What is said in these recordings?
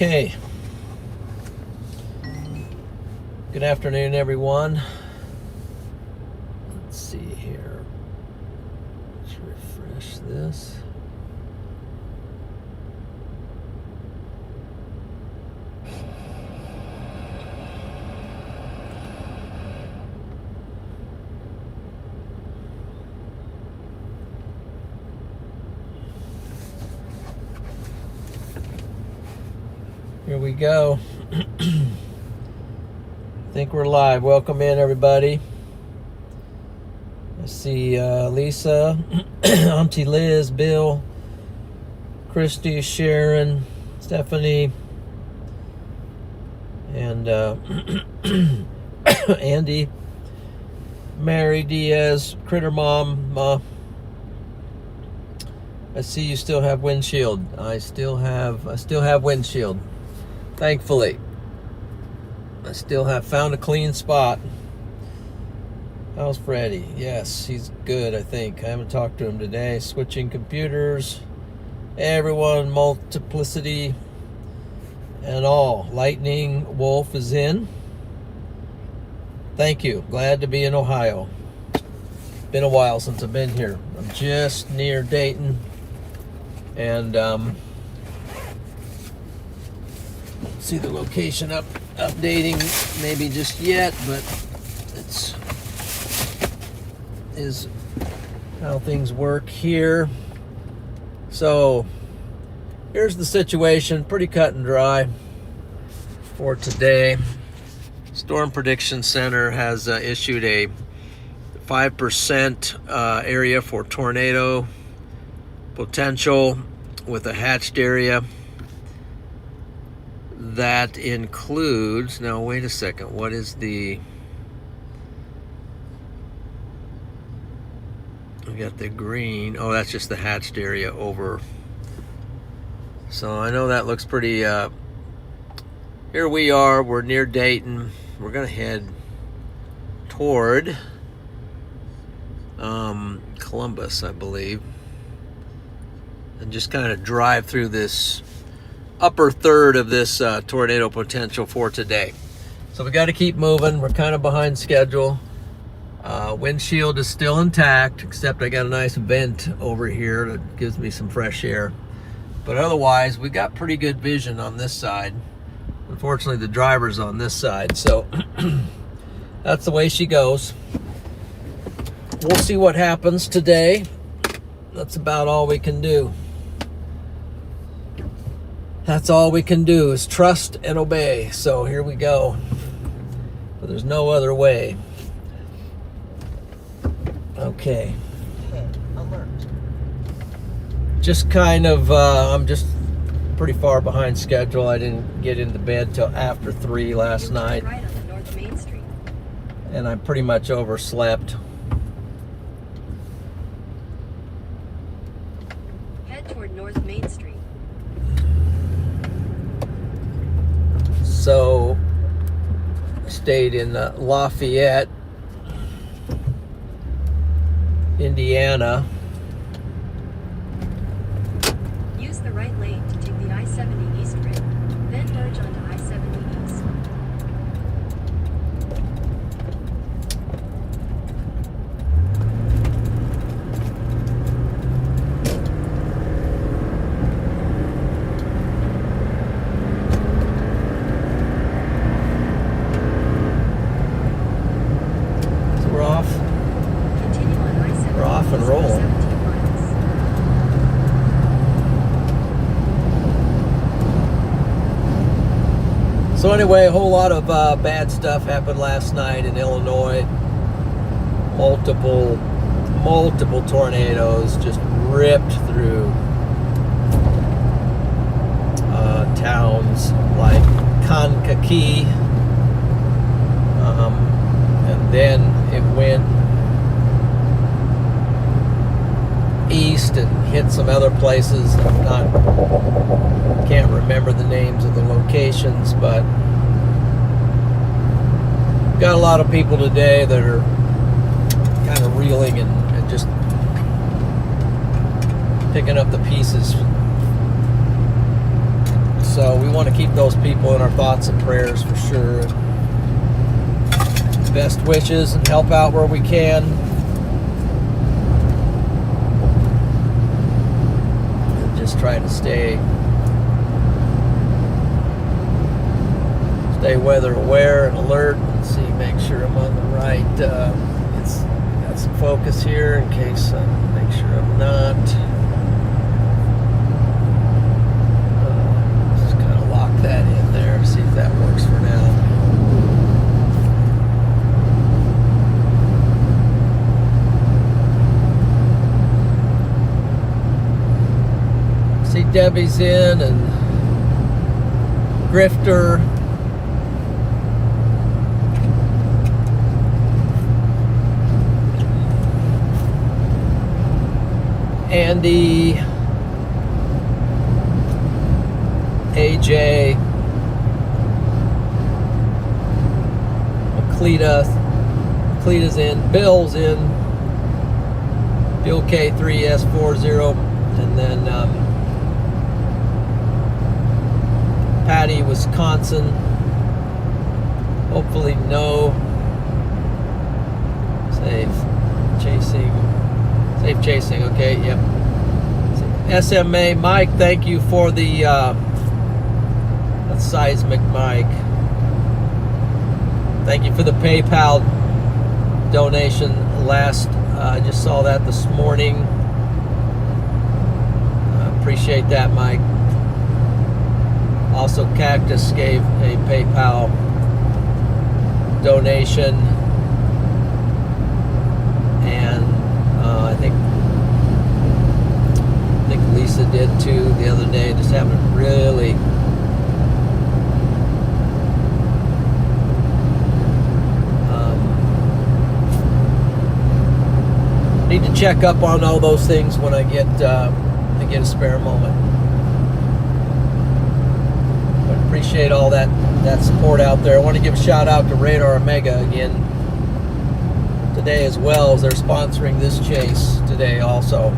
Okay. Good afternoon, everyone. Let's see here. Let's refresh this. Here we go. I think we're live. Welcome in, everybody. I see Lisa, Auntie Liz, Bill, Christy, Sharon, Stephanie, and Andy, Mary Diaz, Critter Mom. I see you still have windshield. I still have windshield. Thankfully, I still have found a clean spot. How's Freddie? Yes, he's good, I think. I haven't talked to him today. Switching computers. Everyone, multiplicity and all. Lightning Wolf is in. Thank you. Glad to be in Ohio. Been a while since I've been here. I'm just near Dayton. And see the location updating maybe just yet, but it's is how things work here. So here's the situation, pretty cut and dry for today. Storm Prediction Center has issued a 5% area for tornado potential with a hatched area. That includes, now wait a second, what is the, we got the green, oh that's just the hatched area over. So I know that looks pretty, here we are, we're near Dayton. We're gonna head toward Columbus, I believe, and just kind of drive through this upper third of this tornado potential for today. So we got to keep moving. We're kind of behind schedule. Windshield is still intact, except I got a nice vent over here that gives me some fresh air. But otherwise, we got pretty good vision on this side. Unfortunately, the driver's on this side, so that's the way she goes. We'll see what happens today. That's about all we can do. That's all we can do is trust and obey. So here we go. But there's no other way. Okay. Alert. Just kind of, I'm just pretty far behind schedule. I didn't get into bed till after 3 last night. Right on the North Main Street. And I pretty much overslept. Head toward North Main Street. So, stayed in Lafayette, Indiana. Use the right lane to take the I-70 East Route, then merge onto I-70 East. And roll. So anyway, a whole lot of bad stuff happened last night in Illinois. Multiple tornadoes just ripped through towns like Kankakee, and then it went east and hit some other places. Can't remember the names of the locations, but got a lot of people today that are kind of reeling and just picking up the pieces. So So we want to keep those people in our thoughts and prayers for sure. Best wishes and help out where we can. And just try to stay weather aware and alert, and see, make sure I'm on the right. It's got some focus here in case make sure I'm not. Just kind of lock that in there, see if that works for now. See, Debbie's in, and Grifter. Andy, AJ, Cleta's in, Bill's in, Bill K3S40, and then Patty, Wisconsin, hopefully no, safe chasing, okay, yep. SMA, Mike, thank you for the seismic Mike. Thank you for the PayPal donation I just saw that this morning. Appreciate that, Mike. Also, Cactus gave a PayPal donation, and I think Lisa did too the other day. Just haven't really need to check up on all those things when I get a spare moment. But appreciate all that support out there. I want to give a shout out to Radar Omega again today as well, as they're sponsoring this chase today also.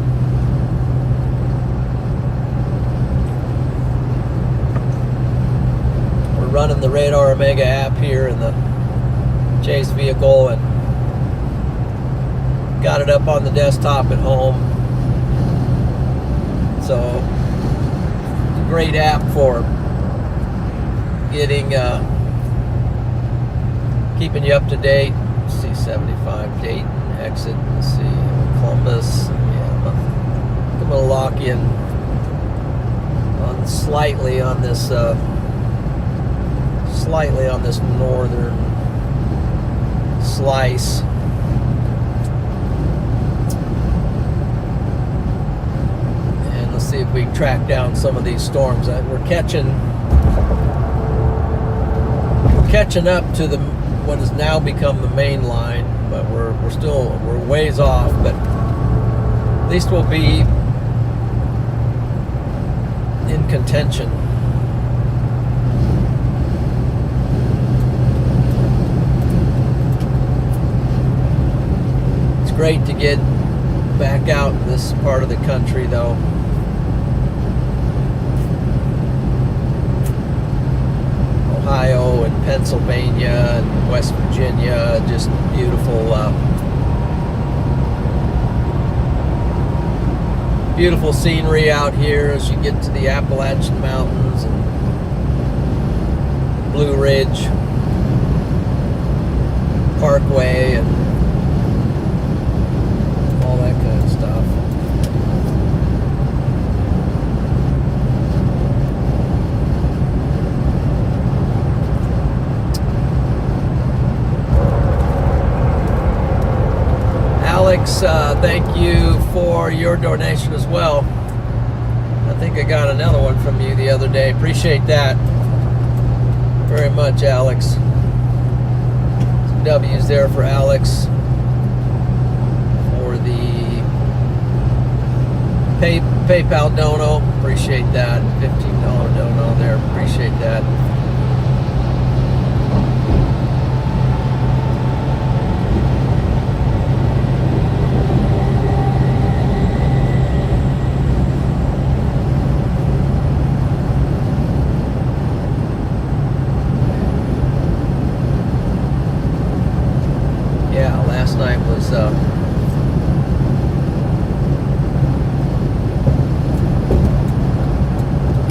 We're running the Radar Omega app here in the chase vehicle, and got it up on the desktop at home. So it's a great app for getting keeping you up to date. Let's see, 75 Dayton exit. Let's see, Columbus. Yeah, I'm gonna lock in on slightly on this northern slice. See if we can track down some of these storms. We're catching up to what has now become the main line, but we're ways off. But at least we'll be in contention. It's great to get back out in this part of the country, though. Ohio and Pennsylvania and West Virginia, just beautiful scenery out here as you get to the Appalachian Mountains and Blue Ridge Parkway and all that kind of stuff. Alex, thank you for your donation as well. I think I got another one from you the other day. Appreciate that very much, Alex. Some W's there for Alex for the PayPal dono. Appreciate that. $15 dono there. Appreciate that.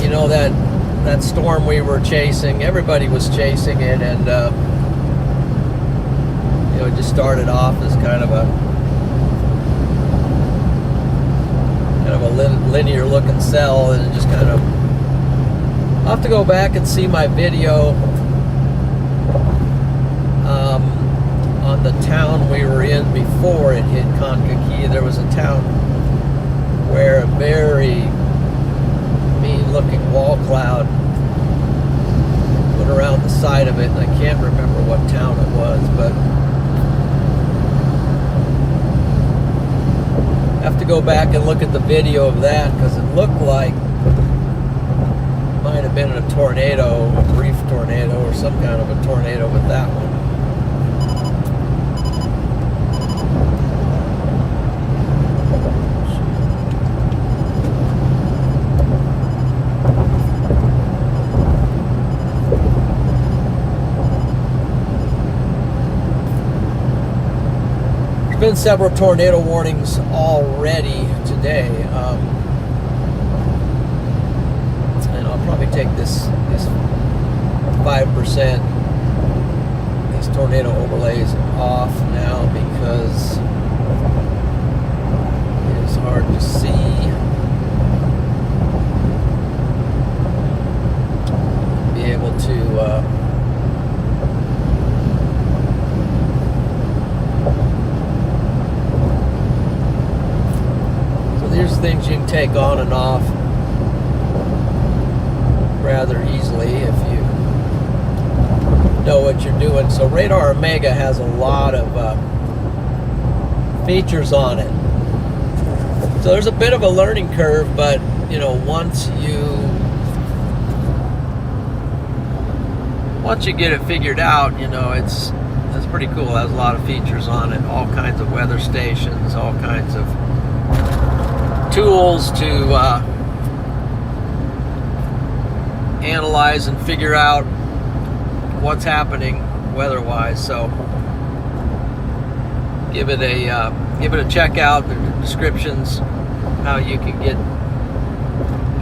you know, that storm we were chasing, everybody was chasing it, and you know, it just started off as kind of a linear looking cell, and it just kind of, I'll have to go back and see my video on the town we were in before it hit Kankakee. There was a town where a very mean looking wall cloud went around the side of it, and I can't remember what town it was, but I have to go back and look at the video of that, because it looked like it might have been a tornado, a brief tornado, or some kind of a tornado with that one. Been several tornado warnings already today, and I'll probably take this 5%, these tornado overlays off now, because it is hard to see, be able to there's things you can take on and off rather easily if you know what you're doing. So Radar Omega has a lot of features on it. So there's a bit of a learning curve, but you know, once you get it figured out, you know, it's pretty cool. It has a lot of features on it, all kinds of weather stations, all kinds of tools to analyze and figure out what's happening weather-wise. So give it a check out. The descriptions how you can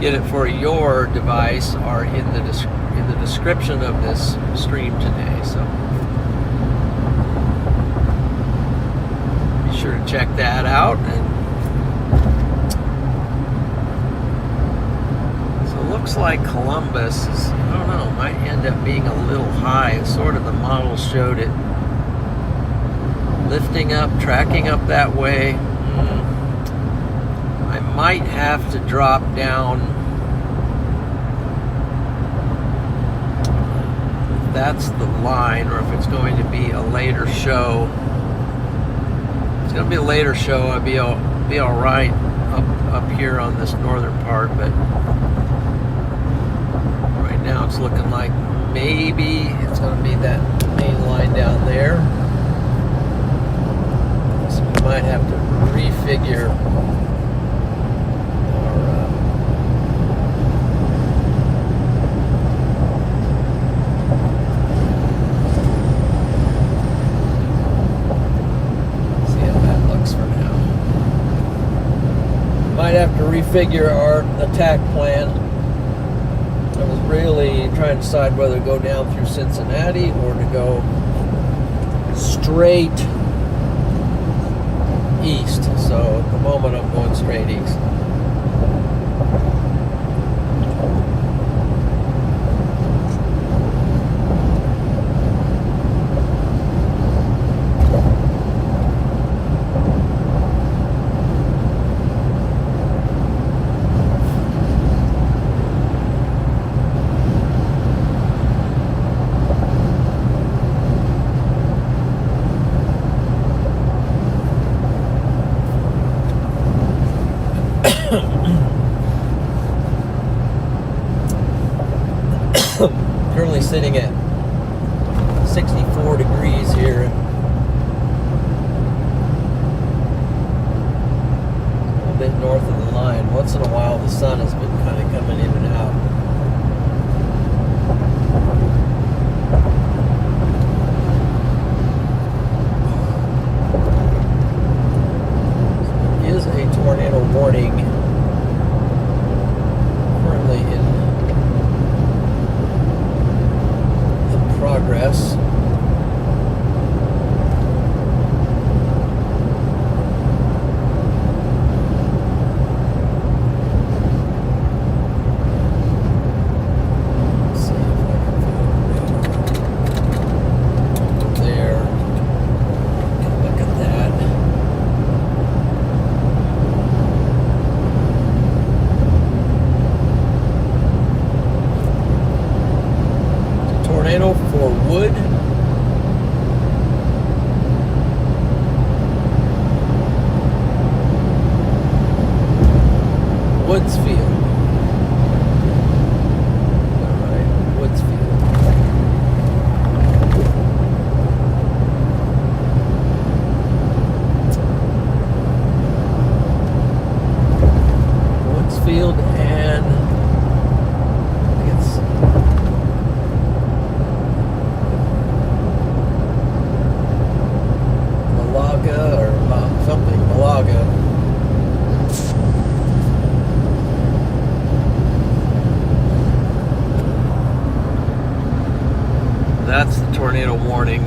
get it for your device are in the description of this stream today. So be sure to check that out. And looks like Columbus is, I don't know, might end up being a little high. It's sort of, the model showed it lifting up, tracking up that way. I might have to drop down. If that's the line, or if it's going to be a later show. If it's going to be a later show, I'll be all right up here on this northern part, but now it's looking like maybe it's going to be that main line down there. So we might have to refigure our see how that looks for now. Might have to refigure our attack plan. I was really trying to decide whether to go down through Cincinnati or to go straight east. So at the moment I'm going straight east. Currently sitting at 64 degrees here. A little bit north of the line. Once in a while the sun has been kind of coming in and out. progress. Tornado for Wood. Woodsfield. All right, Woodsfield. Woodsfield and I think it's Malaga or something, Malaga. That's the tornado warning.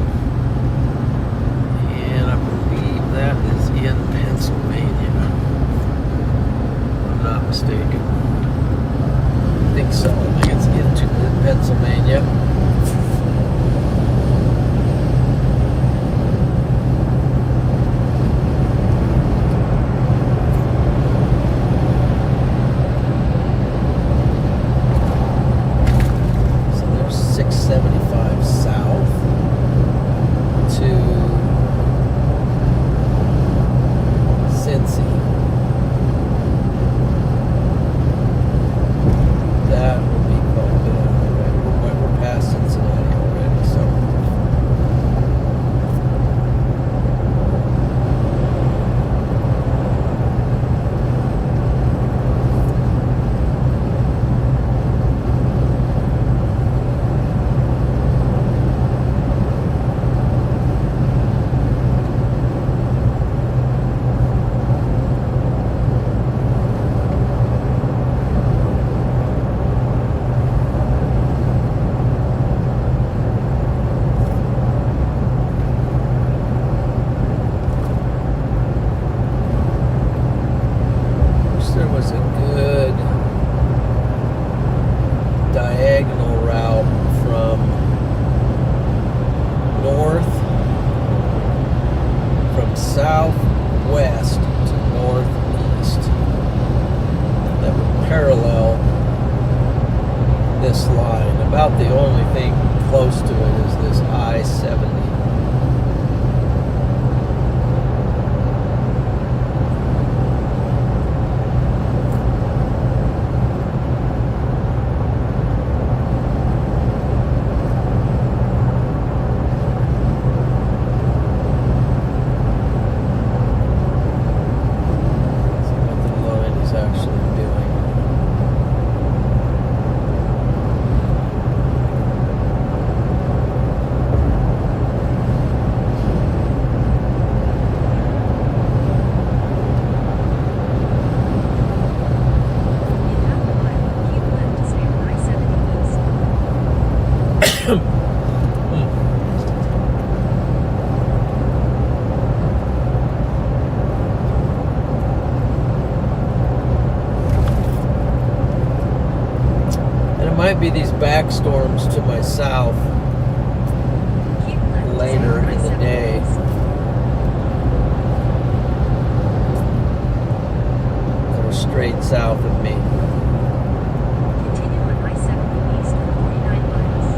And I believe that is in Pennsylvania. If I'm not mistaken. I think so. I think it's into Pennsylvania. So there's 675 south to Cincy. That would be quite a bit out of the way. We're past Cincinnati already, so. There was a good diagonal route from southwest to northeast that would parallel this line. About the only thing close to it is this I-70. Might be these back storms to my south later in the day. That are straight south of me. Continue on I-70 east for 49 miles.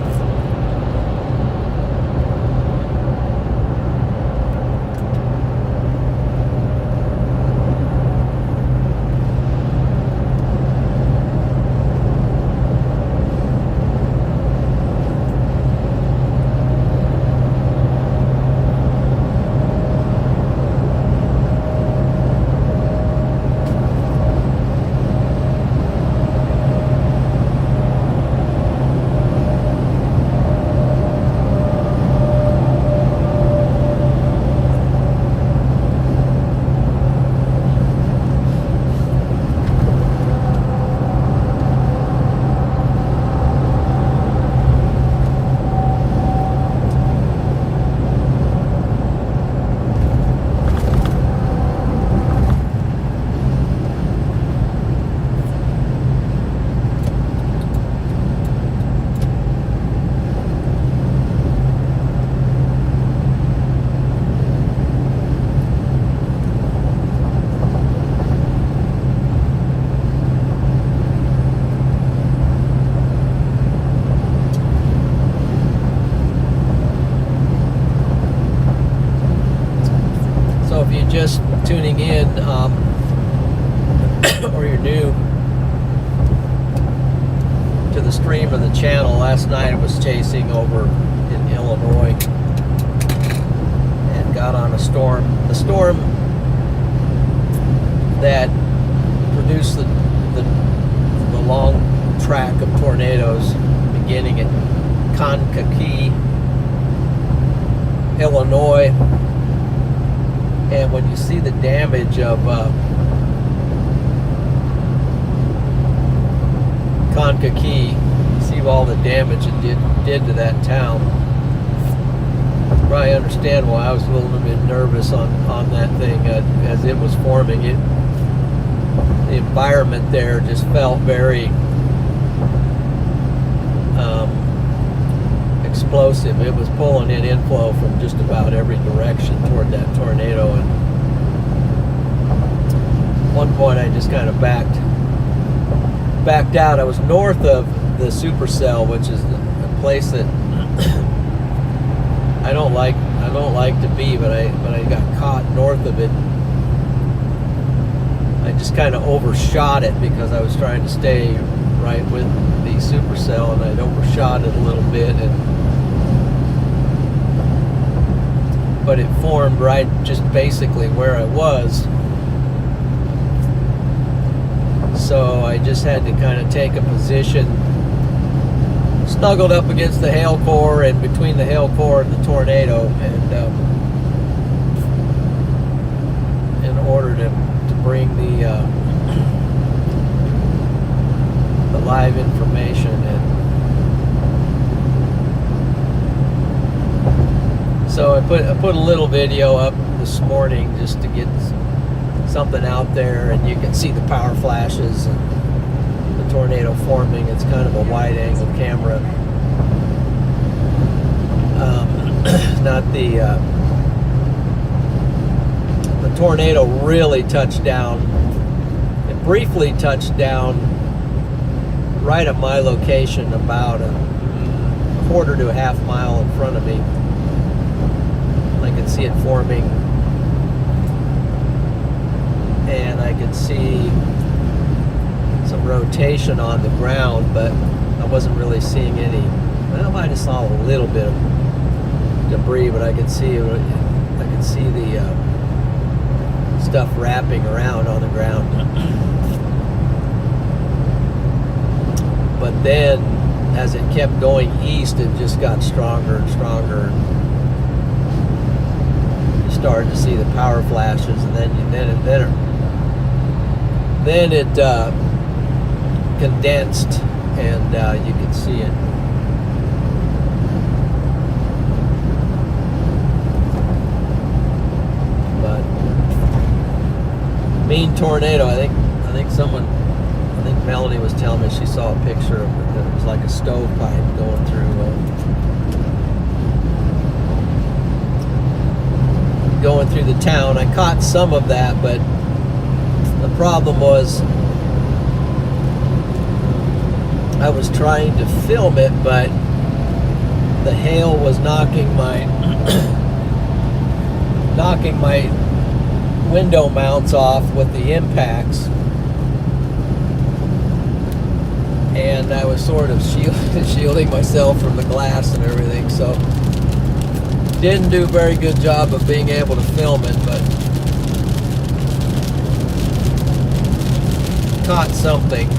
just tuning in, or you're new to the stream of the channel, last night I was chasing over in Illinois and got on a storm. The storm that produced the long track of tornadoes beginning at Kankakee, Illinois. And when you see the damage of Kankakee, you see all the damage it did to that town. You probably understand why I was a little bit nervous on that thing as it was forming. The environment there just felt very explosive. It was pulling in inflow from just about every direction toward that tornado, and at one point I just kind of backed out. I was north of the supercell, which is a place that I don't like to be, but I got caught north of it. I just kind of overshot it because I was trying to stay right with the supercell, and I'd overshot it a little bit, but it formed right just basically where I was. So I just had to kind of take a position snuggled up against the hail core and between the hail core and the tornado, and in order to bring the live information in. So I put a little video up this morning just to get something out there, and you can see the power flashes and the tornado forming. It's kind of a wide angle camera. Not the tornado really touched down. It briefly touched down right at my location, about a quarter to a half mile in front of me. I could see it forming, and I could see some rotation on the ground, but I wasn't really seeing any. Well, I might have saw a little bit of debris, but I could see the stuff wrapping around on the ground. But then, as it kept going east, it just got stronger and stronger. You started to see the power flashes, and then it condensed, and you could see it. But mean tornado. I think Melanie was telling me she saw a picture of it. It was like a stovepipe going through the town. I caught some of that, but the problem was I was trying to film it, but the hail was knocking my window mounts off with the impacts, and I was sort of shielding myself from the glass and everything, so didn't do a very good job of being able to film it, but caught something.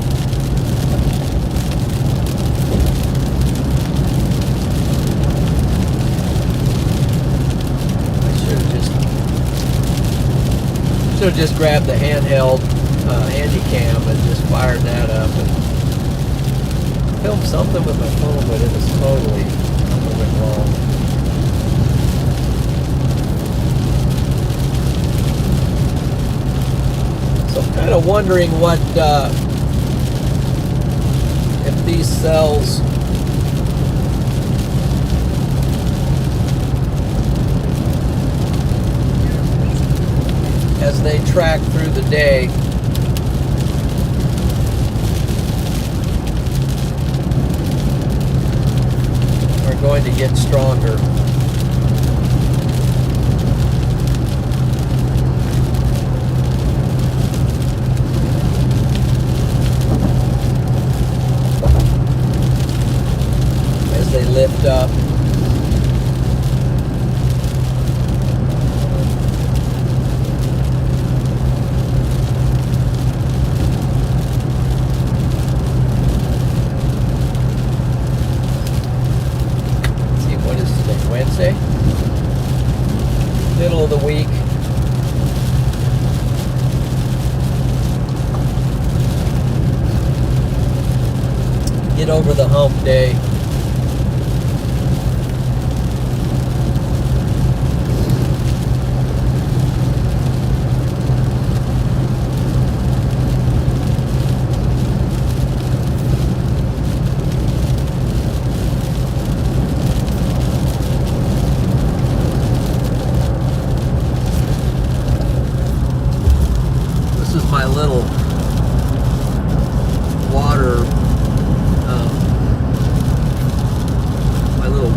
I should have just grabbed the handheld Handycam and just fired that up and filmed something with my phone, but it was totally went wrong. So I'm kind of wondering what if these cells as they track through the day are going to get stronger. stuff. Let's see, what is today? Wednesday? Middle of the week. Get over the hump day. This is my little water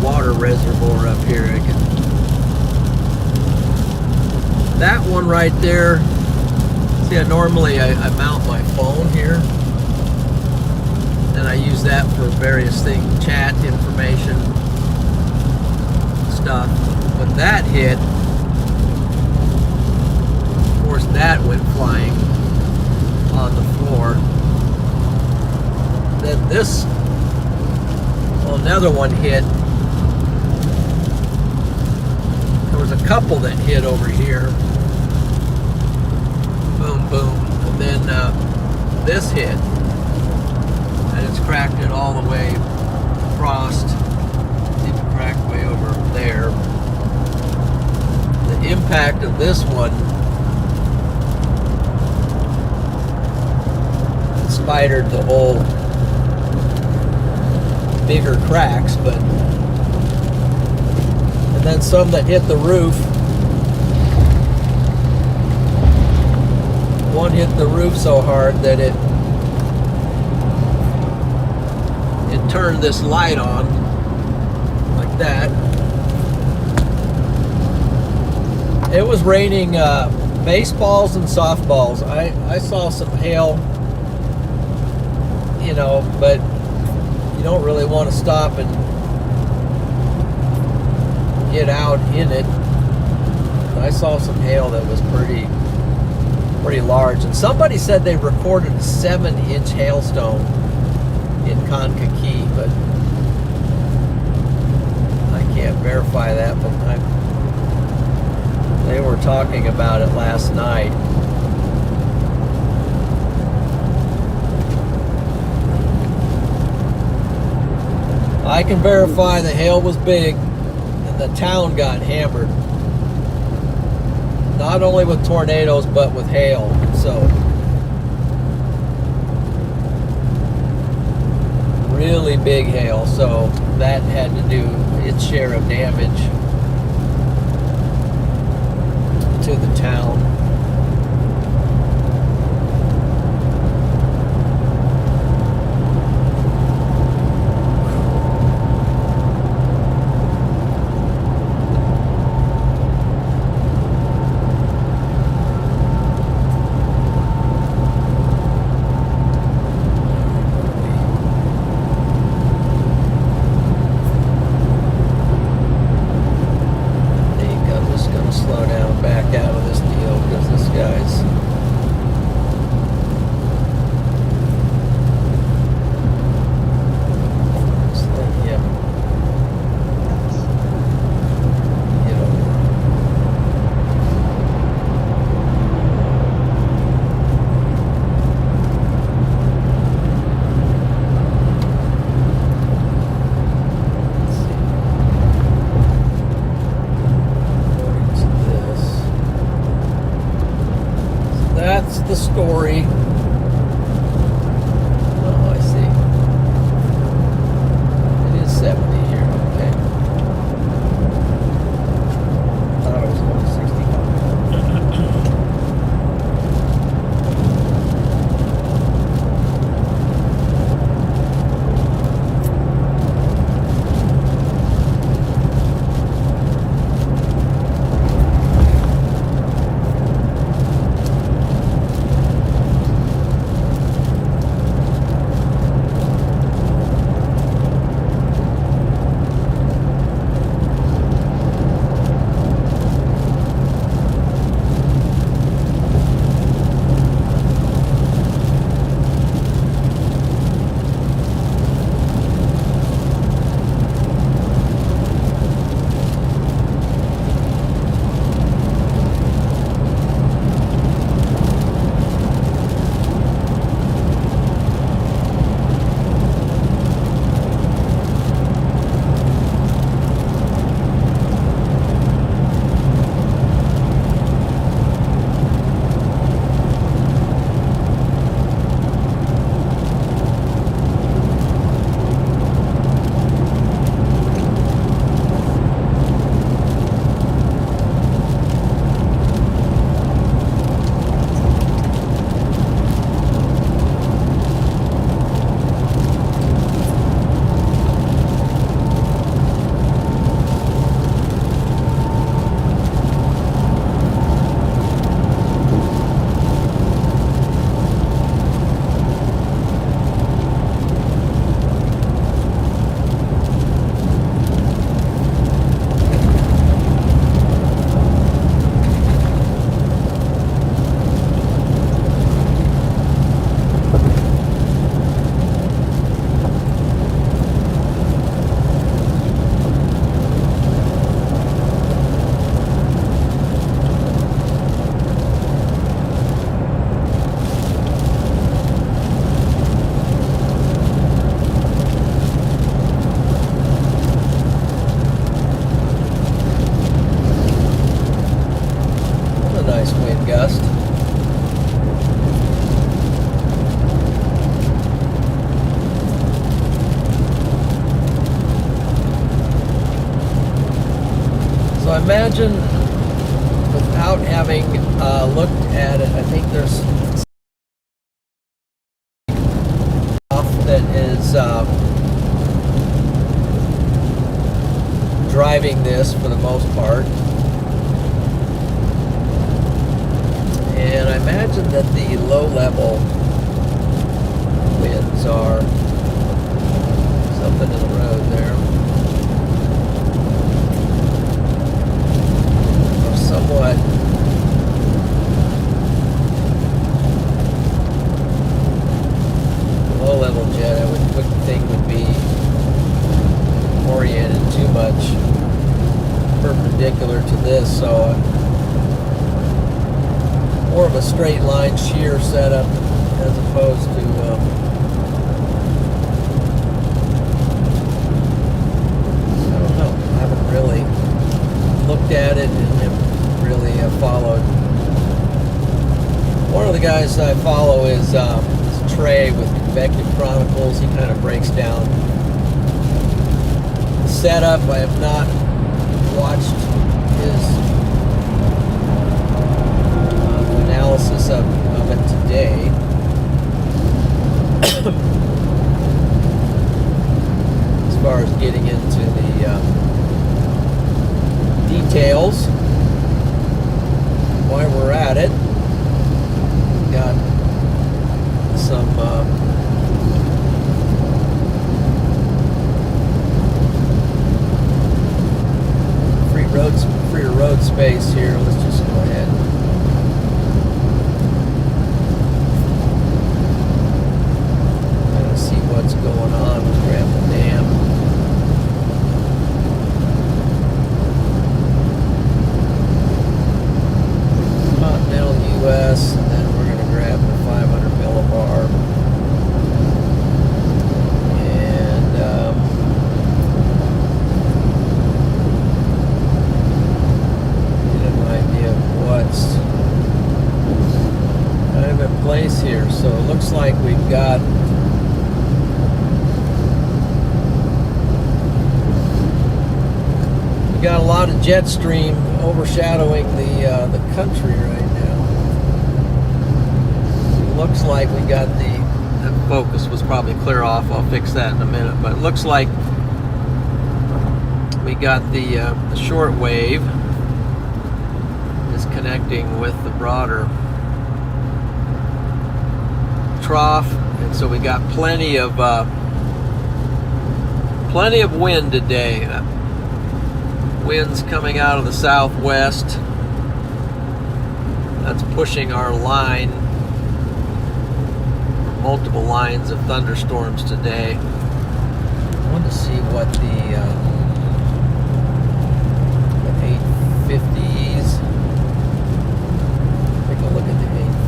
water reservoir up here. That one right there, see, normally I mount my phone here and I use that for various things, chat, information, stuff. When that hit, of course that went flying on the floor. Then this, well, another one hit. There was a couple that hit over here. Boom, boom. And then this hit. And it's cracked it all the way across. It's even cracked way over there. The impact of this one spidered the whole bigger cracks, but and then some that hit the roof. One hit the roof so hard that it turned this light on like that. It was raining baseballs and softballs. I saw some hail, you know, but you don't really want to stop and get out in it. I saw some hail that was pretty large, and somebody said they recorded a 7-inch hailstone in Kankakee, but I can't verify that, but they were talking about it last night. I can verify the hail was big and the town got hammered. Not only with tornadoes, but with hail. So, really big hail. So, that had to do its share of damage to the town. The story. Oh, I see. It is 70 here. Okay. Thought it was only 65. So I imagine, without having looked at it, I think there's stuff that is driving this for the most part. And I imagine that the low-level winds are something in the road there. Or somewhat low-level jet, I wouldn't think would be oriented too much perpendicular to this, so more of a straight line shear setup as opposed to I don't know. I haven't really looked at it and haven't really followed. One of the guys I follow is Trey with Convective Chronicles. He kind of breaks down the setup. I have not watched his analysis of it today. As far as getting into the details, while we're at it, we got some free road space here. Let's just go ahead. Kind of see what's going on. Let's grab the dam. Continental US, and then we're going to grab the 500 millibar. And get an idea of what's kind of in place here. So it looks like we've got a lot of jet stream overshadowing the country right now. It looks like we got that focus was probably clear off. I'll fix that in a minute. But it looks like we got the short wave is connecting with the broader trough, and so we got plenty of wind today. Winds coming out of the southwest. That's pushing our line. Multiple lines of thunderstorms today. I want to see what the 850s. Take a look at the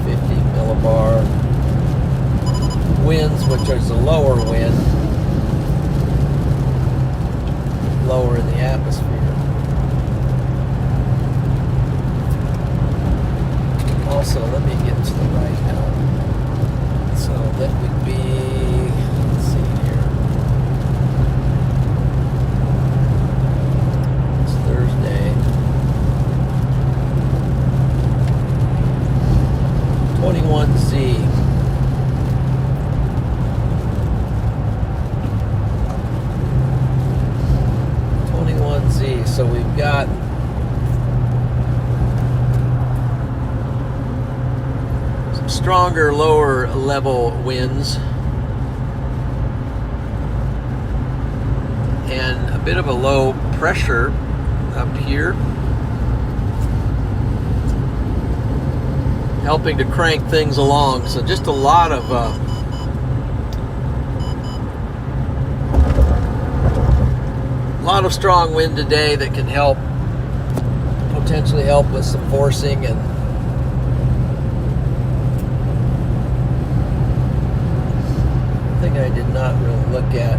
850 millibar winds, which is a lower wind, lower in the atmosphere. Also, let me get to the right now. So that would be, let's see here. It's Thursday. 21Z. So we've got some stronger lower level winds and a bit of a low pressure up here, helping to crank things along. So just a lot of strong wind today that can potentially help with some forcing. And I think I did not really look at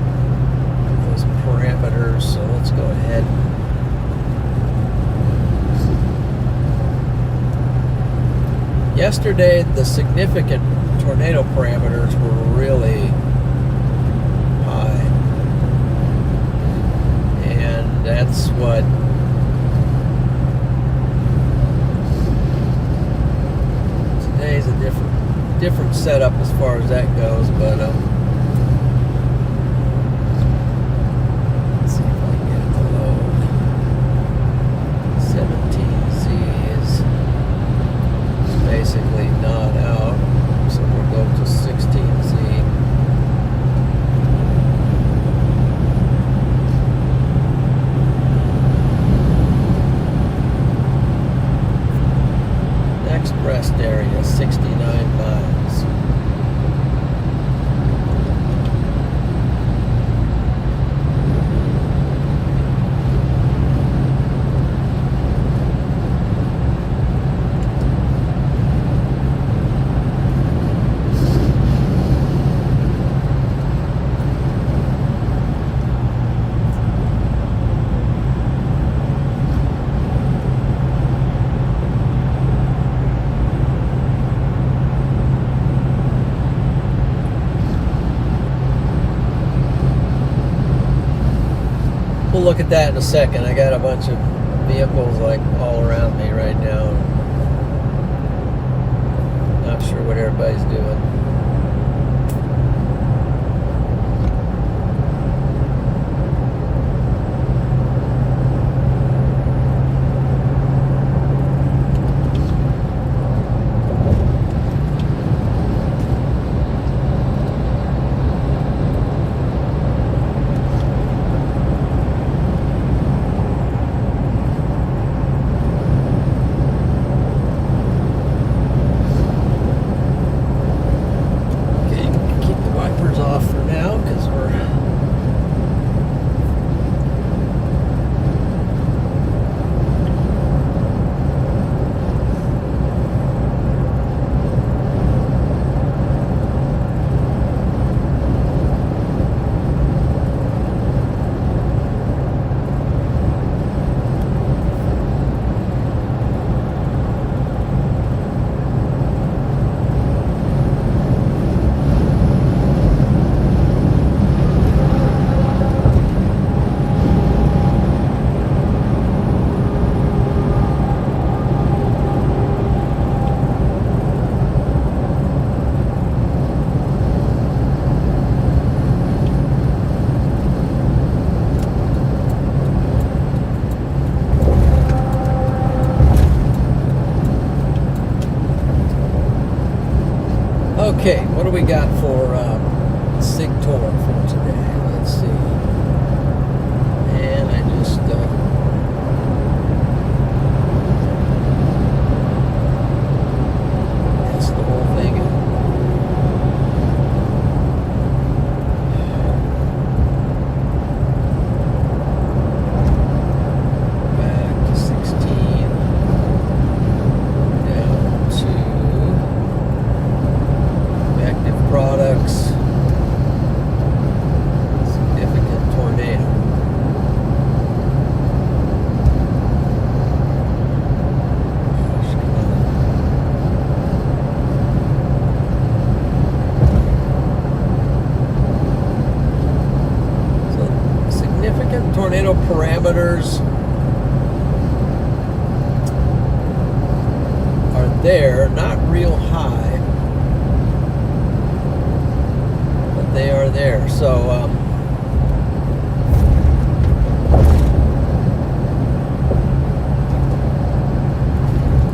those parameters, so let's go ahead. Yesterday, the significant tornado parameters were really high. And that's what different setup as far as that goes, but let's see if I can get it to load. 17Z is basically not out, so we'll go to 16Z. Next rest area, 69 miles. We'll look at that in a second. I got a bunch of vehicles like all around me right now. Not sure what everybody's doing. Okay, what do we got for Sig Tour for today? Let's see. And I just that's the whole thing. Back to 16. Down to active products, significant tornado. So significant tornado parameters are there, not real high. They are there, so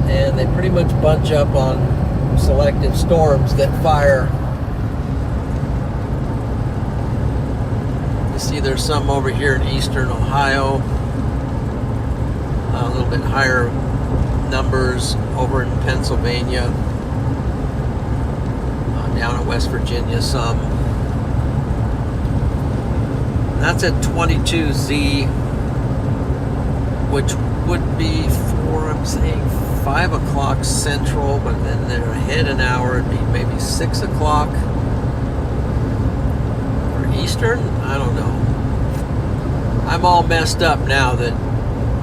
and they pretty much bunch up on selective storms that fire. You see there's some over here in eastern Ohio, a little bit higher numbers over in Pennsylvania, down in West Virginia some. That's at 22Z, which would be for, I'm saying, 5 o'clock Central, but then they're ahead an hour. It'd be maybe 6 o'clock for Eastern. I don't know. I'm all messed up now that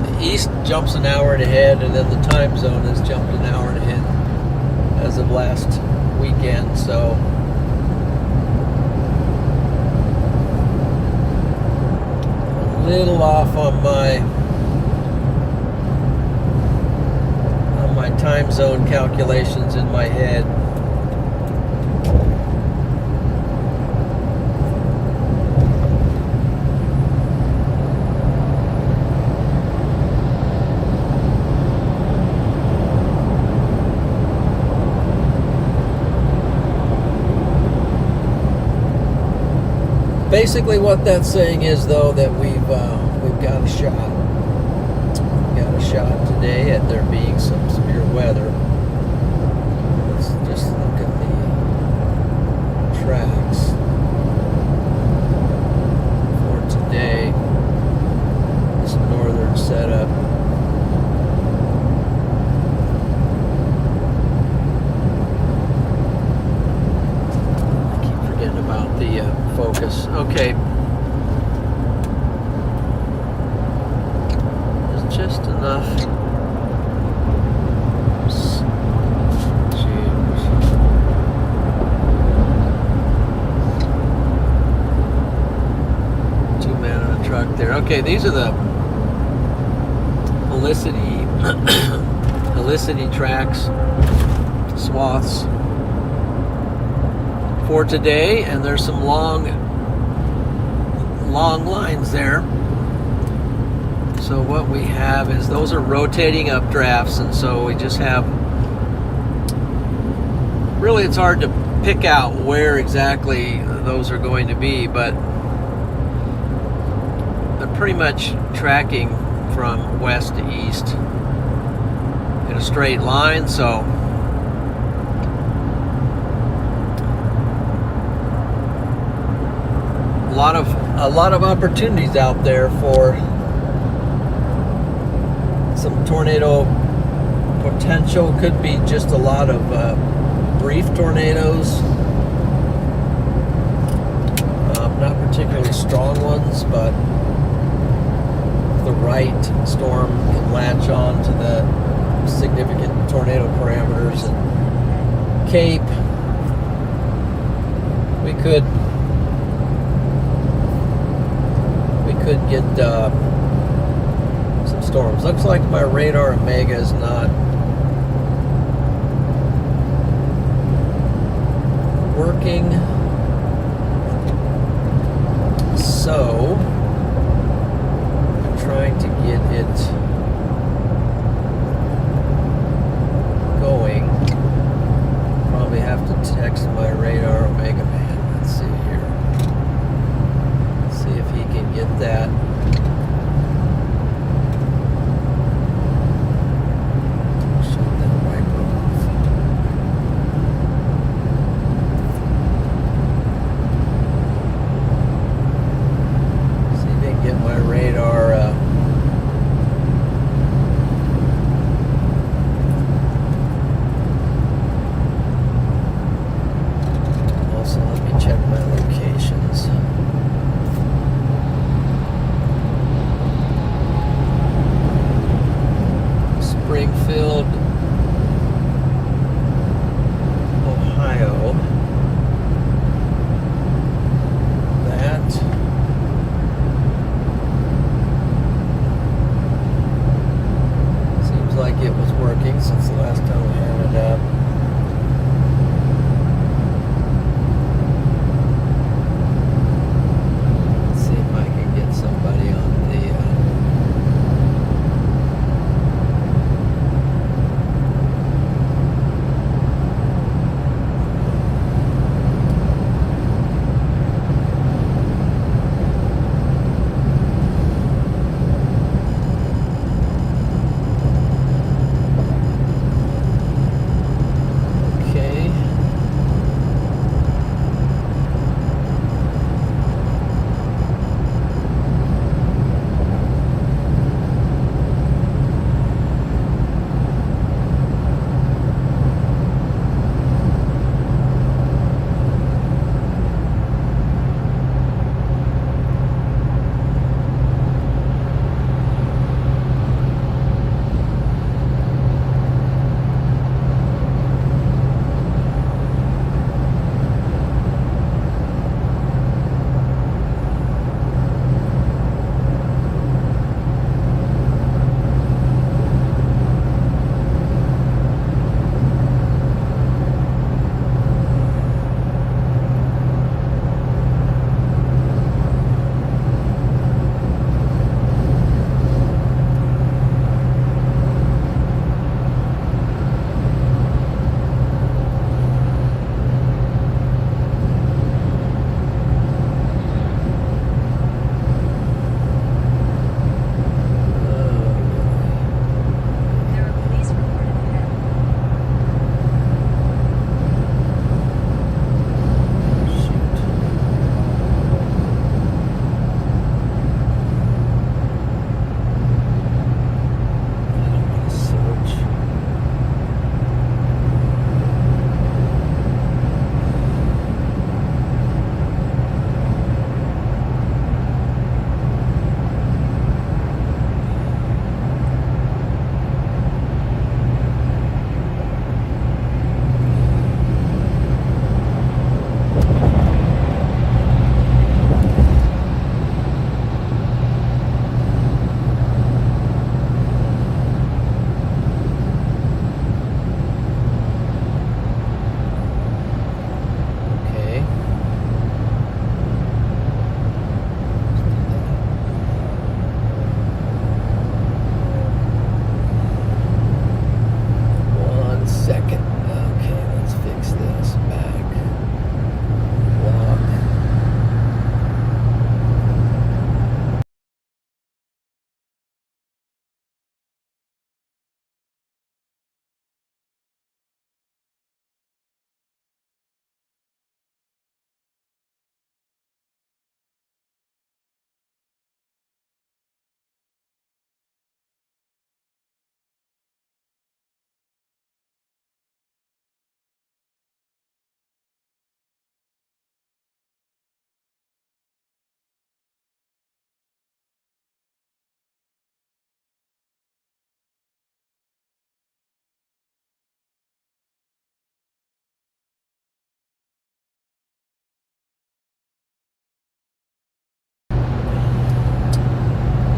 the East jumps an hour ahead, and then the time zone has jumped an hour ahead as of last weekend, so little off on my time zone calculations in my head. basically what that's saying is, though, that we've got a shot. We got a shot today at there being some severe weather. Let's just look at the tracks for today. This northern setup. About the focus. Okay. There's just enough. Jeez. 2 men in a truck there. Okay, these are the helicity tracks, swaths for today, and there's some long lines there. So what we have is those are rotating updrafts, and so we just have, really it's hard to pick out where exactly those are going to be, but they're pretty much tracking from west to east in a straight line. So a lot of opportunities out there for some tornado potential. Could be just a lot of brief tornadoes, not particularly strong ones, but the right storm can latch on to the significant tornado parameters and Cape. We could get some storms. Looks like my radar Omega is not working, so I'm trying to get it going. Probably have to text my radar Omega man. Let's see here. See if he can get that. Shut that wiper off. See if he can get my radar. Also, let me check my locations. Springfield, Ohio. That. Seems like it was working since the last time we had it up. Let's see if I can get somebody on the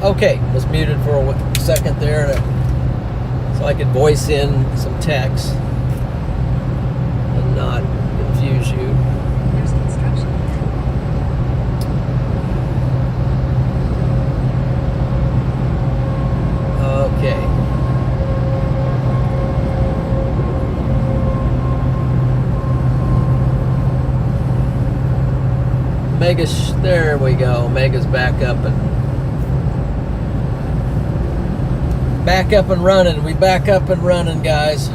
Okay, was muted for a second there so I could voice in some text and not confuse you. There's construction ahead. Okay. There we go. Mega's back up and running. We back up and running, guys.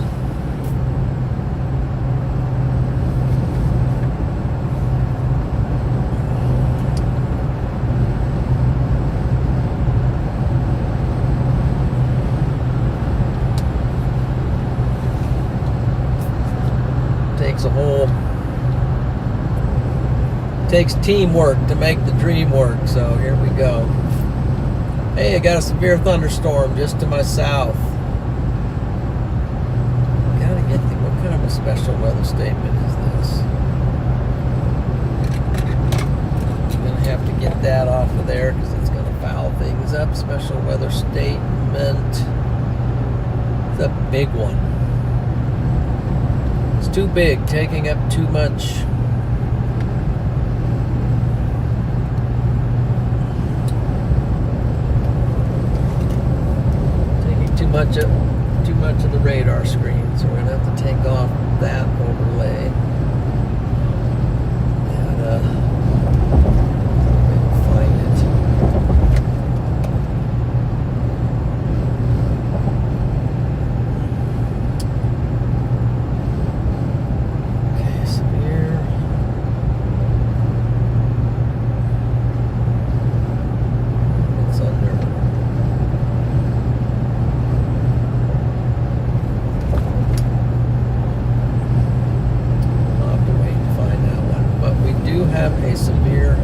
Takes teamwork to make the dream work, so here we go. Hey, I got a severe thunderstorm just to my south. Gotta get what kind of a special weather statement is this? I'm gonna have to get that off of there because it's gonna foul things up. Special weather statement. It's a big one. It's too big, taking up too much. Too much of the radar screen, so we're gonna have to take off that overlay. And find it. Okay, severe. It's under. Have a severe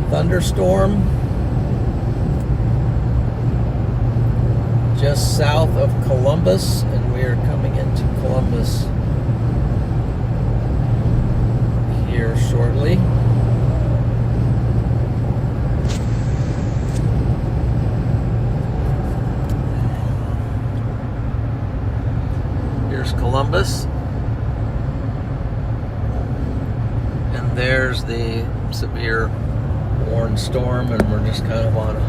thunderstorm just south of Columbus, and we are coming into Columbus here shortly. Here's Columbus. There's the severe warned storm, and we're just kind of on a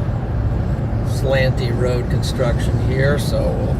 slanty road construction here, so we'll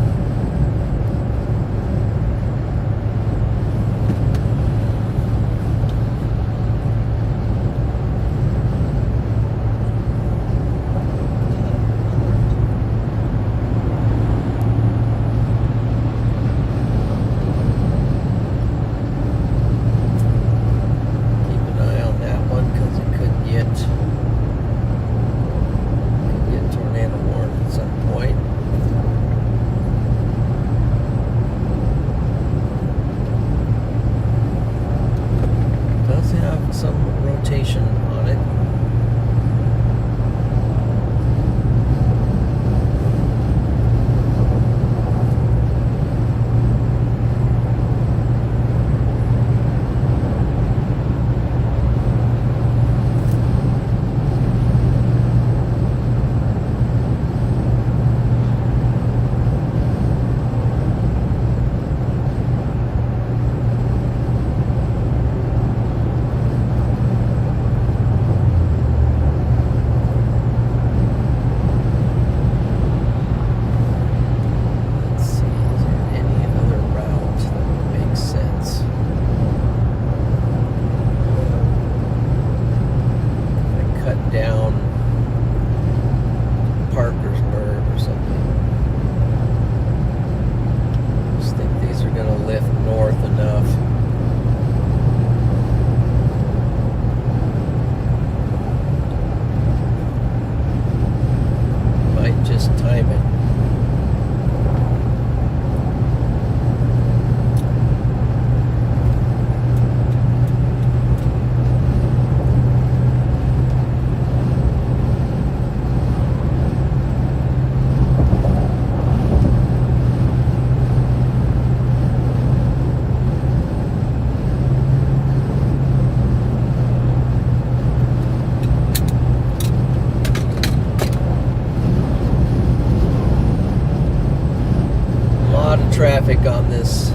traffic on this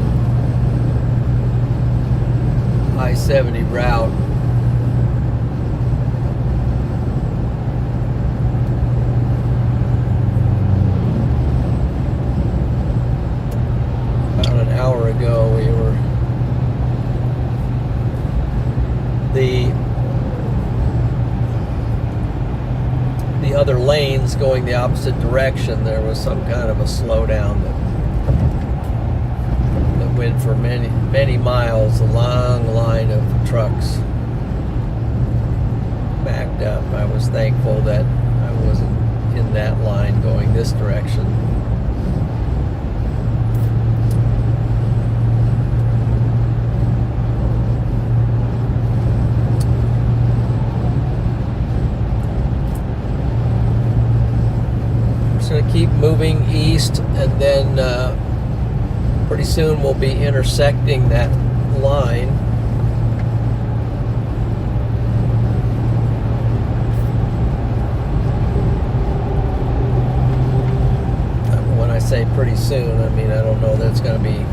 I-70 route. About an hour ago, we were the other lanes going the opposite direction. There was some kind of a slowdown that went for many miles. A long line of trucks backed up. I was thankful that I wasn't in that line going this direction. Going to keep moving east, and then pretty soon we'll be intersecting that line. When I say pretty soon, I mean I don't know that it's going to be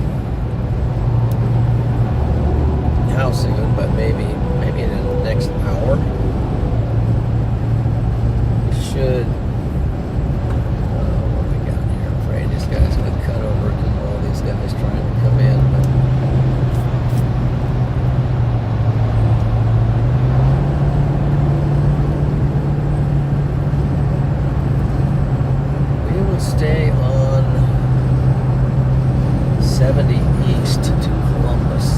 how soon, but maybe in the next hour. We should. Guy's going to cut over because all these guys trying to come in. But we will stay on 70 east to Columbus.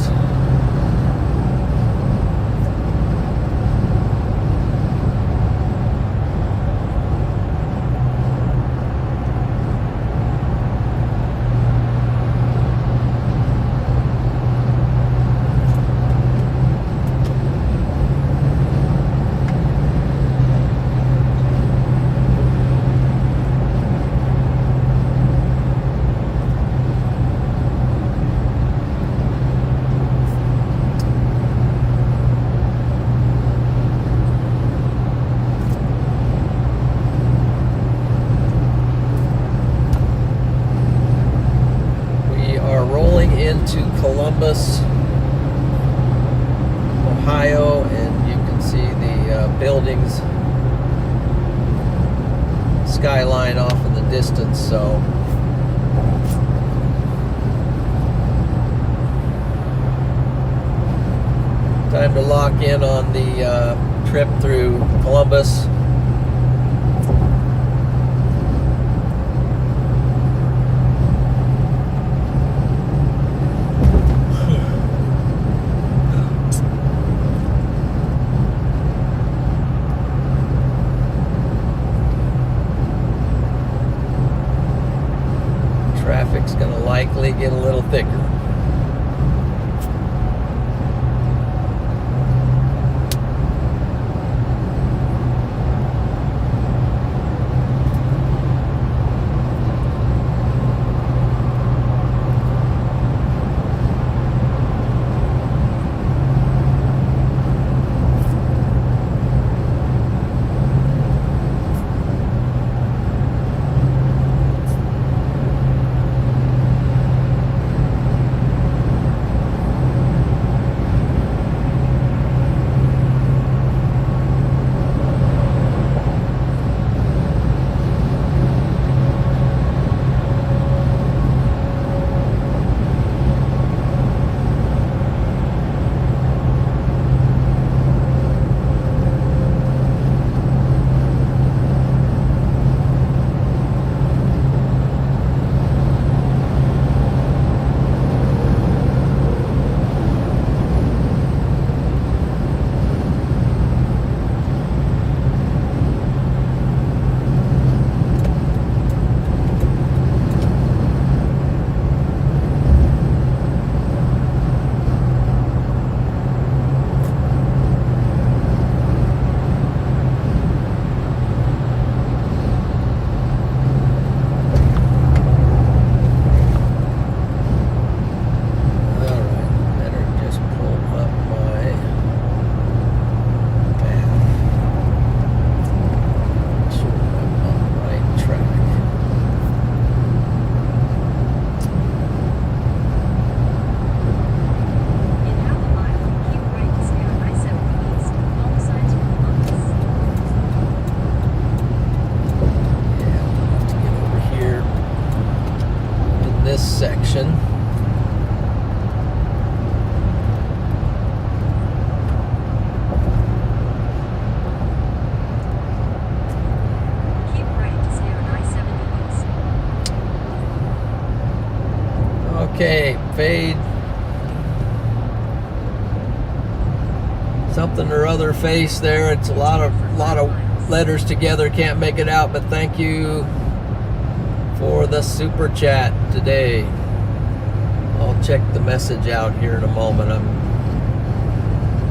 Into Columbus, Ohio, and you can see the buildings, skyline off in the distance. So time to lock in on the trip through Columbus. Traffic's going to likely get a little thicker. this section. Keep right to stay on I-70 East. Okay, fade. Something or other face there. It's a lot of letters together. Can't make it out, but thank you for the super chat today. I'll check the message out here in a moment. I'm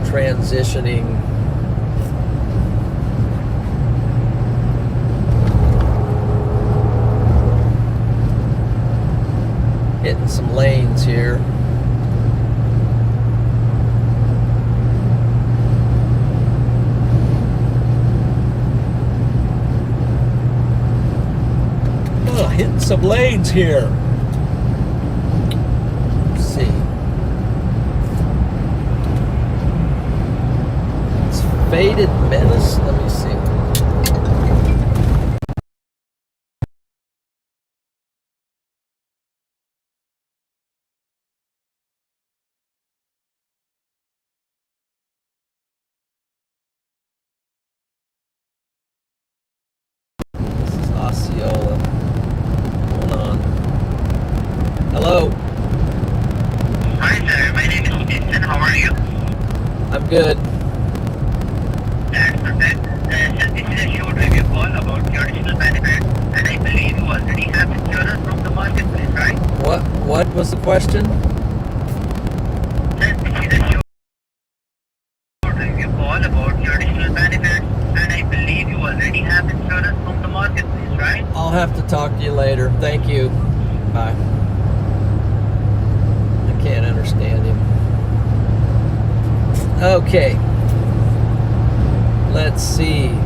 transitioning. Hitting some lanes here. Hitting some lanes here. Let's see. It's Faded Menace. Let me see. This is Osceola. Hello. Hi sir, my name is Jason. How are you? I'm good. That's perfect. Sir, this is a short review call about your additional benefits, and I believe you already have insurance from the marketplace, right? What was the question? Sir, this is a short review call about your additional benefits, and I believe you already have insurance from the marketplace, right? I'll have to talk to you later. Thank you. Bye. I can't understand him. Okay. Let's see.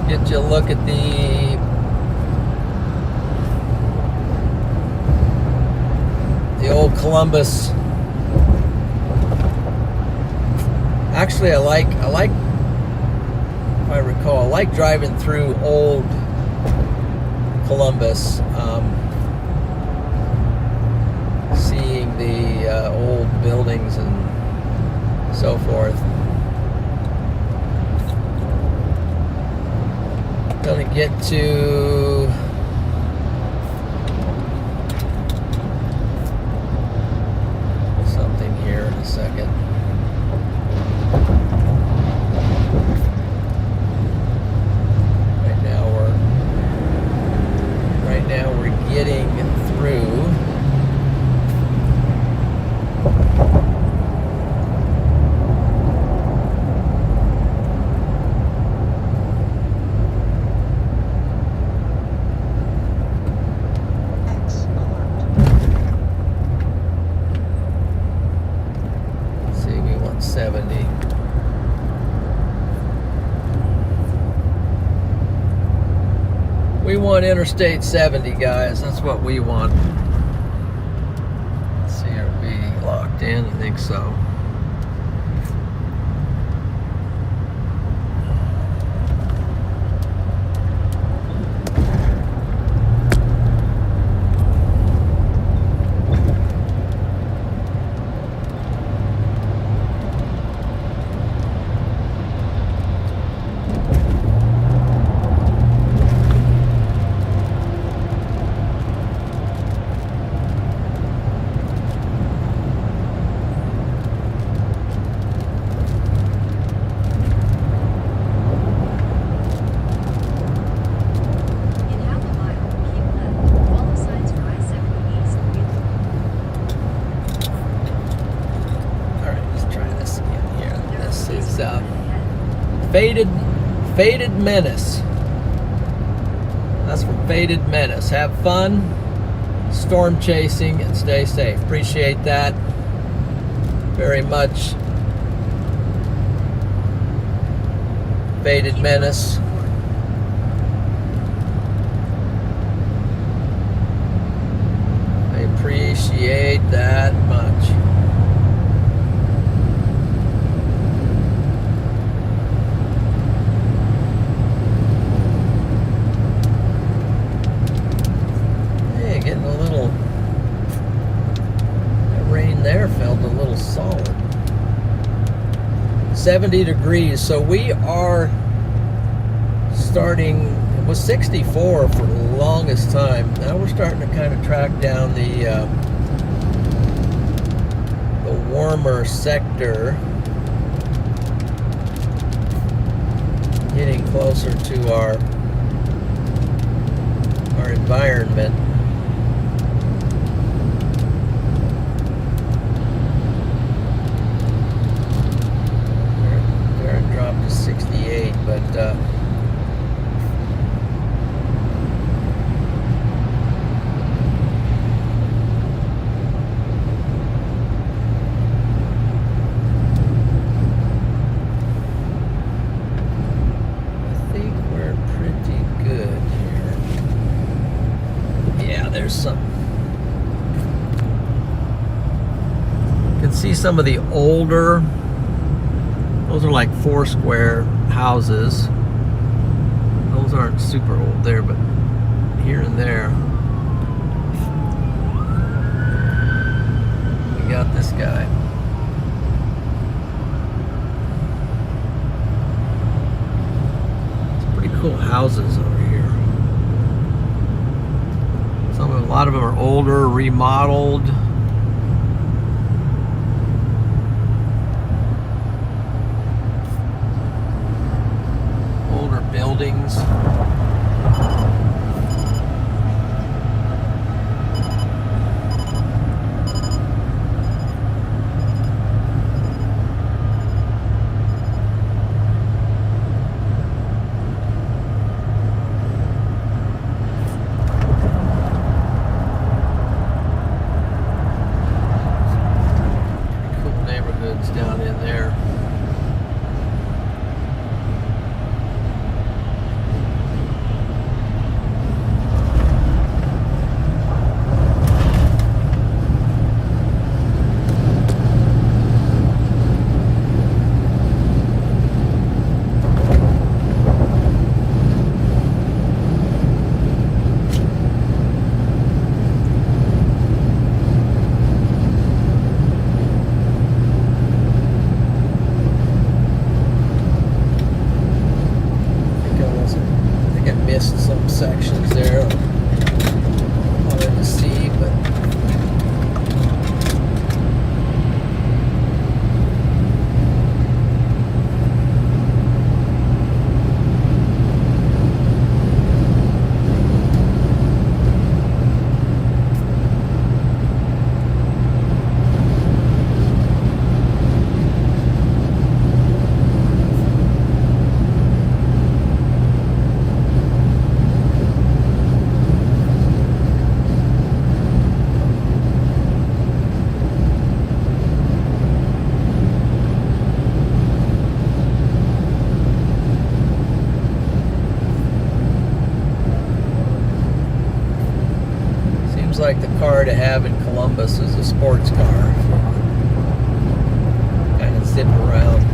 Get you a look at the old Columbus. Actually, I like if I recall, I like driving through old Columbus, seeing the old buildings and so forth. Gonna get to something here in a second. Right now we're getting through. We want Interstate 70, guys. That's what we want. Let's see, are we locked in? I think so. Faded Menace. That's from Faded Menace. Have fun, storm chasing, and stay safe. Appreciate that very much. Faded Menace. I appreciate that much. Hey, getting a little, that rain there felt a little solid. 70 degrees, so we are starting, it was 64 for the longest time. Now we're starting to kind of track down the warmer sector, getting closer to our environment. Dropped to 68, but I think we're pretty good here. Yeah, there's some. You can see some of the older. Those are like four-square houses. Those aren't super old there, but here and there. We got this guy. Some pretty cool houses over here. A lot of them are older, remodeled. Buildings. Cool neighborhoods down in there. Some sections there hard to see, but like the car to have in Columbus is a sports car. Kind of zip around.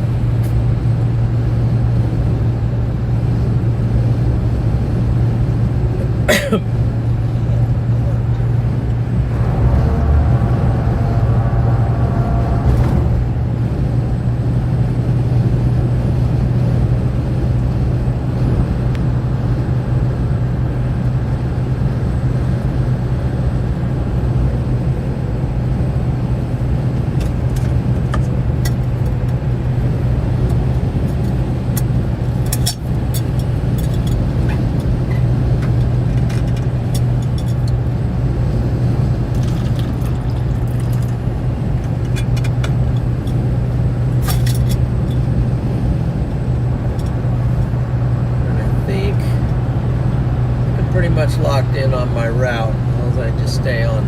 Much locked in on my route as I just stay on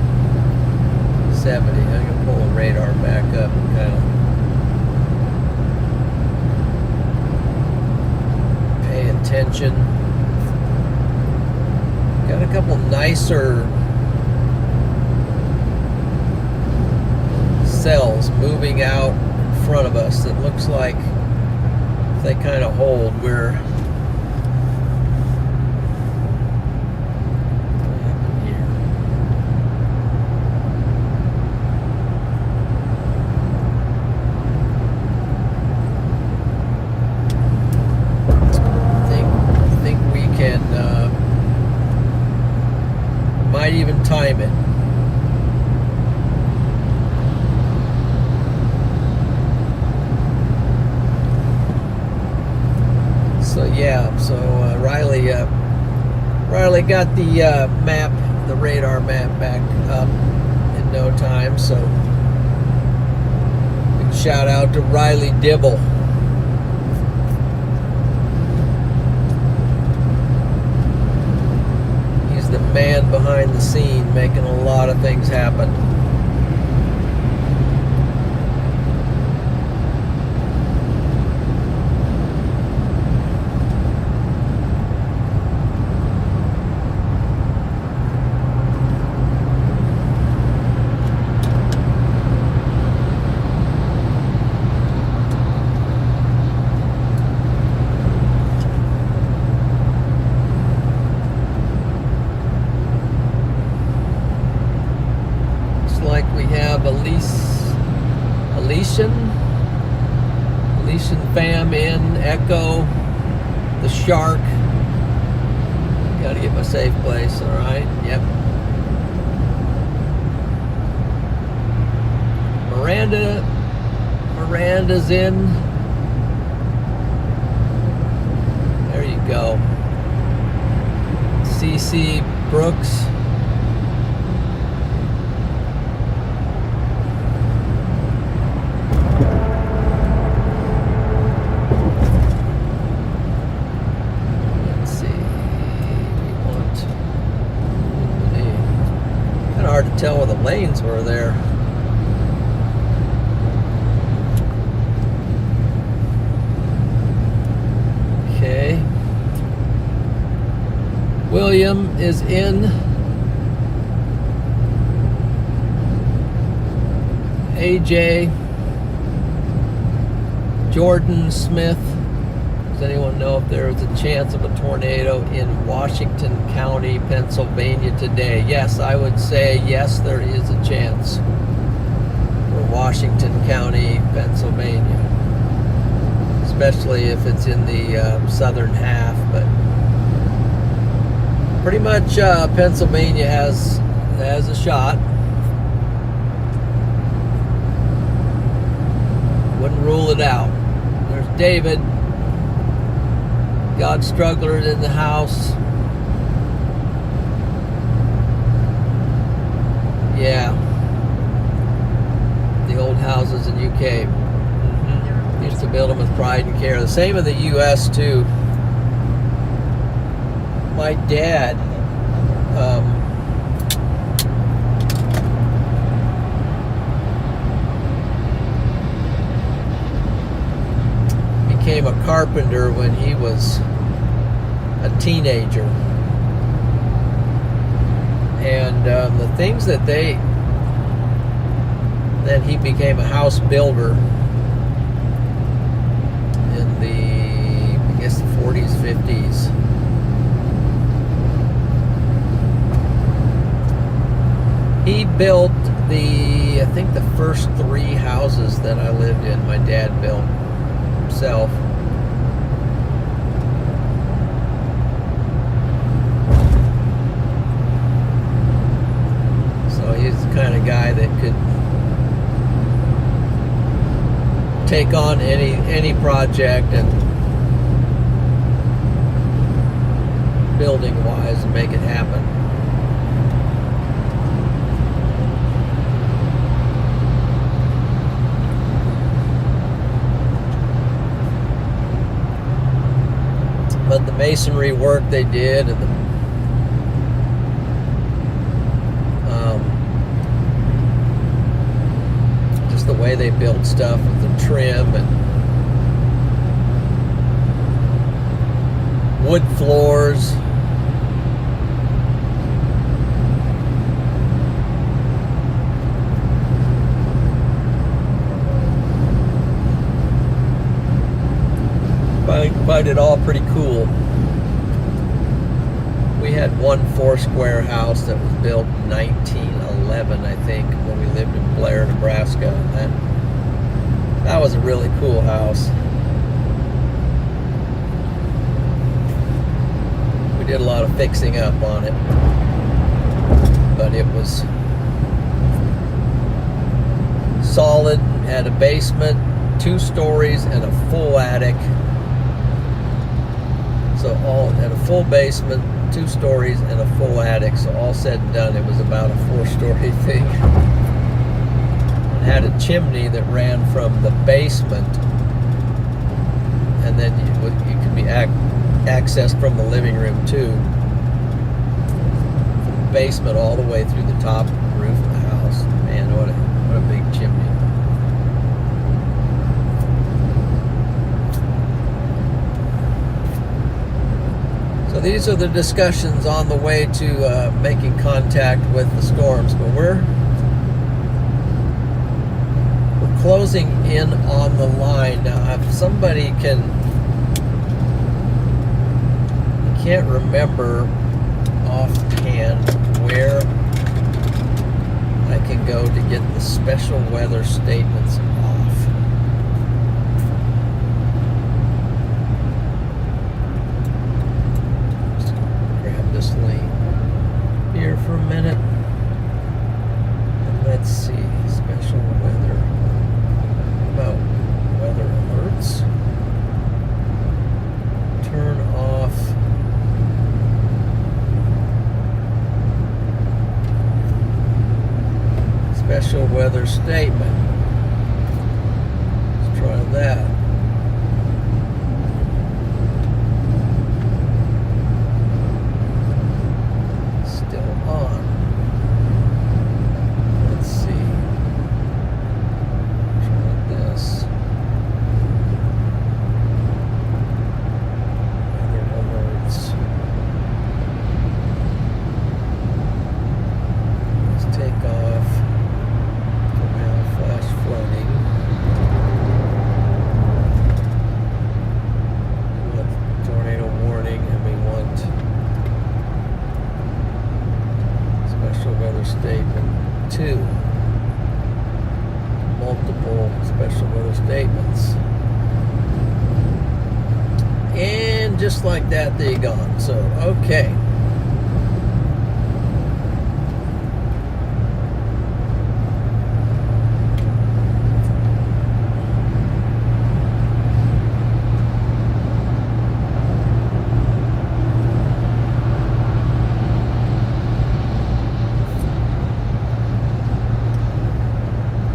70. I'm going to pull the radar back up and kind attention. Got a couple nicer cells moving out in front of us that looks like if they kind of hold, we're might even time it. So yeah, so Riley got the map, the radar map back up in no time. So big shout out to Riley Dibble. The man behind the scene making a lot of things happen. Elysian fam in, Echo, the Shark. Gotta get my safe place, alright, yep. Miranda's in. There you go. CC Brooks. Hard to tell where the lanes were there. Okay. William is in. AJ. Jordan Smith. Does anyone know if there is a chance of a tornado in Washington County, Pennsylvania today? Yes, I would say yes, there is a chance for Washington County, Pennsylvania. Especially if it's in the southern half, but pretty much Pennsylvania has a shot. Wouldn't rule it out. There's David. God Struggler in the house. Yeah. The old houses in UK. Mm-hmm. Used to build them with pride and care. The same in the US too. My dad became a carpenter when he was a teenager, and the things that he became a house builder in the, I guess, the 40s, 50s. He built I think the first 3 houses that I lived in, my dad built himself. So he's the kind of guy that could take on any project and building wise and make it happen. But the masonry work they did, and just the way they built stuff with the trim and wood floors. Find it all pretty cool. We had one 4-square house that was built in 1911, I think, when we lived in Blair, Nebraska. And that was a really cool house. We did a lot of fixing up on it, but it was solid. Had a basement, 2 stories, and a full attic. So all had a full basement, 2 stories, and a full attic. So all said and done, it was about a 4-story thing. It had a chimney that ran from the basement, and then you could be accessed from the living room too. From the basement all the way through the top roof of the house. Man, what a big chimney. So these are the discussions on the way to making contact with the storms, but we're closing in on the line. Now, if somebody can't remember offhand where I can go to get the special weather statements off. This lane here for a minute, and let's see, special weather, about weather alerts, turn off special weather statement. Let's try that. Statement 2. Multiple special weather statements. And just like that, they're gone. So, okay.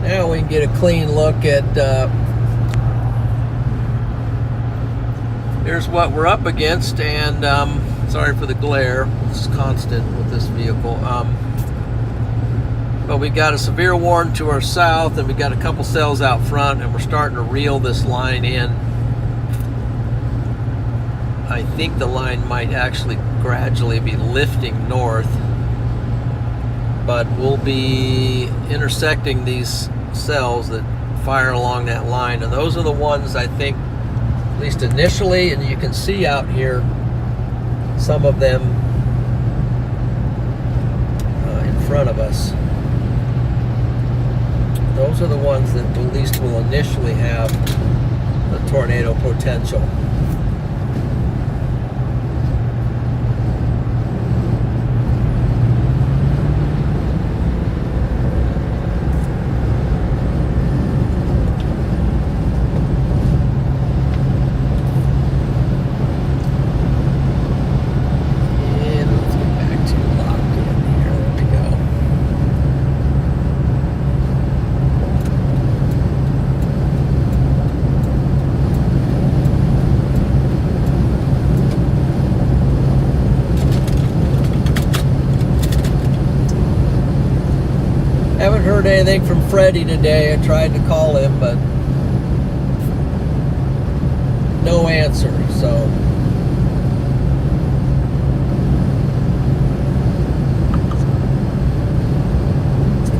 Now we can get a clean look at here's what we're up against, and sorry for the glare, it's constant with this vehicle, but we got a severe warning to our south, and we got a couple cells out front, and we're starting to reel this line in. I think the line might actually gradually be lifting north, but we'll be intersecting these cells that fire along that line, and those are the ones I think, at least initially, and you can see out here some of them in front of us. Those are the ones that at least will initially have the tornado potential. Haven't heard anything from Freddie today. I tried to call him, but no answer. So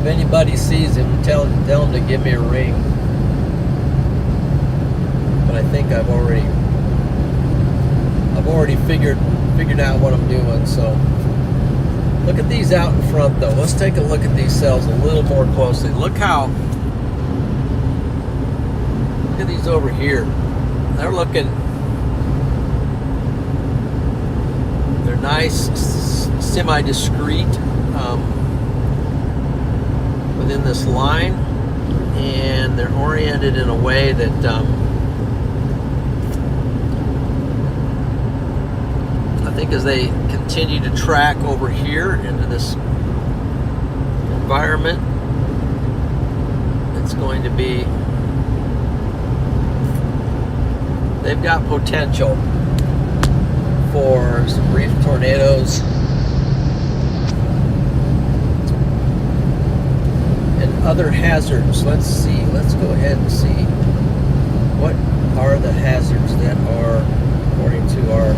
If anybody sees him, tell him to give me a ring. But I think I've already figured out what I'm doing. So look at these out in front though. Let's take a look at these cells a little more closely. Look at these over here. They're nice, semi-discreet within this line, and they're oriented in a way that I think as they continue to track over here into this environment, it's going to be, they've got potential for some brief tornadoes and other hazards. Let's see. Let's go ahead and see what are the hazards that are, according to our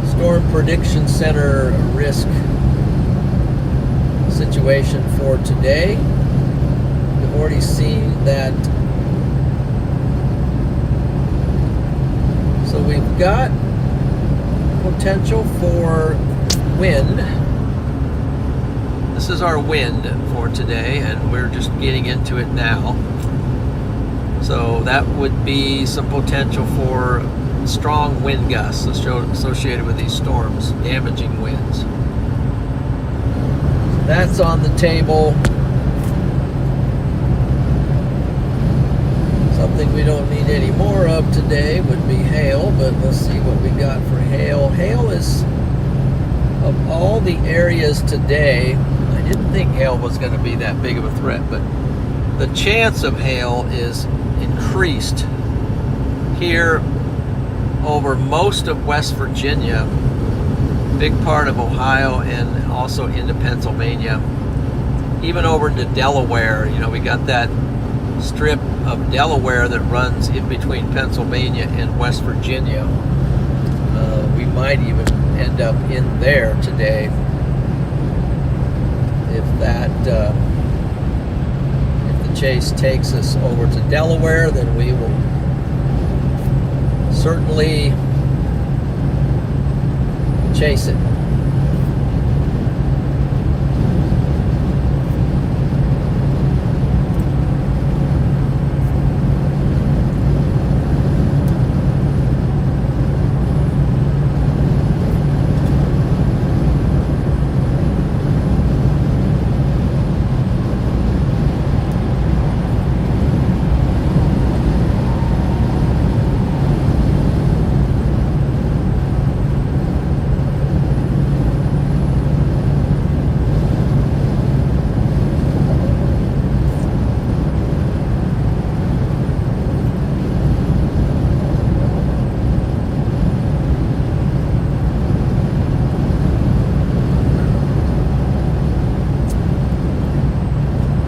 Storm Prediction Center risk situation for today. We've already seen that. So we've got potential for wind. This is our wind for today, and we're just getting into it now. So that would be some potential for strong wind gusts associated with these storms, damaging winds. So that's on the table. Something we don't need any more of today would be hail, but let's see what we got for hail. Hail is, of all the areas today, I didn't think hail was going to be that big of a threat, but the chance of hail is increased here over most of West Virginia, big part of Ohio, and also into Pennsylvania, even over into Delaware. You know, we got that strip of Delaware that runs in between Pennsylvania and West Virginia. We might even end up in there today if the chase takes us over to Delaware. Then we will certainly chase it.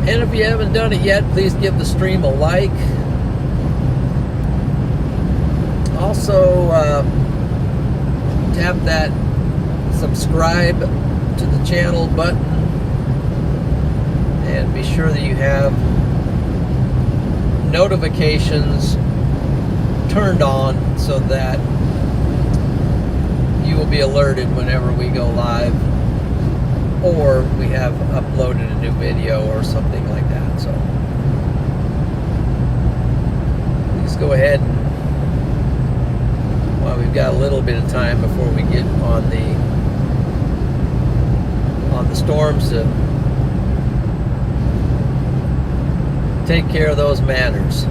And if you haven't done it yet, please give the stream a like. Also, tap that subscribe to the channel button, and be sure that you have notifications turned on so that you will be alerted whenever we go live, or we have uploaded a new video or something like that. So please go ahead and, while we've got a little bit of time before we get on the storms, to take care of those matters.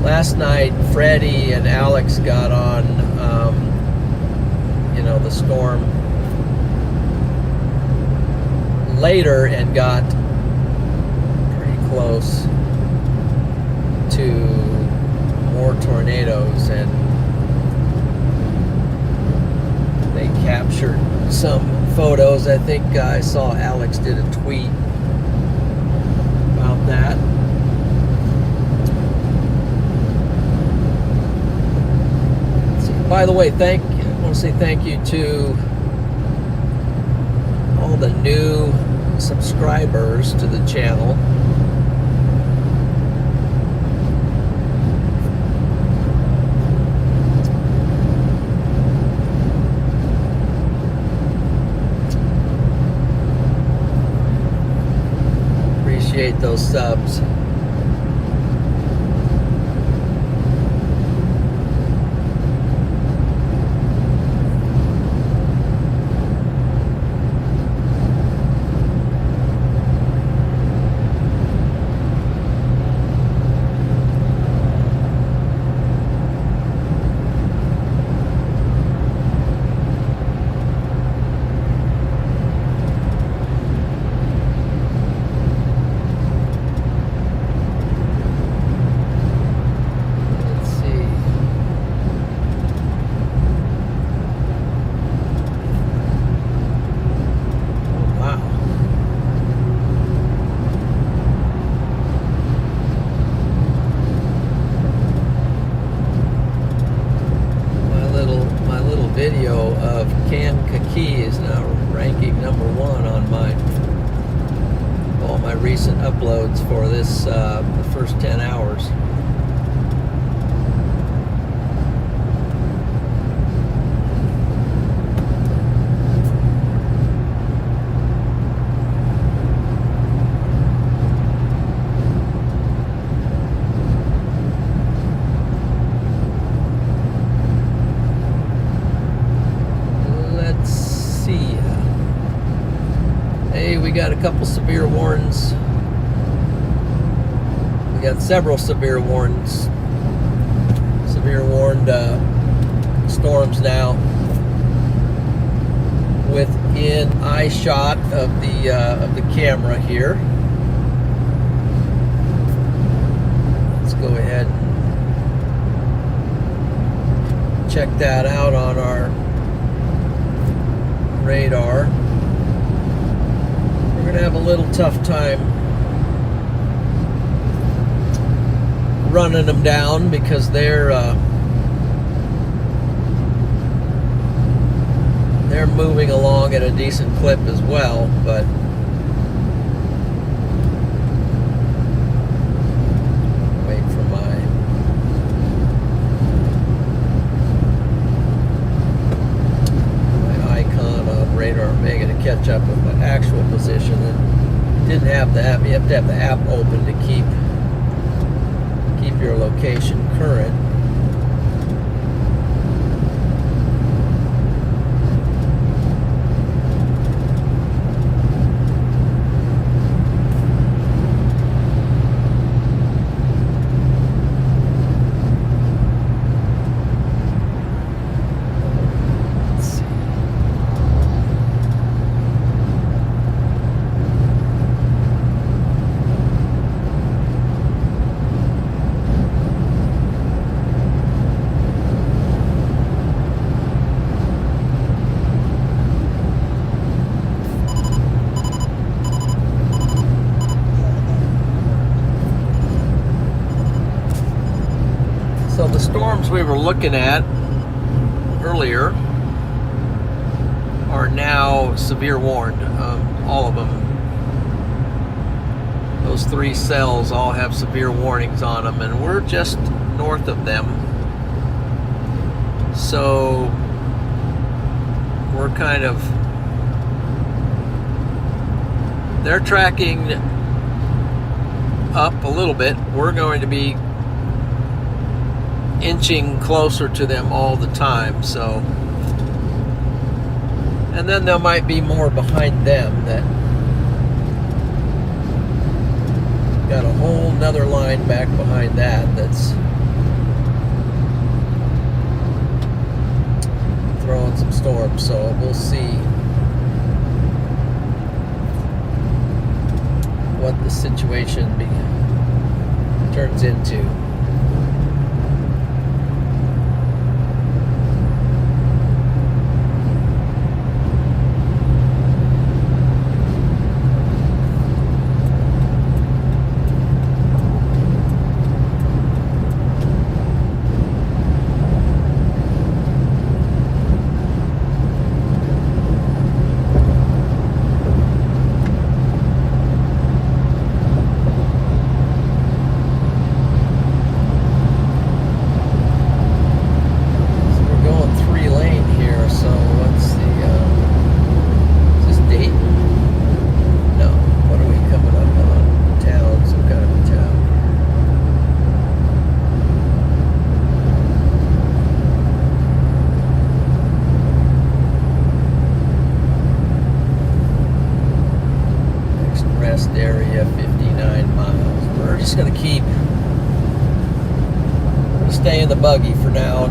Last night, Freddie and Alex got on, the storm later and got pretty close to more tornadoes, and they captured some photos. I think I saw Alex did a tweet about that. Let's see. By the way, I want to say thank you to all the new subscribers to the channel. Appreciate those subs. Video of Kankakee is now ranking number 1 on all my recent uploads for this the first 10 hours. We got a couple severe warns. We got several severe warned storms now within eye shot of the camera here. Let's go ahead and check that out on our radar. We're going to have a little tough time running them down because they're moving along at a decent clip as well, but wait for my icon on Radar Omega to catch up with my actual position. And didn't have the app. You have to have the app open to keep your location current. So the storms we were looking at earlier are now severe warned. All of them. Those 3 cells all have severe warnings on them, and we're just north of them. So we're kind of, they're tracking up a little bit. We're going to be inching closer to them all the time, so, and then there might be more behind them that got a whole nother line back behind that's throwing some storms, so we'll see what the situation turns into. in the buggy for now.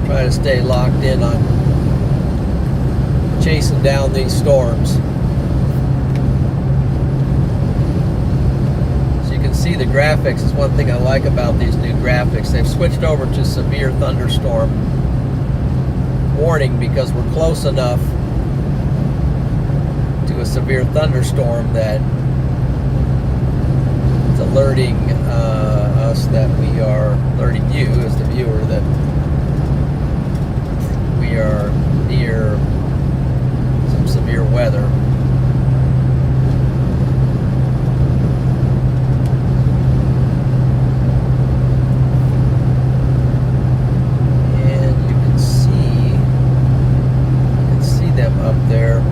Try to stay locked in on chasing down these storms. So you can see the graphics is one thing I like about these new graphics. They've switched over to severe thunderstorm warning because we're close enough to a severe thunderstorm that it's alerting us that we are alerting you as the viewer that we are near some severe weather. And you can see them up there.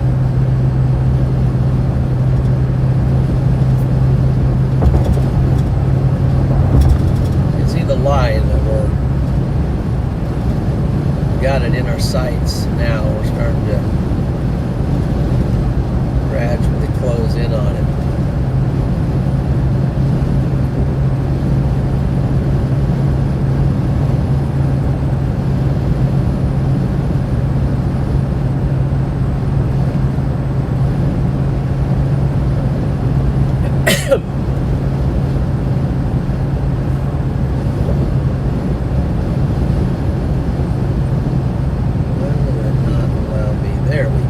You can see the line that we're got it in our sights now. We're starting to gradually close in on it. There we go.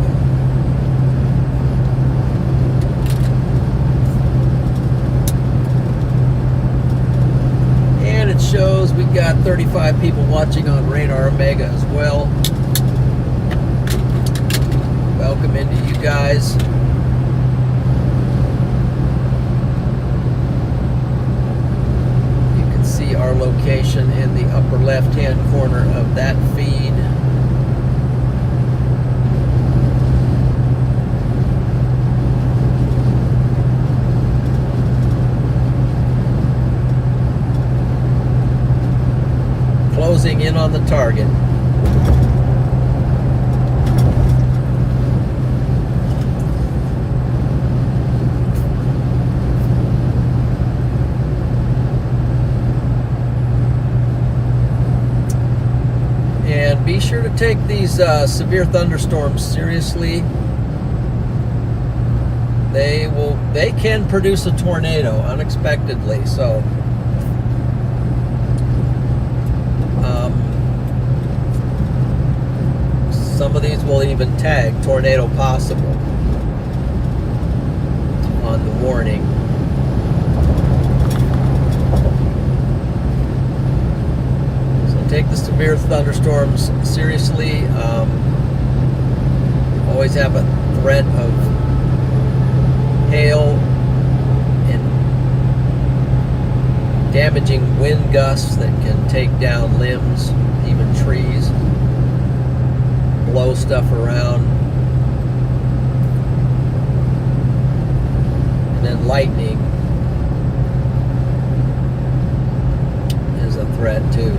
And it shows we got 35 people watching on Radar Omega as well. Welcome into you guys. You can see our location in the upper left-hand corner of that feed. Closing in on the target. And be sure to take these severe thunderstorms seriously. They can produce a tornado unexpectedly, so some of these will even tag tornado possible on the warning. So take the severe thunderstorms seriously. Always have a threat of hail and damaging wind gusts that can take down limbs, even trees. Blow stuff around, and then lightning is a threat too.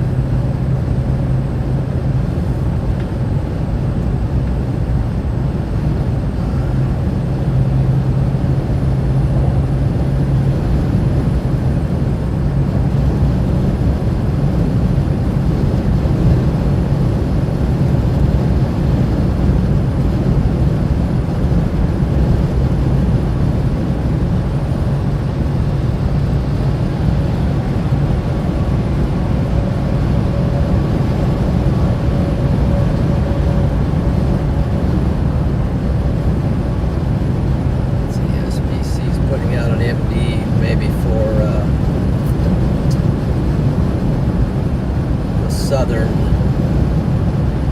Southern.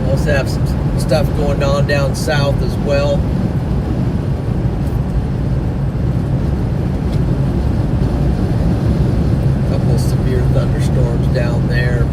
We also have some stuff going on down south as well. A couple of severe thunderstorms down there.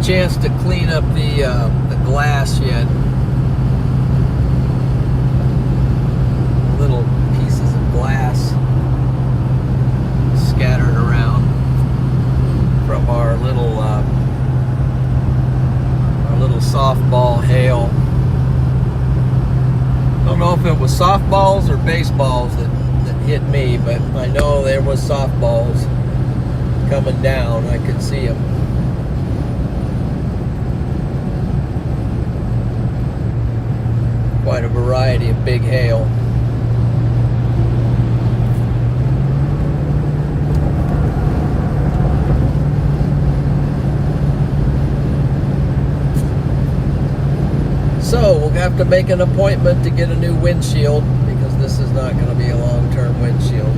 a chance to clean up the glass yet. Little pieces of glass scattered around from our little softball hail. I don't know if it was softballs or baseballs that hit me, but I know there was softballs coming down. I could see them. Quite a variety of big hail. So we'll have to make an appointment to get a new windshield because this is not going to be a long-term windshield.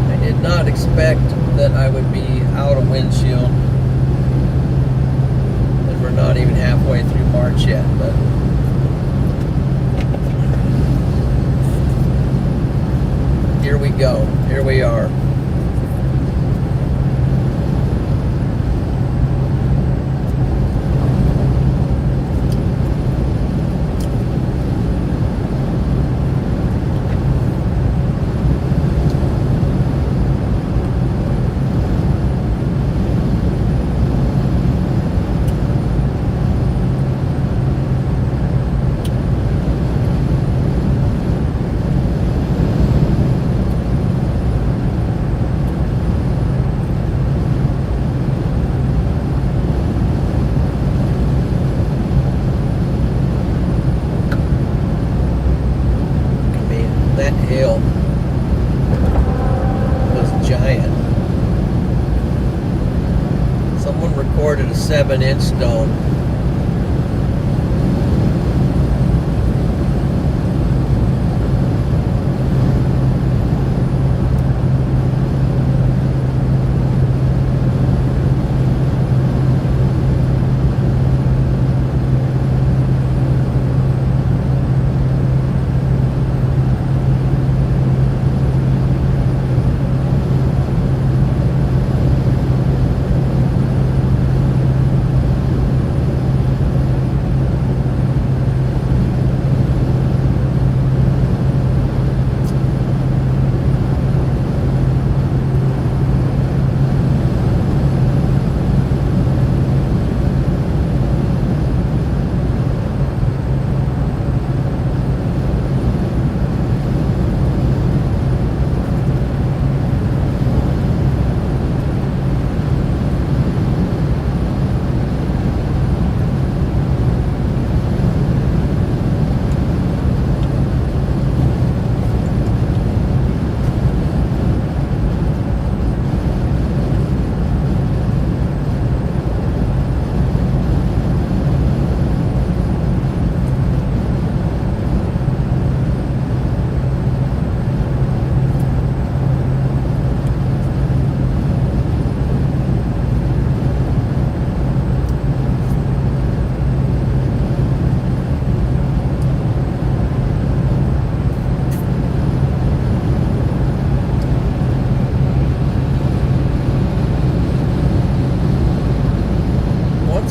I did not expect that I would be out of windshield, and we're not even halfway through March yet, but here we go. Here we are. That hail was giant. Someone recorded a 7-inch stone.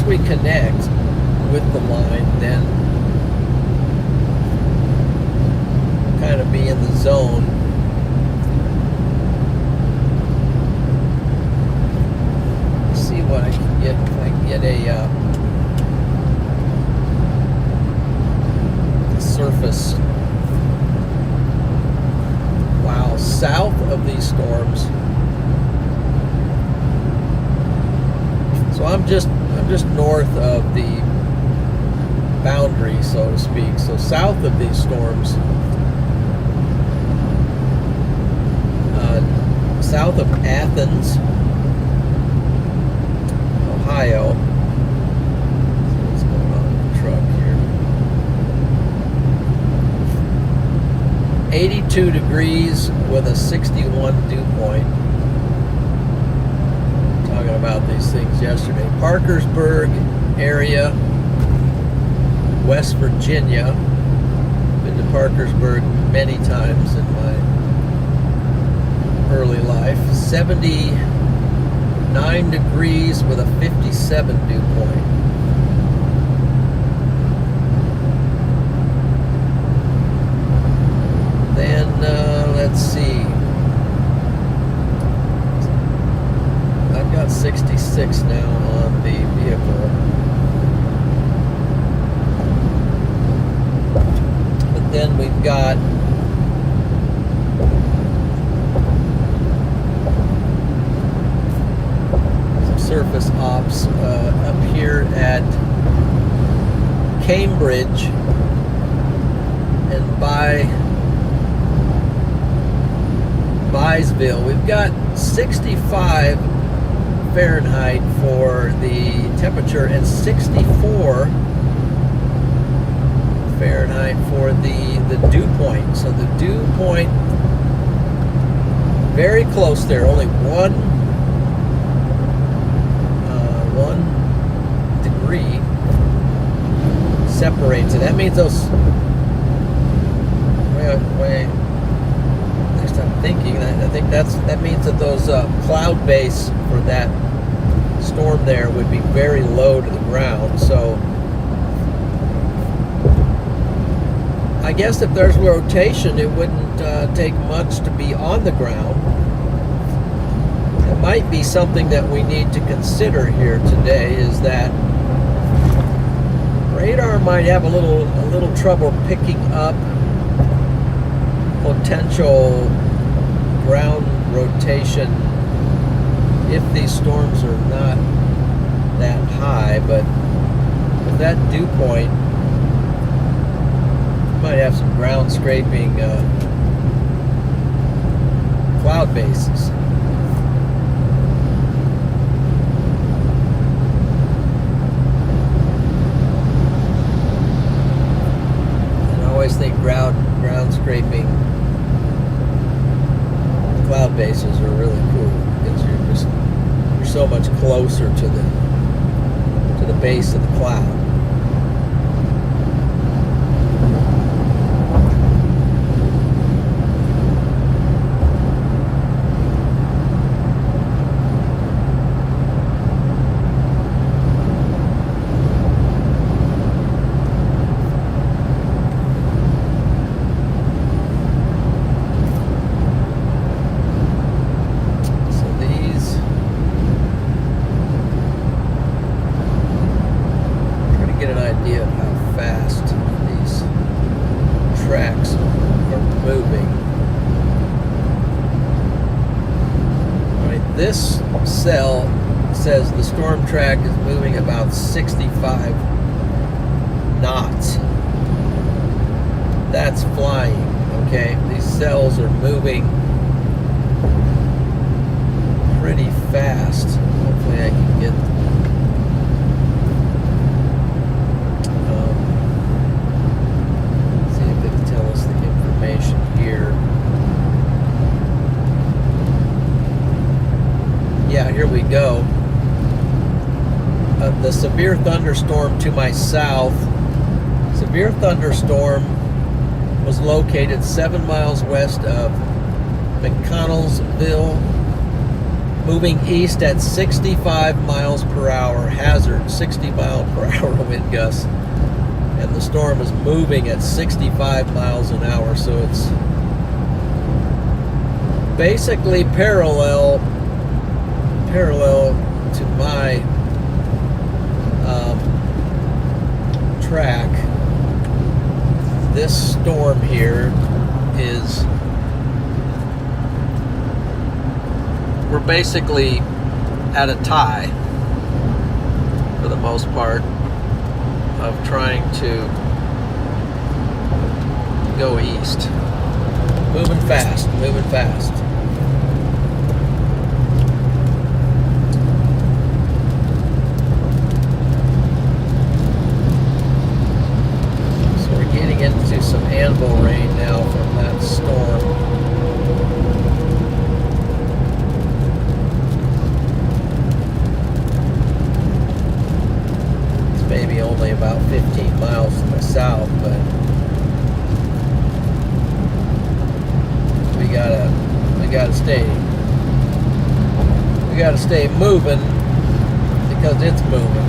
We connect with the line, then kind of be in the zone. Let's see what I can get. If I can get a surface. Wow, south of these storms. So I'm just north of the boundary, so to speak. So south of these storms, south of Athens, Ohio. So what's going on with the truck here? 82 degrees with a 61 dew point. Talking about these things yesterday. Parkersburg area, West Virginia. Been to Parkersburg many times in my early life. 79 degrees with a 57 dew point. Then, let's see. I've got 66 now on the vehicle. But then we've got some surface ops up here at Cambridge and Byesville. We've got 65 Fahrenheit for the temperature and 64 Fahrenheit for the dew point. So the dew point very close there. Only one degree separates it. That means those. Wait. Next I'm thinking that I think that means that those cloud base for that storm there would be very low to the ground. So I guess if there's rotation, it wouldn't take much to be on the ground. It might be something that we need to consider here today, is that radar might have a little trouble picking up potential ground rotation if these storms are not that high. But with that dew point, you might have some ground scraping cloud bases. And I always think ground scraping cloud bases are really cool because you're so much closer to the base of the cloud. This cell says the storm track is moving about 65 knots. That's flying, okay? These cells are moving pretty fast. Hopefully I can get see if it can tell us the information here. Yeah, here we go. The severe thunderstorm to my south. Severe thunderstorm was located 7 miles west of McConnellsville, moving east at 65 miles per hour. Hazard 60 mile per hour wind gusts. And the storm is moving at 65 miles an hour, so it's basically parallel to my track. This storm here is, we're basically at a tie for the most part of trying to go east. Moving fast. Into some anvil rain now from that storm. It's maybe only about 15 miles to the south, but gotta stay moving because it's moving.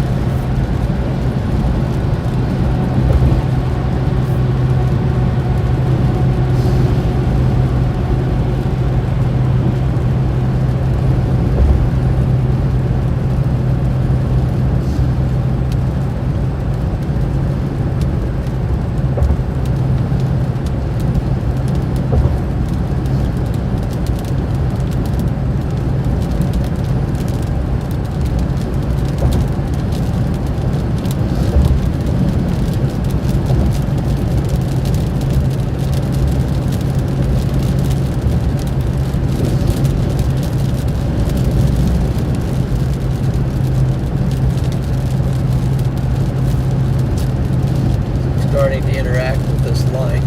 Starting to interact with this line.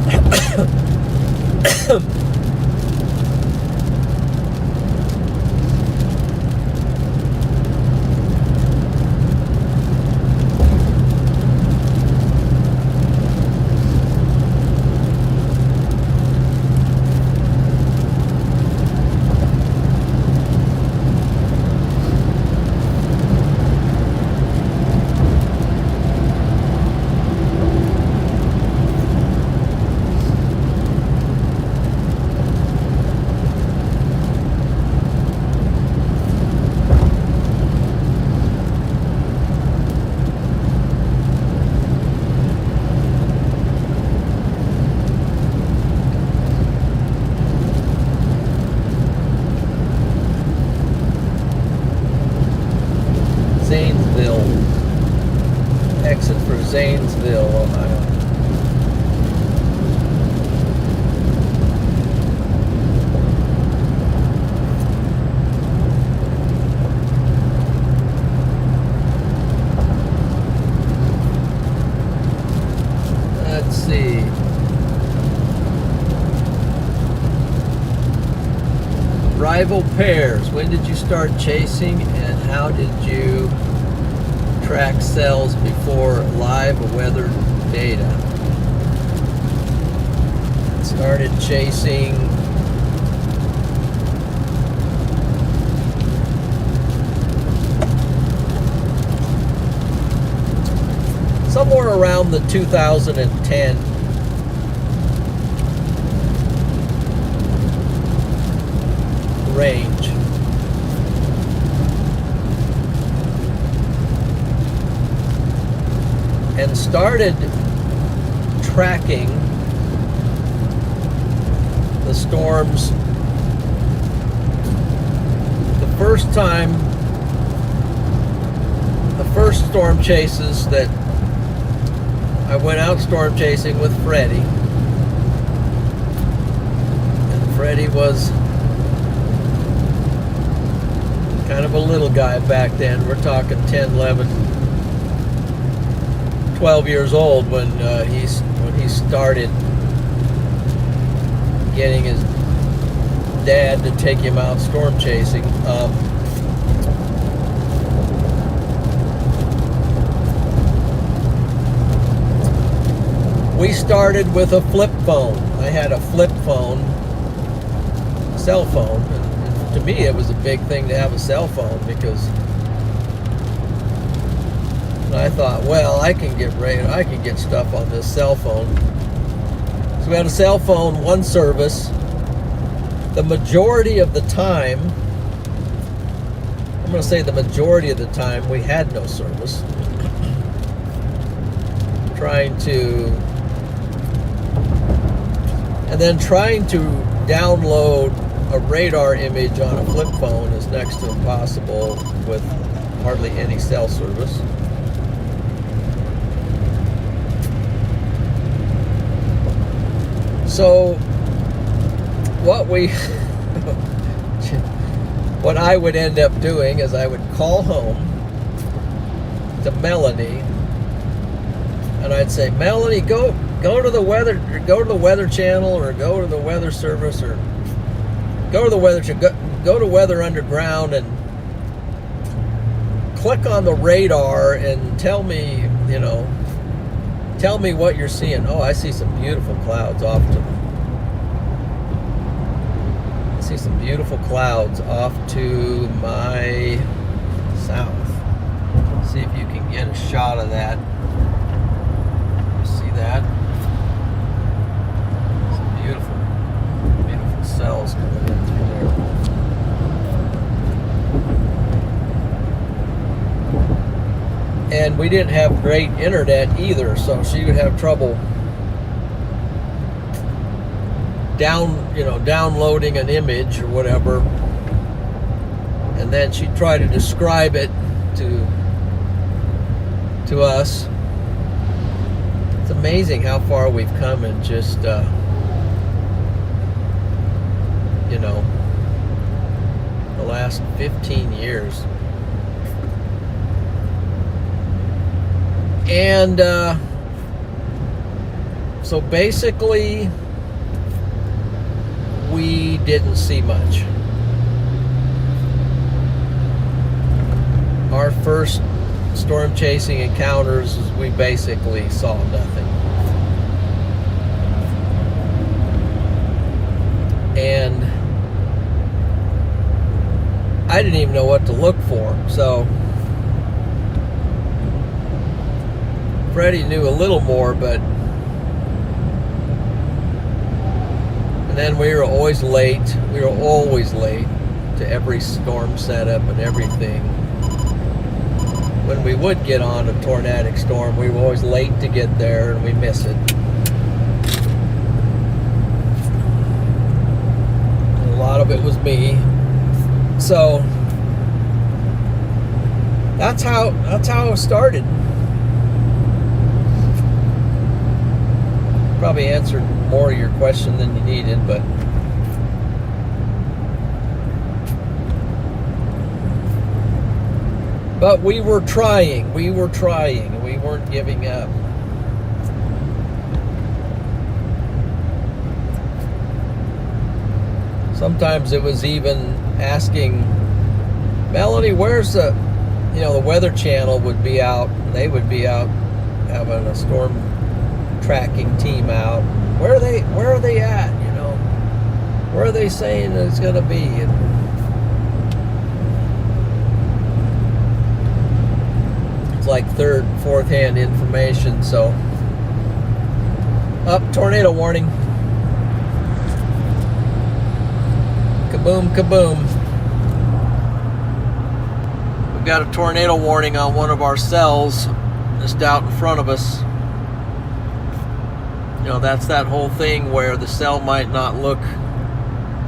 Zanesville. Exit for Zanesville, Ohio. Let's see. Rival pairs. When did you start chasing and how did you track cells before live weather data? Started chasing somewhere around the 2010 range. And started tracking the storms the first storm chases that I went out storm chasing with Freddie. And Freddie was kind of a little guy back then. We're talking 10, 11, 12 years old when he started getting his dad to take him out storm chasing. We started with a flip phone. I had a flip phone, cell phone. And to me, it was a big thing to have a cell phone because I thought, well, I can get stuff on this cell phone. So we had a cell phone, one service. The majority of the time, I'm going to say the majority of the time, we had no service. Trying to download a radar image on a flip phone is next to impossible with hardly any cell service. So what I would end up doing is I would call home to Melanie and I'd say, Melanie, go to the weather, or go to the Weather Channel, or go to the Weather Service, or go to the Weather go to Weather Underground and click on the radar and tell me what you're seeing. Oh, I see some beautiful clouds off to See some beautiful clouds off to my south. See if you can get a shot of that. You see that? Some beautiful, beautiful cells coming in through there. And we didn't have great internet either, so she would have trouble downloading an image or whatever, and then she'd try to describe it to us. It's amazing how far we've come in just the last 15 years. And so basically we didn't see much. Our first storm chasing encounters, we basically saw nothing. And I didn't even know what to look for. So Freddie knew a little more, but and then we were always late. We were always late to every storm setup and everything. When we would get on a tornadic storm, we were always late to get there and we miss it. And a lot of it was me. So that's how it started. Probably answered more of your question than you needed, but we were trying, we weren't giving up. Sometimes it was even asking, Melanie, where's the Weather Channel would be out, they would be out having a storm tracking team out. Where are they at? Where are they saying it's going to be? And it's like third, fourth hand information. So, tornado warning. Kaboom, kaboom. We've got a tornado warning on one of our cells just out in front of us. That's that whole thing where the cell might not look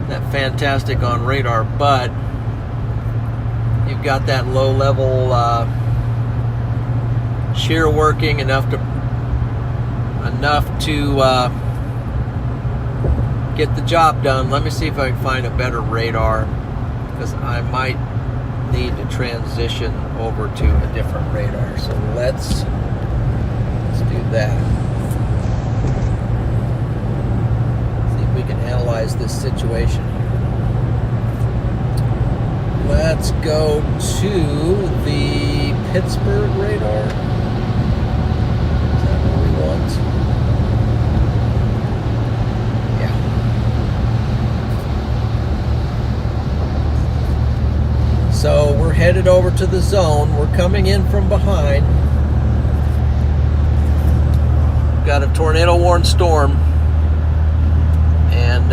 that fantastic on radar, but you've got that low level shear working enough to get the job done. Let me see if I can find a better radar, because I might need to transition over to a different radar. So let's do that. We can analyze this situation. Let's go to the Pittsburgh radar. Is that what we want? Yeah. So we're headed over to the zone. We're coming in from behind. We've got a tornado warned storm. And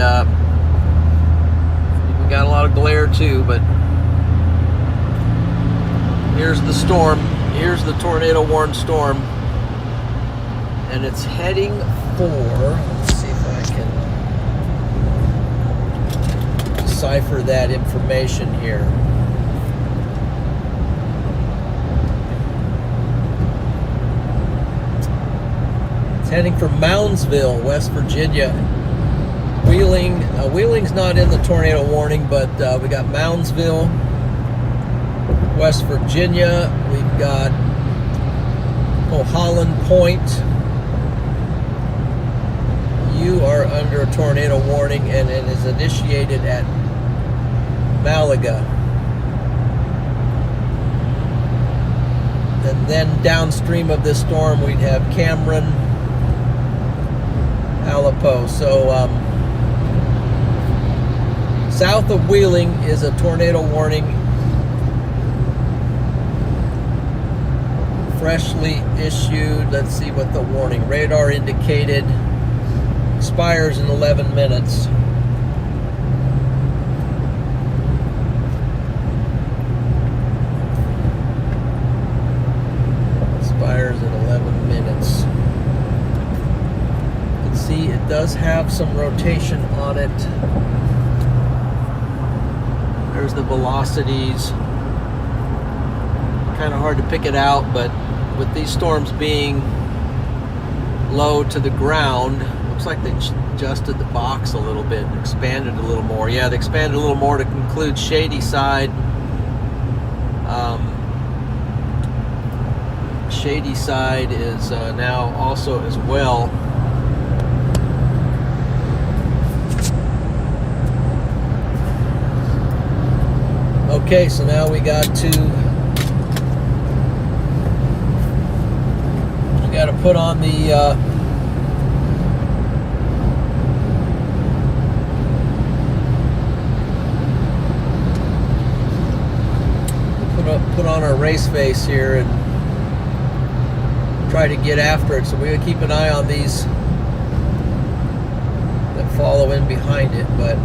we got a lot of glare too, but here's the storm. Here's the tornado warned storm. And it's heading for, let's see if I can decipher that information here. It's heading for Moundsville, West Virginia. Wheeling's not in the tornado warning, but we got Moundsville, West Virginia. We've got Holland Point. You are under a tornado warning, and it is initiated at Malaga. And then downstream of this storm, we'd have Cameron, Aleppo. So south of Wheeling is a tornado warning. Freshly issued. Let's see what the warning. Radar indicated. Expires in 11 minutes. Expires in 11 minutes. You can see it does have some rotation on it. There's the velocities. Kind of hard to pick it out, but with these storms being low to the ground, looks like they adjusted the box a little bit, expanded a little more. Yeah, they expanded a little more to include Shady Side. Shady Side is now also as well. Okay, so now we got to put on the put on our race face here and try to get after it. So we're gonna keep an eye on these that follow in behind it, but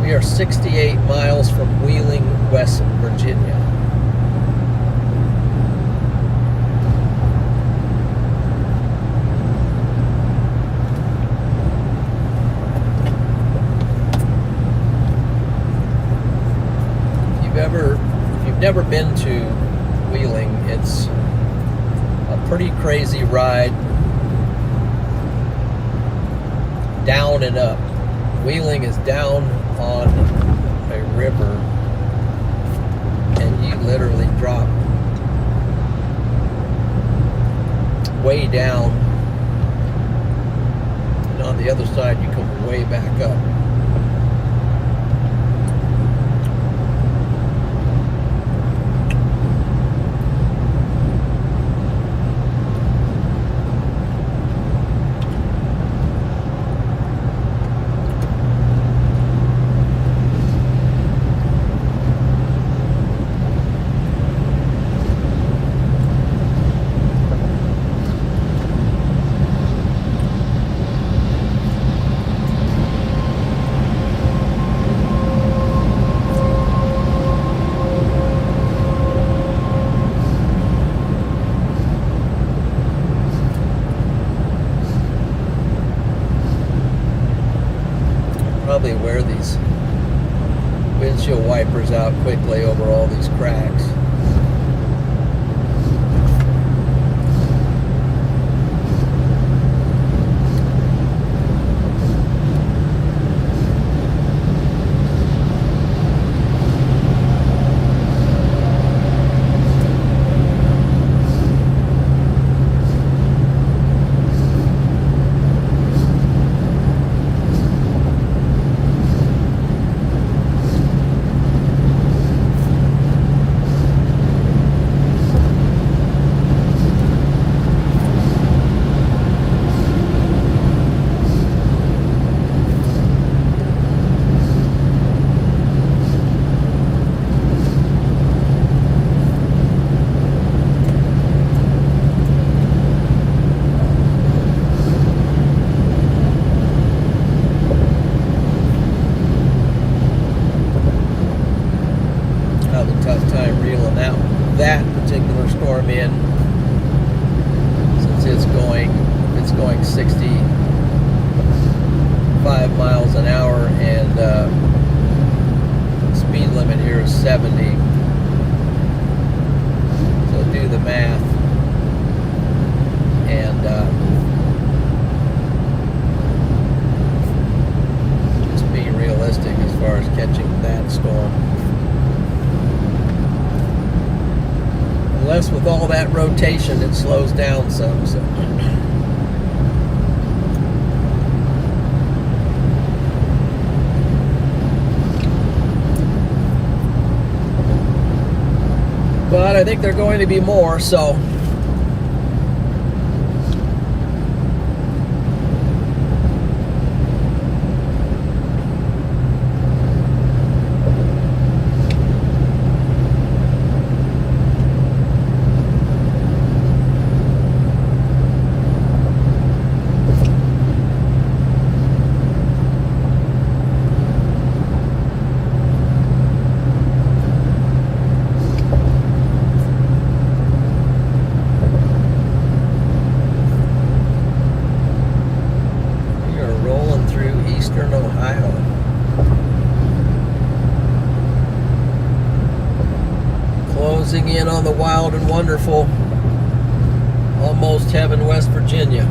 we are 68 miles from Wheeling, West Virginia. If you've never been to Wheeling, it's a pretty crazy ride down and up. Wheeling is down on a river, and you literally drop way down, and on the other side you come way back up. Probably wear these windshield wipers out quickly over all these cracks. That particular storm in, since it's going 65 miles an hour, and speed limit here is 70. So do the math, and Plus, with all that rotation, it slows down some. So. But I think there are going to be more, so. Closing in on the wild and wonderful, almost heaven, West Virginia.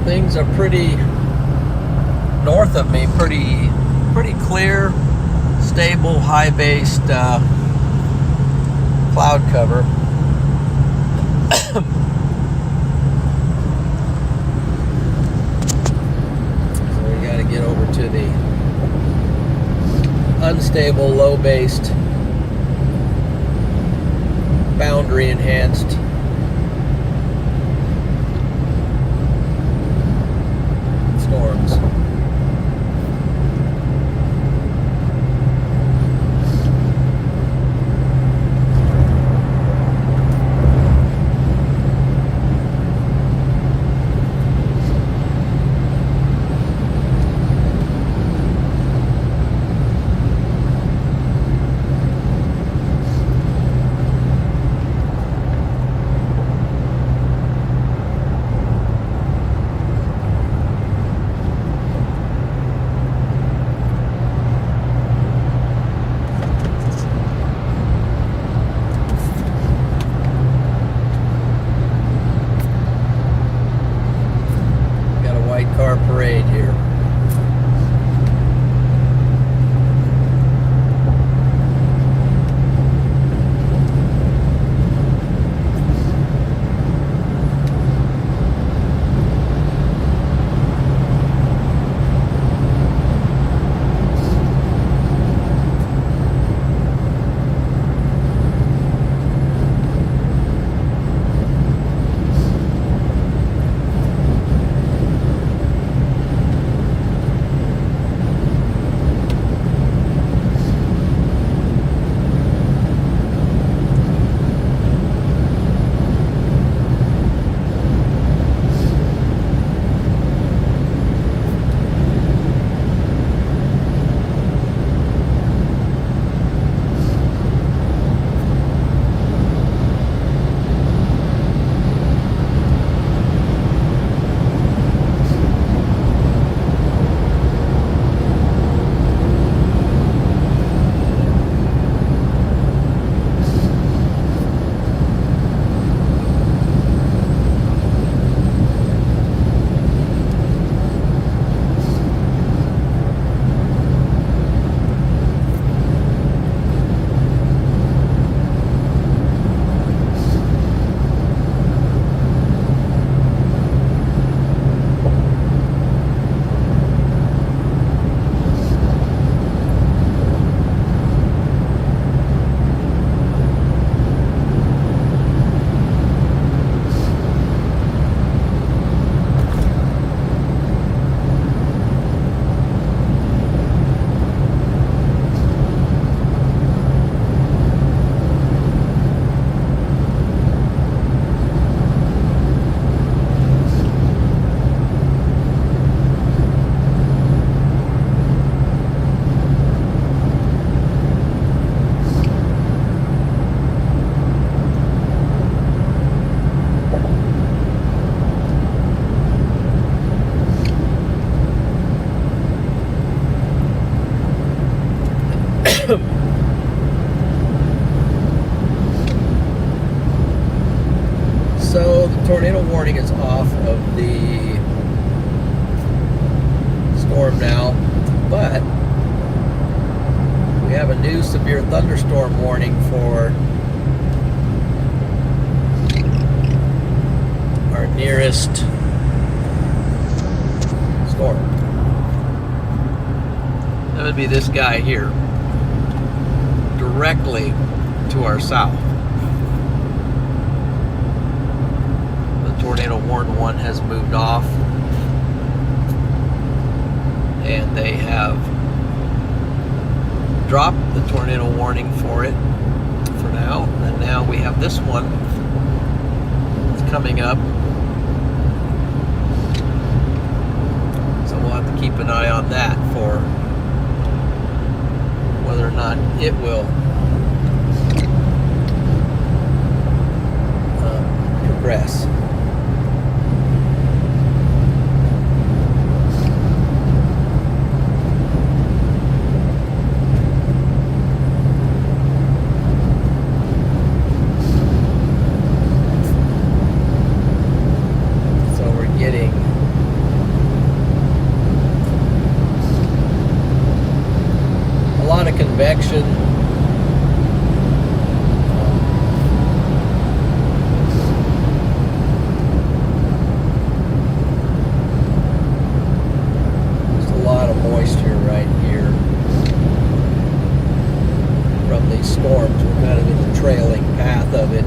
Things are pretty north of me, pretty clear, stable, high-based cloud cover. So we got to get over to the unstable, low-based, boundary-enhanced storms. So the tornado warning is off of the storm now, but we have a new severe thunderstorm warning for our nearest storm. That would be this guy here, directly to our south. The tornado warning one has moved off, and they have dropped the tornado warning for it for now. And now we have this one that's coming up. So we'll have to keep an eye on that for whether or not it will progress. So we're getting a lot of convection. There's a lot of moisture right here from these storms. We're kind of in the trailing path of it.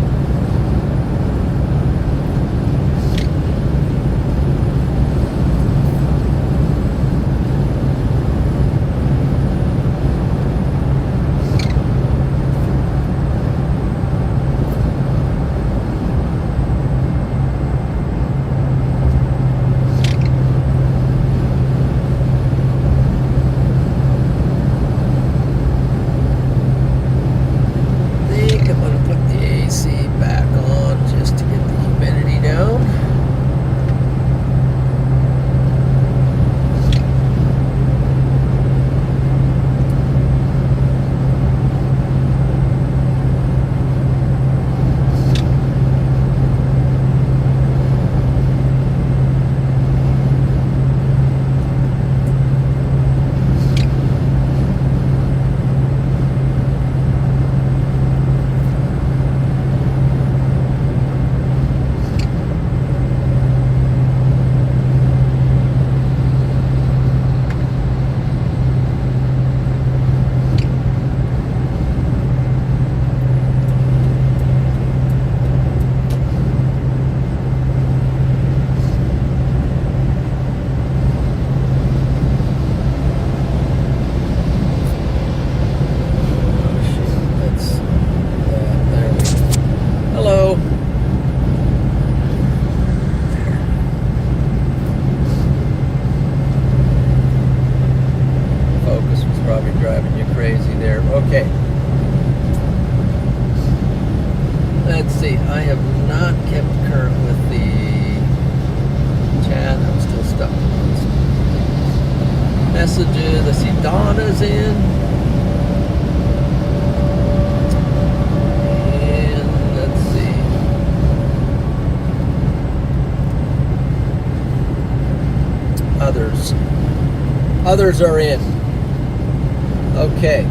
Driving you crazy there. Okay. Let's see. I have not kept current with the chat. I'm still stuck on some messages. I see Donna's in. And let's see. Others are in. Okay.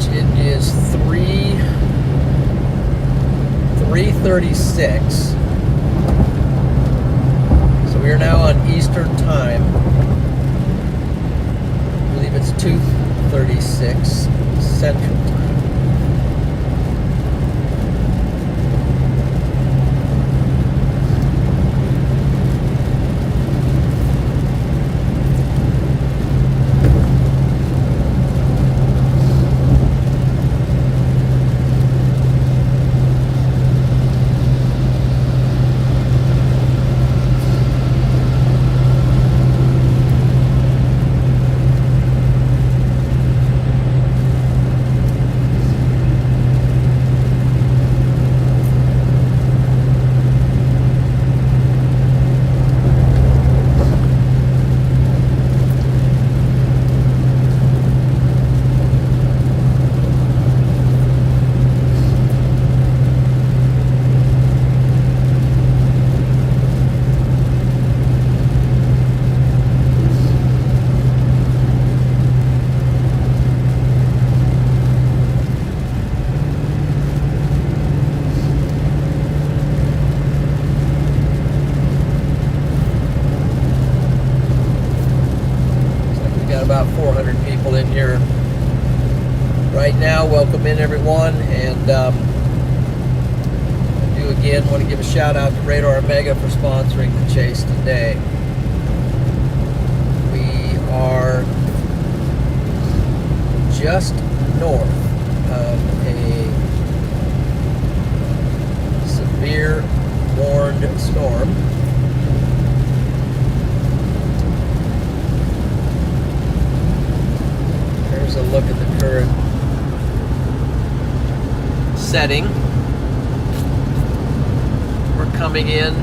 It is 3:36. So we are now on Eastern Time. I believe it's 2:36 Central Time. right now. Welcome in, everyone. And I do again want to give a shout out to Radar Omega for sponsoring the chase today. We are just north of a severe warned storm. Here's a look at the current setting. We're coming in,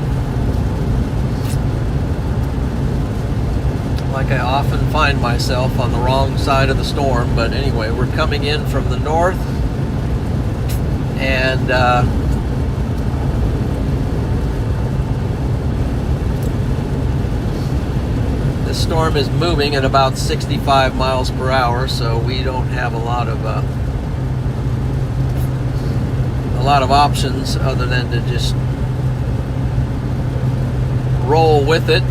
like I often find myself, on the wrong side of the storm, but anyway, we're coming in from the north, and the storm is moving at about 65 miles per hour, so we don't have a lot of options other than to just roll with it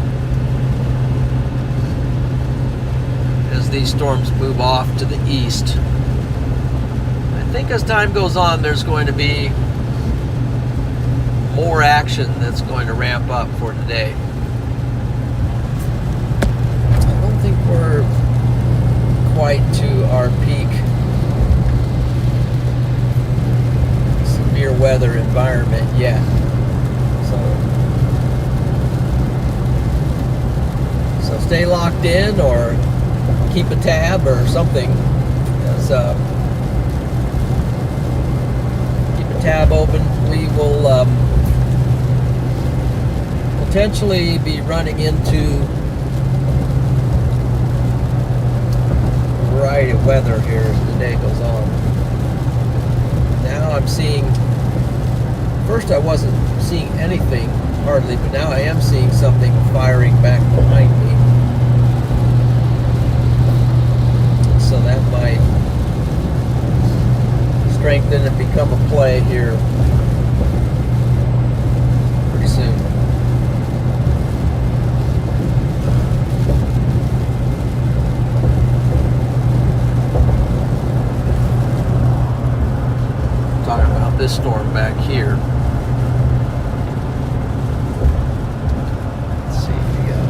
as these storms move off to the east. I think as time goes on, there's going to be more action that's going to ramp up for today. I don't think we're quite to our peak severe weather environment yet. So stay locked in or keep a tab or something. Keep a tab open. We will potentially be running into a variety of weather here as the day goes on. Now I'm seeing, first I wasn't seeing anything hardly, but now I am seeing something firing back behind me. So that might strengthen and become a play here pretty soon. Talking about this storm back here. Let's see if we got.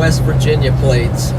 West Virginia plates.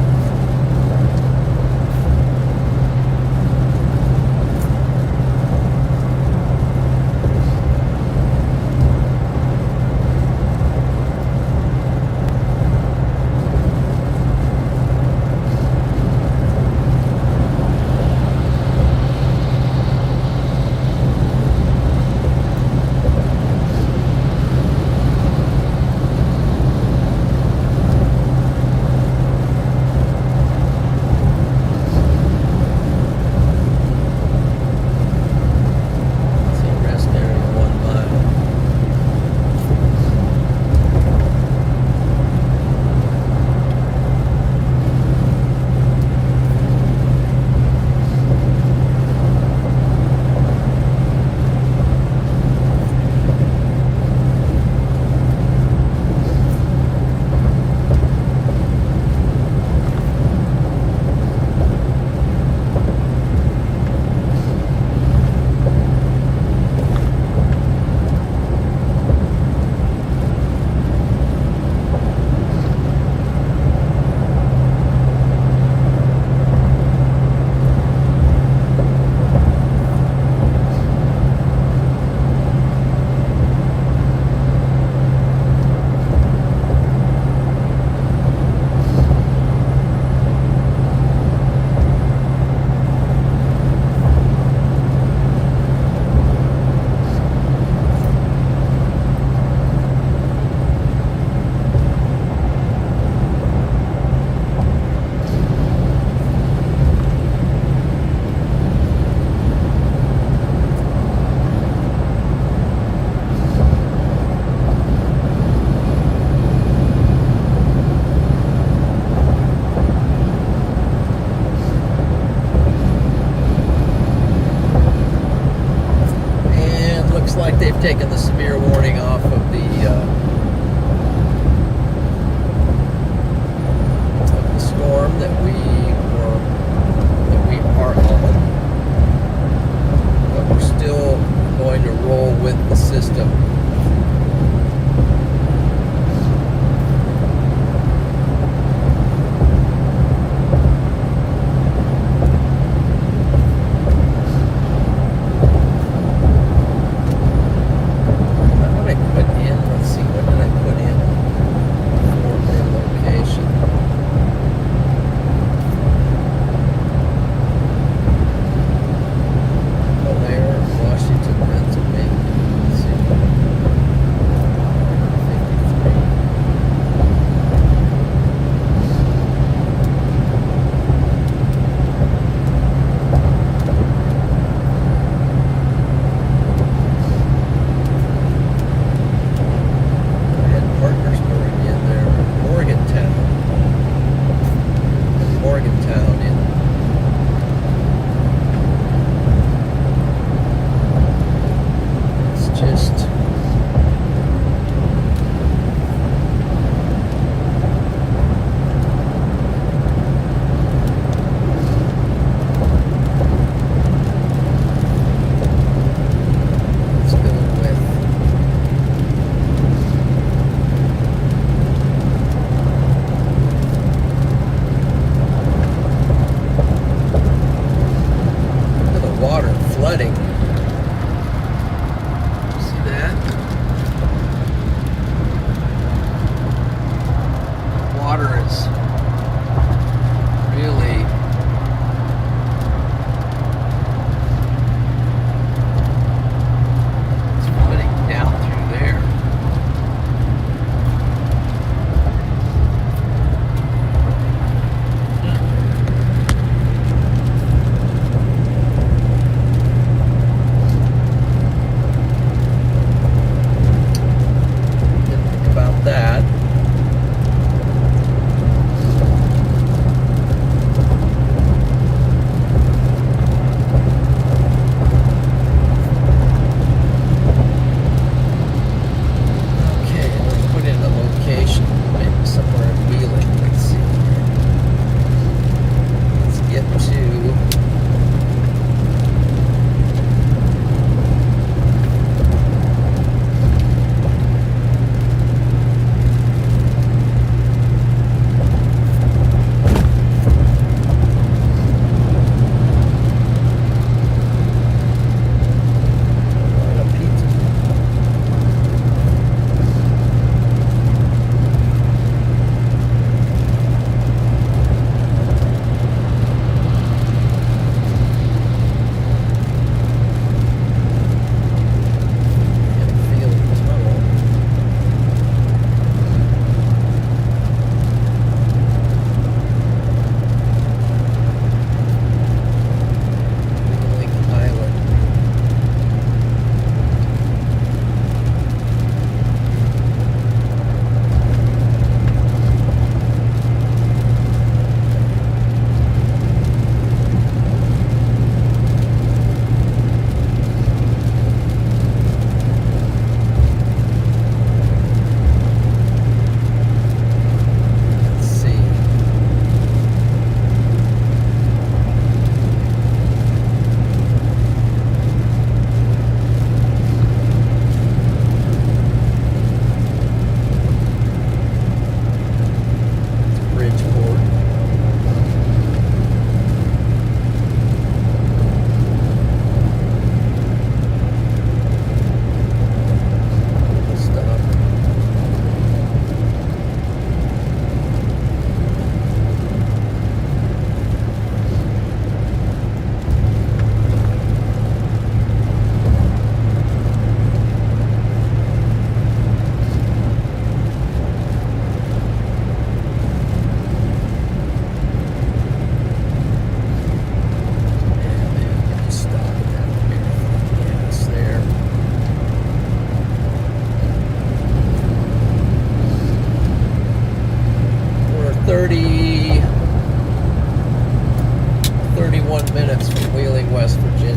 31 minutes from Wheeling, West Virginia.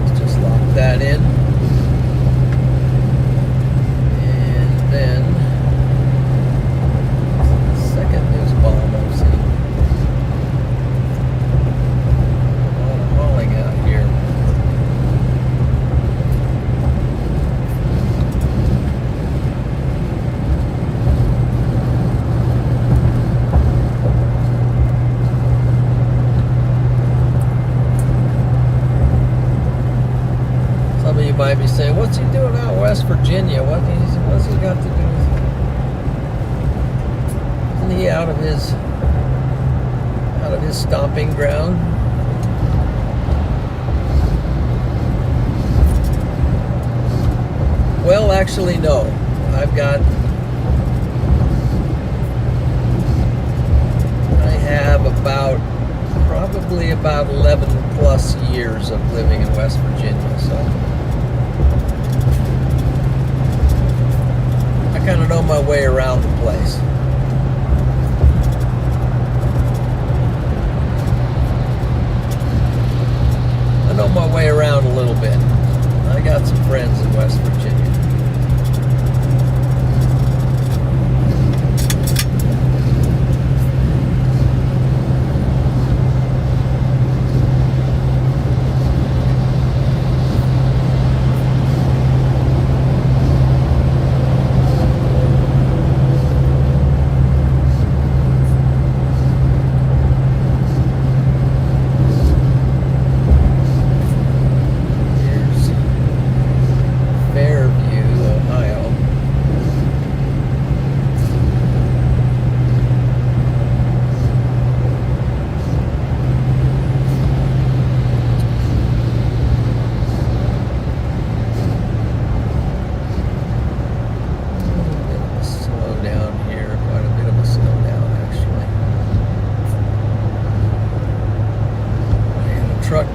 Let's just lock that in. And then, second news bomb I've seen. A lot of hauling out here. Some of you might be saying, what's he doing out in West Virginia? What's he got to do with it? Isn't he out of his stomping ground? Well, actually, no. I have probably about 11 plus years of living in West Virginia, so I kind of know my way around the place. I know my way around a little bit. I got some friends in West Virginia.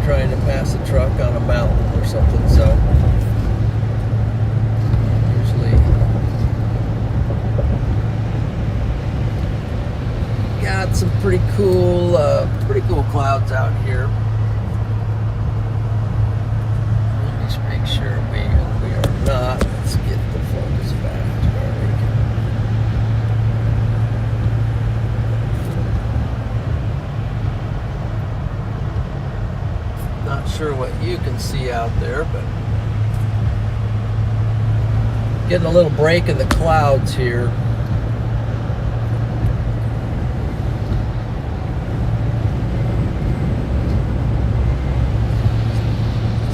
Trying to pass a truck on a mountain or something, so usually got some pretty cool clouds out here. Let me just make sure we are not. Let's get the focus back to where we can. Not sure what you can see out there, but getting a little break in the clouds here.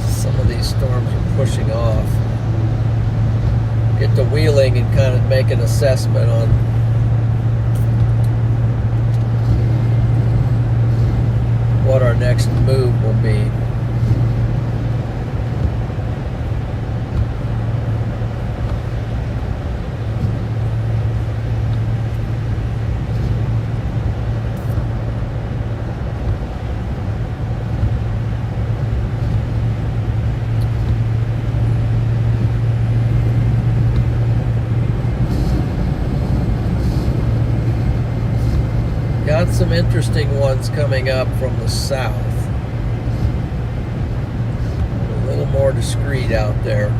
Some of these storms are pushing off. Get to Wheeling and kind of make an assessment on what our next move will be. Got some interesting ones coming up from the south. A little more discreet out there.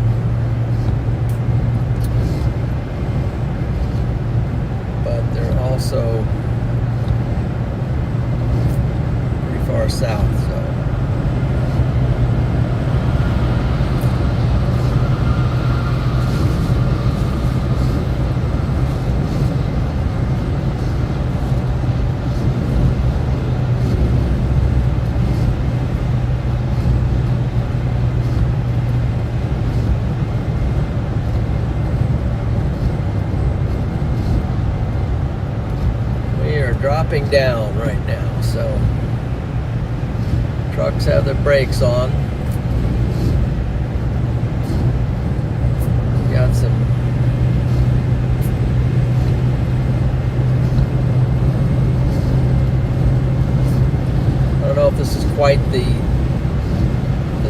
But they're also pretty far south, so. Dropping down right now, so trucks have their brakes on. Got some I don't know if this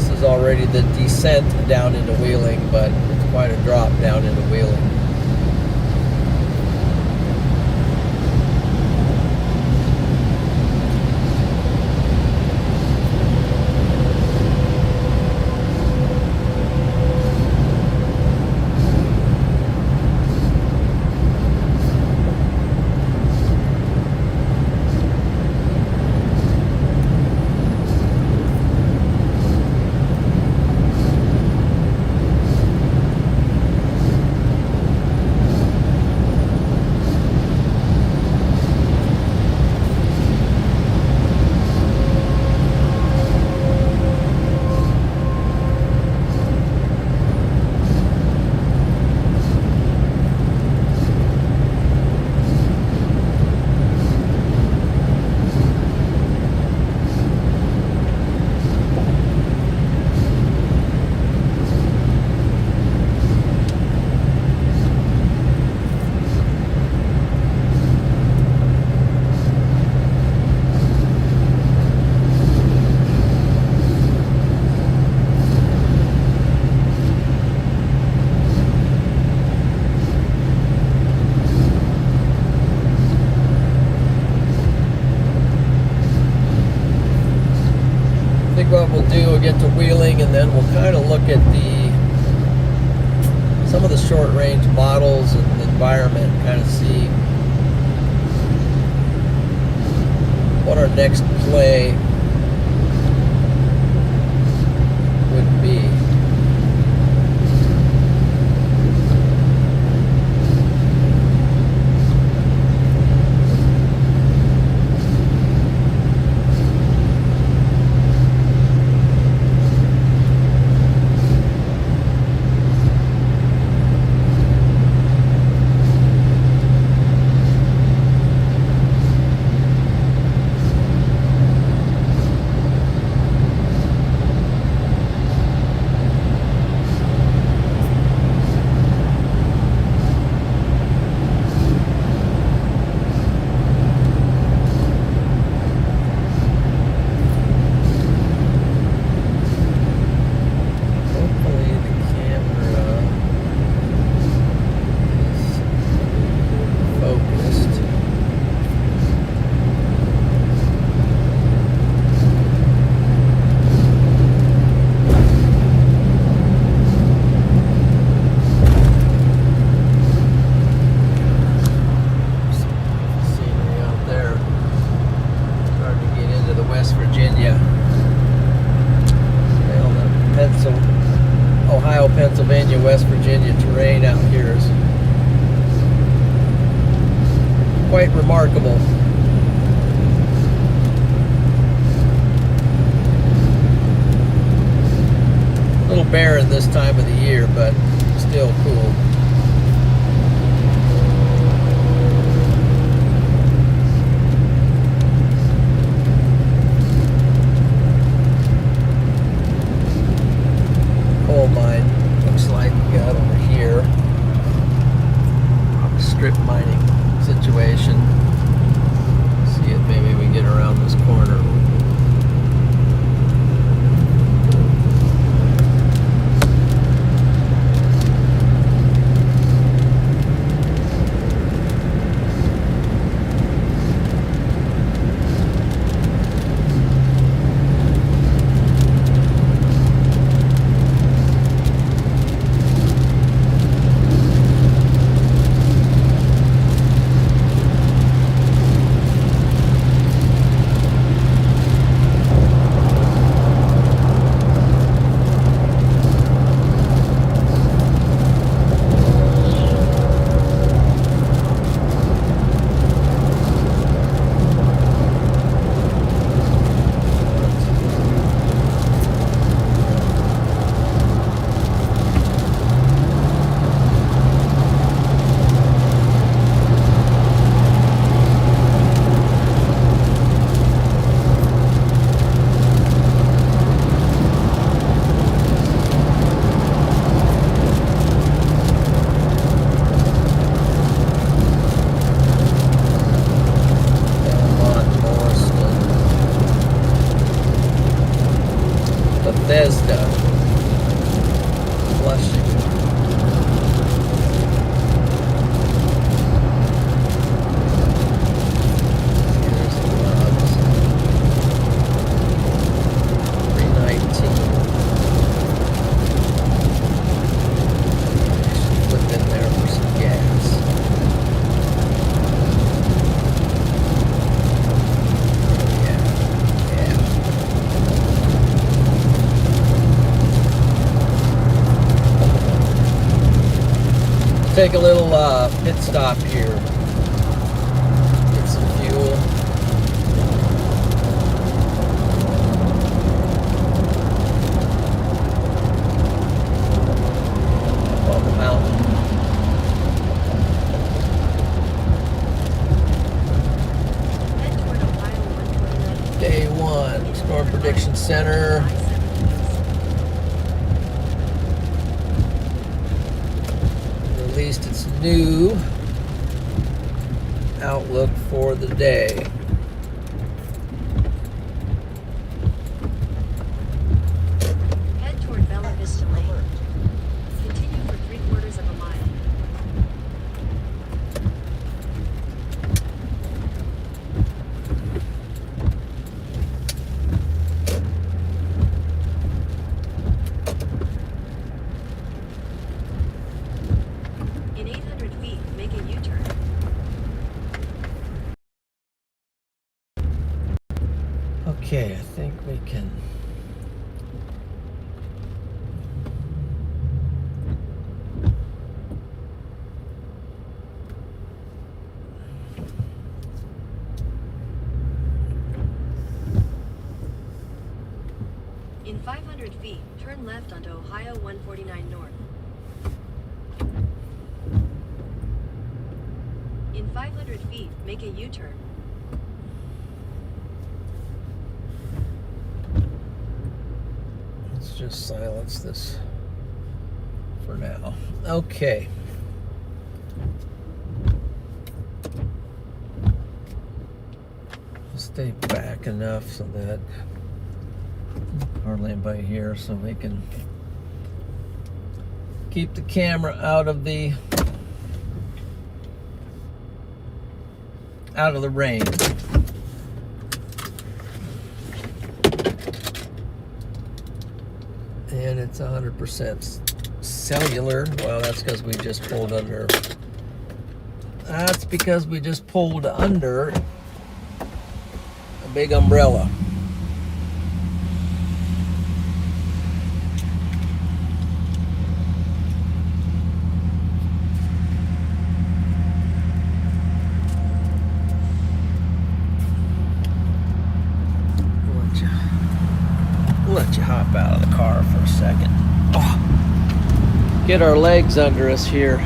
is already the descent down into Wheeling, but it's quite a drop down into Wheeling. What we'll do, we'll get to Wheeling, and then we'll kind of look at some of the short range models and the environment, kind of see what our next play would be. Pennsylvania, West Virginia terrain out here is quite remarkable. A little barren this time of the year, but still cool. Coal mine. Looks like we got over here a strip mining situation. See if maybe we get around this corner. flushing. Here's the ones. 319. Flip in there for some gas. Take a little pit stop here. Get some fuel. Up on the mountain. Head toward Ohio 129. Day 1, Storm Prediction Center. Released its new outlook for the day. Head toward Bella Vista Lane. Continue for 3/4 of a mile. In 800 feet, make a U-turn. Okay, I think we can. In 500 feet, turn left onto Ohio 149 North. In 500 feet, make a U-turn. Let's just silence this for now. Okay. Stay back enough so that hardly anybody here, so we can keep the camera out of the rain. And it's 100% cellular. Well, that's because we just pulled under. That's because we just pulled under a big umbrella. Let you hop out of the car for a second. Oh, get our legs under us here.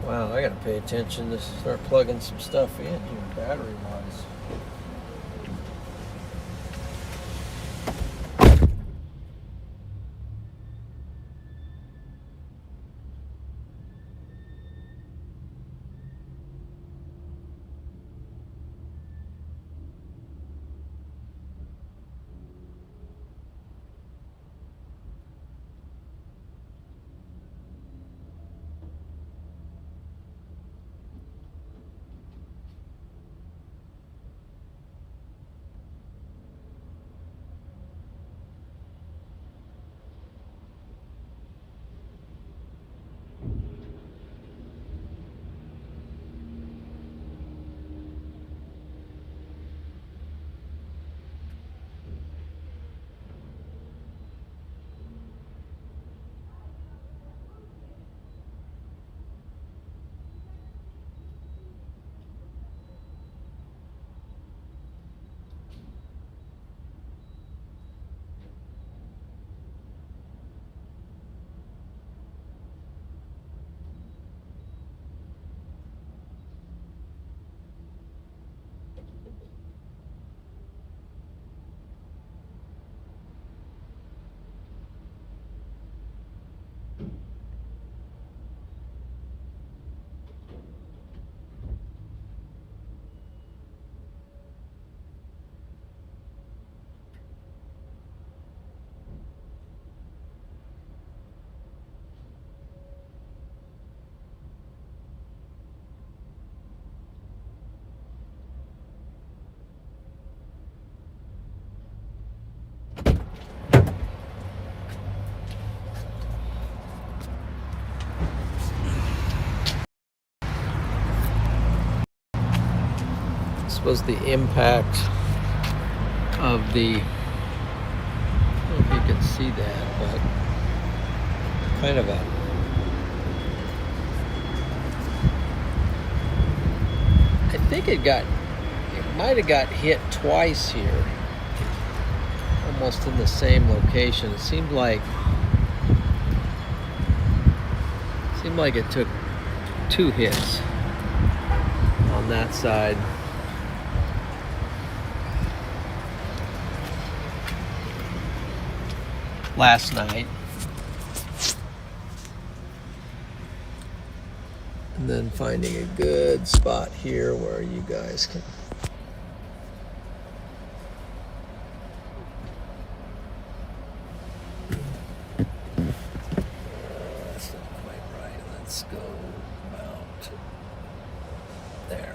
Wow, I gotta pay attention to start plugging some stuff in here, battery wise. This was the impact of the, I don't know if you can see that, but kind of a I think it might have got hit twice here, almost in the same location. It seemed like it took 2 hits on that side. Last night. And then finding a good spot here where you guys can that's not quite right. Let's go about there.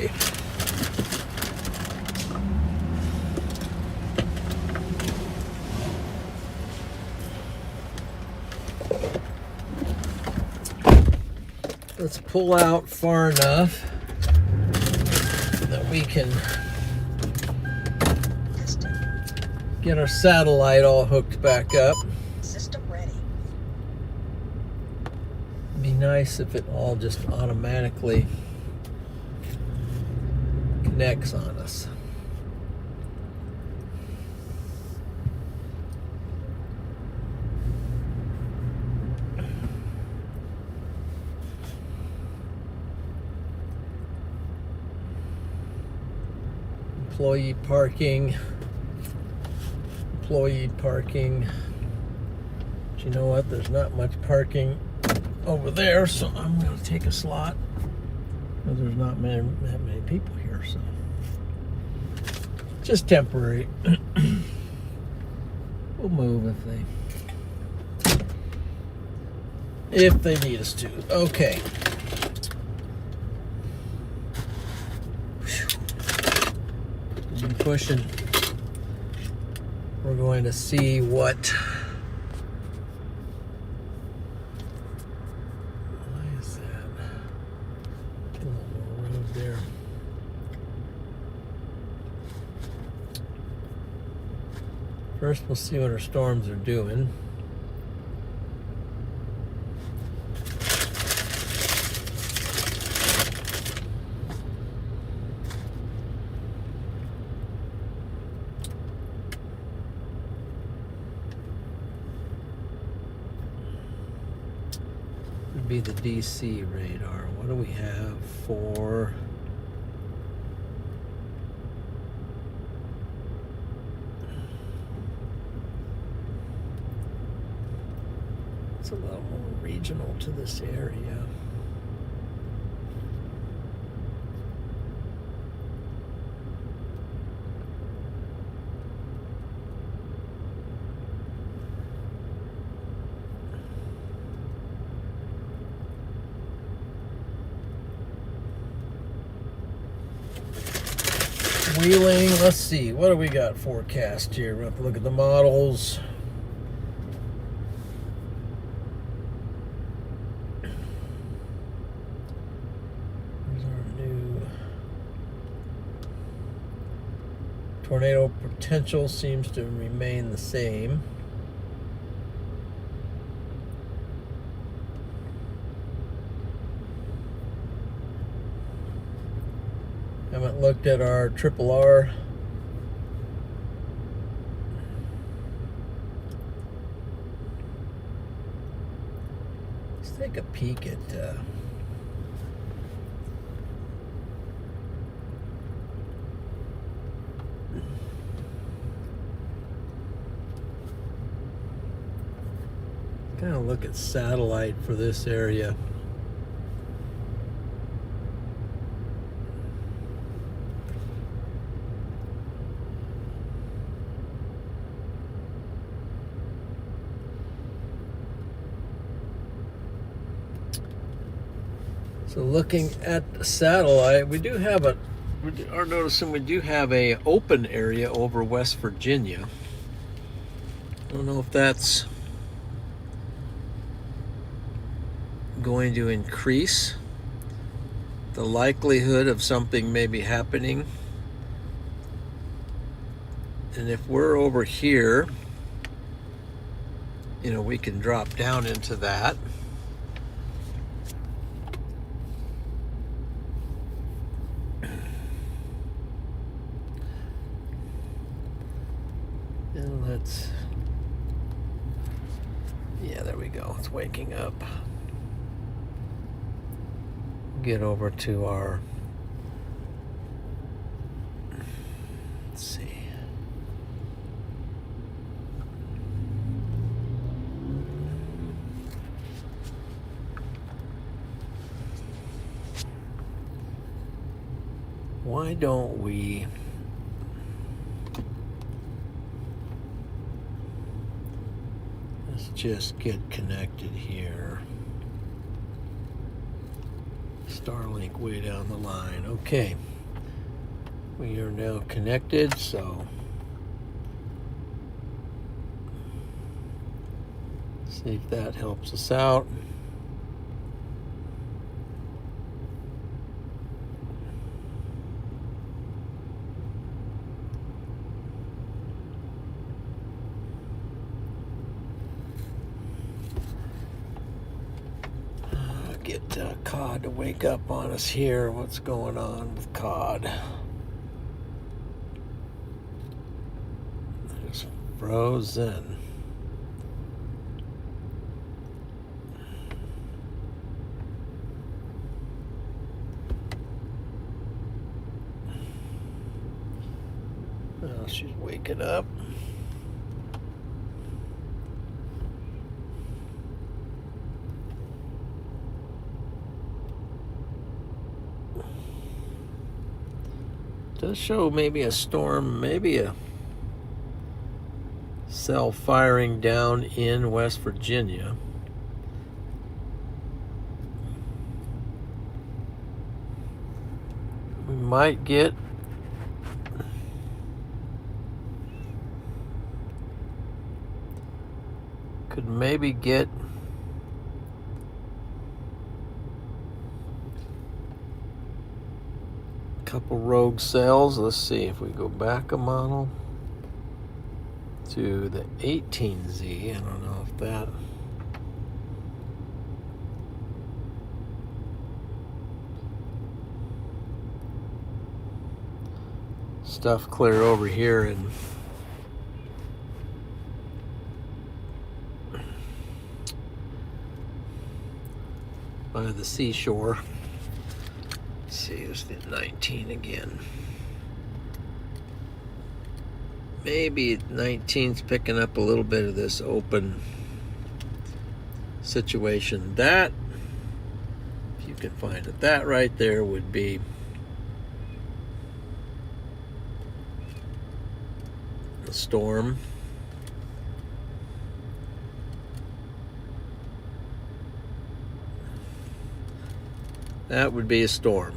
today. Let's pull out far enough that we can get our satellite all hooked back up. System ready. Be nice if it all just automatically connects on us. Employee parking. Employee parking. But you know what? There's not much parking over there, so I'm going to take a slot because there's not that many people here, so just temporary. We'll move if they need us to. Okay. Keep pushing. We're going to see what. Why is that? Get a little more road there. First, we'll see what our storms are doing. Be the DC radar. What do we have for it's a little more regional to this area. Wheeling, let's see, what do we got forecast here? We'll have to look at the models. There's our new tornado potential seems to remain the same. Haven't looked at our triple R. Let's take a peek at kind of look at satellite for this area. So looking at the satellite, we do have we are noticing we do have a open area over West Virginia. I don't know if that's going to increase the likelihood of something maybe happening. And if we're over here, you know, we can drop down into that. Yeah, there we go. It's waking up. Get over to our, let's see. Why don't we just get connected here. Starlink way down the line. Okay. We are now connected, so see if that helps us out. Get COD to wake up on us here. What's going on with COD? There's frozen. Oh, she's waking up. Does show maybe a storm, maybe a cell firing down in West Virginia. We might get could maybe get couple rogue cells. Let's see if we go back a model to the 18Z. I don't know if that stuff clear over here and by the seashore. See, it's the 19 again. Maybe 19's picking up a little bit of this open situation. That, if you can find it, that right there would be a storm. That would be a storm.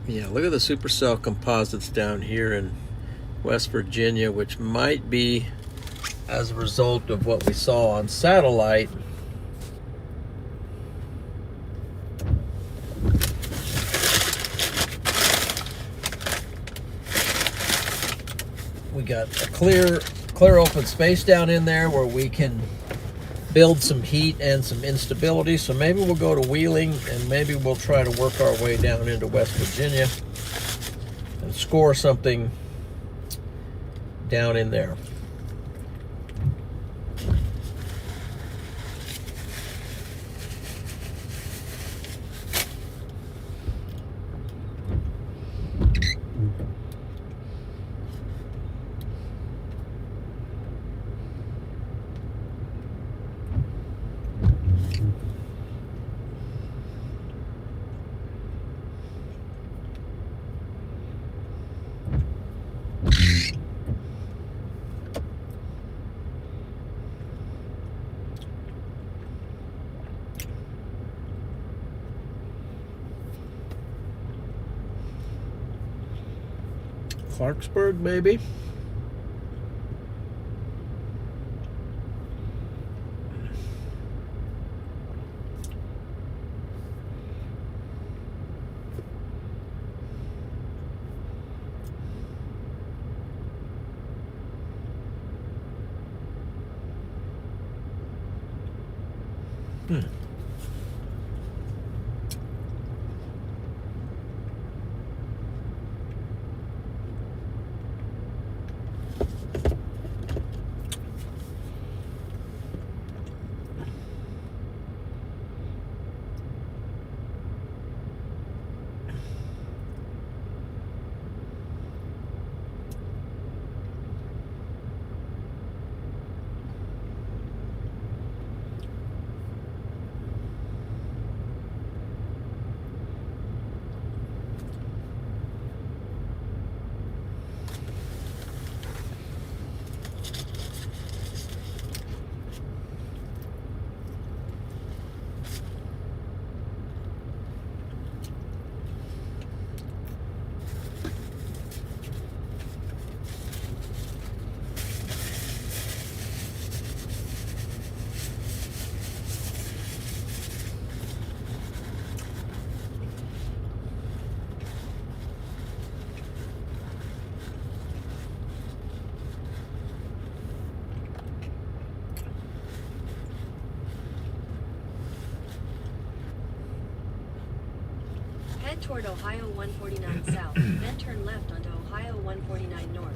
Yeah, look at the supercell composites down here in West Virginia, which might be as a result of what we saw on satellite. We got a clear open space down in there where we can build some heat and some instability. So maybe we'll go to Wheeling and maybe we'll try to work our way down into West Virginia and score something down in there. Clarksburg, maybe. Head toward Ohio 149 south, then turn left onto Ohio 149 north.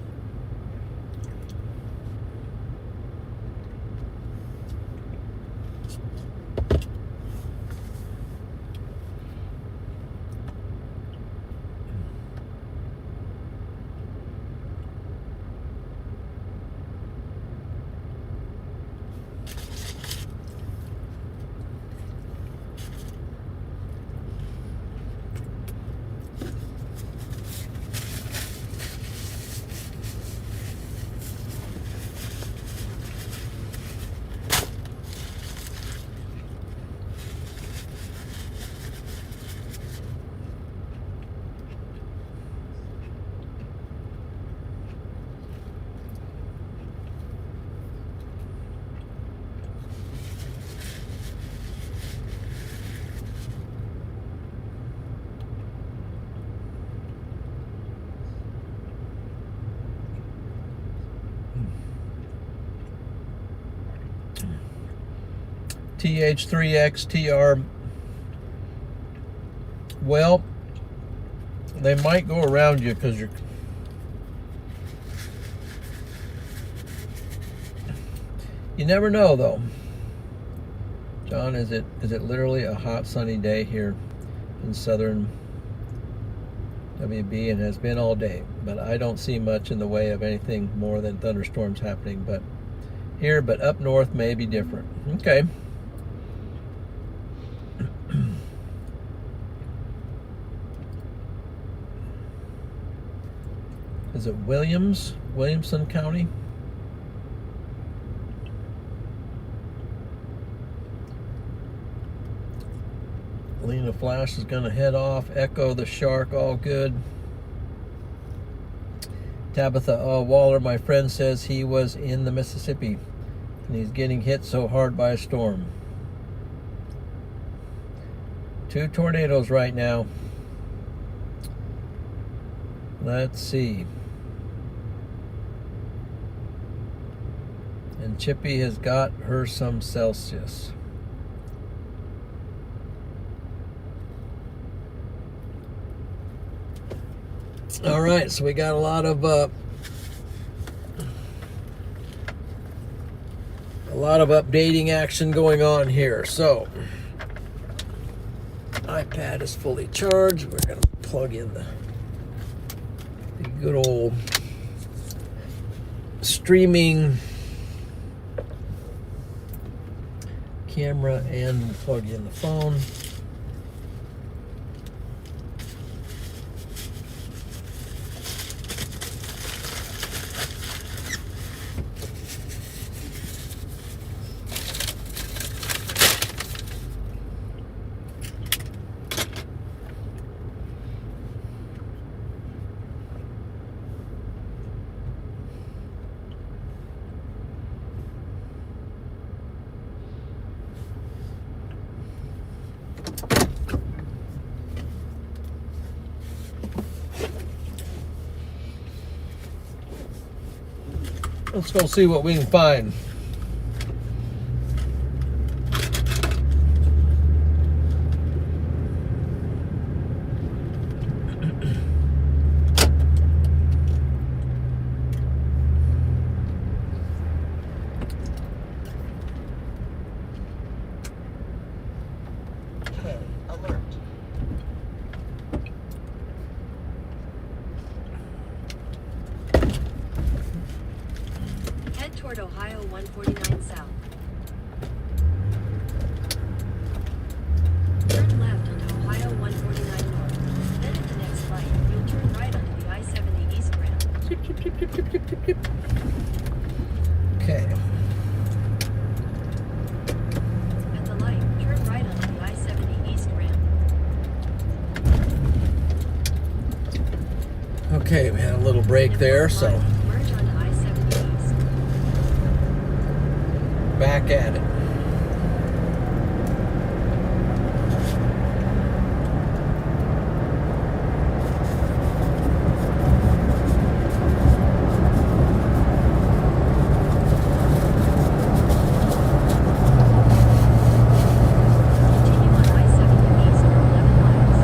TH3XTR. Well, they might go around you because you're. You never know, though. John, is it literally a hot sunny day here in southern WB, and has been all day? But I don't see much in the way of anything more than thunderstorms happening. But here, but up north may be different. Okay. Is it Williamson County? Lena Flash is going to head off. Echo the Shark, all good. Tabitha Waller, my friend, says he was in the Mississippi and he's getting hit so hard by a storm. 2 tornadoes right now. Let's see. And Chippy has got her some Celsius. All right, so we got a lot of updating action going on here. So iPad is fully charged. We're gonna plug in the good old streaming camera and plug in the phone. Let's go see what we can find. Toward Ohio 149 south. Turn left onto Ohio 149 north. Then at the next light, you'll turn right onto the I-70 east ramp. Okay. At the light, turn right onto the I-70 east ramp. Okay, we had a little break there, so Merge onto I-70 east. back at it. Continue on I-70 east for 11 miles.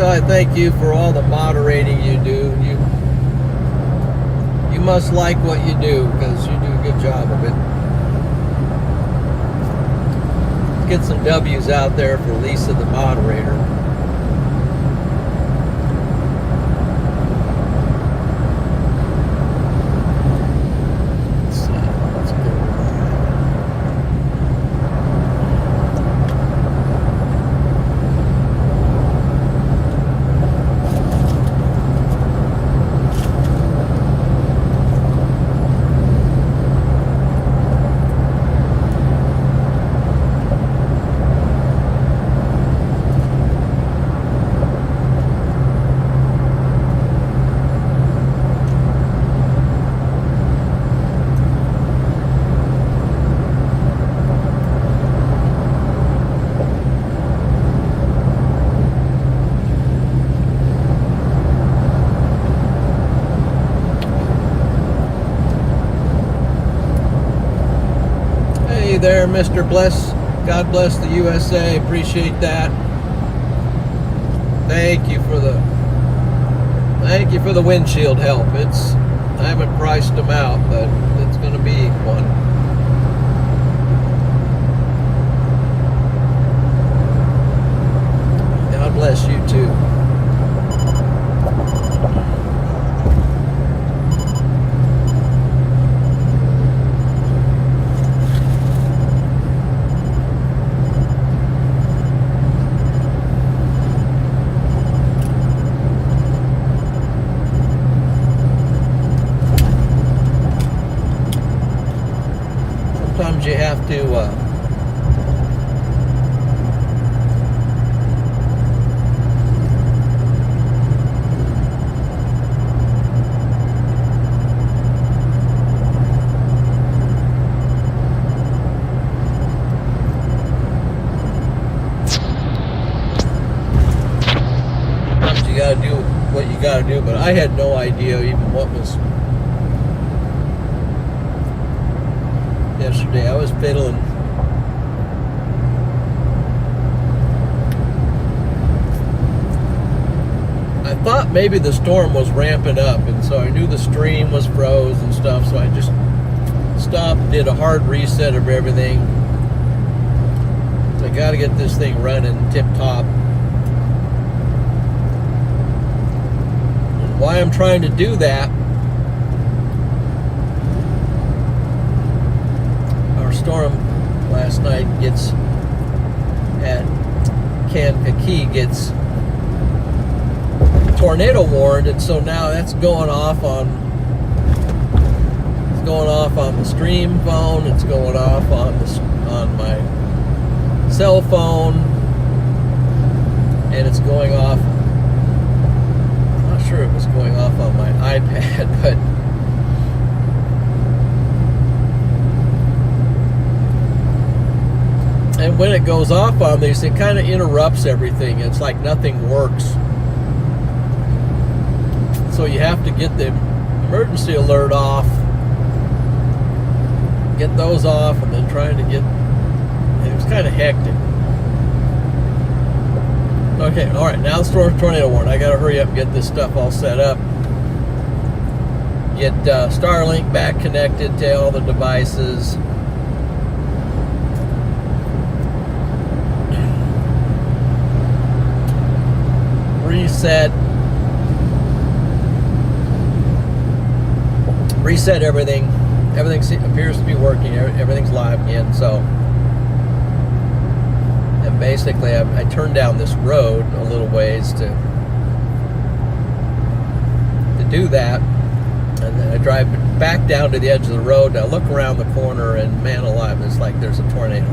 Well, I thank you for all the moderating you do. You must like what you do, because you do a good job of it. Let's get some W's out there for Lisa, the moderator. There, Mr. Bless. God bless the USA. Appreciate that. Thank you for the windshield help. I haven't priced them out, but it's going to be one. God bless you too. Sometimes you have to do what you gotta do, but I had no idea even what was. Yesterday I was fiddling. I thought maybe the storm was ramping up, and so I knew the stream was froze and stuff, so I just stopped, did a hard reset of everything. So I got to get this thing running tip top. And why I'm trying to do that, storm last night gets at Kankakee gets tornado warned, and so now that's going off on the stream phone. It's going off on my cell phone, and it's going off. I'm not sure it was going off on my iPad, but. And when it goes off on these, it kind of interrupts everything. It's like nothing works. So you have to get the emergency alert off, get those off, and then trying to get. It was kind of hectic. Okay, all right. Now the storm's tornado warning. I got to hurry up and get this stuff all set up. Get Starlink back connected to all the devices. Reset everything. Everything appears to be working. Everything's live again. So, and basically, I turned down this road a little ways to do that, and then I drive back down to the edge of the road. And I look around the corner, and man alive, it's like there's a tornado.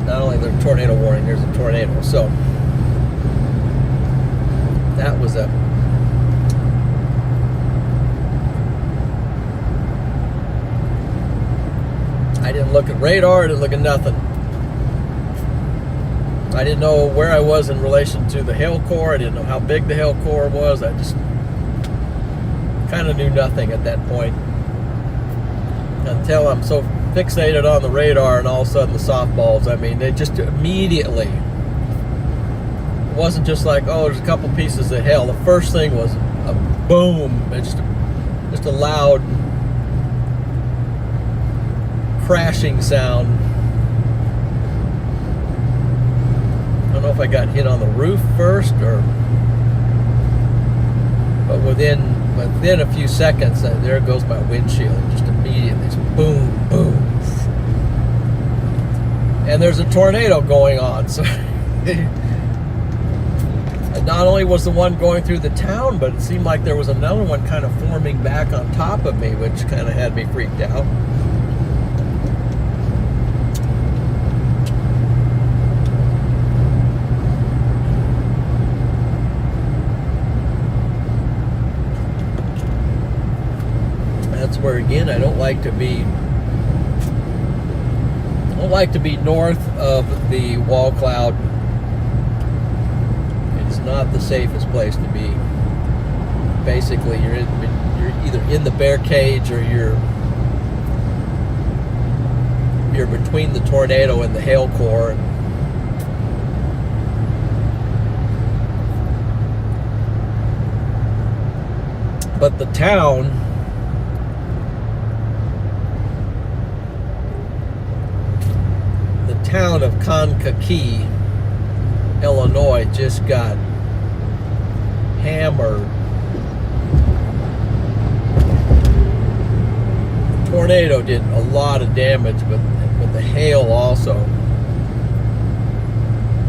Not only there's a tornado warning, there's a tornado. So that was I didn't look at radar, I didn't look at nothing. I didn't know where I was in relation to the hail core. I didn't know how big the hail core was. I just kind of knew nothing at that point until I'm so fixated on the radar, and all of a sudden the softballs, I mean, they just immediately, it wasn't just like, oh, there's a couple pieces of hail. The first thing was a boom. It's just a loud crashing sound. I don't know if I got hit on the roof first, but within a few seconds, there goes my windshield. Just immediately, it's boom, boom. And there's a tornado going on. So not only was the one going through the town, but it seemed like there was another one kind of forming back on top of me, which kind of had me freaked out. That's where, again, I don't like to be north of the wall cloud. It's not the safest place to be. Basically, you're either in the bear cage, or you're between the tornado and the hail core. But the town of Kankakee, Illinois, just got hammered. The tornado did a lot of damage, but the hail also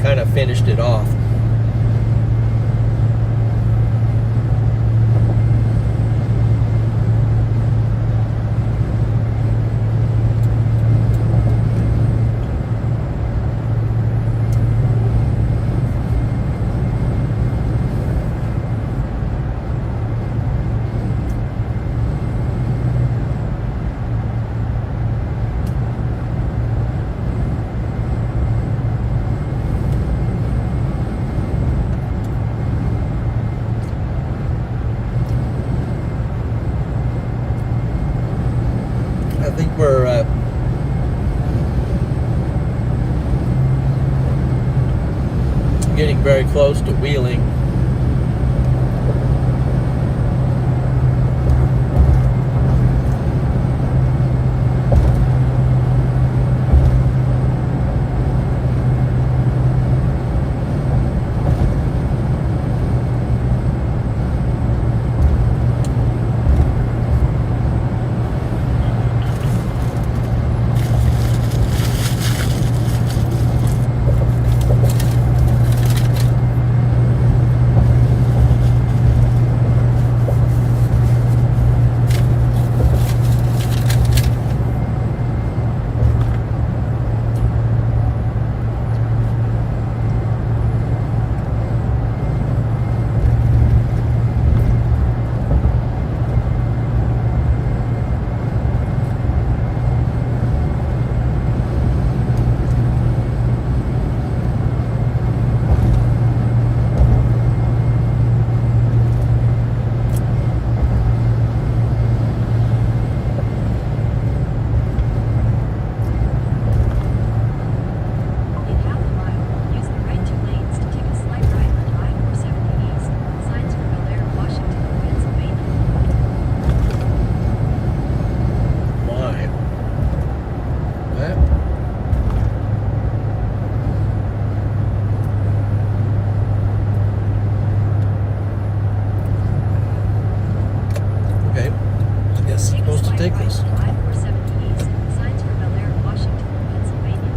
kind of finished it off. I think we're getting very close to Wheeling. Take this. I-470 East, signs for Bel Air, Washington, Pennsylvania.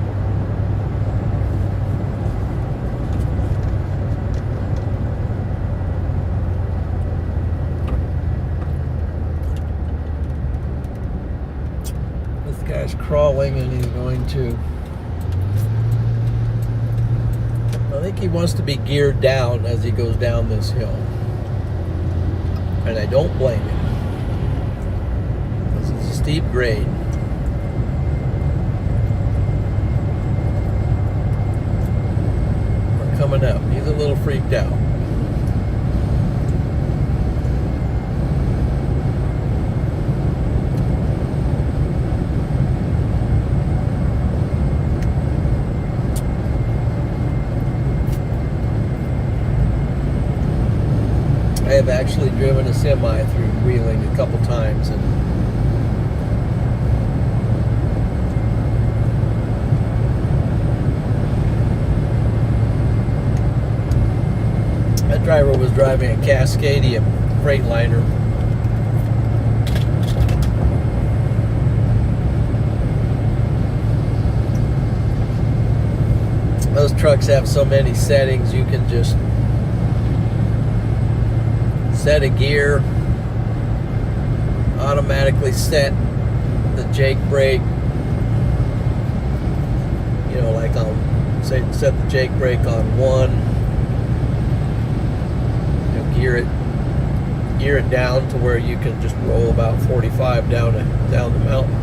This guy's crawling, and he's going to, I think he wants to be geared down as he goes down this hill. And I don't blame him. Steep grade. We're coming up. He's a little freaked out. have actually driven a semi through Wheeling a couple times, and that driver was driving a Cascadia Freightliner. Those trucks have so many settings. You can just set a gear, automatically set the jake brake, you know, like on, say, set the jake brake on 1, you know, gear it down to where you can just roll about 45 down the mountain,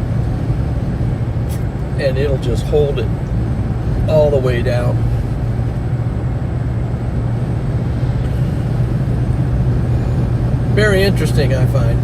and it'll just hold it all the way down. Very interesting, I find.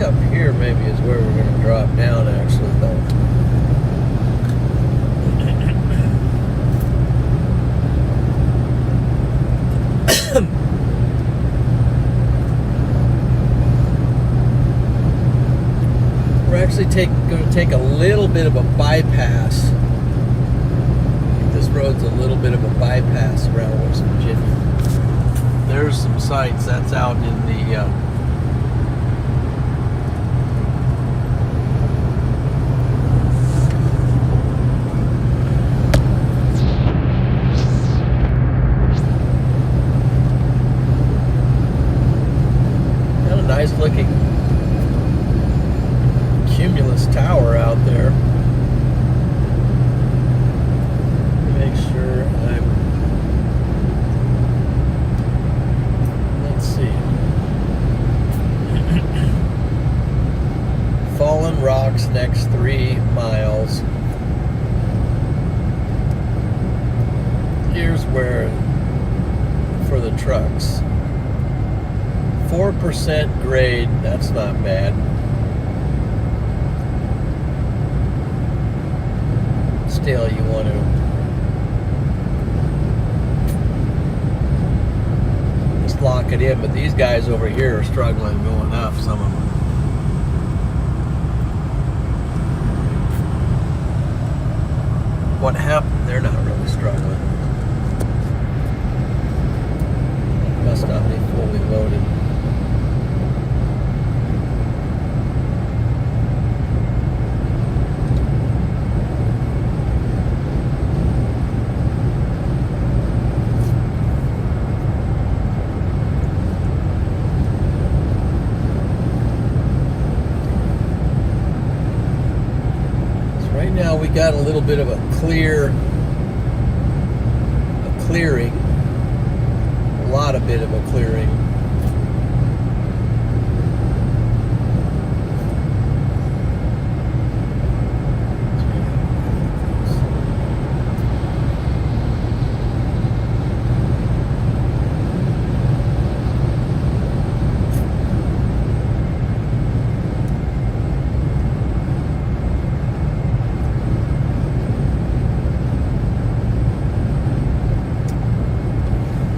Up here maybe is where we're going to drop down, actually, though. We're actually going to take a little bit of a bypass. This road's a little bit of a bypass around West Virginia. There's some sites that's out in the nice looking cumulus tower out there. Make sure let's see. Fallen rocks next 3 miles. Here's where, for the trucks, 4% grade, that's not bad. Still, you want to just lock it in, but these guys over here are struggling going up, some of them. What happened? They're not really struggling. Must not be fully loaded. Now we got a little bit of a clearing, a lot of bit of a clearing.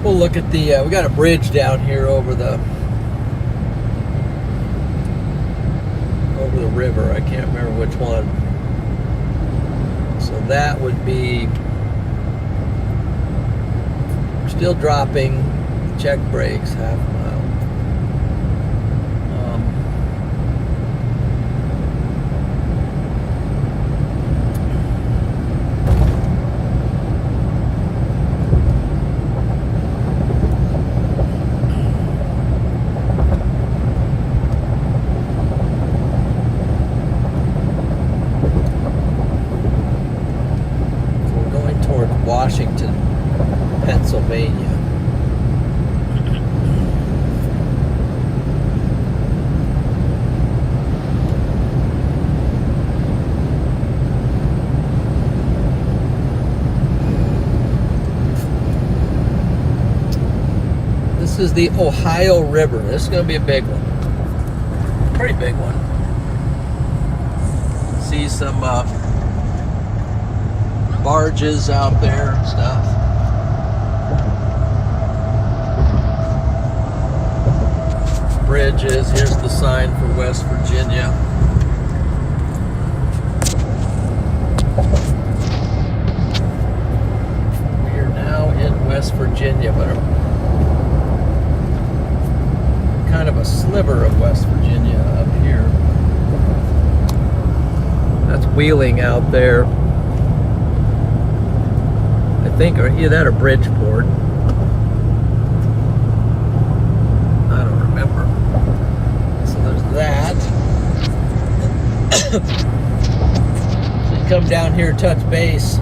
We'll look at the, we got a bridge down here over the river. I can't remember which one. So that would be, we're still dropping, check brakes, half mile. is the Ohio River. This is going to be a big one. Pretty big one. See some barges out there and stuff. Bridges. Here's the sign for West Virginia. We are now in West Virginia, but kind of a sliver of West Virginia up here. That's Wheeling out there. I think, or either that or Bridgeport. I don't remember. So there's that. So you come down here, touch base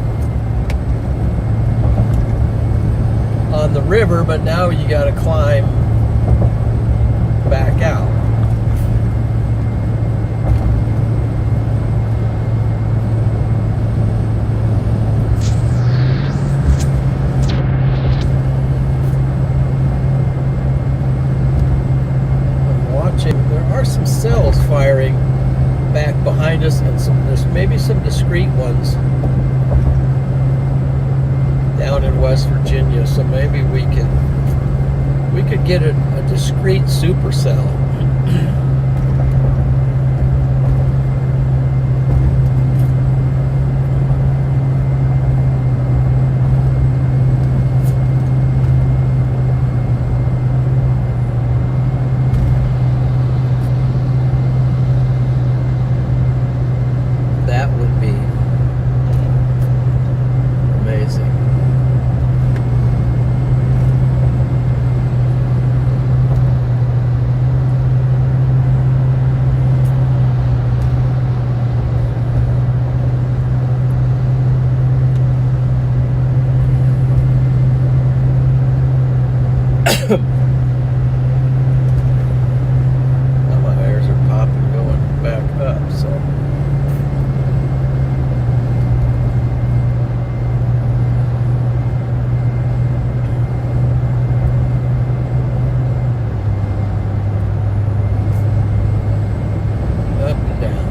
on the river, but now you got to climb back out. There are some cells firing back behind us, and there's maybe some discrete ones down in West Virginia. So maybe we could get a discrete supercell. Now my hairs are popping going back up, so up and down.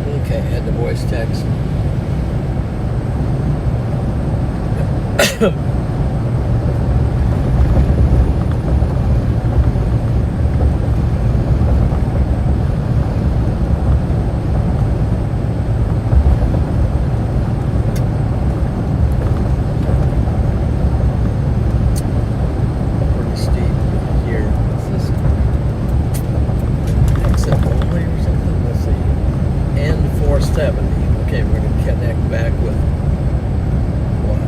Okay, had the voice text. Pretty steep here. What's this? Exit only or something? Let's see. End 470. Okay, we're going to connect back with what?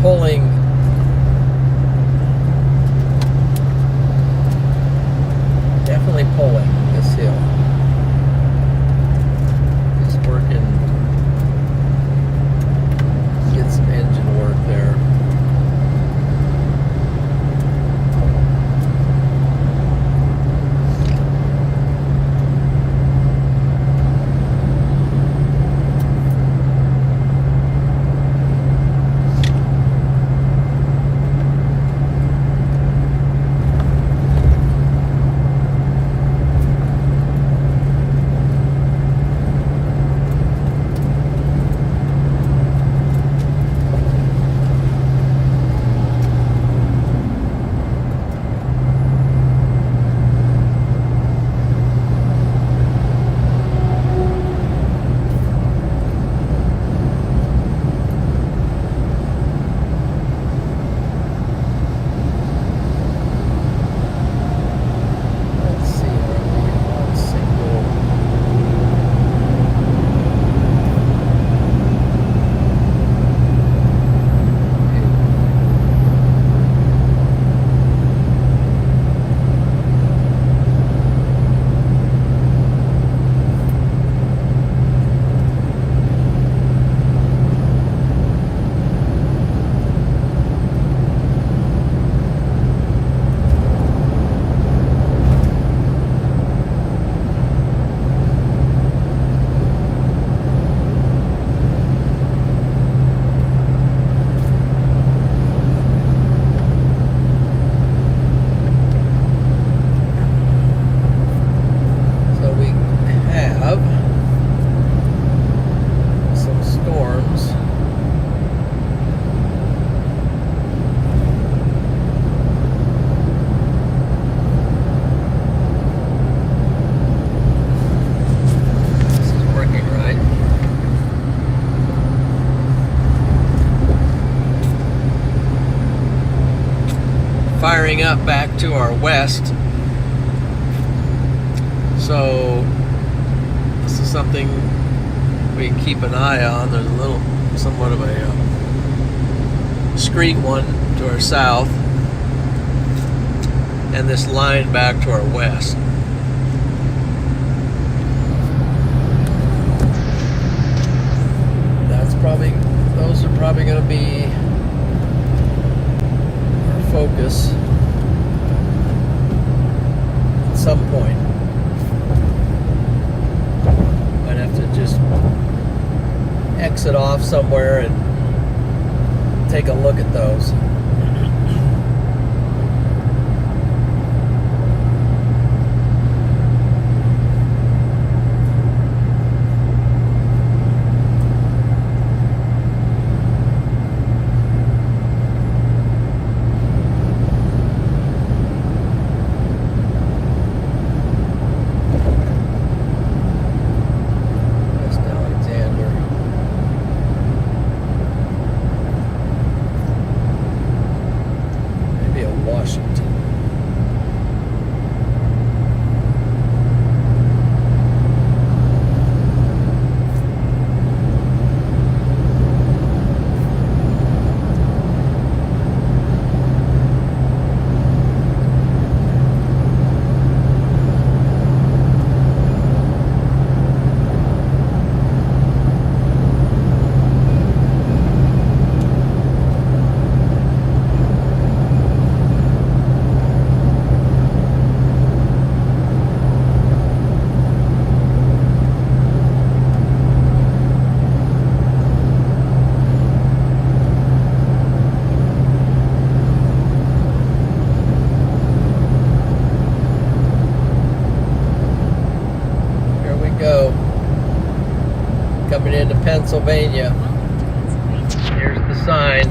pulling definitely pulling this hill. Just working, get some engine work there. Firing up back to our west. So this is something we can keep an eye on. There's a little, somewhat of a discrete one to our south, and this line back to our west. That's probably, those are probably going to be our focus at some point. Might have to just exit off somewhere and take a look at those. Coming into Pennsylvania. Here's the sign.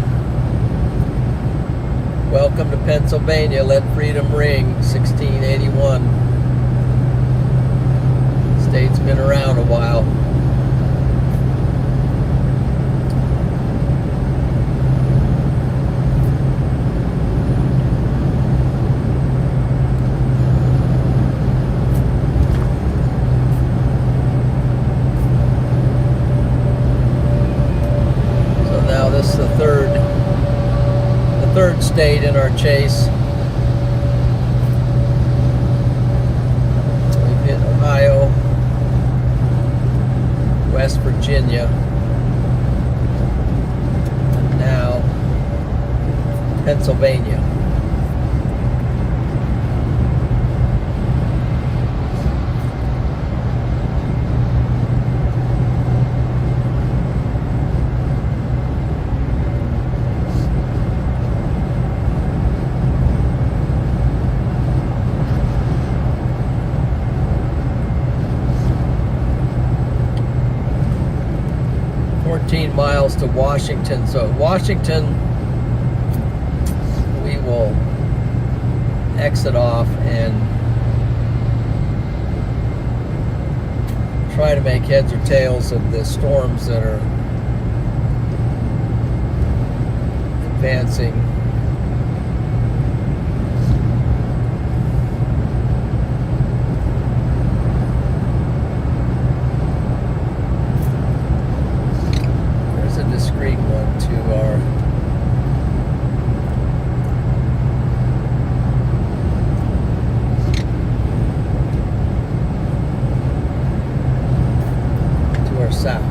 Welcome to Pennsylvania. Let freedom ring. 1681. State's been around a while. This is the third third state in our chase. We've hit Ohio, West Virginia, and now Pennsylvania. Miles to Washington. So Washington, we will exit off and try to make heads or tails of the storms that are advancing. Discrete one to our south.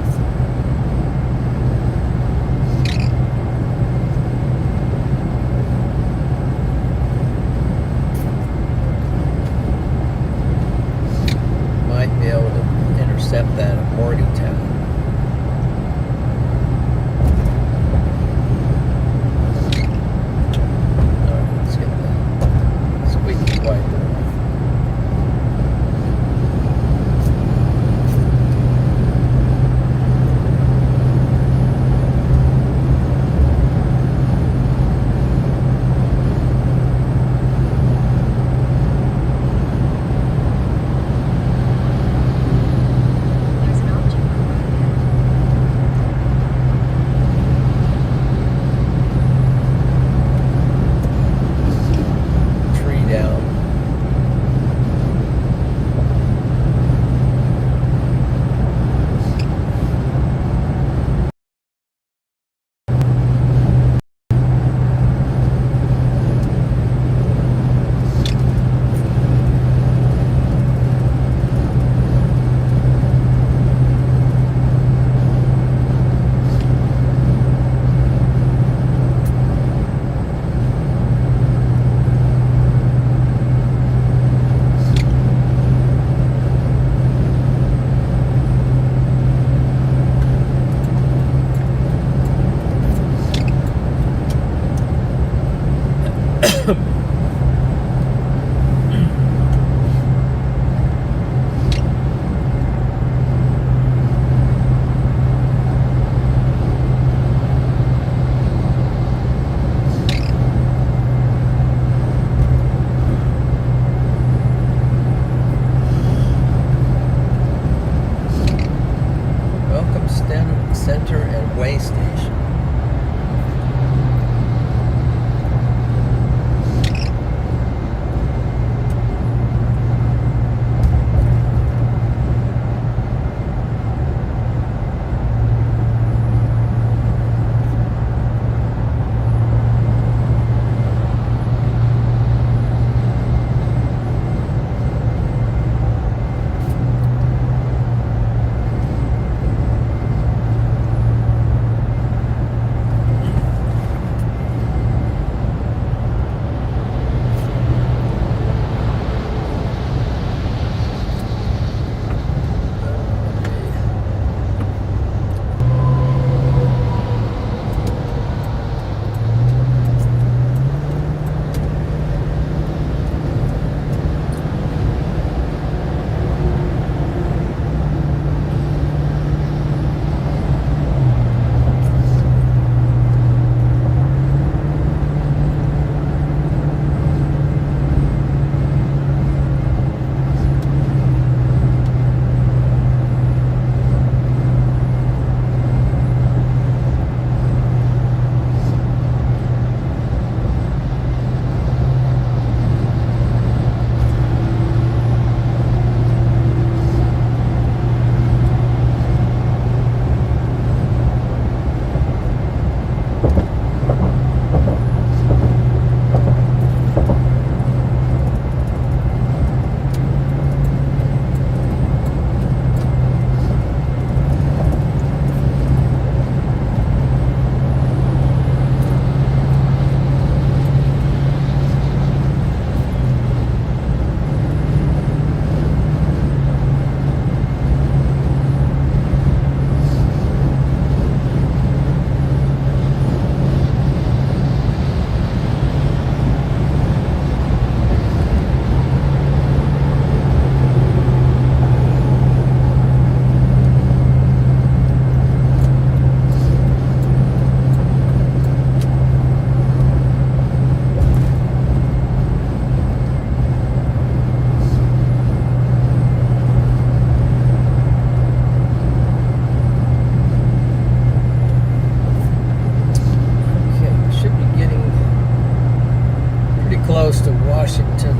Washington,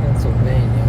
Pennsylvania.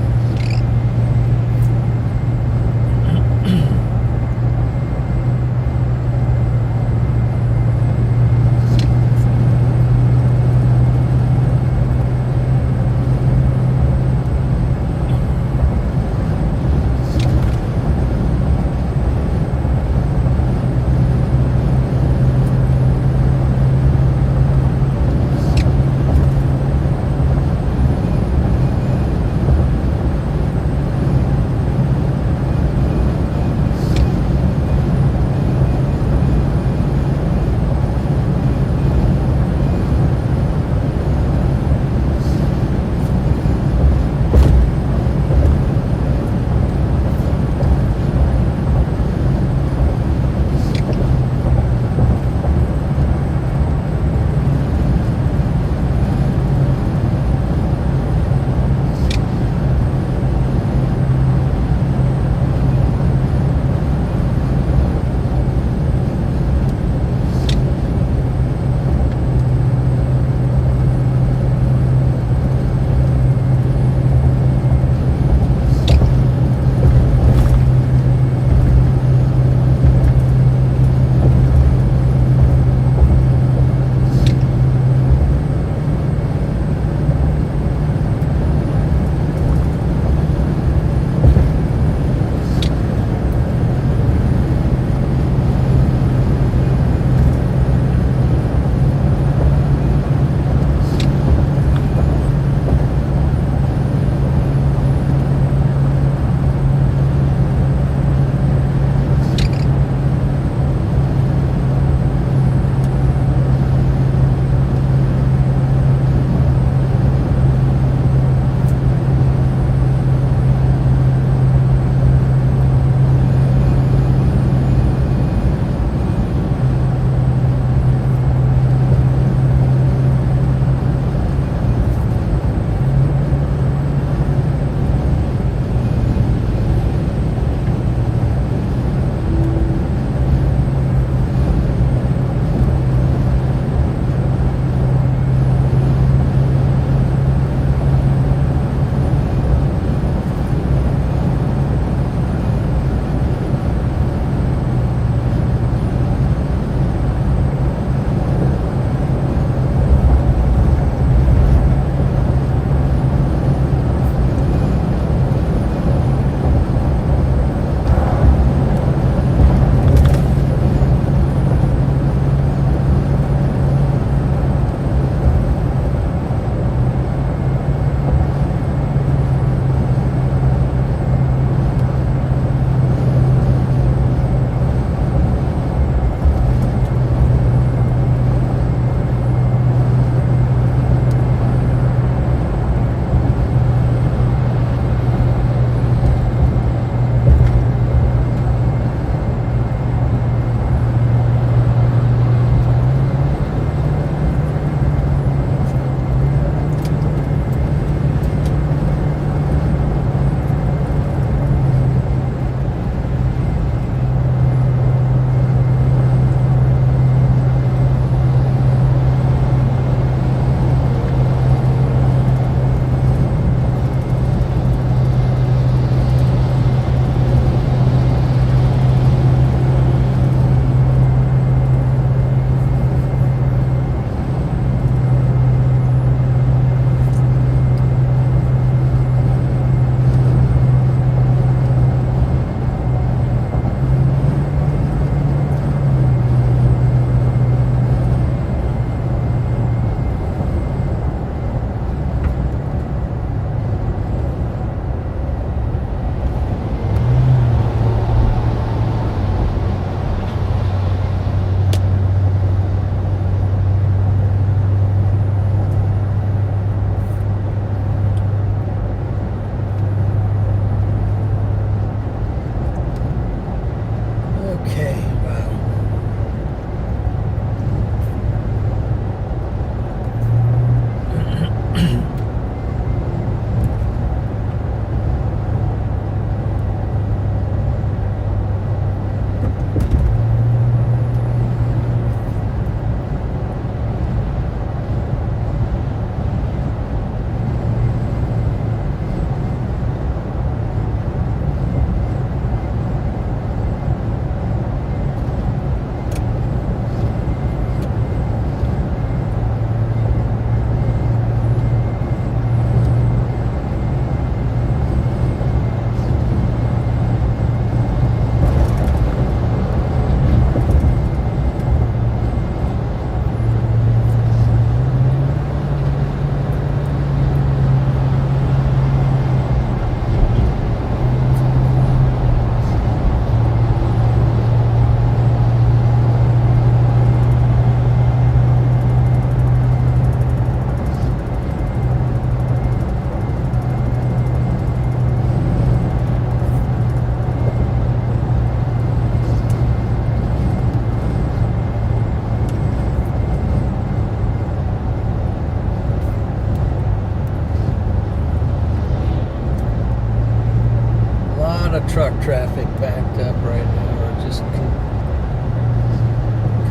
truck traffic backed up right now, or just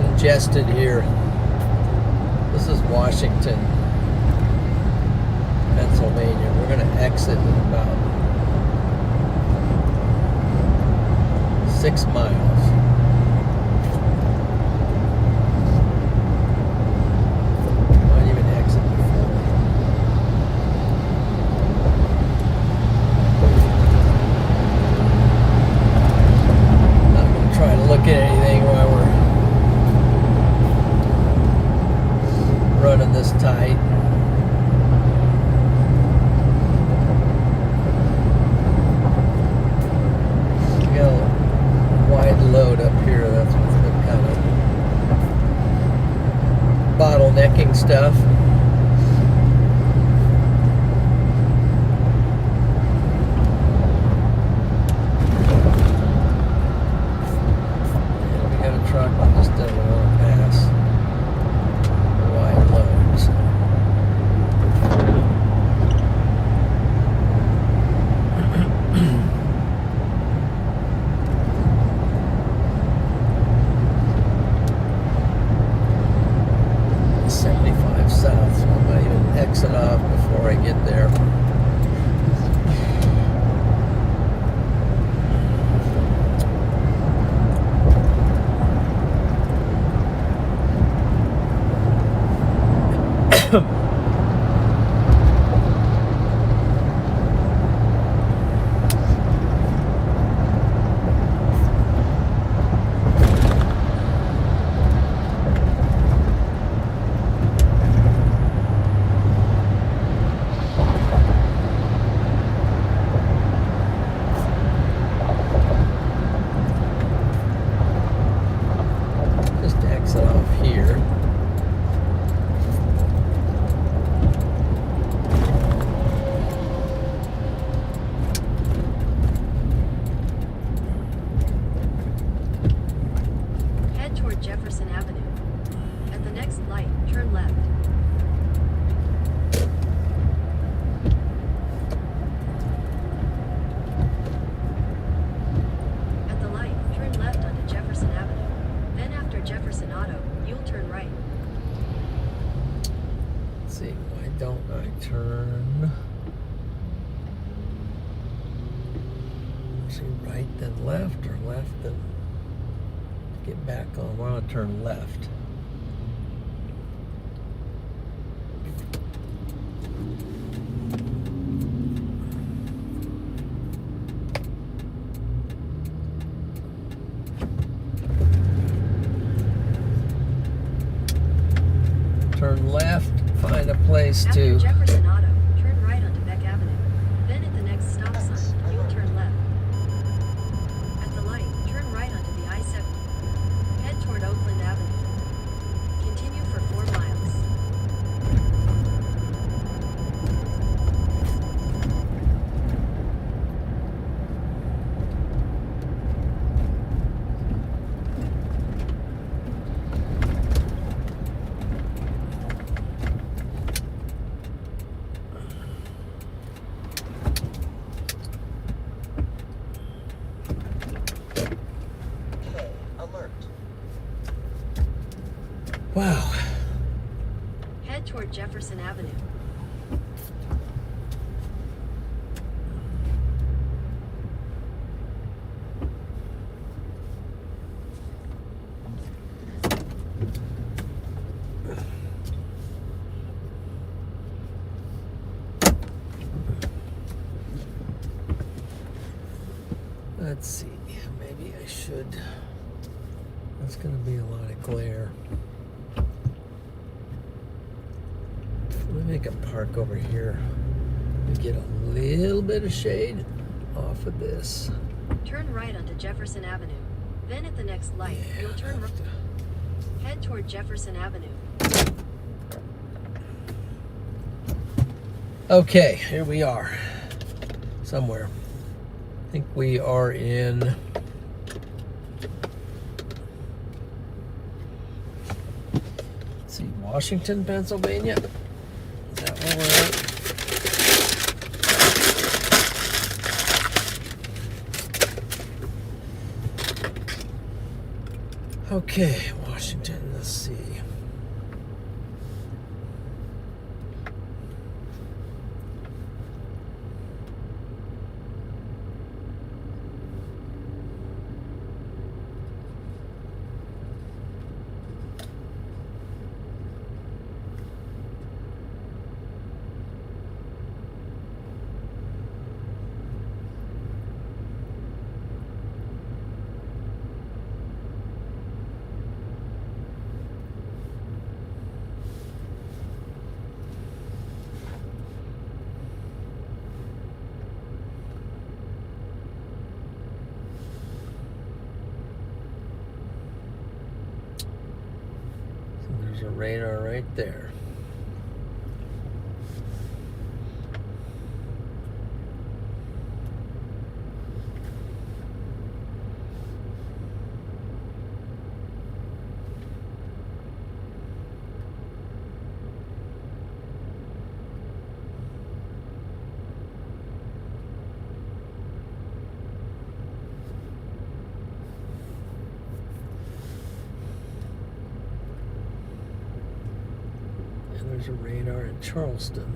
congested here. This is Washington, Pennsylvania. We're going to exit in about 6 miles. Might even exit before. Not going to try to look at anything while we're running this tight. Load up here, that's what's been kind of bottlenecking stuff. And we got a truck that just doesn't want to pass wide loads. South, so I might even exit off before I get there. Jefferson Avenue. At the next light, turn left. At the light, turn left onto Jefferson Avenue. Then after Jefferson Auto, you'll turn right. Let's see, why don't I turn? See, right then left, or left then get back on. I want to turn left. Turn left, find a place After to Jefferson Auto, turn right onto Beck Avenue. Then at the next stop sign, you'll turn left. At the light, turn right onto the I-70. Head toward Oakland Avenue. Continue for 4 miles. wow. Head toward Jefferson Avenue. Let's see, maybe I should. That's going to be a lot of glare. Maybe I can park over here and get a little bit of shade off of this. Turn right onto Jefferson Avenue. Then at the next light, you'll turn right. Head toward Jefferson Avenue. Okay, here we are. Somewhere. I think we are in... Let's see, Washington, Pennsylvania. Is that where we're at? Okay, Washington, let's see. There's a radar right there. And there's a radar in Charleston.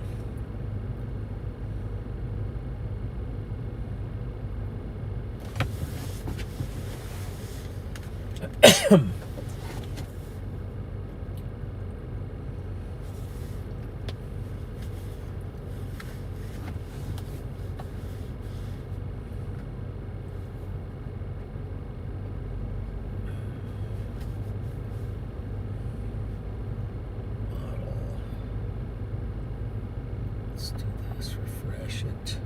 Let's do this, refresh it.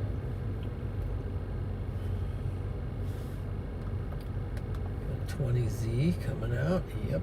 Got 20Z coming out, yep.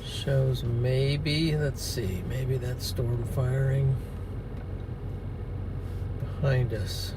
Shows maybe, let's see, maybe that's storm firing behind us.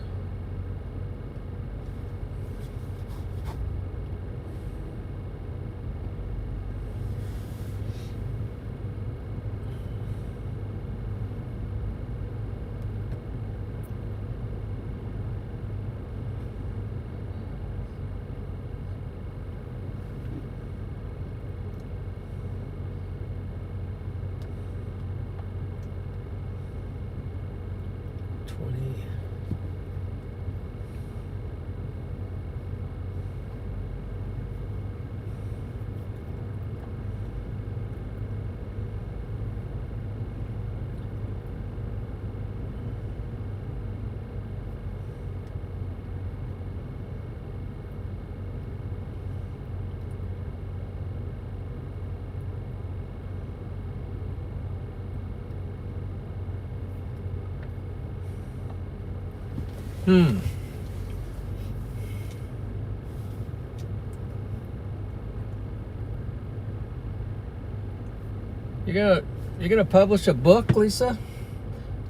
You're gonna publish a book, Lisa?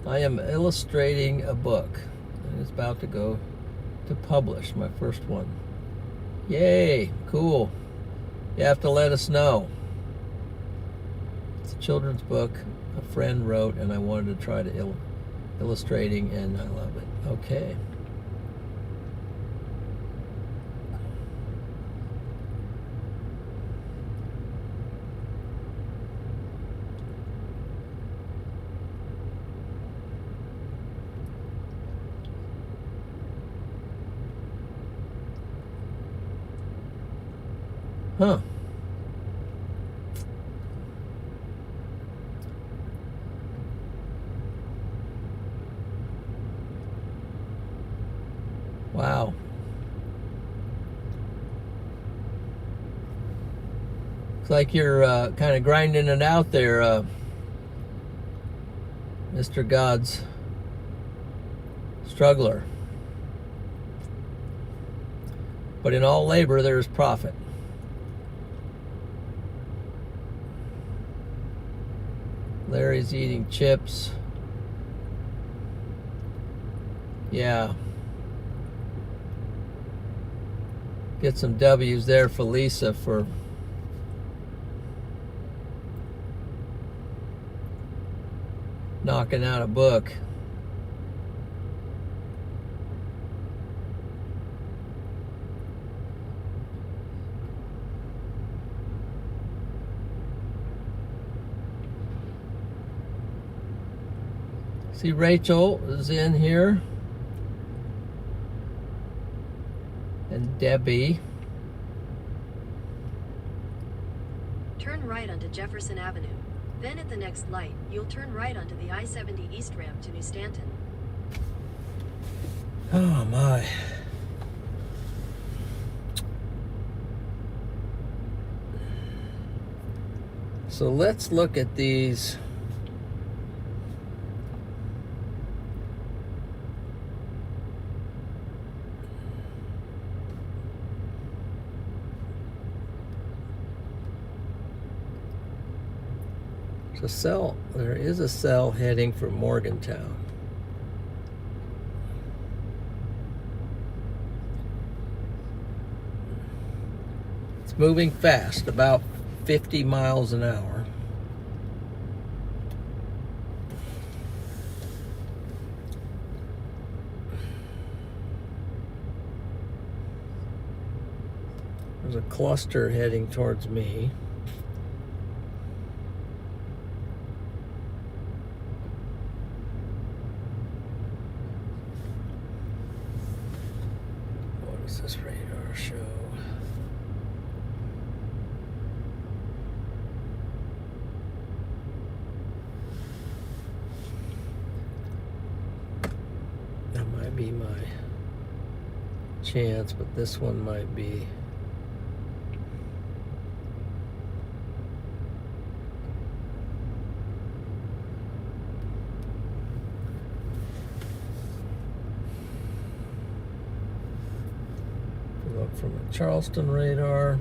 I am illustrating a book, and it's about to go to publish my first one. Yay! Cool. You have to let us know. It's a children's book a friend wrote, and I wanted to try to illustrating, and I love it. Okay. Huh. Wow. It's like you're kind of grinding it out there, Mr. God's struggler. But in all labor there is profit. Larry's eating chips. Yeah. Get some W's there for Lisa for knocking out a book. See, Rachel is in here. And Debbie. Turn right onto Jefferson Avenue. Then at the next light, you'll turn right onto the I-70 East ramp to New Stanton. Oh my. So let's look at these. There is a cell heading for Morgantown. It's moving fast, about 50 miles an hour. There's a cluster heading towards me. This radar show. That might be my chance, but this one might be. Look from a Charleston radar.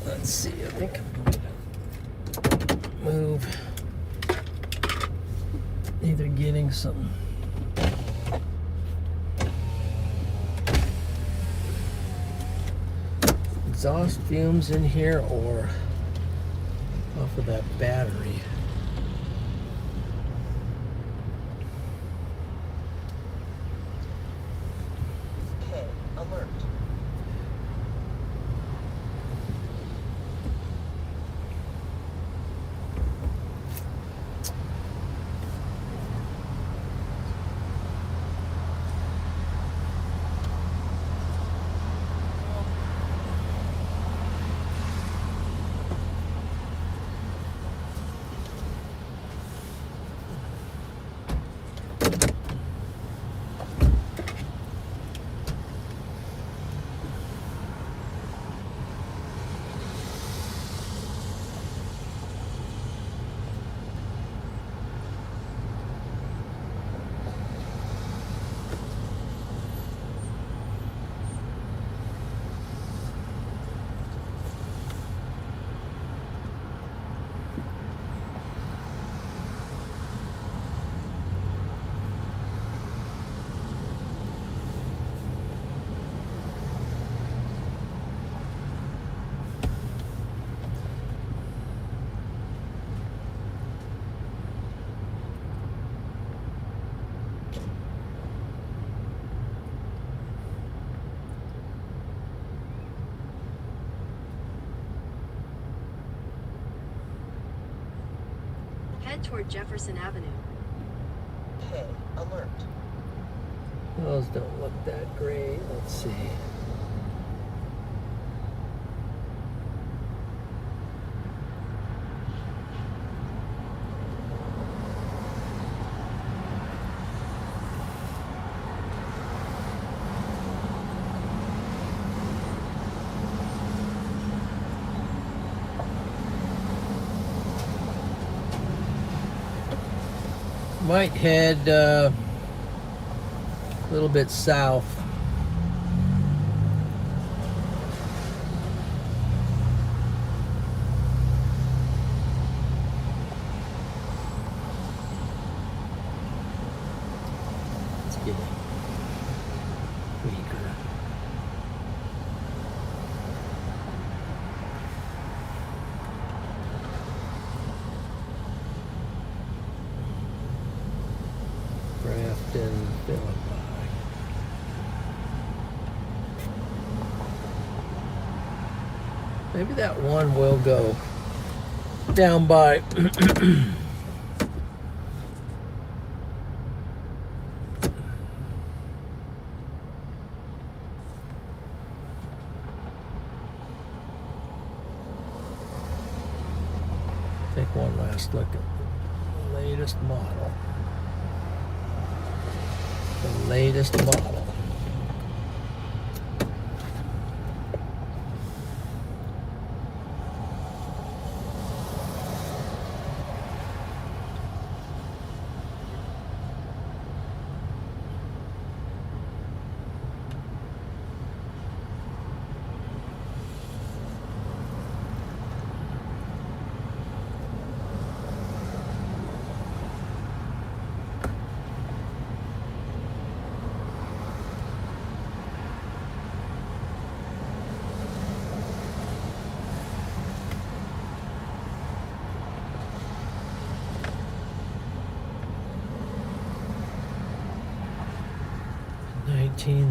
Let's see, I think I'm going to move, either getting some exhaust fumes in here or off of that battery. Okay, alert. Head toward Jefferson Avenue. Pay alert. Those don't look that great. Let's see. Might head a little bit south. Let's get it weaker. Grafton, Philippi. Maybe that one will go down by take one last look at the latest model. The latest model.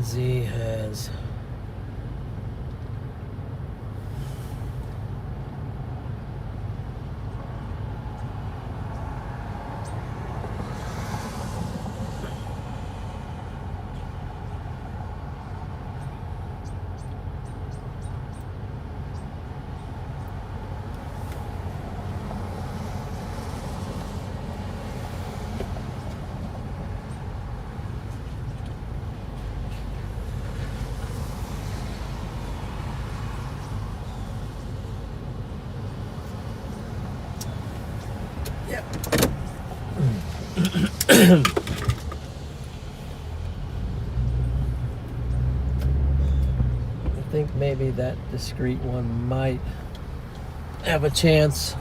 Z has I think maybe that discrete one might have a chance.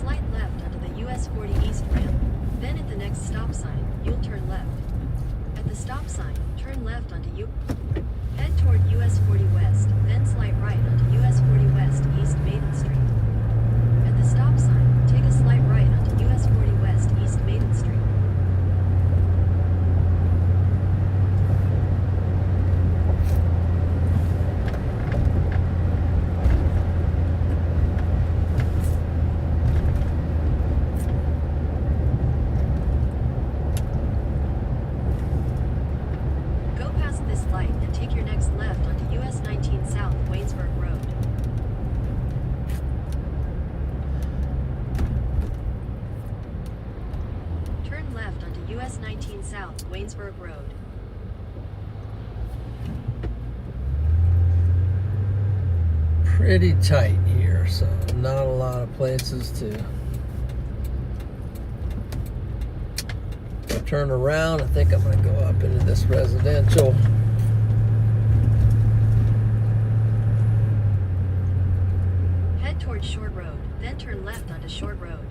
slight left onto the US 40 East ramp. Then at the next stop sign, you'll turn left. At the stop sign, turn left onto Head toward US 40 West, then slight right onto US 40 West East Maiden Street. At the stop sign, take a slight right onto US 40 West East Maiden Street. Go past this light and take your next left onto US 19 South Waynesburg Road. Turn left onto US 19 South Waynesburg Road. Pretty tight here, so not a lot of places to turn around. I think I'm going to go up into this residential. Head toward Short Road, then turn left onto Short Road.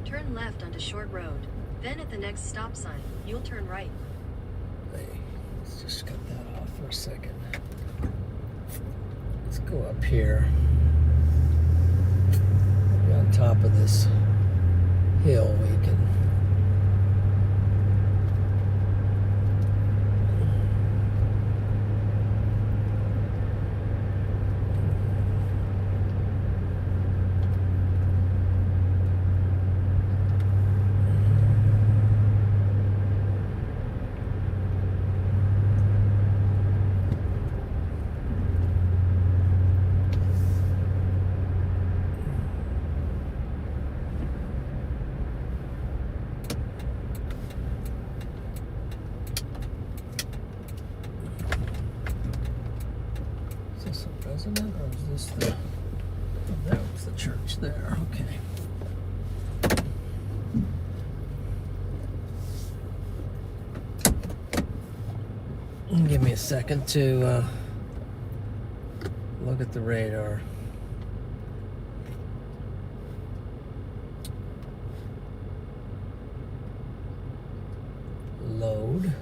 Turn left onto Short Road. Then at the next stop sign, you'll turn right. Hey, let's just cut that off for a second. Let's go up here. Maybe on top of this hill we can president, or is this the... Oh, that was the church there. Okay. Give me a second to look at the radar. Load.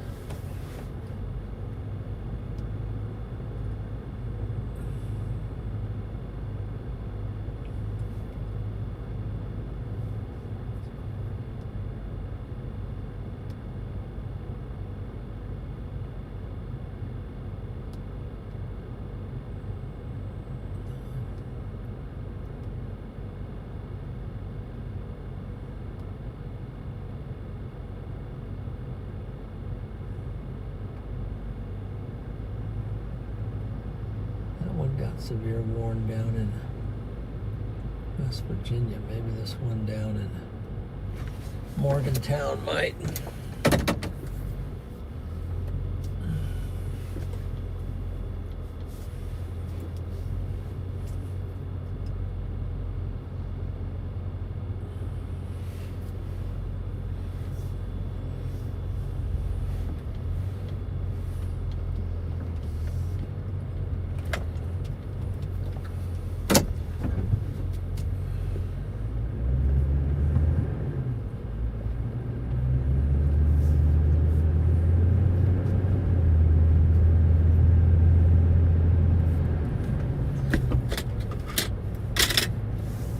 Got severe warning down in West Virginia. Maybe this one down in Morgantown might.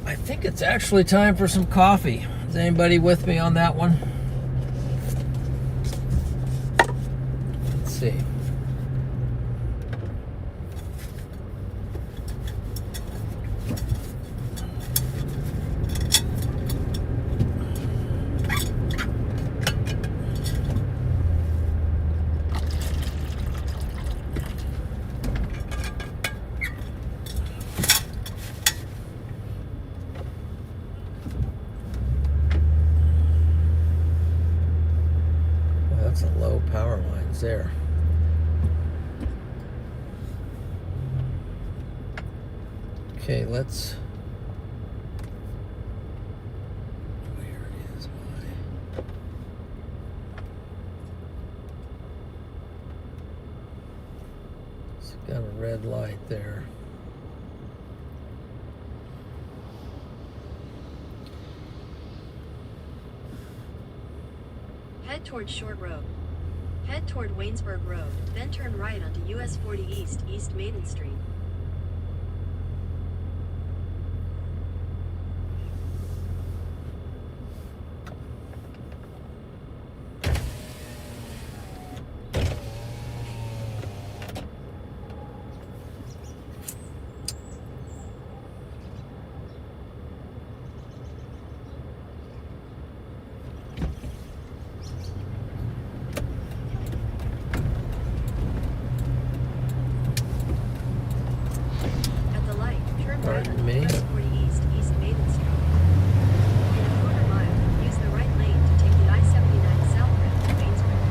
I think it's actually time for some coffee. Is anybody with me on that one? Let's see. That's a low power lines there. Okay, let's. Where is my? It's got a red light there. Head toward Short Road. Head toward Waynesburg Road, then turn right onto US 40 East, East Maiden Street. At the light, turn right Pardon onto me? US 40 East, East Maiden Street. In a quarter mile, use the right lane to take the I-79 southbound to Waynesburg.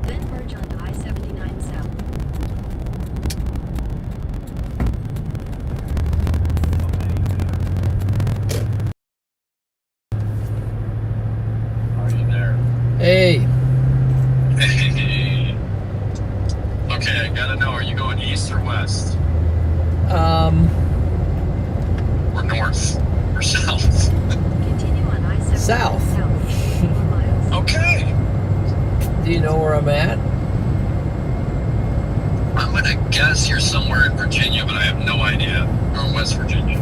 Then merge onto I-79 south. Are you there? Hey, Hey. Okay, I gotta know, are you going east or west? Or north? Or south? Continue on I-79 South. south for 4 miles. Okay. do you know where I'm at? I'm gonna guess you're somewhere in Virginia, but I have no idea. Or West Virginia.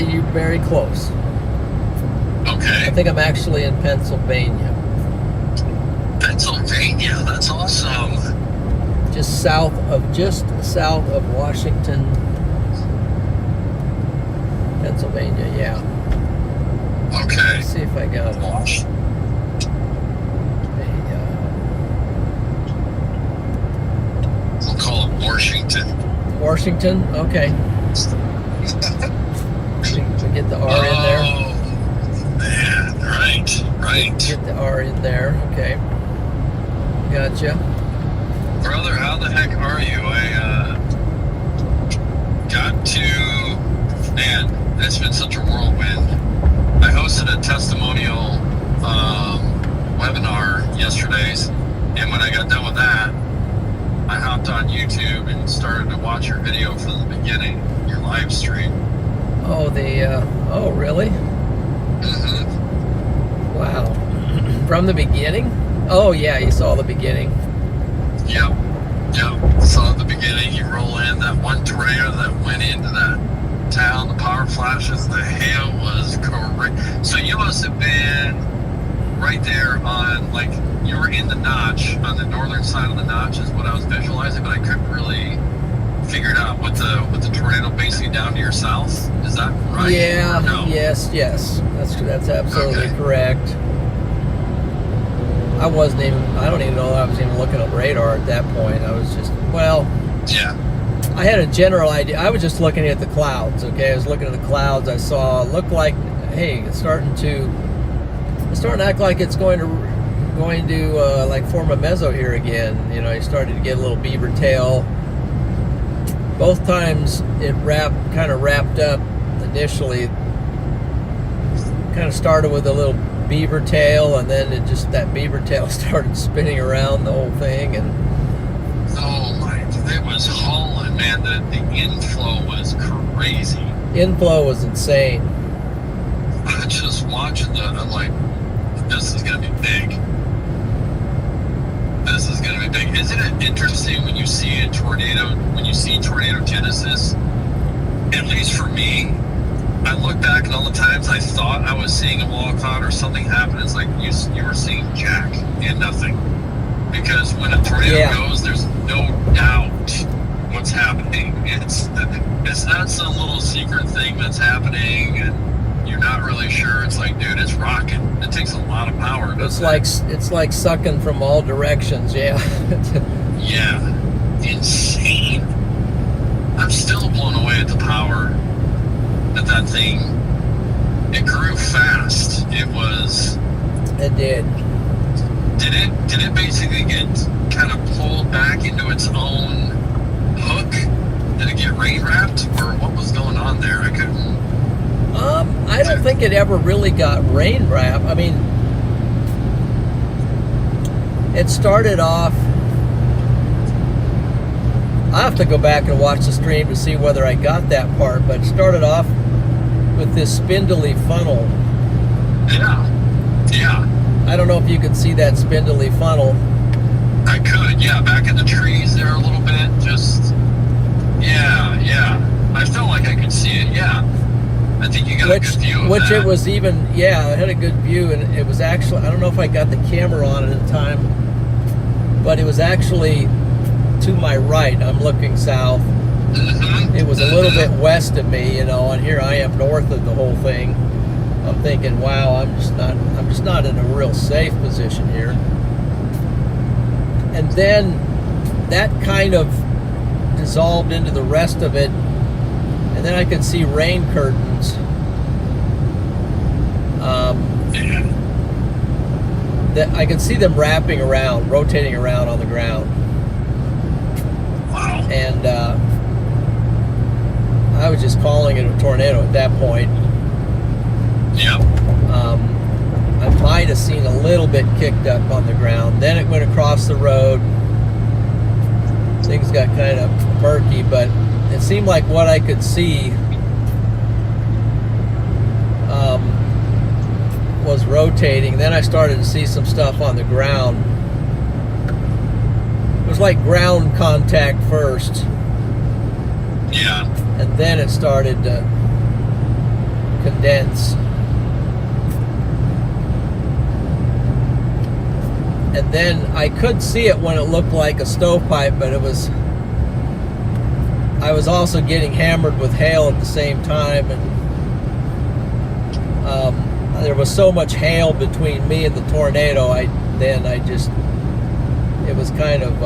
You're very close. I Okay. think I'm actually in Pennsylvania. Pennsylvania, that's awesome. Just south of Washington, Pennsylvania. Yeah. Okay. Let's see if I got it. Gosh. We'll call it Washington. Washington. Okay. We get the R in there. Oh, man. Right. Right. Get the R in there. Okay. Gotcha. Brother, how the heck are you? I got to, man, it's been such a whirlwind. I hosted a testimonial webinar yesterday, and when I got done with that, I hopped on YouTube and started to watch your video from the beginning, your live stream. Oh, oh, really? Mm-hmm. Wow. From the beginning? Oh, yeah, you saw the beginning. Yep. Saw at the beginning, you roll in that one tornado that went into that town, the power flashes, the hail was correct. So you must have been right there on, like, you were in the notch, on the northern side of the notch is what I was visualizing, but I couldn't really figure it out with the tornado basically down to your south. Is that right? Yeah, Or no? yes. That's absolutely Okay. correct. I don't even know that I was even looking at radar at that point. I was just, Yeah. I had a general idea. I was just looking at the clouds, okay? I was looking at the clouds. I saw, it looked like, hey, it's starting to act like it's going to like form a meso here again. You know, you started to get a little beaver tail. Both times it kind of wrapped up initially. Kind of started with a little beaver tail, and then that beaver tail started spinning around the whole thing, and Oh my, it was hauling, man. The inflow was crazy. inflow was insane. I was just watching I'm like, this is gonna be big. This is gonna be big. Isn't it interesting when you see tornado genesis? At least for me, I look back at all the times I thought I was seeing a wall cloud or something happen. It's like you were seeing jack and nothing. Because when a tornado goes, there's no doubt what's happening. It's not some little secret thing that's happening and you're not really sure. It's like, dude, it's rocking. It takes a lot of power. It's like sucking from all directions. Yeah. Yeah, insane. I'm still blown away at the power that thing. It grew fast. It did. Did it basically get kind of pulled back into its own hook? Did it get rain wrapped, or what was going on there? I couldn't. I don't think it ever really got rain wrapped. I mean, it started off. I have to go back and watch the stream to see whether I got that part, but it started off with this spindly funnel. Yeah. I don't know if you could see that spindly funnel. I could, yeah, back in the trees there a little bit, just, yeah. I felt like I could see it, yeah. I think you got a good view of which that. it was even, yeah, I had a good view, and it was actually, I don't know if I got the camera on it at the time, but it was actually to my right. I'm looking south. Mm-hmm. It was a little bit west of me, you know, and here I am north of the whole thing. I'm thinking, wow, I'm just not in a real safe position here. And then that kind of dissolved into the rest of it, and then I could see rain curtains. That I could see them wrapping around, rotating around on the ground. Wow. And I was just calling it a tornado at that point. Yep. I might have seen a little bit kicked up on the ground. Then it went across the road. Things got kind of murky, but it seemed like what I could see was rotating. Then I started to see some stuff on the ground. It was like ground contact first. Yeah. And then it started to condense. And then I could see it when it looked like a stovepipe, but I was also getting hammered with hail at the same time, and there was so much hail between me and the tornado. It was kind of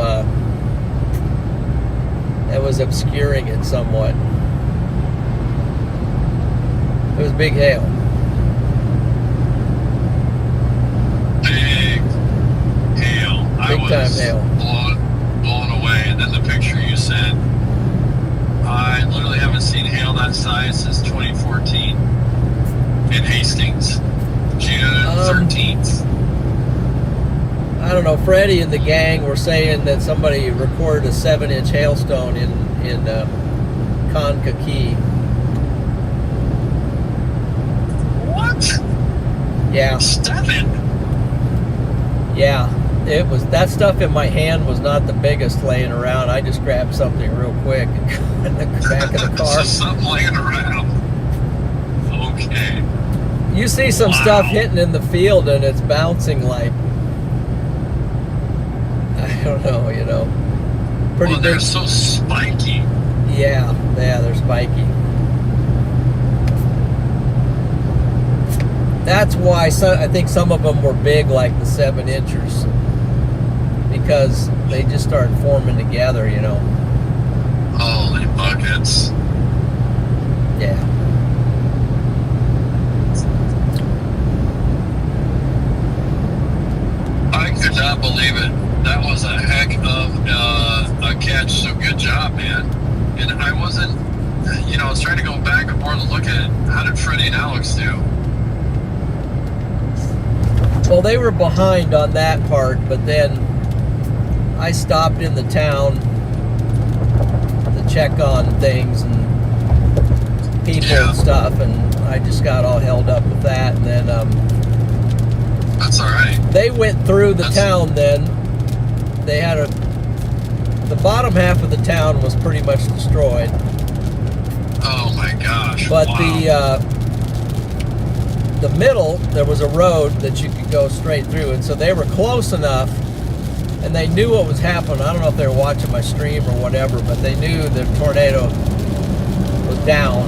it was obscuring it somewhat. It was big hail. Big hail. Big time hail. Blown away. And then the picture you sent, I literally haven't seen hail that size since 2014 in Hastings, June 13th. I don't know. Freddie and the gang were saying that somebody recorded a 7-inch hailstone in Kankakee. What? Yeah. 7? Yeah. It was, that stuff in my hand was not the biggest laying around. I just grabbed something real quick and got in the back of the car. Just something laying around. Okay. You see some stuff hitting in the field and it's bouncing like, I don't know, you know. Pretty well, big. they're so spiky. Yeah, they're spiky. That's why I think some of them were big, like the 7-inchers, because they just started forming together, you know. Holy buckets. Yeah. I could not believe it. That was a heck of a catch, so good job, man. And I wasn't, you know, I was trying to go back and forth and look at how did Freddie and Alex do. Well, they were behind on that part, but then I stopped in the town to check on things and people and stuff, and I just got all held up with that. And then That's all right. they went through the town. Then they had the bottom half of the town was pretty much destroyed. Oh my gosh. But wow. the middle, there was a road that you could go straight through, and so they were close enough, and they knew what was happening. I don't know if they were watching my stream or whatever, but they knew the tornado was down,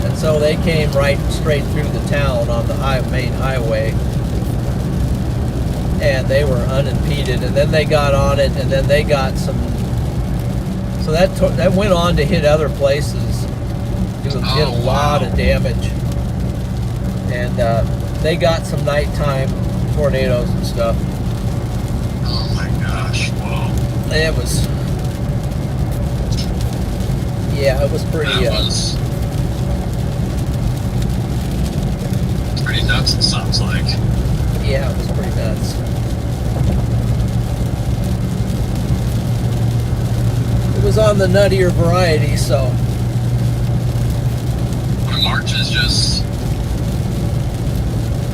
and so they came right straight through the town on the main highway, and they were unimpeded. And then they got on it, and then they got some. So that went on to hit other places. Did a lot of damage. And they got some nighttime tornadoes and stuff. Oh my gosh! Whoa! It was, yeah, it was pretty. That was pretty nuts. It sounds like. Yeah, it was pretty nuts. It was on the nuttier variety, so. March is just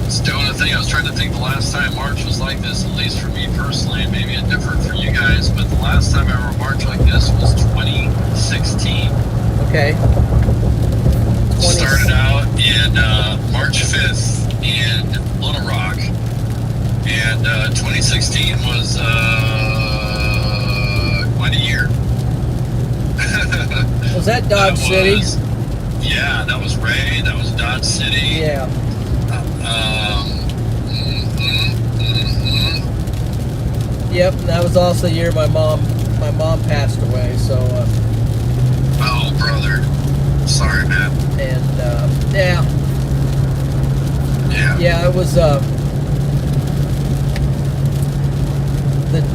it's doing a thing. I was trying to think the last time March was like this, at least for me personally, and maybe it different for you guys, but the last time I remember March like this was 2016. Okay. Started out in March 5th in Little Rock, and 2016 was quite a year. Was that Dodge City? Yeah, that was Ray. That was Dodge City. Yeah. Yep, and that was also the year my mom passed away. So. Oh, brother. Sorry, man. And yeah. Yeah. Yeah, it was the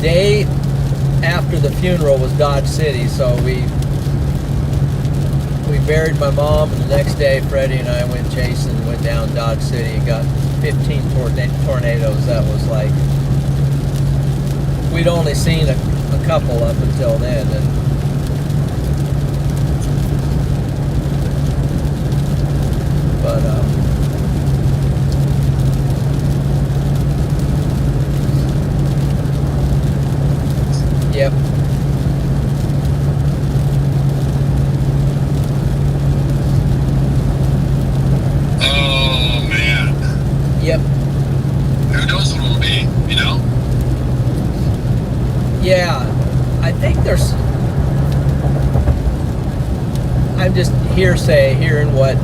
day after the funeral was Dodge City, so we buried my mom, and the next day Freddie and I went chasing, went down Dodge City and got 15 tornadoes. That was like, we'd only seen a couple up until then, and but yep. Yep. Who knows what it'll be, you know? Yeah, I think there's. I'm just hearing what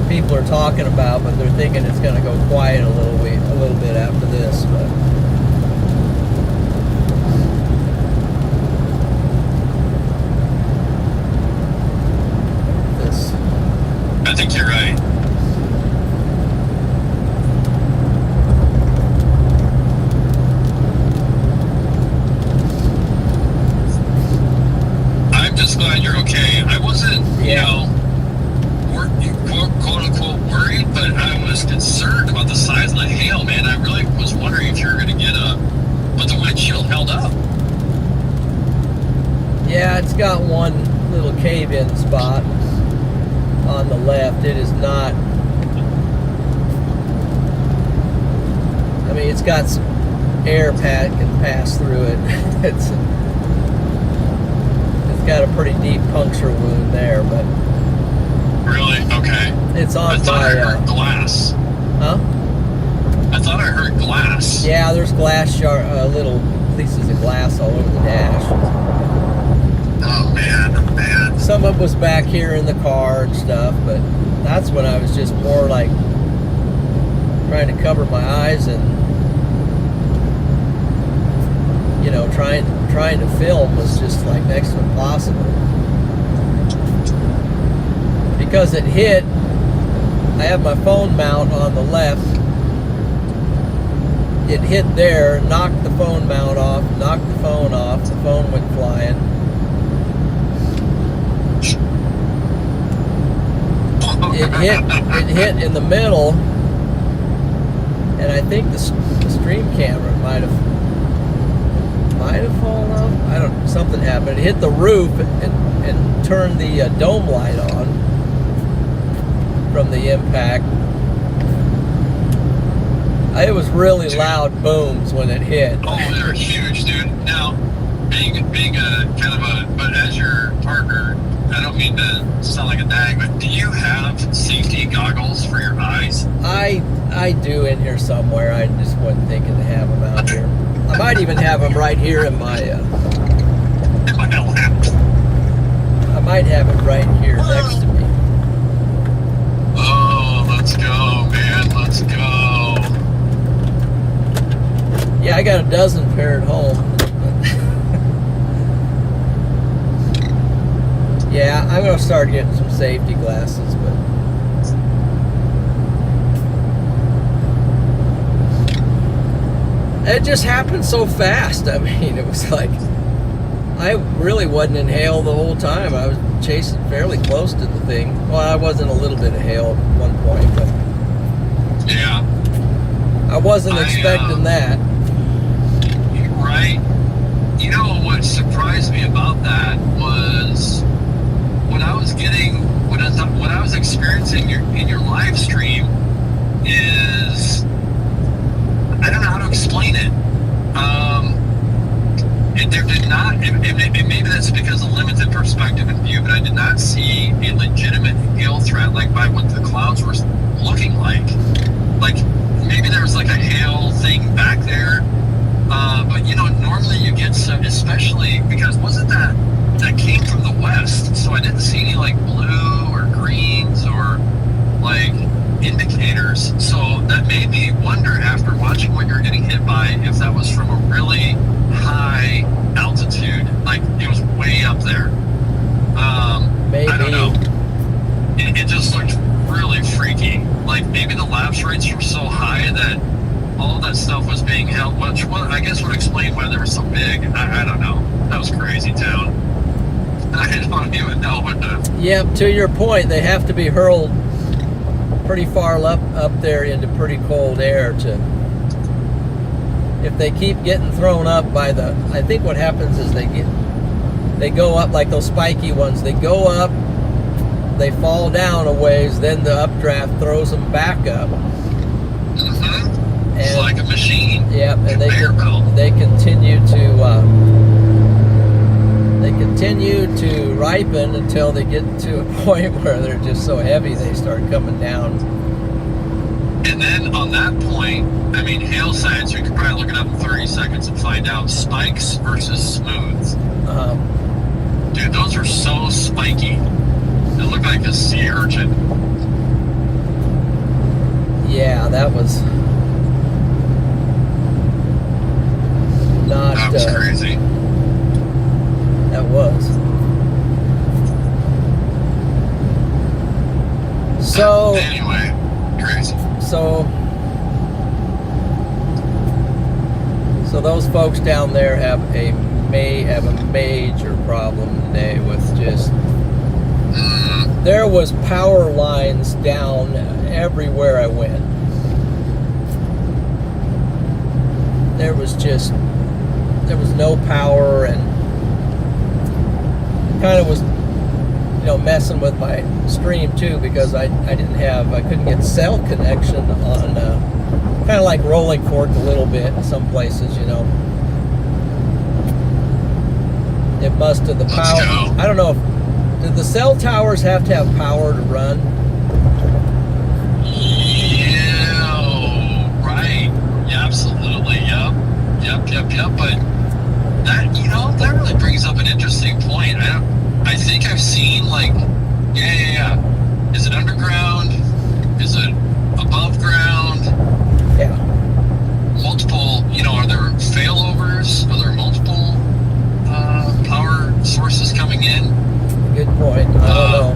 people are talking about, but they're thinking it's going to go quiet a little bit after this. But this. I think you're right. Glad you're okay. I wasn't, you know, quote unquote worried, but I was concerned about the size of the hail, man. I really was wondering if you were going to get but the windshield held up. Yeah, it's got one little cave-in spot on the left. It is not. I mean, it's got some air can pass through it. It's got a pretty deep puncture wound there, but really, okay. It's on I thought I heard glass. Huh? I thought I heard glass. Yeah, there's little pieces of glass all over the dash. Oh man. Some of it was back here in the car and stuff, but that's when I was just more like trying to cover my eyes and, you know, trying to film was just like next to impossible. Because it hit, I have my phone mount on the left. It hit there, knocked the phone mount off, knocked the phone off, the phone went flying. It hit in the middle, and I think the stream camera might have fallen off. I don't know, something happened. It hit the roof and turned the dome light on from the impact. It was really loud booms when it hit. Oh, they're huge, dude. Now, being a kind of a, but as your partner, I don't mean to sound like a nag, but do you have safety goggles for your eyes? I do in here somewhere. I just wasn't thinking to have them out here. I might even have them right here in my lap. I might have it right here next to me. Oh, let's go, man. Let's go. Yeah, I got a dozen pair at home. Yeah, I'm gonna start getting some safety glasses, but It just happened so fast. I mean, it was like I really wasn't in hail the whole time. I was chasing fairly close to the thing. Well, I was in a little bit of hail at one point, but Yeah. I wasn't expecting that. Right. You know what surprised me about that was what I was getting, what I was experiencing in your live stream is, I don't know how to explain it. There did not, and maybe that's because of limited perspective and view, but I did not see a legitimate hail threat like by what the clouds were looking like. Like maybe there was like a hail thing back there, but you know, normally you get some, especially because wasn't that came from the west, so I didn't see any like blue or greens or like indicators. So that made me wonder after watching what you're getting hit by if that was from a really high altitude, like it was way up there. Maybe. I don't know. It just looked really freaky. Like maybe the lapse rates were so high that all of that stuff was being held, which I guess would explain why they were so big. I don't know. That was crazy town. I don't even know what to... Yep, to your point, they have to be hurled pretty far up there into pretty cold air to... If they keep getting thrown up by the... I think what happens is they go up like those spiky ones. They go up, they fall down a ways, then the updraft throws them back up. Mm-hmm. It's And, like a machine. yep, and Conveyor belt. they continue to ripen until they get to a point where they're just so heavy they start coming down. And then on that point, I mean, hail science, you could probably look it up in 30 seconds and find out spikes versus smooths. Dude, those are so spiky. They look like a sea urchin. Yeah, that was not... That was crazy. That was. So... Anyway, crazy. So those folks down there may have a major problem today with just... There was power lines down everywhere I went. There was no power, and kind of was, you know, messing with my stream too, because I couldn't get cell connection on, kind of like Rolling Fork a little bit in some places, you know. It must have the power. I don't know if, did the cell towers have to have power to run? Yeah, right. Yeah, absolutely. Yep. But that, you know, that really brings up an interesting point. I think I've seen like, yeah. Is it underground? Is it above ground? Yeah. Multiple, you know, are there failovers? Are there multiple power sources coming in? Good point. I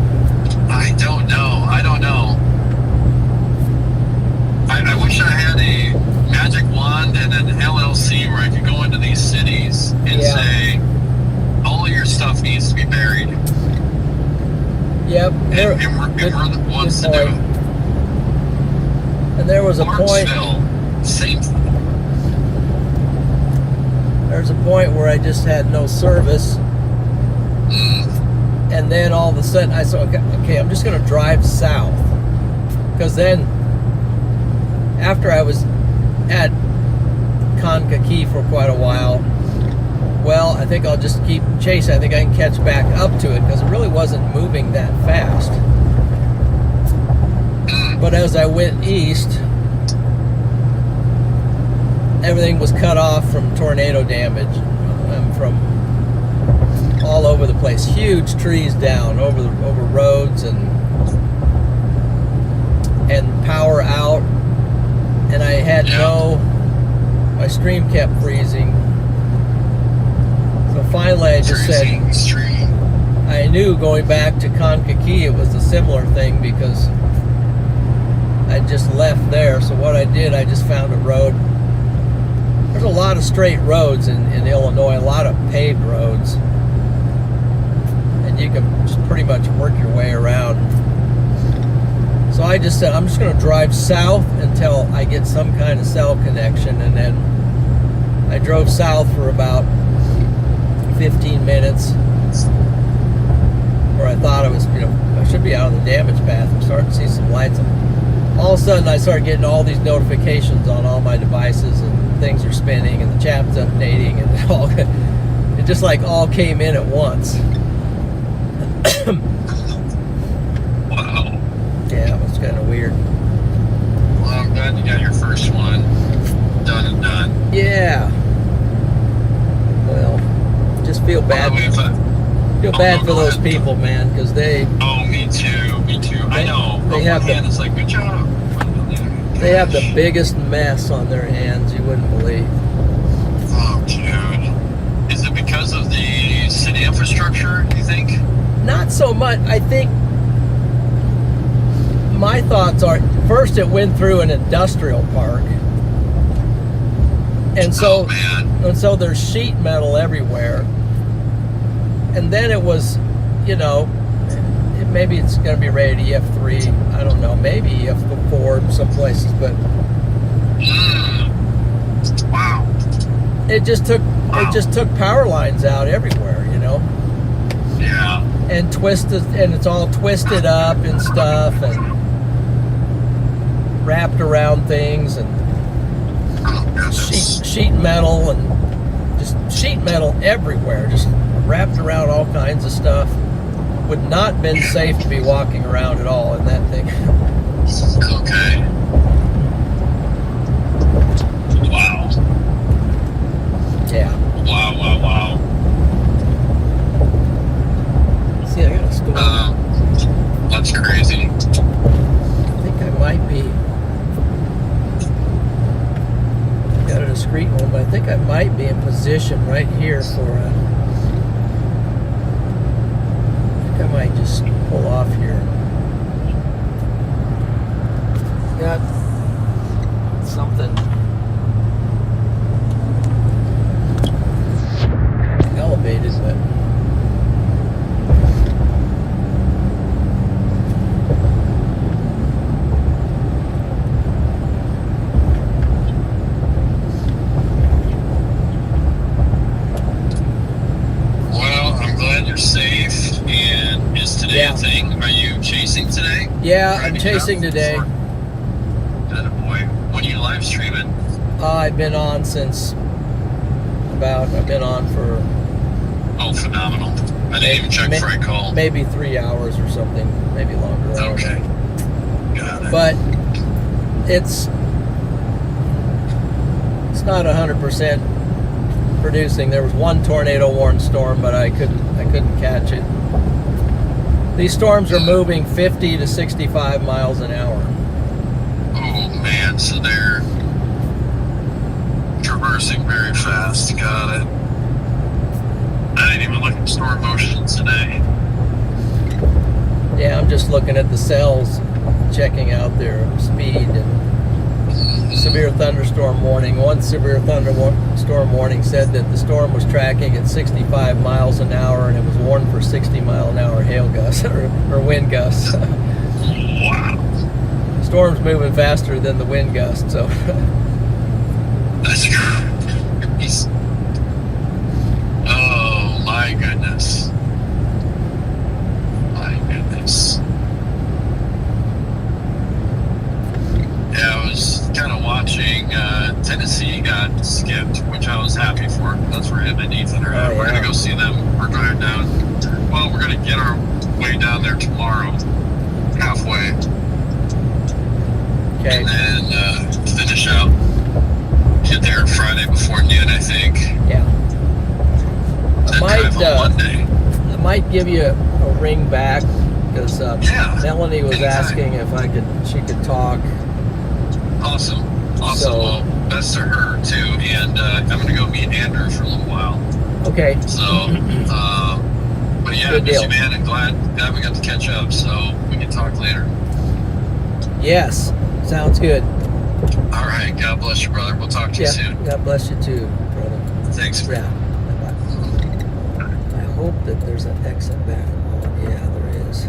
don't know. I wish I had a magic wand and an LLC where I could go into these cities and say, all your stuff needs to be buried. Yep. And we're the ones to do it. And there was a point. Same. There's a point where I just had no service. And then all of a sudden I said, okay, I'm just going to drive south. Because then, after I was at Kankakee for quite a while, well, I think I'll just keep chasing. I think I can catch back up to it because it really wasn't moving that fast. But as I went east, everything was cut off from tornado damage, from all over the place. Huge trees down over roads and power out, and I had my stream kept freezing. So finally I just said, I knew going back to Kankakee it was a similar thing because I just left there. So what I did, I just found a road there's a lot of straight roads in Illinois, a lot of paved roads, and you can just pretty much work your way around. So I just said, I'm just going to drive south until I get some kind of cell connection, and then I drove south for about 15 minutes, where I thought I was, I should be out of the damage path. I'm starting to see some lights. All of a sudden, I started getting all these notifications on all my devices, and things are spinning, and the chat's updating, and it just like all came in at once. Wow. Yeah, it was kind of weird. Well, I'm glad you got your first one done and done. Yeah. Well, just feel bad. Feel bad for those people, man, because they. Oh, me too. Me too. I know. They On have one hand, it's like, good job. They have the biggest mess on their hands you wouldn't believe. Oh, dude. Is it because of the city infrastructure, you think? Not so much. I think my thoughts are, first it went through an industrial park. And so, there's sheet metal everywhere. And then it was, maybe it's going to be rated EF3. I don't know. Maybe EF4 in some places, but Wow. it just took power lines out everywhere, Yeah. and twisted, and it's all twisted up and stuff, and wrapped around things, and Oh, goodness. sheet metal, and just sheet metal everywhere, just wrapped around all kinds of stuff. Would not been safe to be walking around at all in that thing. Okay. Wow. Yeah. Wow. See, I got a storm. That's crazy. I think I might be. Got a discreet one, but I think I might be in position right here for I might just pull off here. Got something elevated, but Well, I'm glad you're safe. And is today a thing? Are you chasing today? yeah, I'm chasing today. Good boy. When are you live streaming? I've been on for Oh, phenomenal. I didn't even check before I called. maybe 3 hours or something, maybe longer. I don't Okay. know. Got it. But it's not 100% producing. There was one tornado warned storm, but I couldn't catch it. These storms are moving 50 to 65 miles an hour. Oh, man. So they're traversing very fast. Got it. I didn't even look at storm motion today. Yeah, I'm just looking at the cells, checking out their speed and severe thunderstorm warning. One severe thunderstorm warning said that the storm was tracking at 65 miles an hour, and it was warned for 60-mile-an-hour hail gusts or wind gusts. Wow. Storm's moving faster than the wind gust, so That's crazy. Oh, my goodness. My goodness. Yeah, I was kind of watching Tennessee got skipped, which I was happy for. That's where him and Ethan are at. Oh, We're yeah. going to go see them. We're driving down. Well, we're going to get our way down there tomorrow, halfway. okay. And then finish out. Get there Friday before noon, I think. Yeah. Then drive on Monday. I might give you a ring back because Yeah, Melanie was anytime. asking if she could talk. Awesome. So- Well, best to her too. And I'm going to go meet Andrew for a little while. Okay. So, but yeah, Good busy deal. man, and glad we got to catch up. So we can talk later. Yes. Sounds good. All right. God bless you, brother. We'll talk to you soon. God bless you too, brother. Thanks. Yeah. Bye-bye. I hope that there's an exit back. Oh, yeah, there is.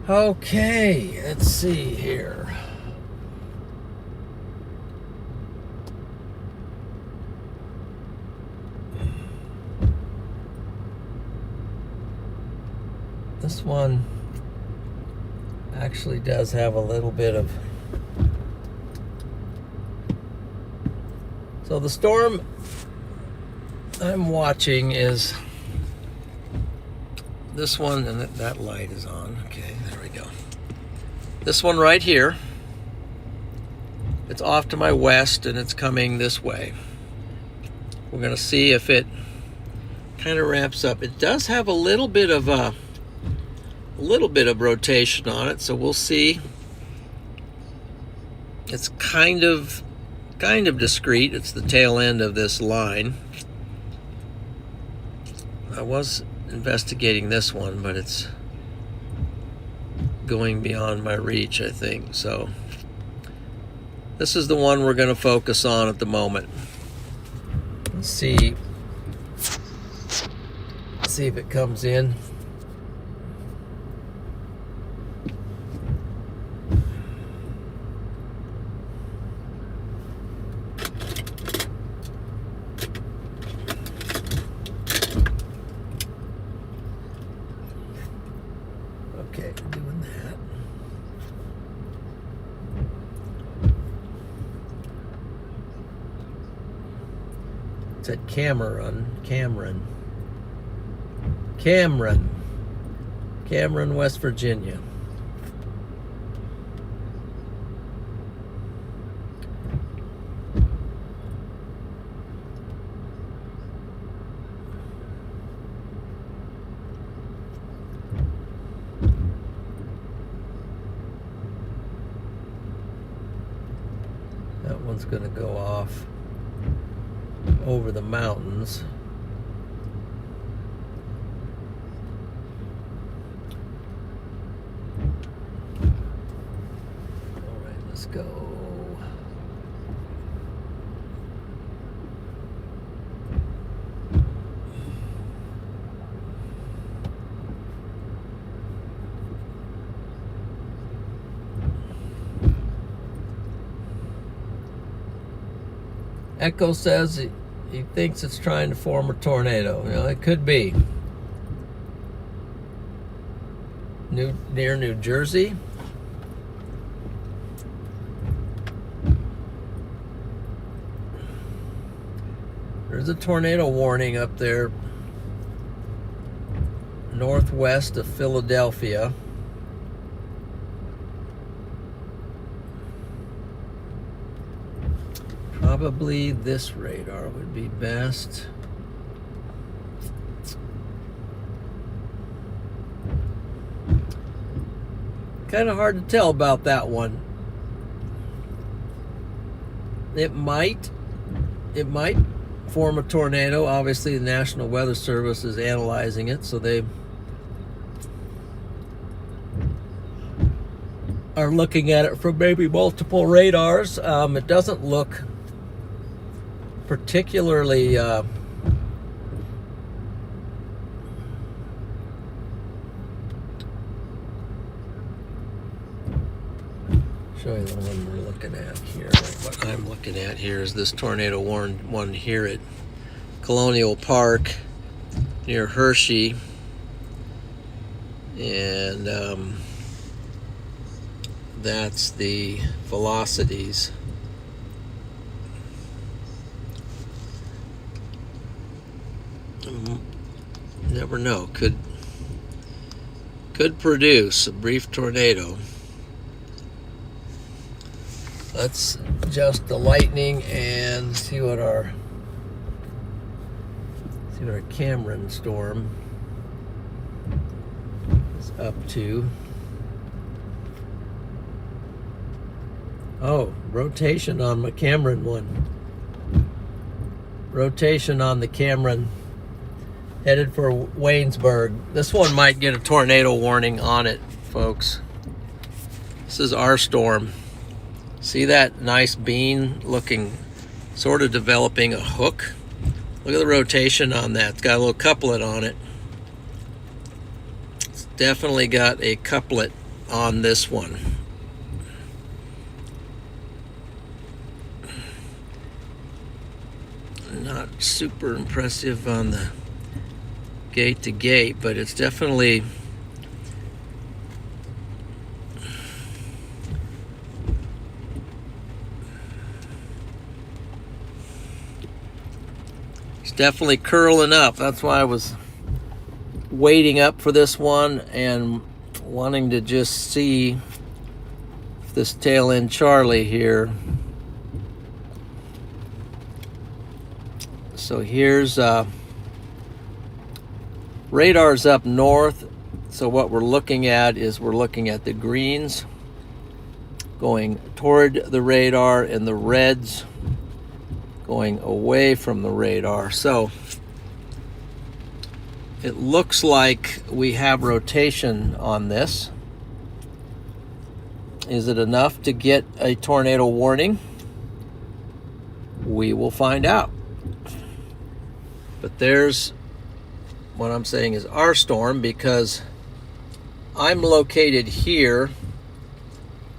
Okay, let's see here. This one actually does have a little bit of... So the storm I'm watching is this one, and that light is on. Okay, there we go. This one right here, it's off to my west and it's coming this way. We're going to see if it kind of ramps up. It does have a little bit of rotation on it, so we'll see. It's kind of discreet. It's the tail end of this line. I was investigating this one, but it's going beyond my reach, I think. So this is the one we're going to focus on at the moment. Let's see if it comes in. Okay, doing that. It said Cameron, West Virginia. That one's going to go off over the mountains. All right, let's go. Echo says he thinks it's trying to form a tornado. You know, it could be. Near New Jersey. There's a tornado warning up there northwest of Philadelphia. Probably this radar would be best. Kind of hard to tell about that one. It might form a tornado. Obviously, the National Weather Service is analyzing it, so they are looking at it from maybe multiple radars. It doesn't look particularly show you the one we're looking at here. What I'm looking at here is this tornado warned one here at Colonial Park near Hershey, and that's the velocities. Never know, could produce a brief tornado. Let's adjust the lightning and see what our Cameron storm is up to. Oh, rotation on the Cameron one. Rotation on the Cameron, headed for Waynesburg. This one might get a tornado warning on it, folks. This is our storm. See that nice bean looking, sort of developing a hook? Look at the rotation on that. It's got a little couplet on it. It's definitely got a couplet on this one. Not super impressive on the gate to gate, but it's definitely curling up. That's why I was waiting up for this one and wanting to just see if this tail end Charlie here. So here's radar's up north. So what we're looking at is the greens going toward the radar and the reds going away from the radar. So it looks like we have rotation on this. Is it enough to get a tornado warning? We will find out. But there's what I'm saying is our storm, because I'm located here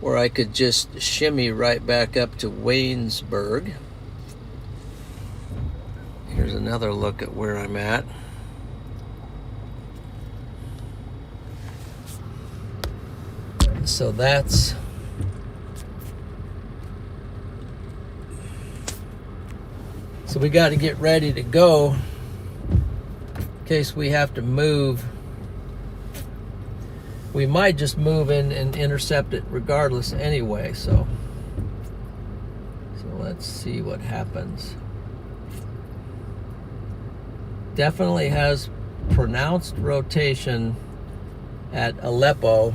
where I could just shimmy right back up to Waynesburg. Here's another look at where I'm at. So that's so we got to get ready to go in case we have to move. We might just move in and intercept it regardless anyway, so let's see what happens. Definitely has pronounced rotation at Aleppo.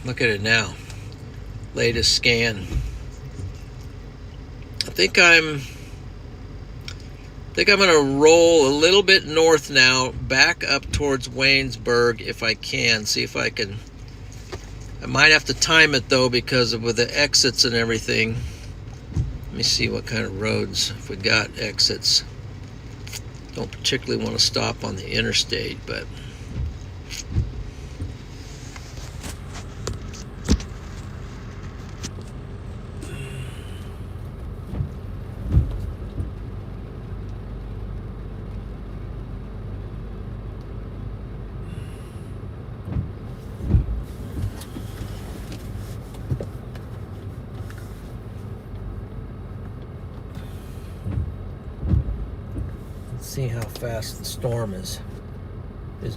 Look at it now. Latest scan. I think I'm going to roll a little bit north now, back up towards Waynesburg if I can. See if I can. I might have to time it though because with the exits and everything. Let me see what kind of roads, if we got exits. Don't particularly want to stop on the interstate, but see how fast the storm is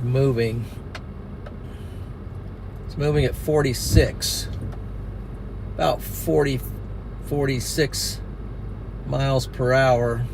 moving. It's moving at 46, about 46 miles per hour.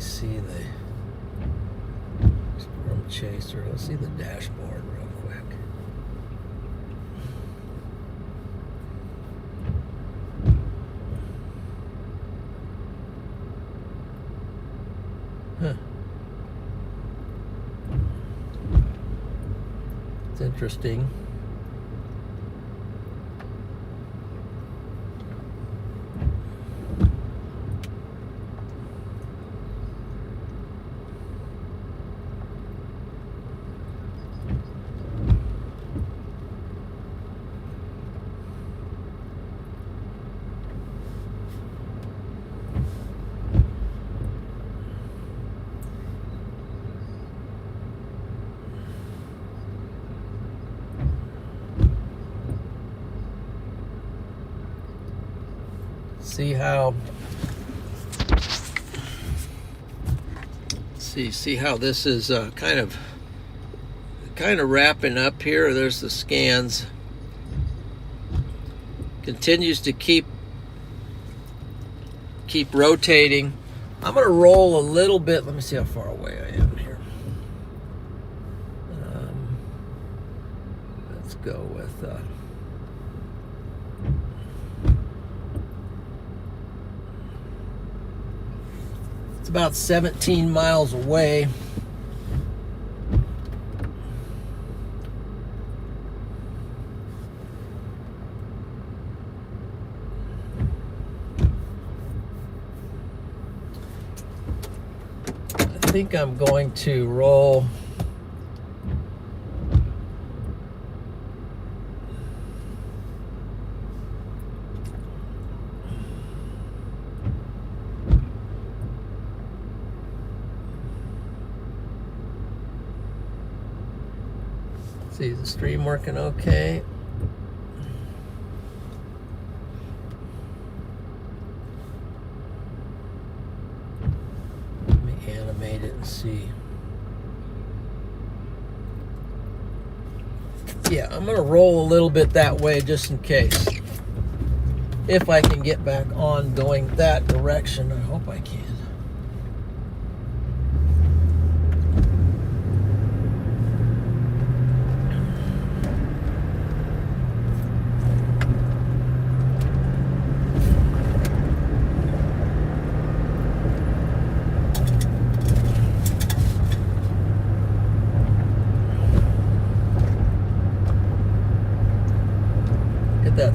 See the storm chaser. Let's see the dashboard real quick. Huh. It's interesting. See how this is kind of wrapping up here. There's the scans. Continues to keep rotating. I'm going to roll a little bit. Let me see how far away I am here. Let's go with it's about 17 miles away. I think I'm going to roll see the stream working okay. Let me animate it and see. Yeah, I'm gonna roll a little bit that way just in case. If I can get back on going that direction, I hope I can.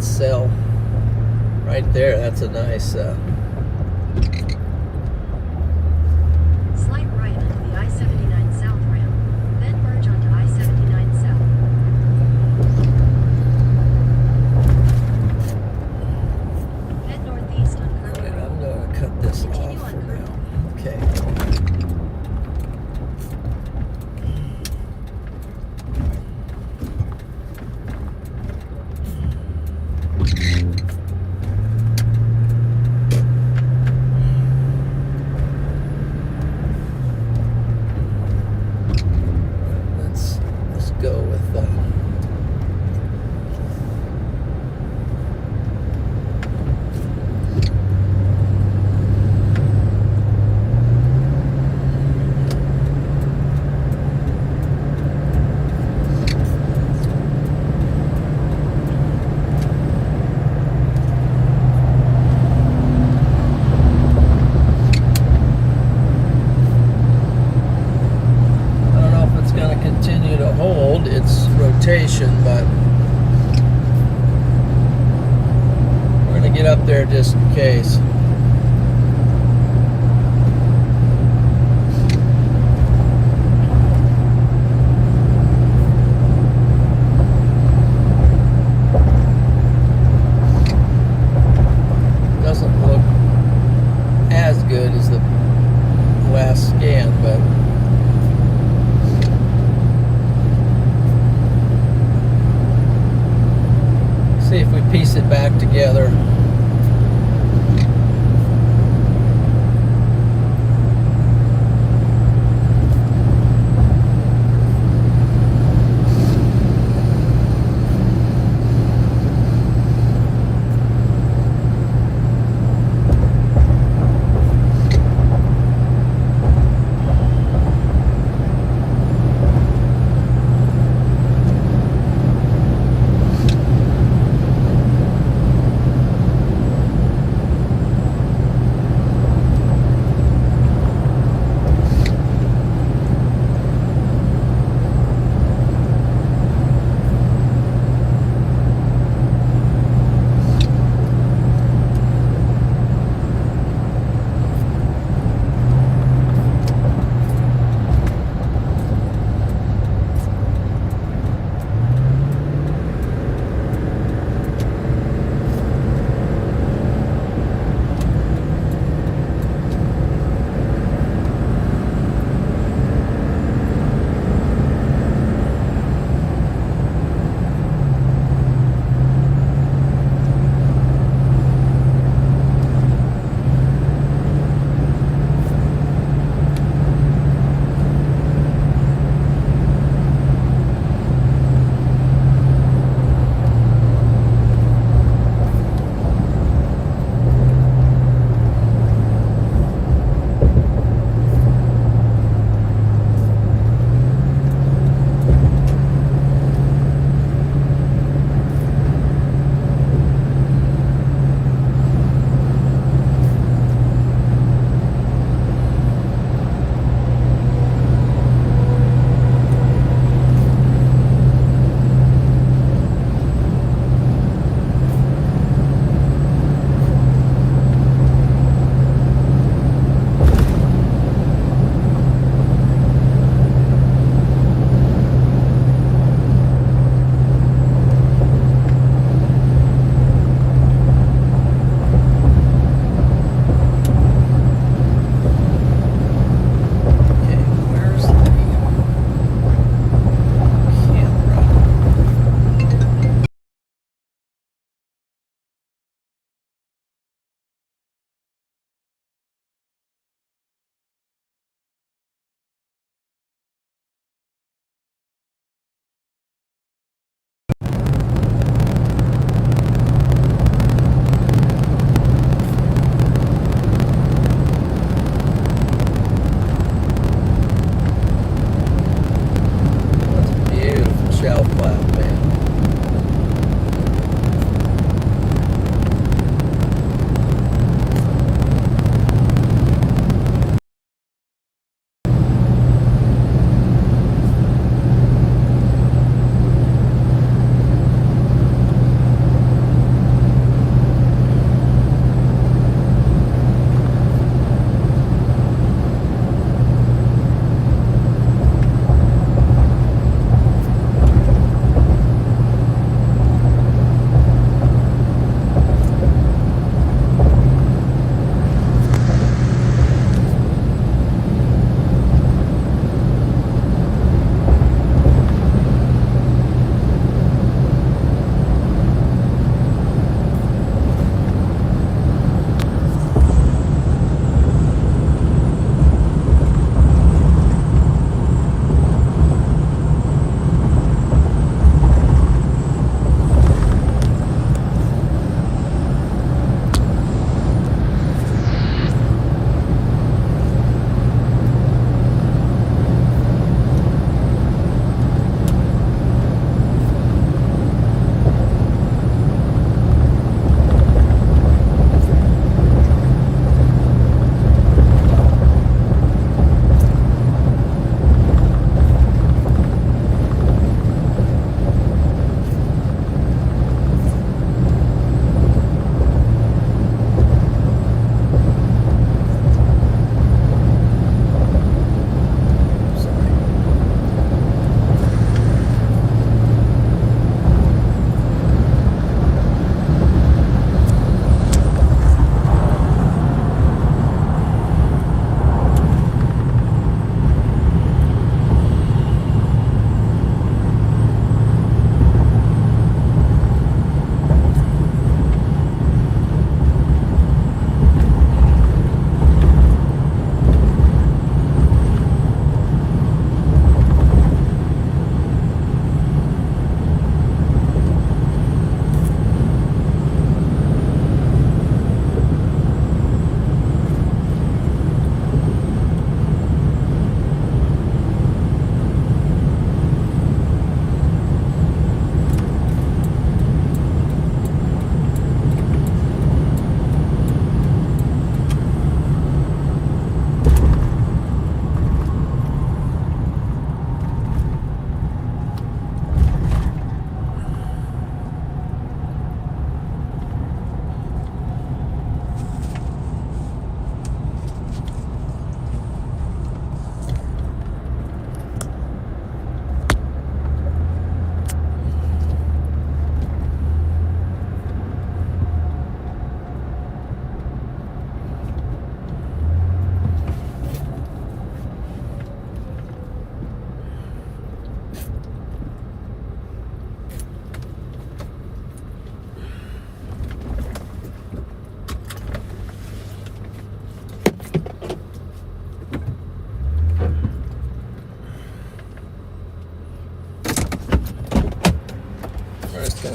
cell right there. That's a nice Slight right onto the I-79 South ramp, then merge onto I-79 South. Head northeast on Curve Wait, Road. I'm gonna cut this Continue off on for Curve. now. Okay. Let's go with I don't know if it's going to continue to hold its rotation, but we're going to get up there just in case. Doesn't look as good as the last scan, but see if we piece it back together.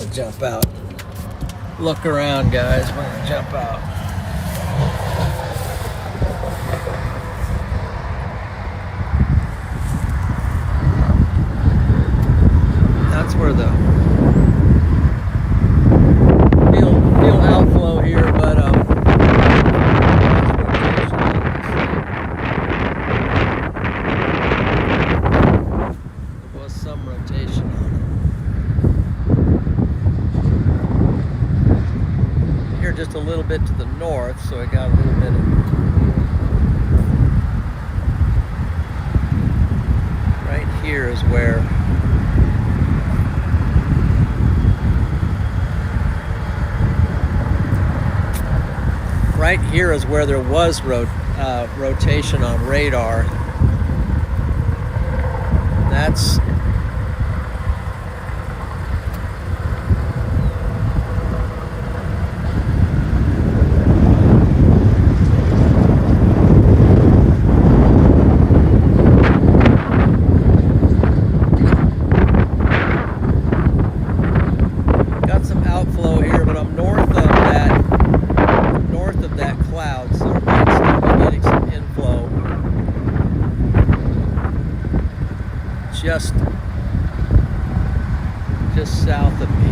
gonna jump out. Look around, guys. We're gonna jump out. That's where the feel outflow here, but there was some rotation on it. Here just a little bit to the north, so I got a little bit of right here is where there was rotation on radar. That's got some outflow here, but I'm north of that cloud, so I might still be getting some inflow just south of me.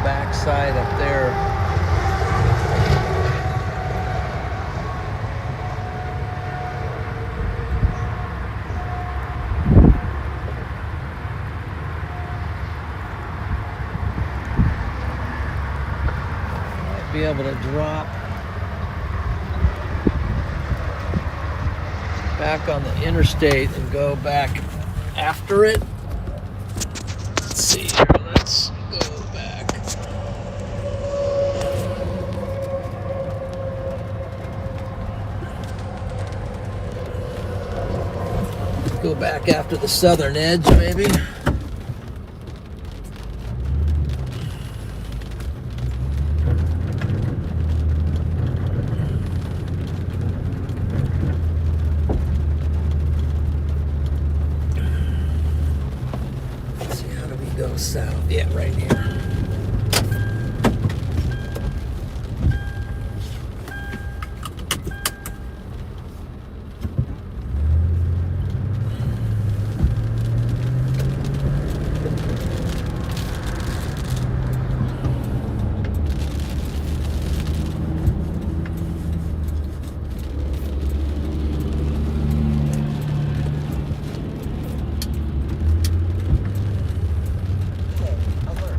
Backside up there. Might be able to drop back on the interstate and go back after it. Let's see here. Let's go back. Go back after the southern edge, maybe. Let's see, how do we go south? Yeah, right here. Hey, alert.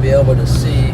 be able to see.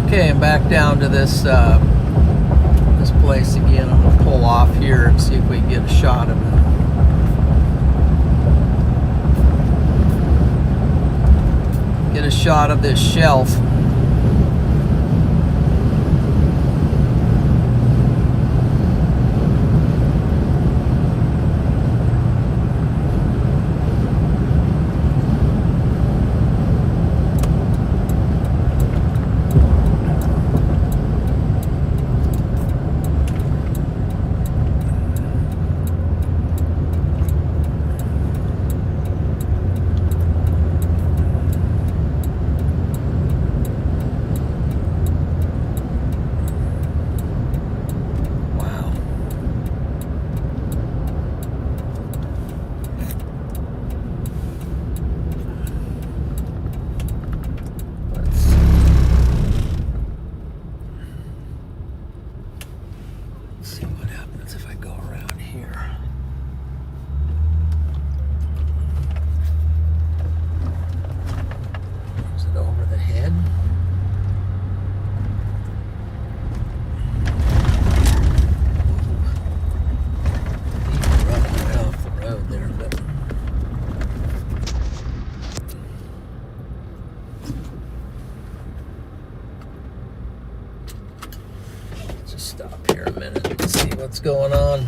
Okay, and back down to this this place again. I'm gonna pull off here and see if we can get a shot of it. Get a shot of this shelf. here a minute and see what's going on.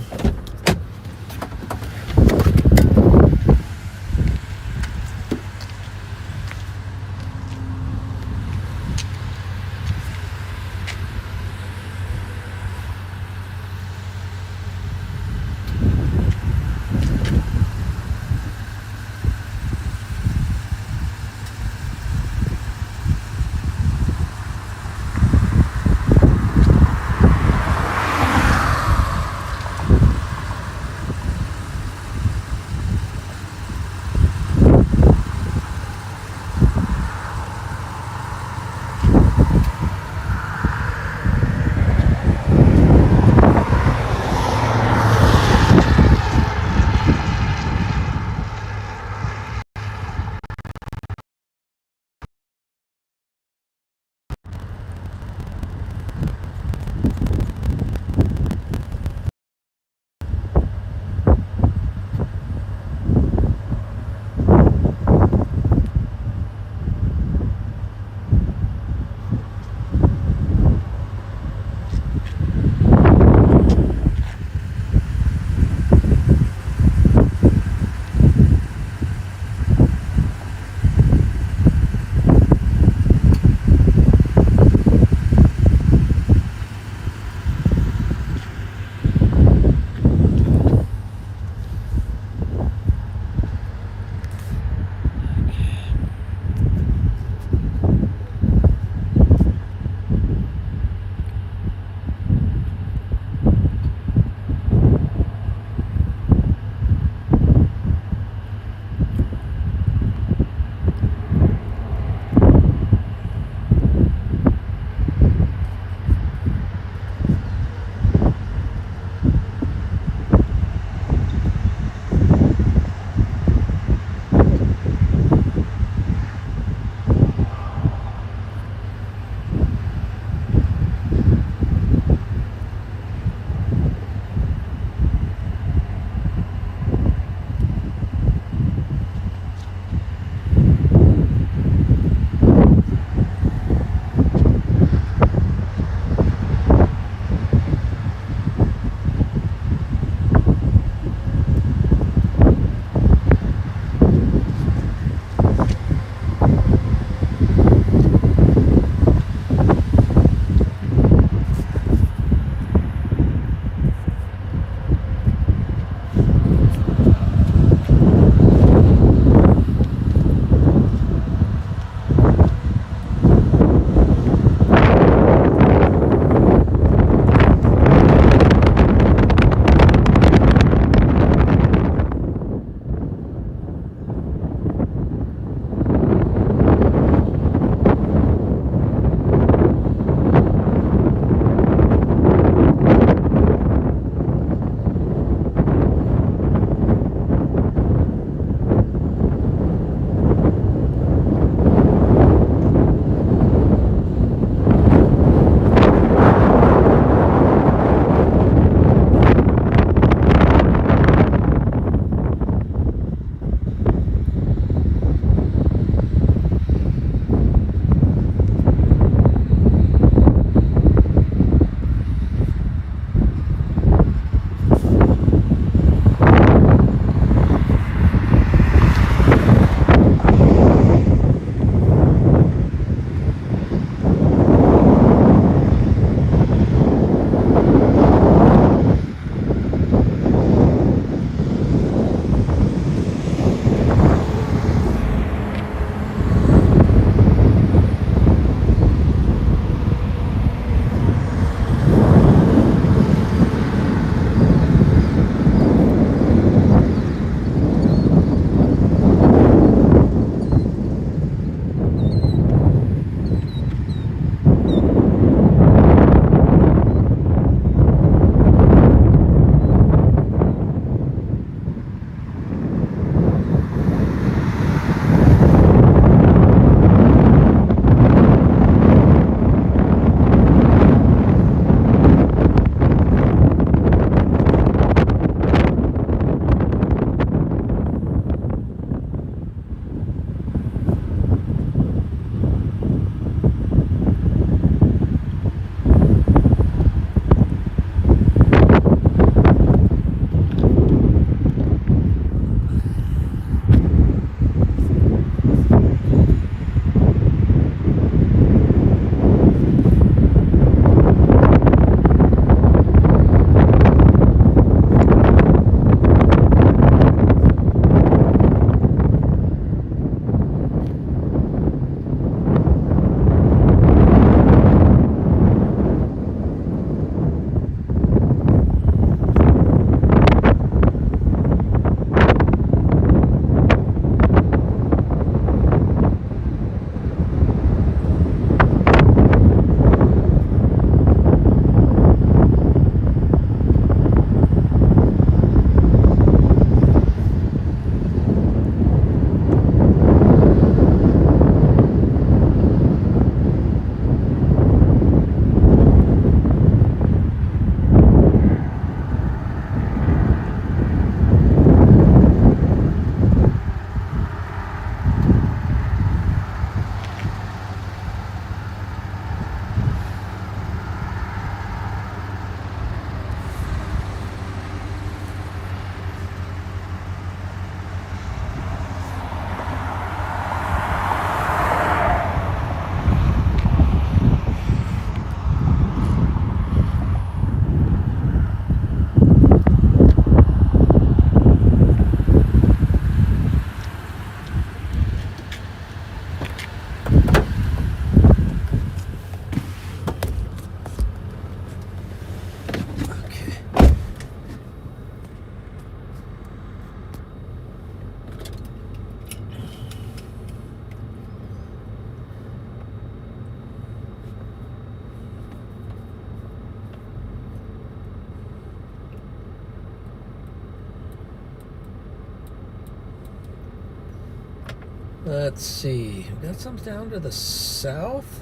Let's see. We got some down to the south.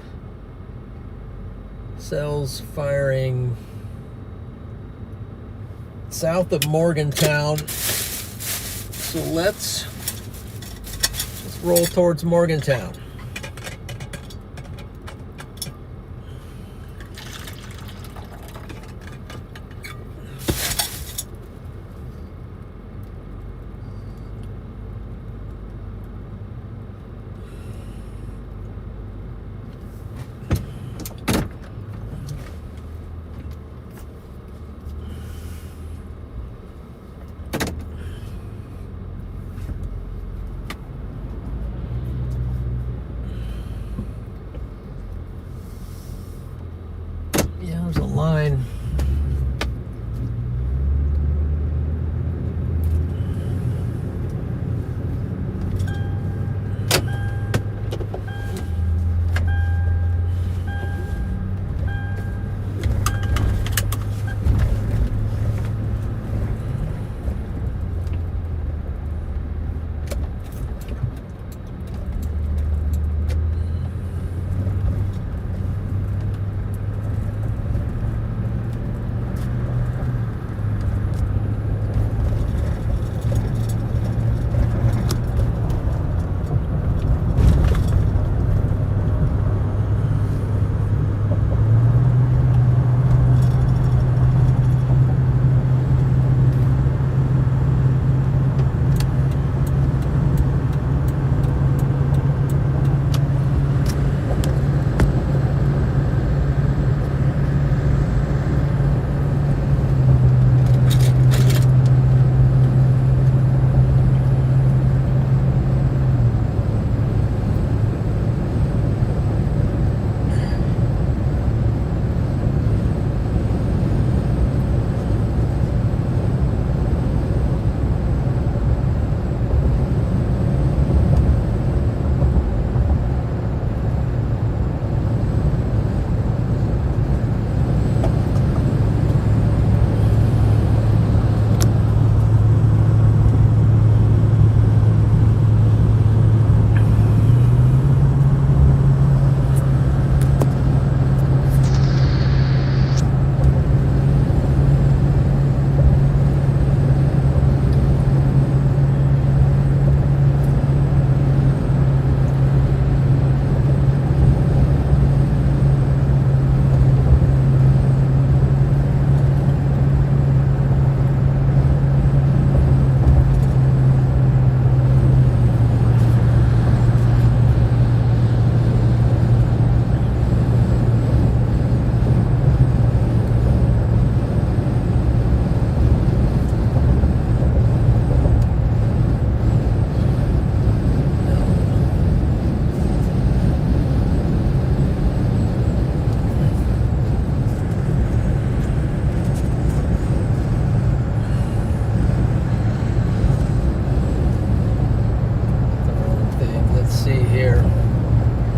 Cells firing south of Morgantown. So let's roll towards Morgantown. Yeah, there's a line.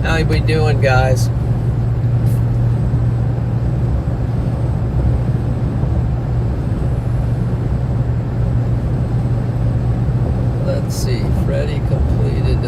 How we doing, guys? Let's see. Freddie completed.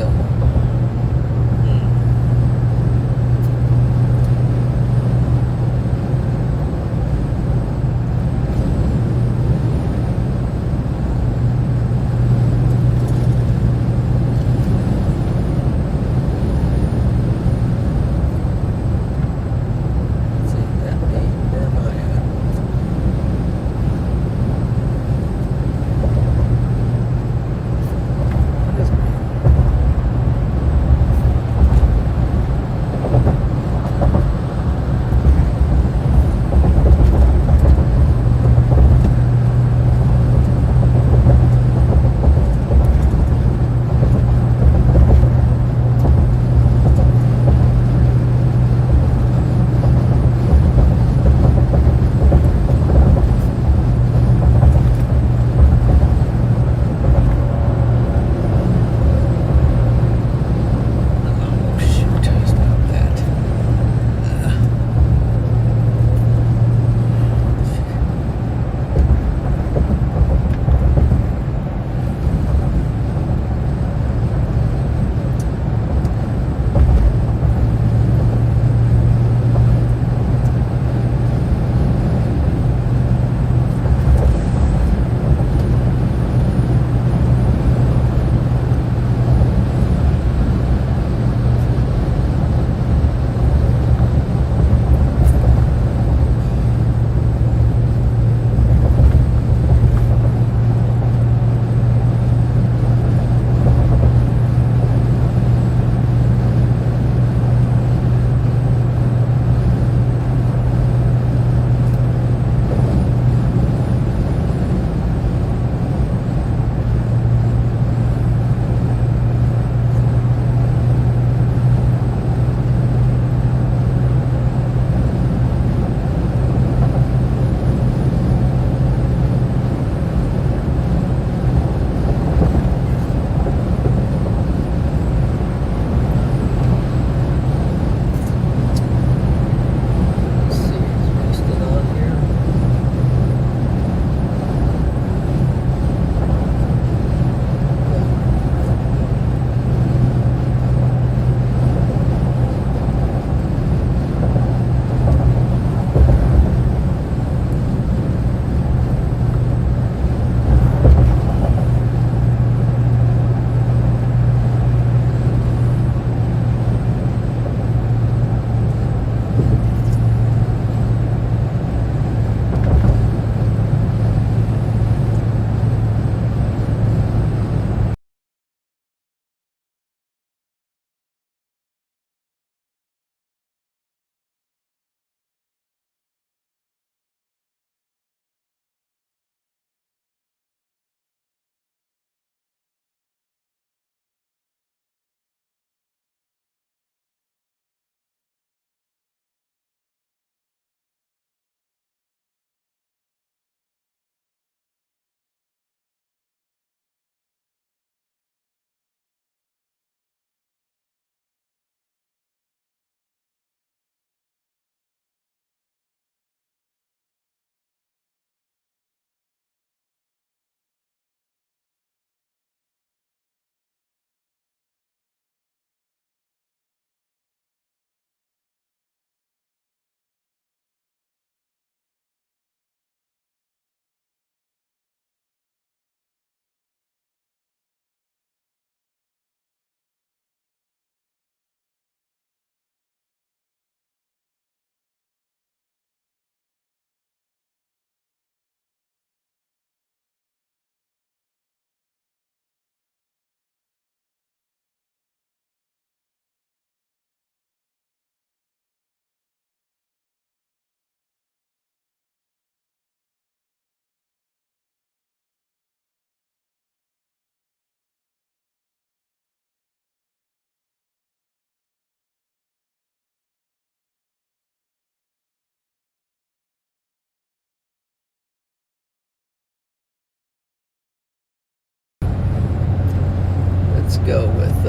let's go with,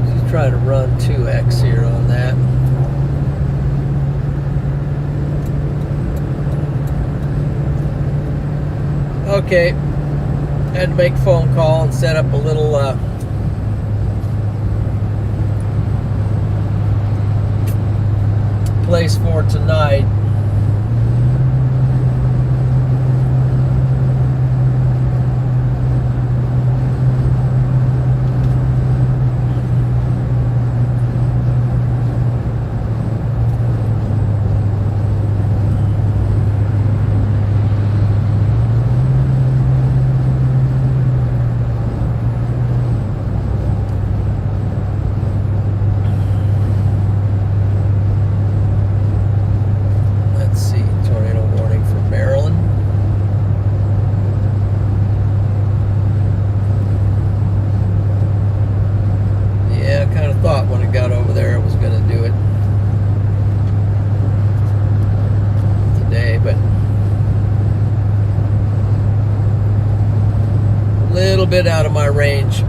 let's try to run 2x here on that. Okay, had to make a phone call and set up a little place for tonight. Bit out of my range.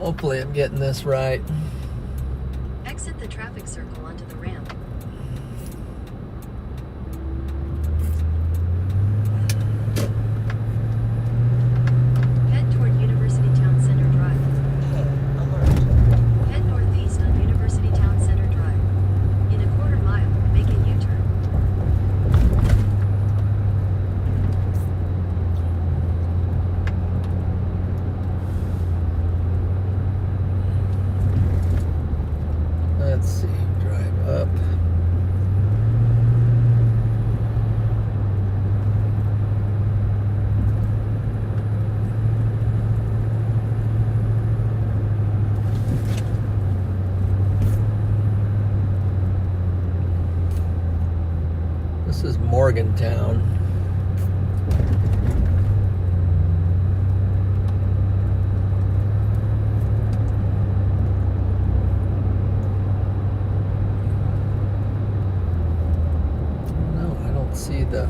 Hopefully I'm getting this right. Exit the traffic circle onto the ramp. Head toward University Town Center Drive. Hey, alert. Head northeast on University Town Center Drive. In a quarter mile, make a U-turn. Let's see, drive up. This is Morgantown. No, I don't see the.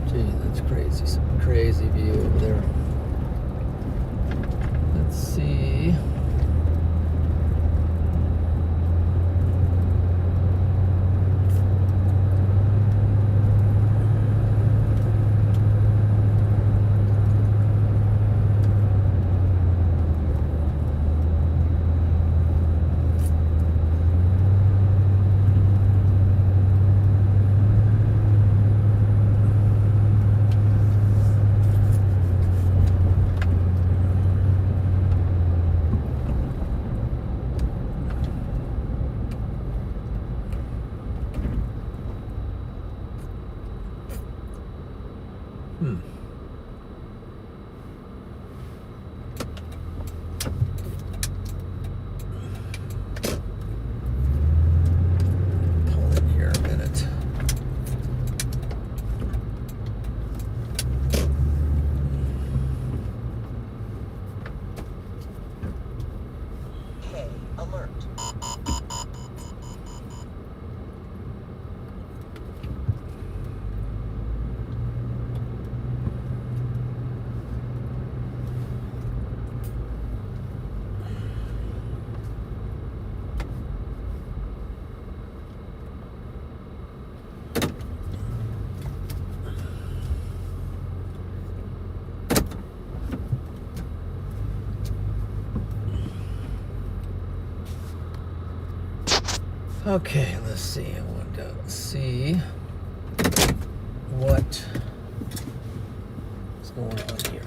Gee, that's crazy. Some crazy view over there. Let's see. Pull in here a minute. Hey, alert. Okay, let's see. I want to see what is going on here.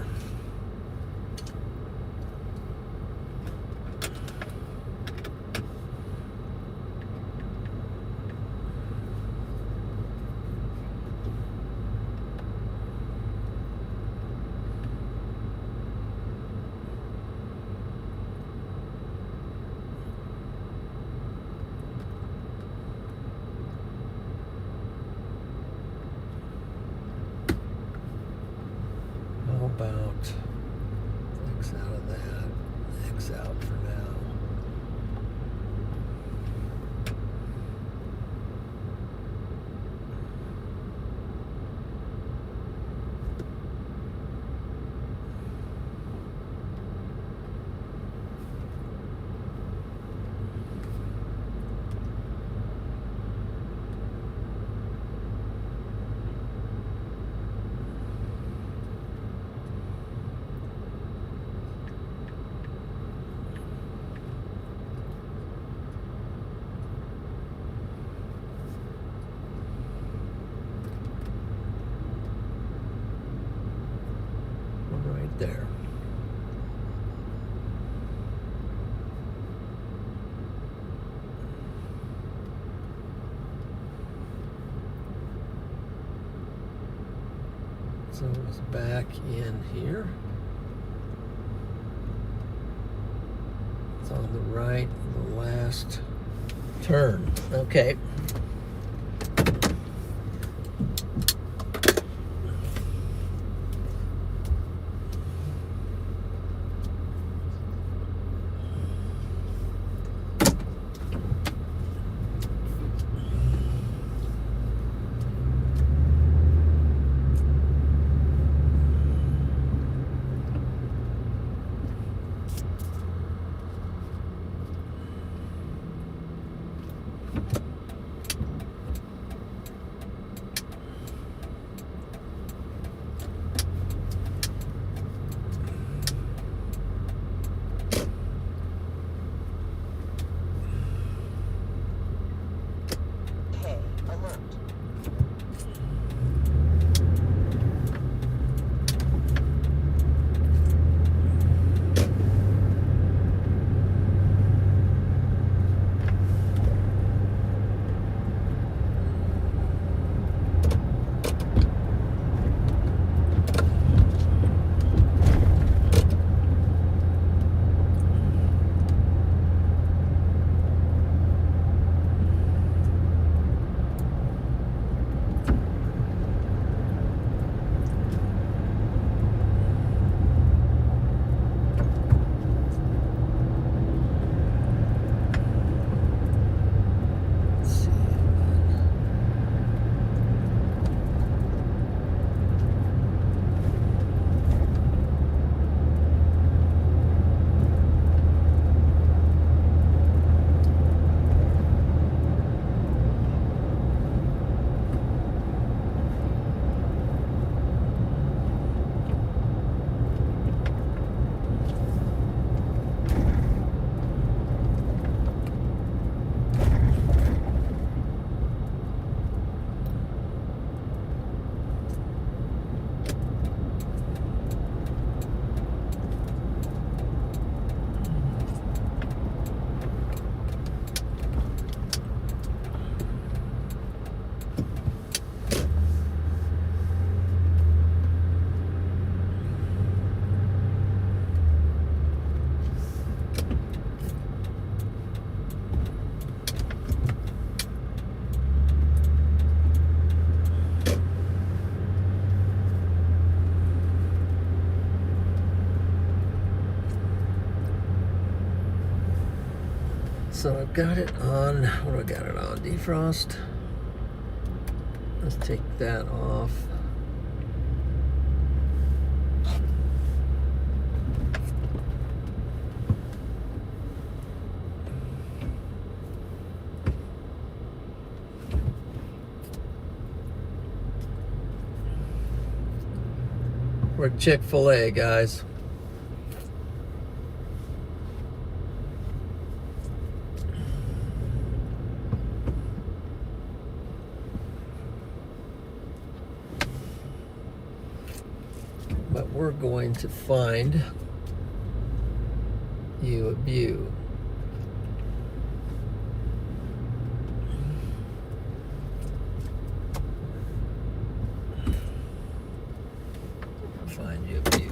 How about X out of that, X out for now. Right there. So it's back in here. It's on the right, the last turn. Okay. So I've got it on, what do I got it on? Defrost. Let's take that off. We're at Chick-fil-A, guys. But we're going to find you a view. Find you a view.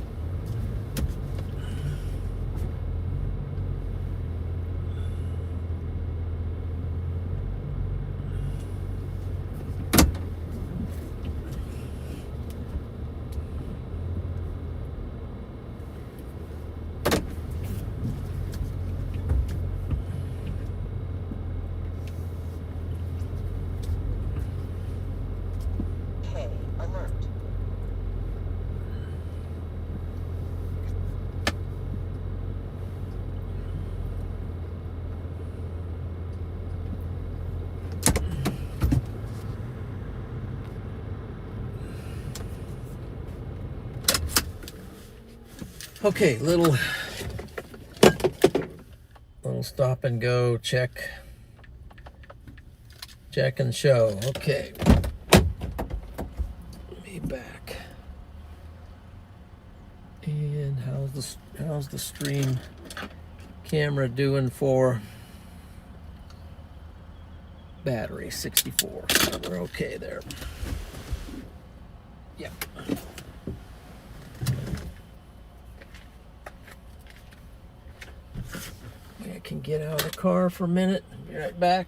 Hey, alert. Okay, little stop and go, check and show. Okay, me back. And how's the stream camera doing for battery? 64. So we're okay there. Yeah. I can get out of the car for a minute. Be right back.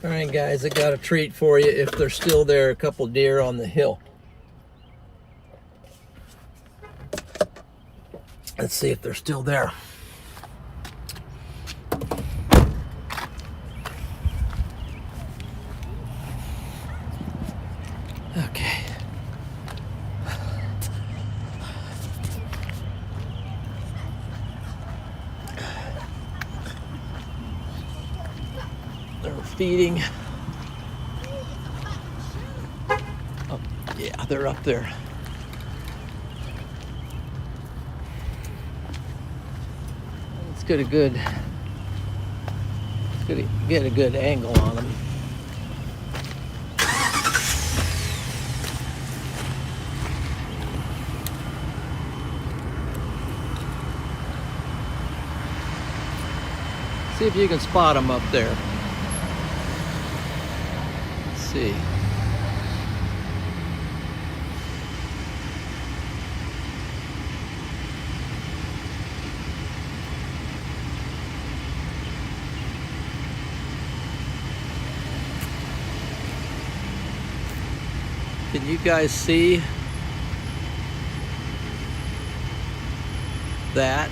All right, guys, I got a treat for you if they're still there. A couple deer on the hill. Let's see if they're still there. Okay. They're feeding. Oh, yeah, they're up there. Let's get a good angle on them. See if you can spot them up there. Let's see. Can you guys see that?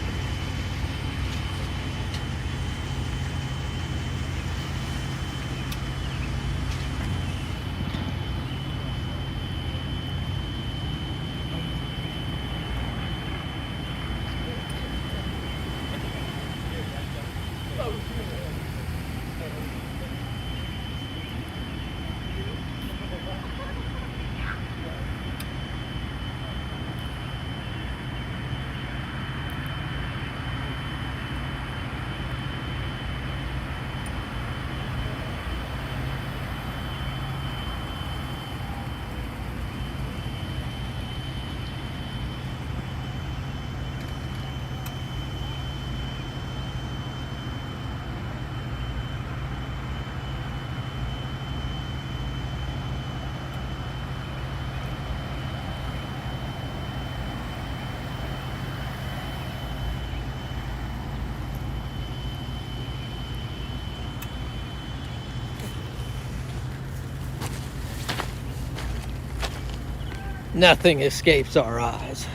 Nothing escapes our eyes.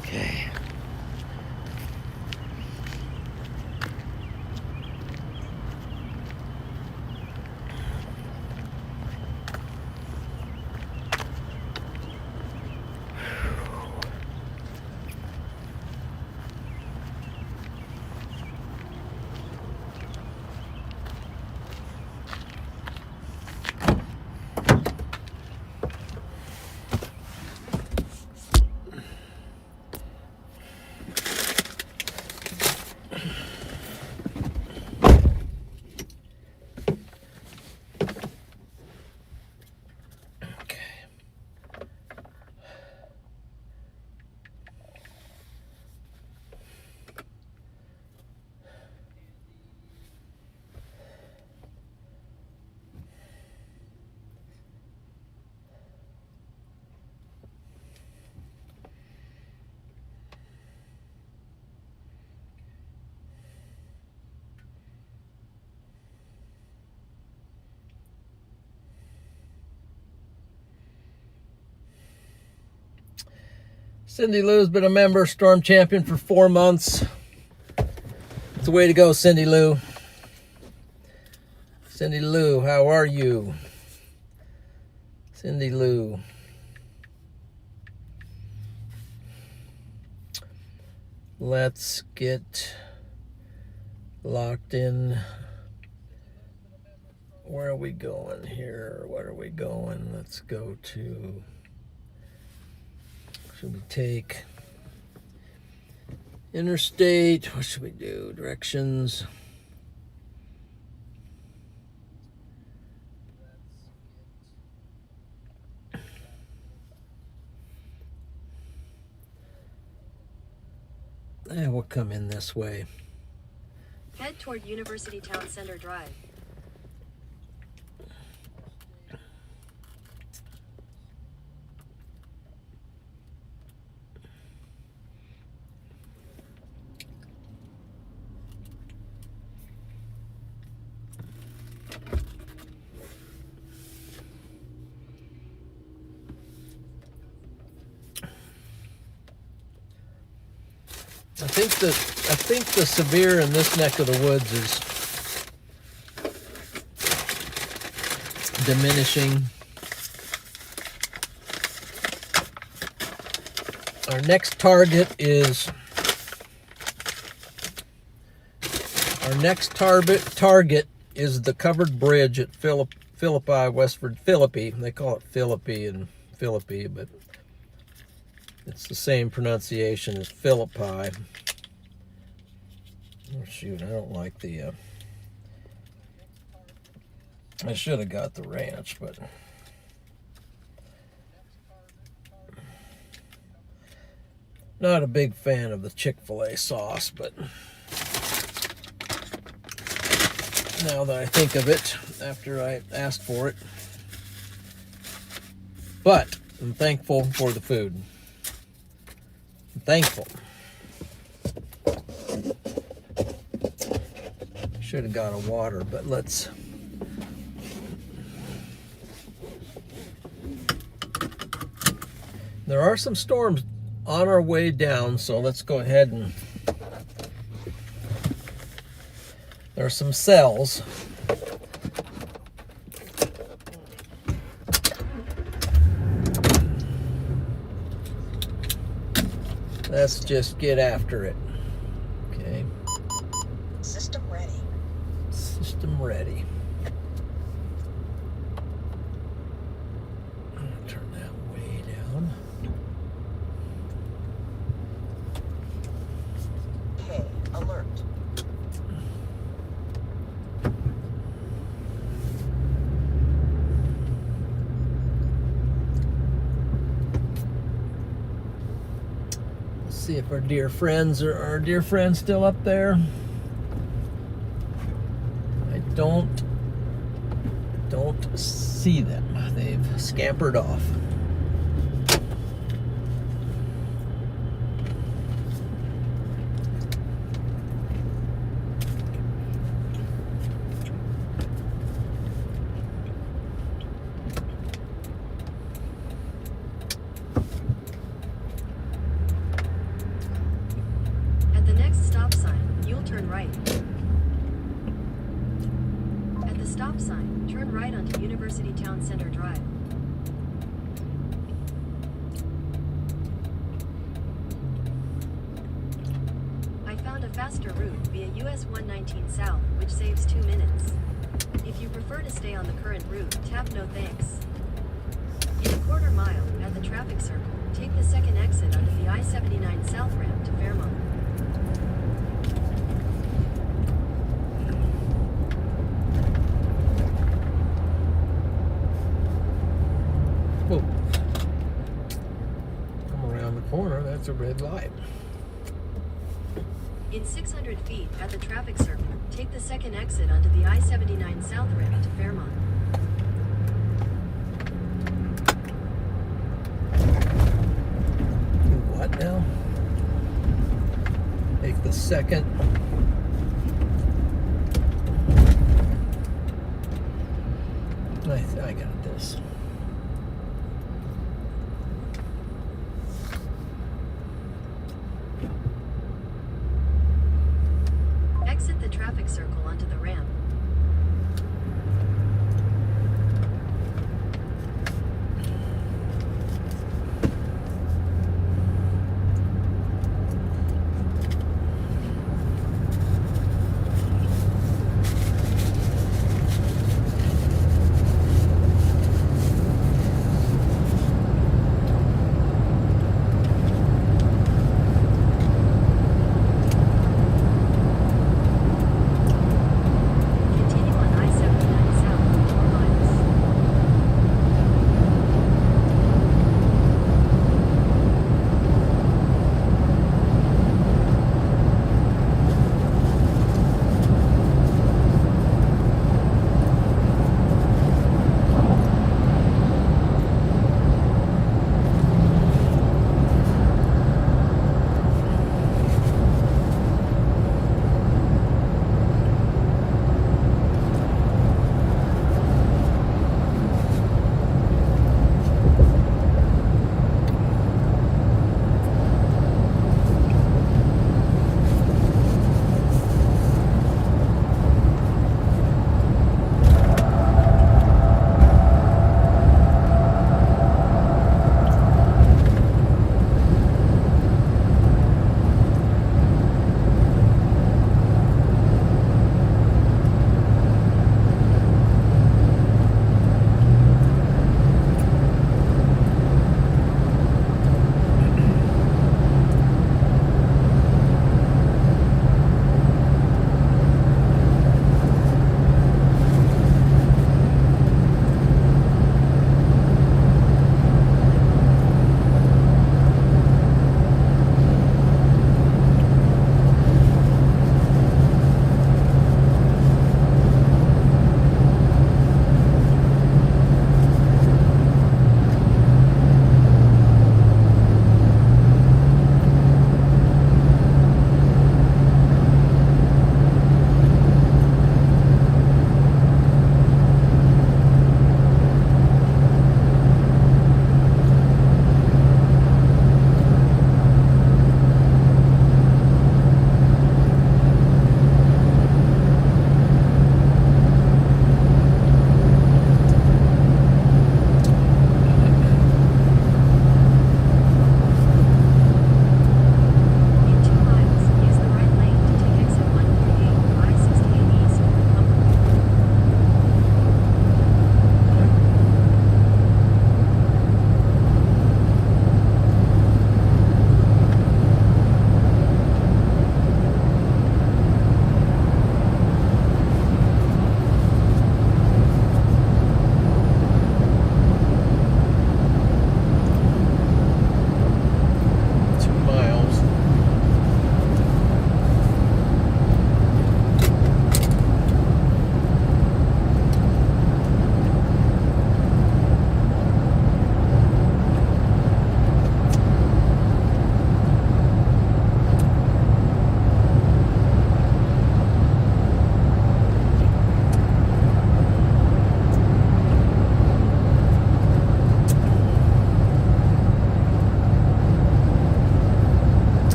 Okay. Cindy Lou's been a member, Storm Champion for 4 months. It's the way to go, Cindy Lou. Cindy Lou, how are you? Cindy Lou. Let's get locked in. Where are we going here? Where are we going? Let's go to... Should we take interstate? What should we do? Directions. We'll come in this way. Head toward University Town Center Drive. I think the severe in this neck of the woods is diminishing. Our next target is the covered bridge at Philippi, Westford. Philippi. They call it Philippi and Philippi, but it's the same pronunciation as Philippi. Oh shoot, I don't like the I should have got the ranch, but not a big fan of the Chick-fil-A sauce, but now that I think of it, after I asked for it. But I'm thankful for the food. I'm thankful. Should have got a water, but let's. There are some storms on our way down, so let's go ahead and. There are some cells. Let's just get after it. Okay. System ready. System ready. I'm gonna turn that way down. Hey, alert. See if our dear friends are still up there. I don't see them. They've scampered off. At the next stop sign, you'll turn right. At the stop sign, turn right onto University Town Center Drive. I found a faster route via US 119 South, which saves 2 minutes. If you prefer to stay on the current route, tap no thanks. In a quarter mile, at the traffic circle, take the second exit onto the I-79 South ramp to Fairmont. Whoa. Come around the corner, that's a red light. In 600 feet, at the traffic circle, take the second exit onto the I-79 South ramp to Fairmont. Do what now? Take the second. I got this. Exit the traffic circle onto the ramp.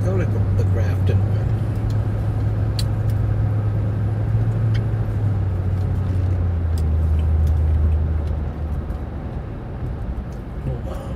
want to go to the Grafton one. Hold on.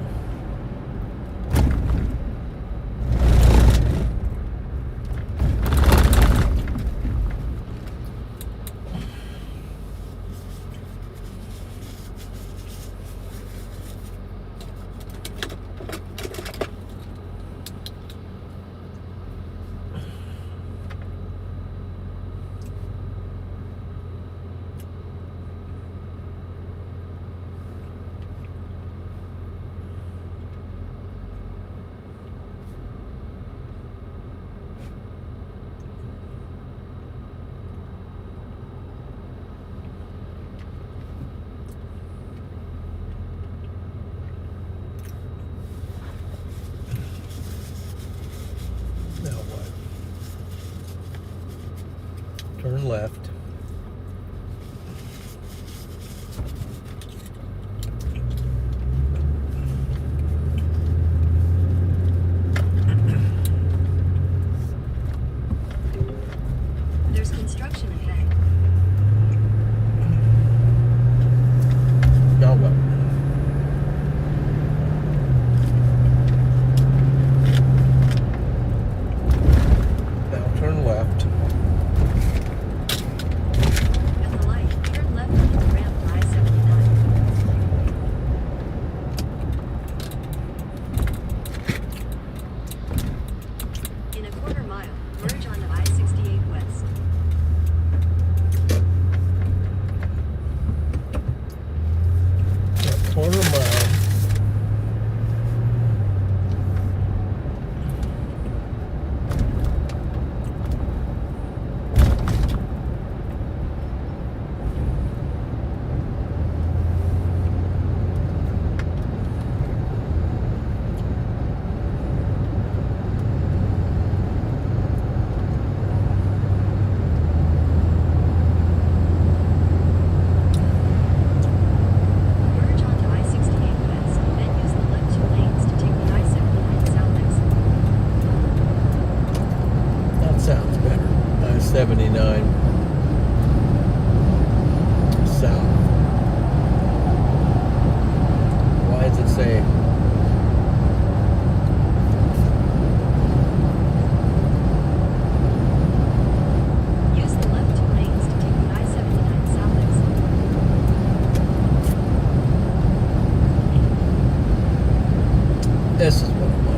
Now what? Turn left. There's construction ahead. Now what? Now turn left. At the light, turn left onto the ramp on I-79. In a quarter mile, merge onto I-68 West. A quarter mile. Merge onto I-68 West, then use the left 2 lanes to take the I-79 South exit. That sounds better. I-79 south. Why does it say? Use the left 2 lanes to take the I-79 South exit. This is what I wanted.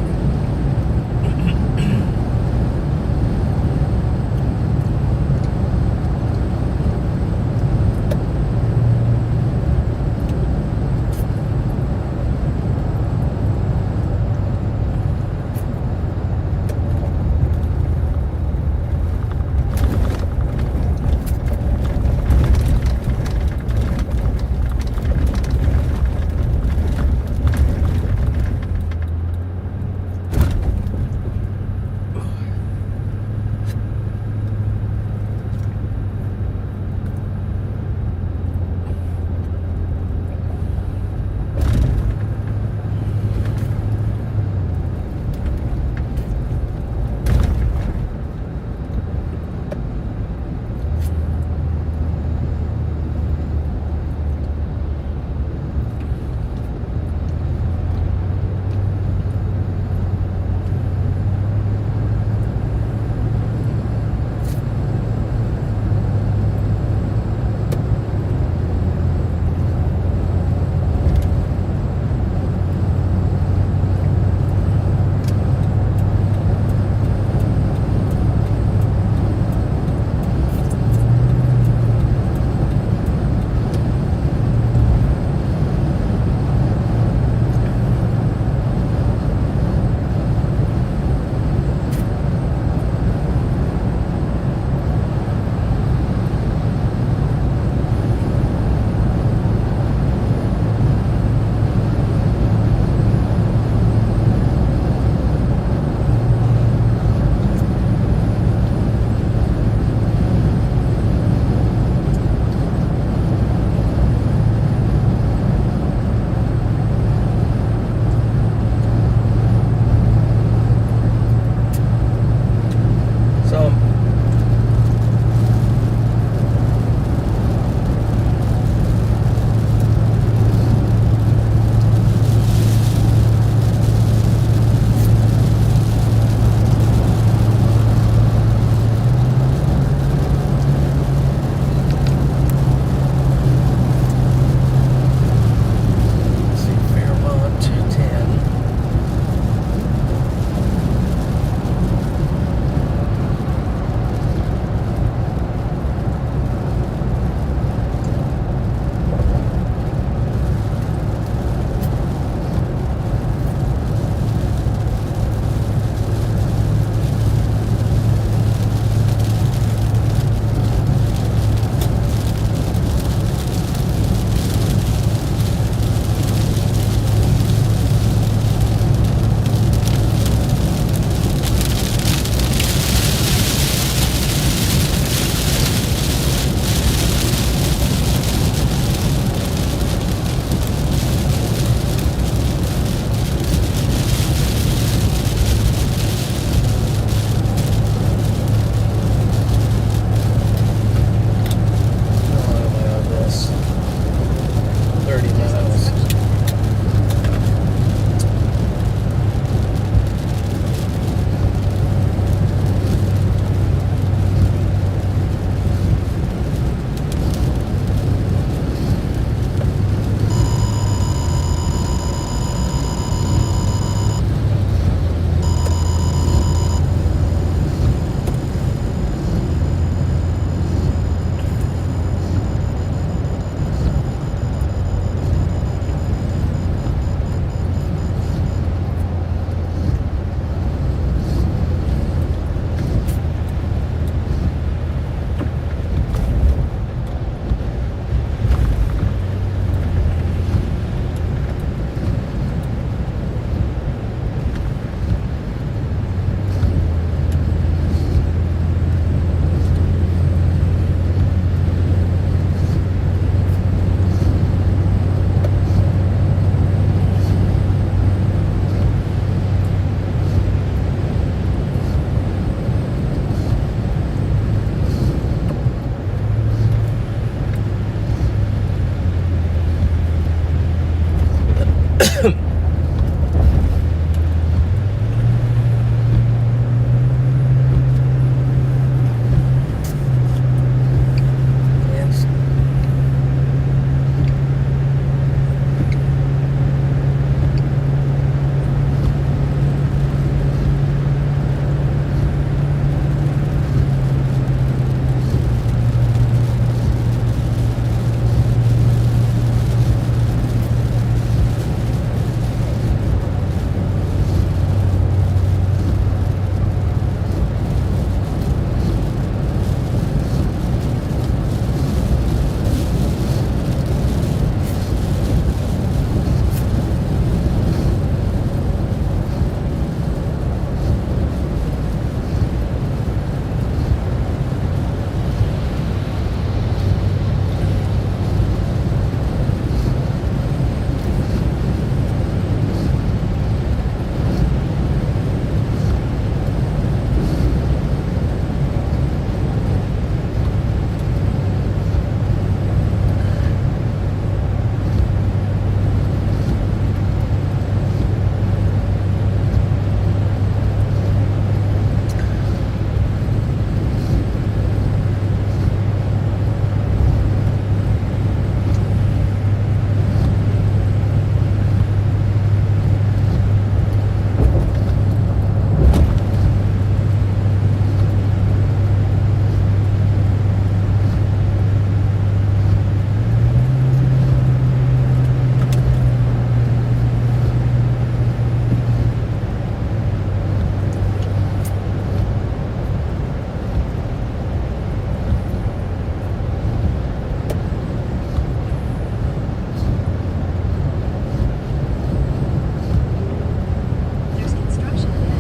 Yes. There's construction ahead.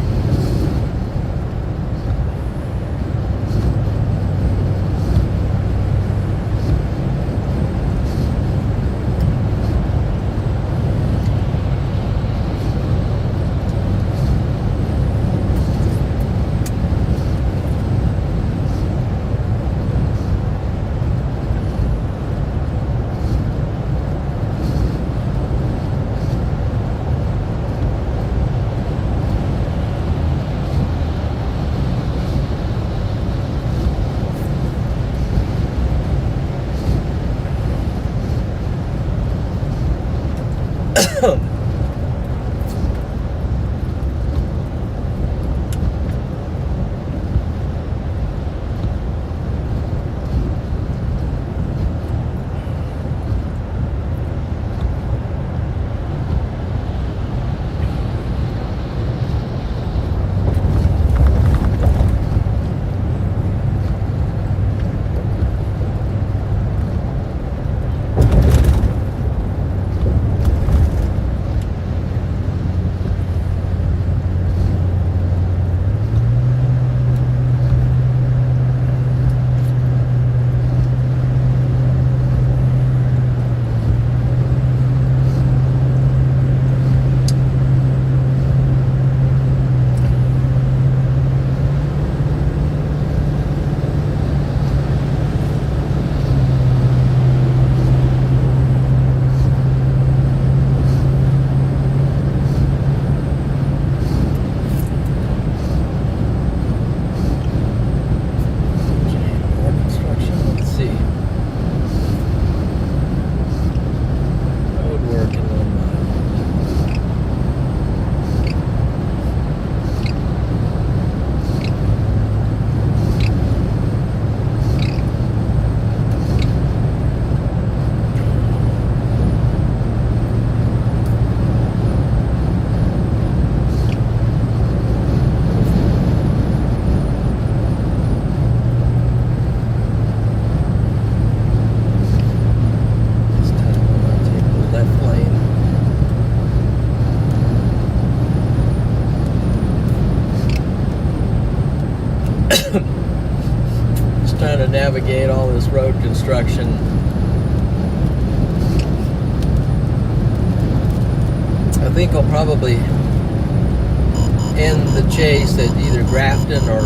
More construction. Let's see. Road work in 1 mile. This time I'm gonna take the left lane. Just trying to navigate all this road construction. I think I'll probably end the chase at either Grafton or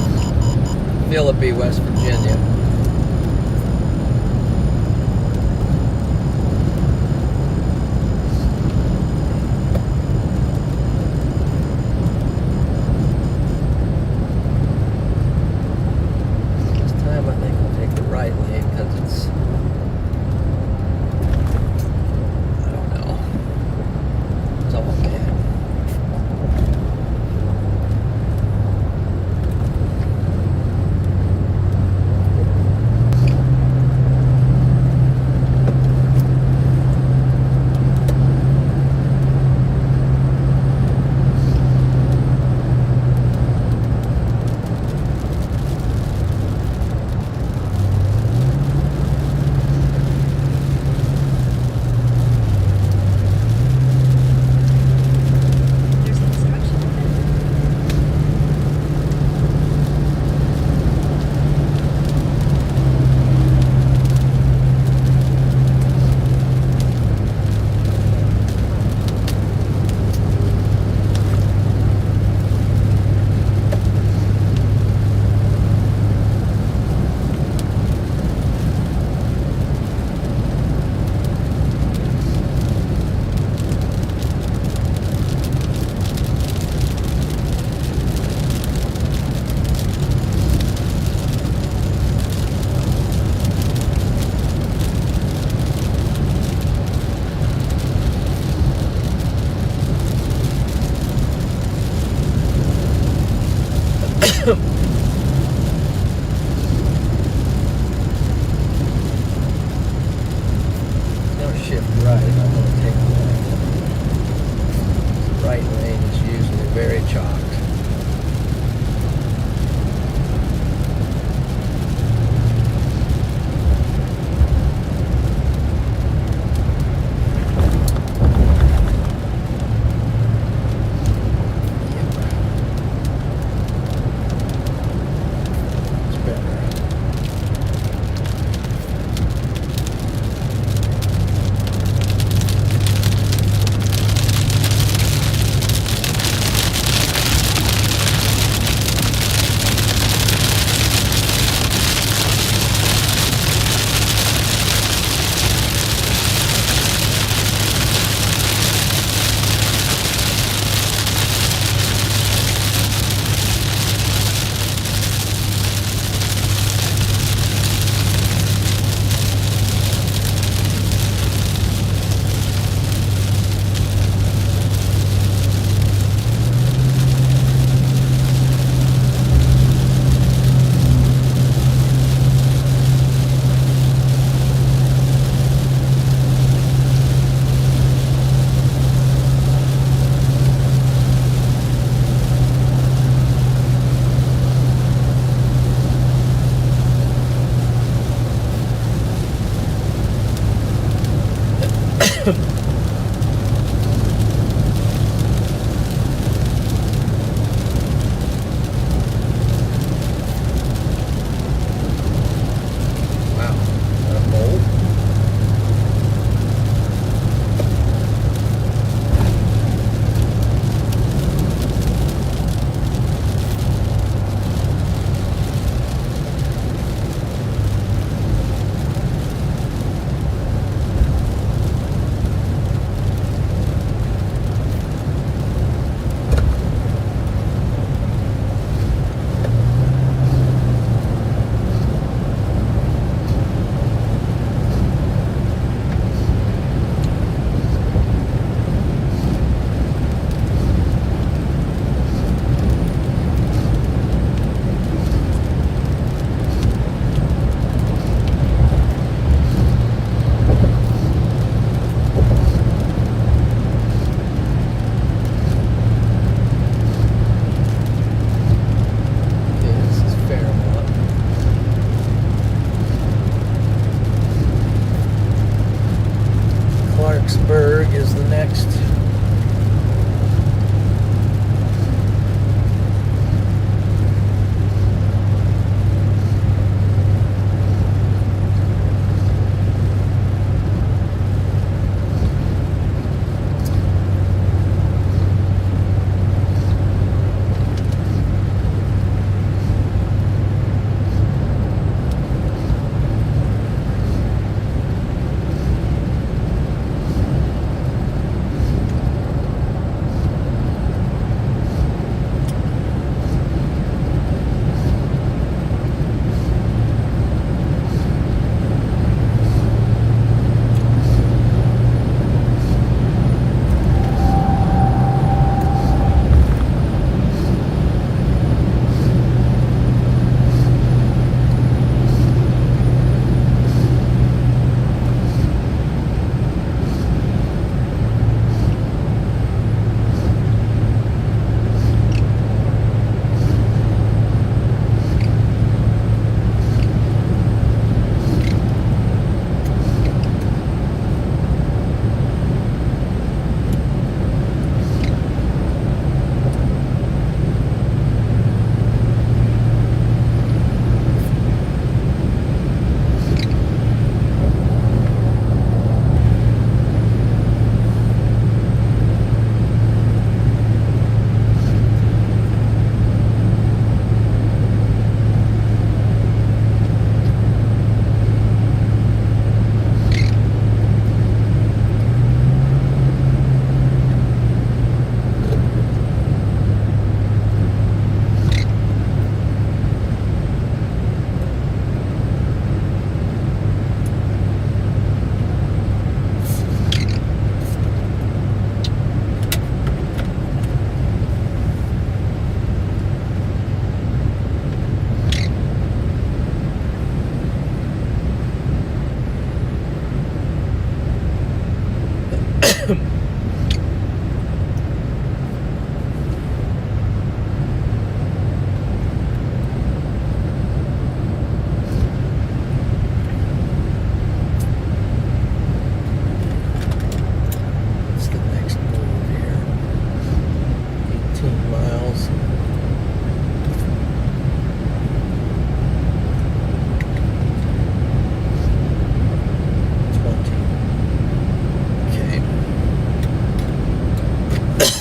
Philippi, West Virginia. Now shift right. I'm going to take left. The right lane is usually very chalked.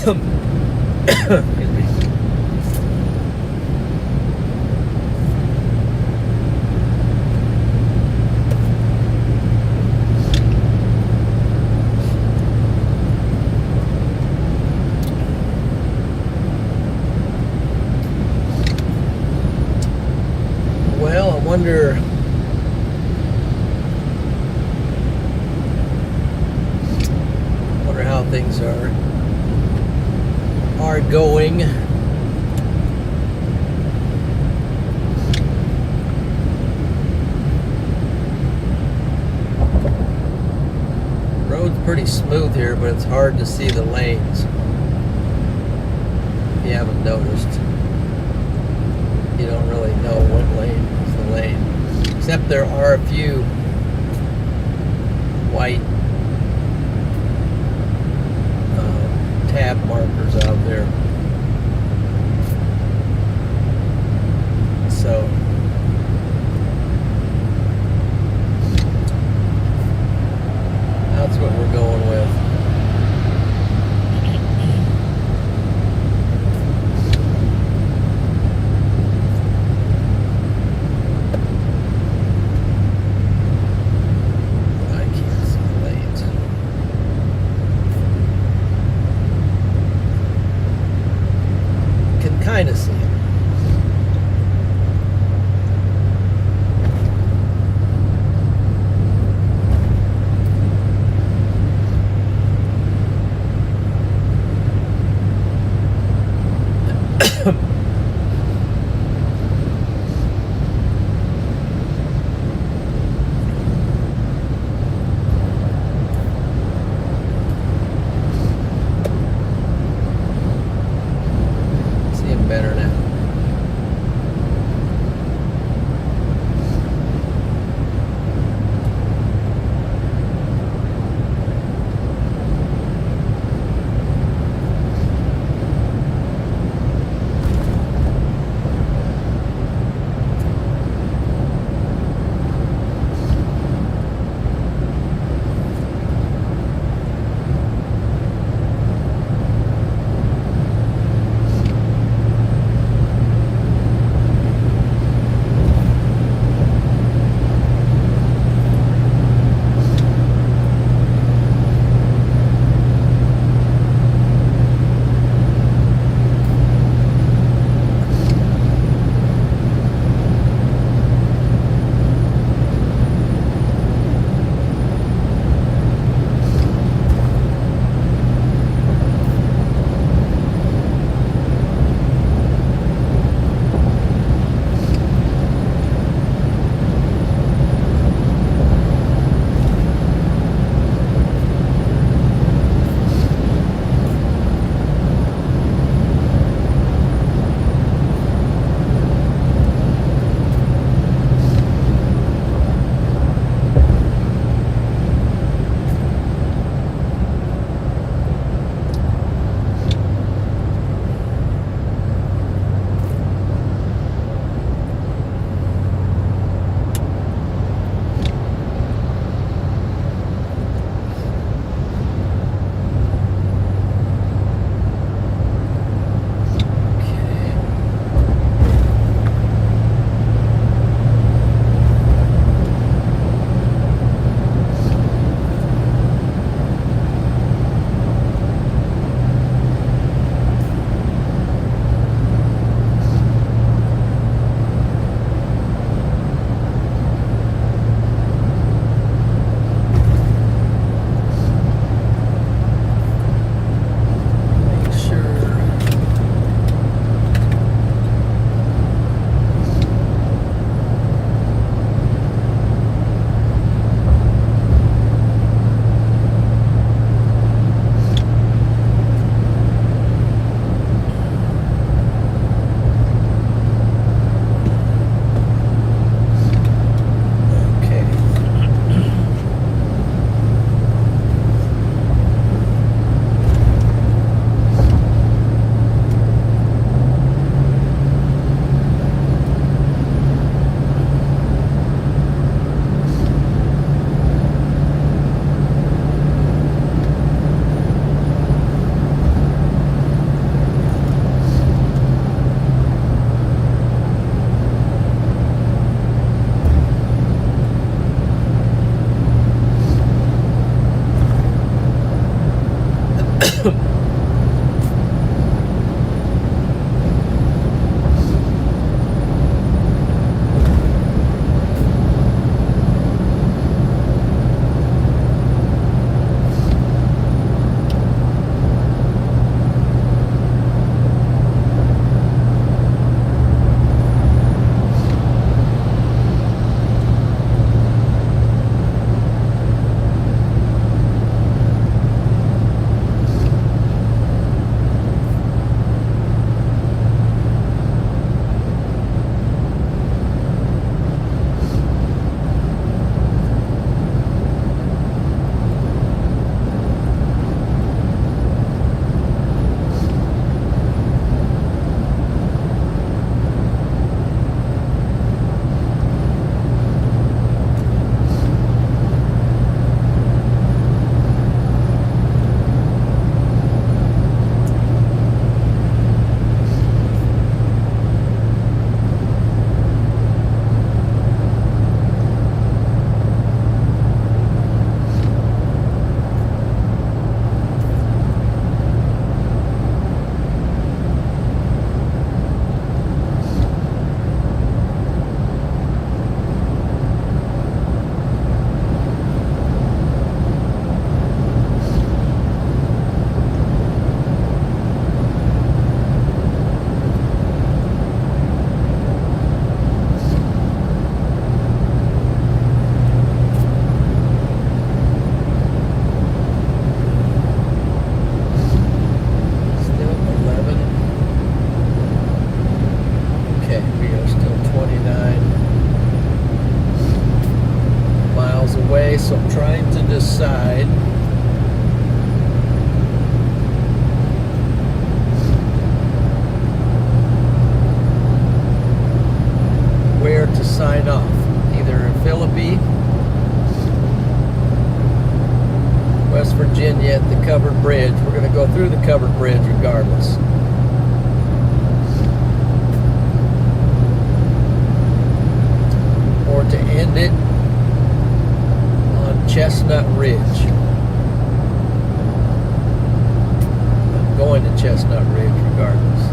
Excuse me. Well, I wonder how things are going. Road's pretty smooth here, but it's hard to see the lanes. If you haven't noticed, you don't really know what lane is the lane, except there are a few white tab markers out there. So that's what we're going with. I can't see the lanes. Can kind of see it. See him better now. Chestnut Ridge. I'm going to Chestnut Ridge regardless.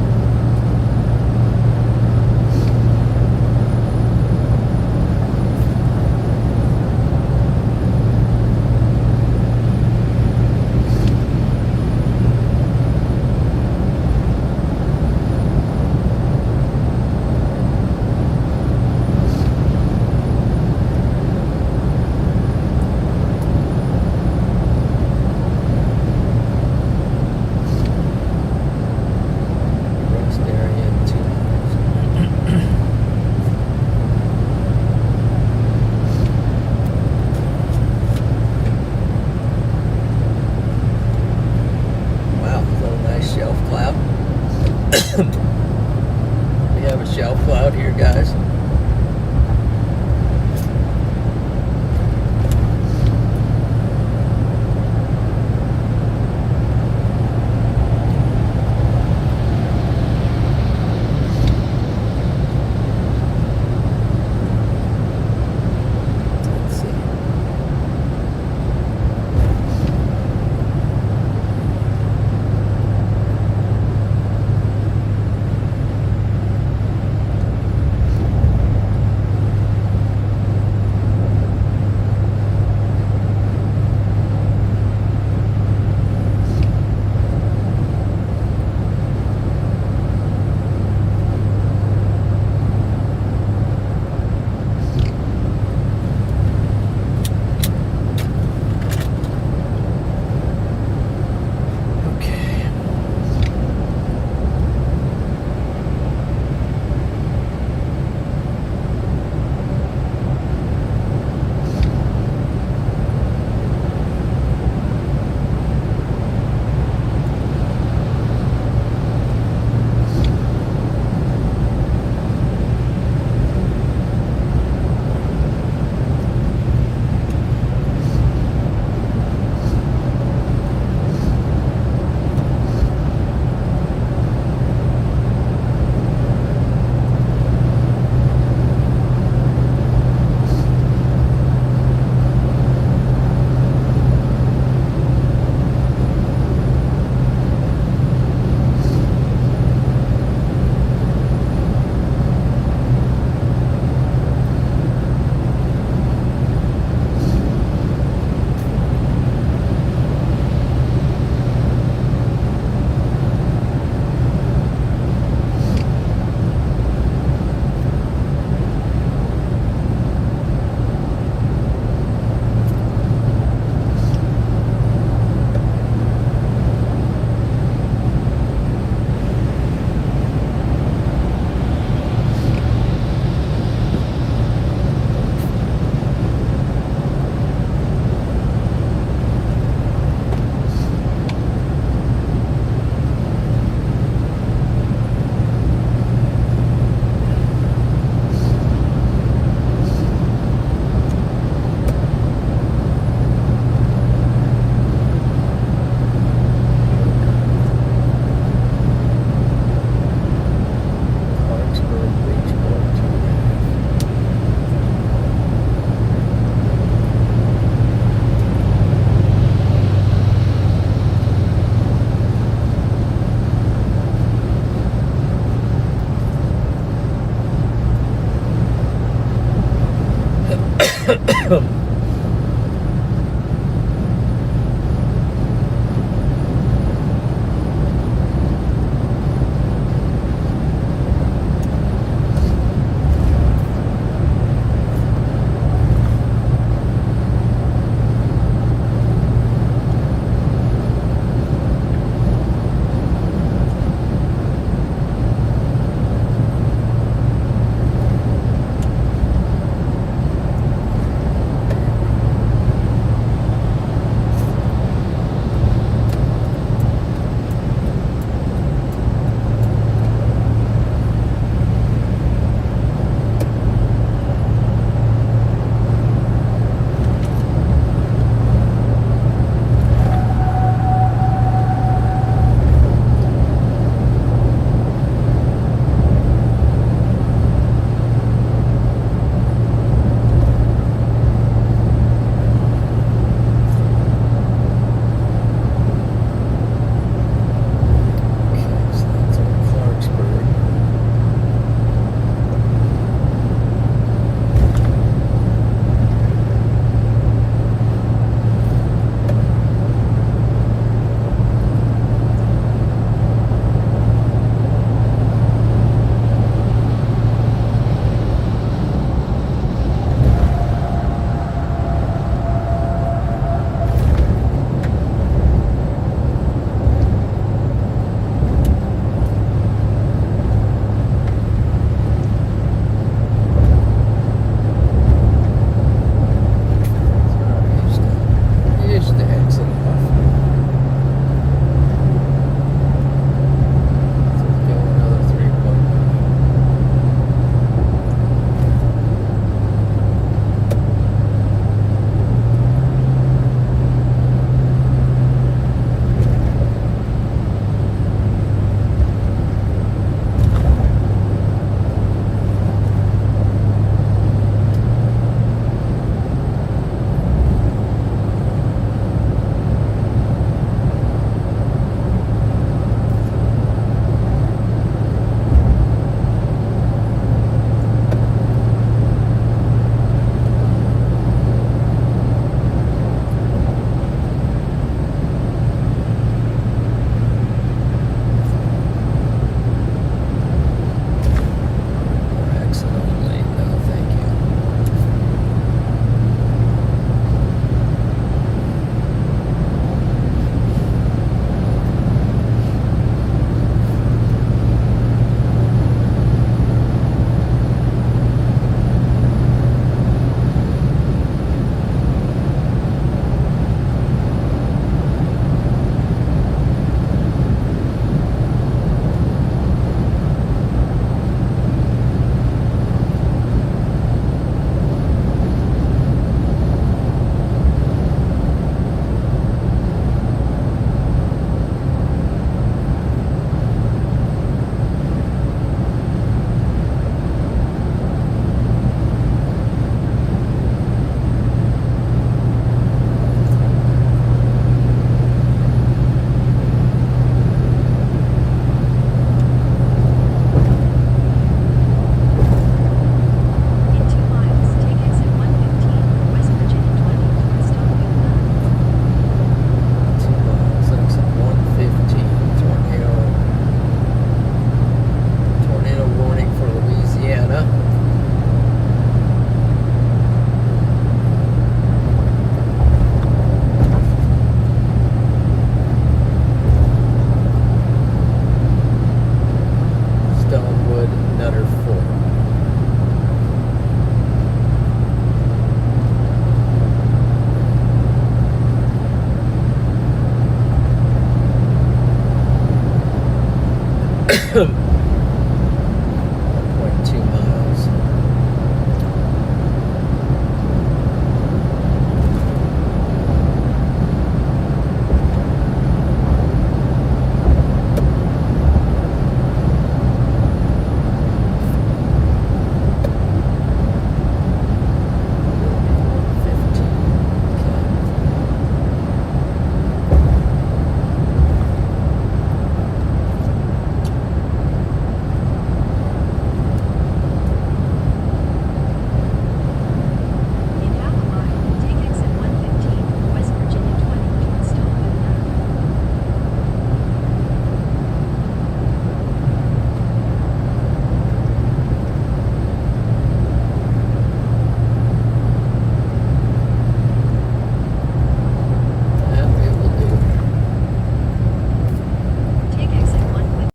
Rest area 2 hours. Wow, little nice shelf cloud. We have a shelf cloud here, guys. Let's see. 1.2 miles. In half a mile, take exit 115, West Virginia 20 toward Stoneman Avenue. That we will do. Take exit 115.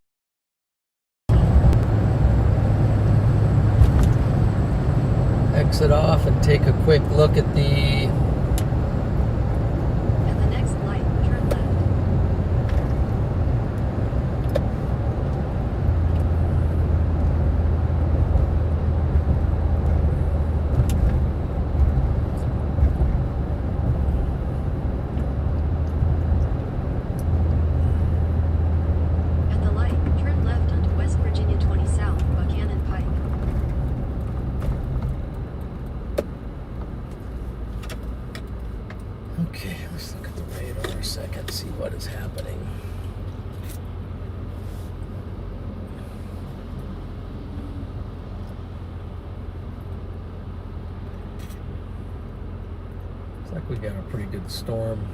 Exit off and take a quick look at the At the next light, turn left. At the light, turn left onto West Virginia 20 South, Buchanan Pike. Okay, let's look at the radar a second, see what is happening. Looks like we got a pretty good storm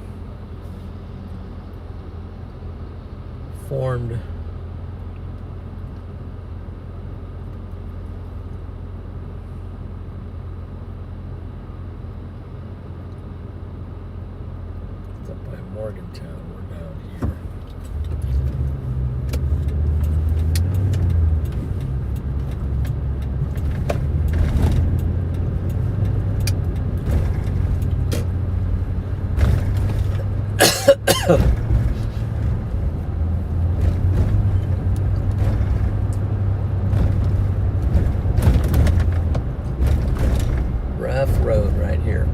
formed. It's up by Morgantown. We're down here. Rough road right here.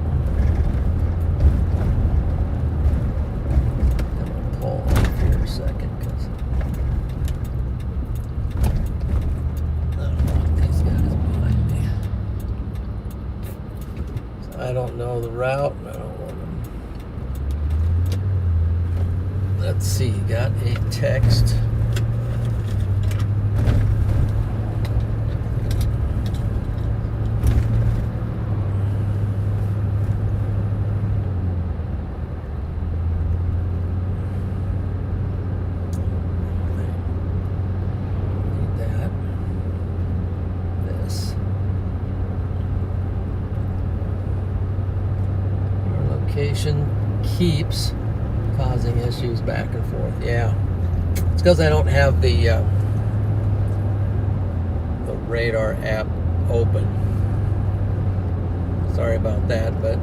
I'm gonna pull off here a second because I don't know what these guys behind me. So I don't know the route and I don't want them. Let's see, got a text. Need that. This. Your location keeps causing issues back and forth. Yeah. It's because I don't have the radar app open. Sorry about that, but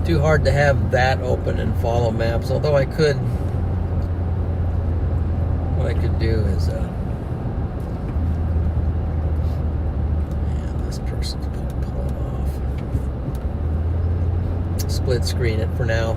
too hard to have that open and follow maps. Although I could, what I could do is, man, this person's pulling off. Split screen it for now.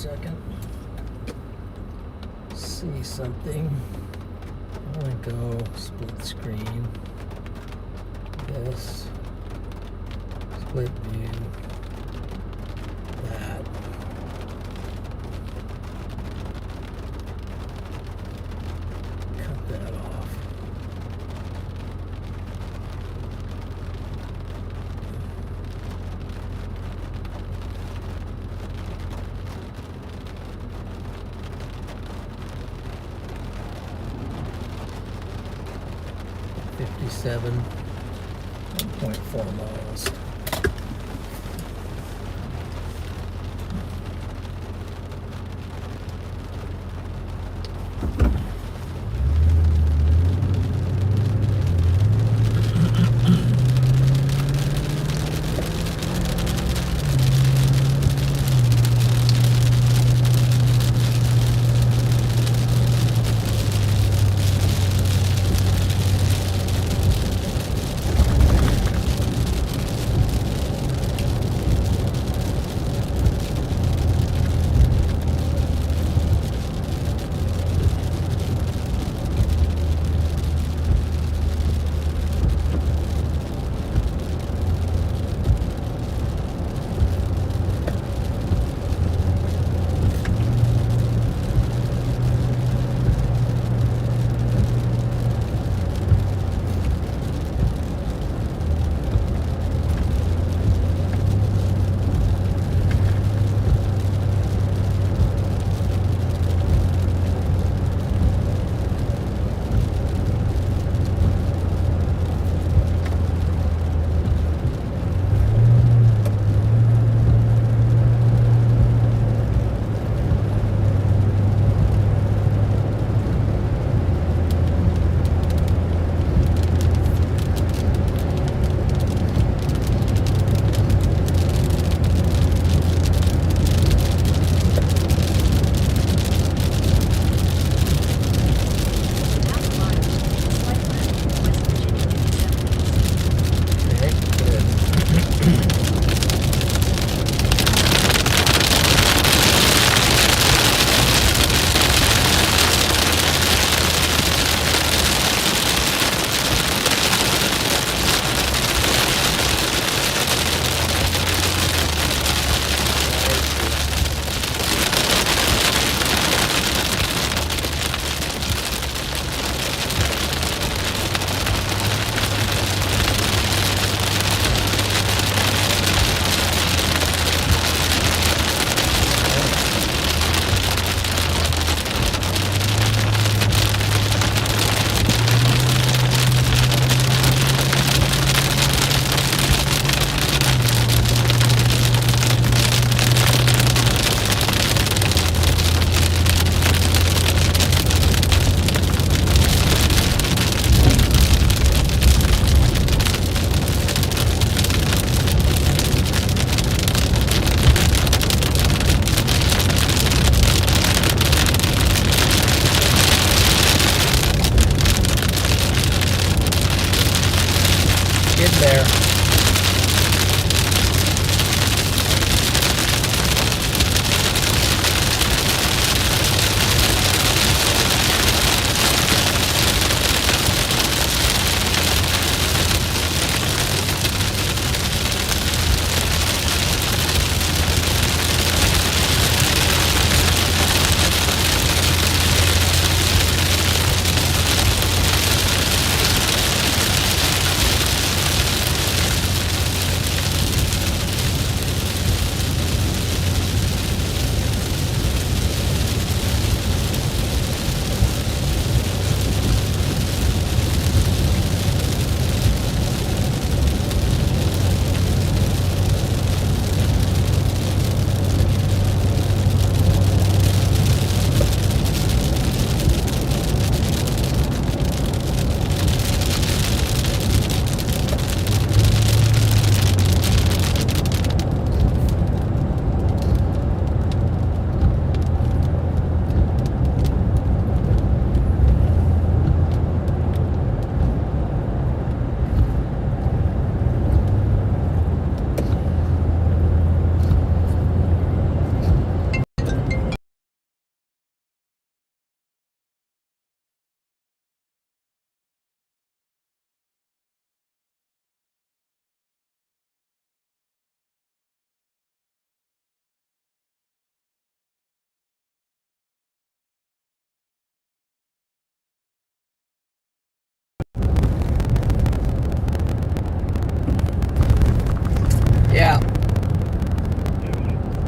second. See something. I want to go split screen. This. Split view. That. Cut that off. $57.4 miles.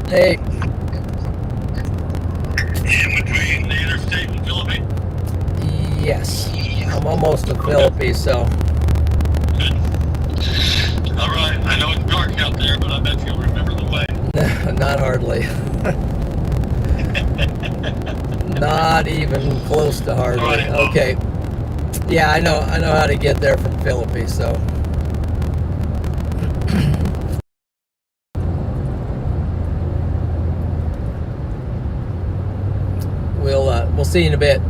Hey, In between the interstate and Philippines. yes. I'm almost to Philippines, so Good. All right. I know it's dark out there, but I bet you'll remember the way. not hardly. Not even close to hardly. Alright, well. Okay. Yeah, I know how to get there from Philippines, so we'll see you in a bit.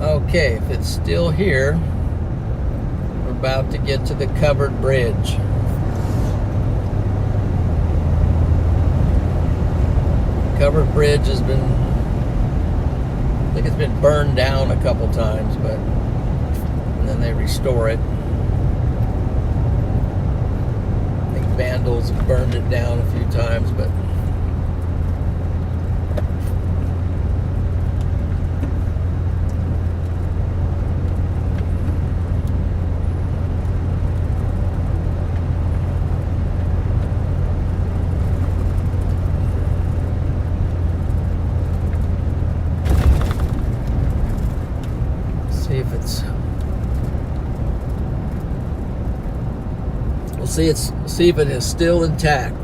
Okay, if it's still here, we're about to get to the covered bridge. Covered bridge has been, I think it's been burned down a couple times, but and then they restore it. I think vandals have burned it down a few times, but see if it is still intact,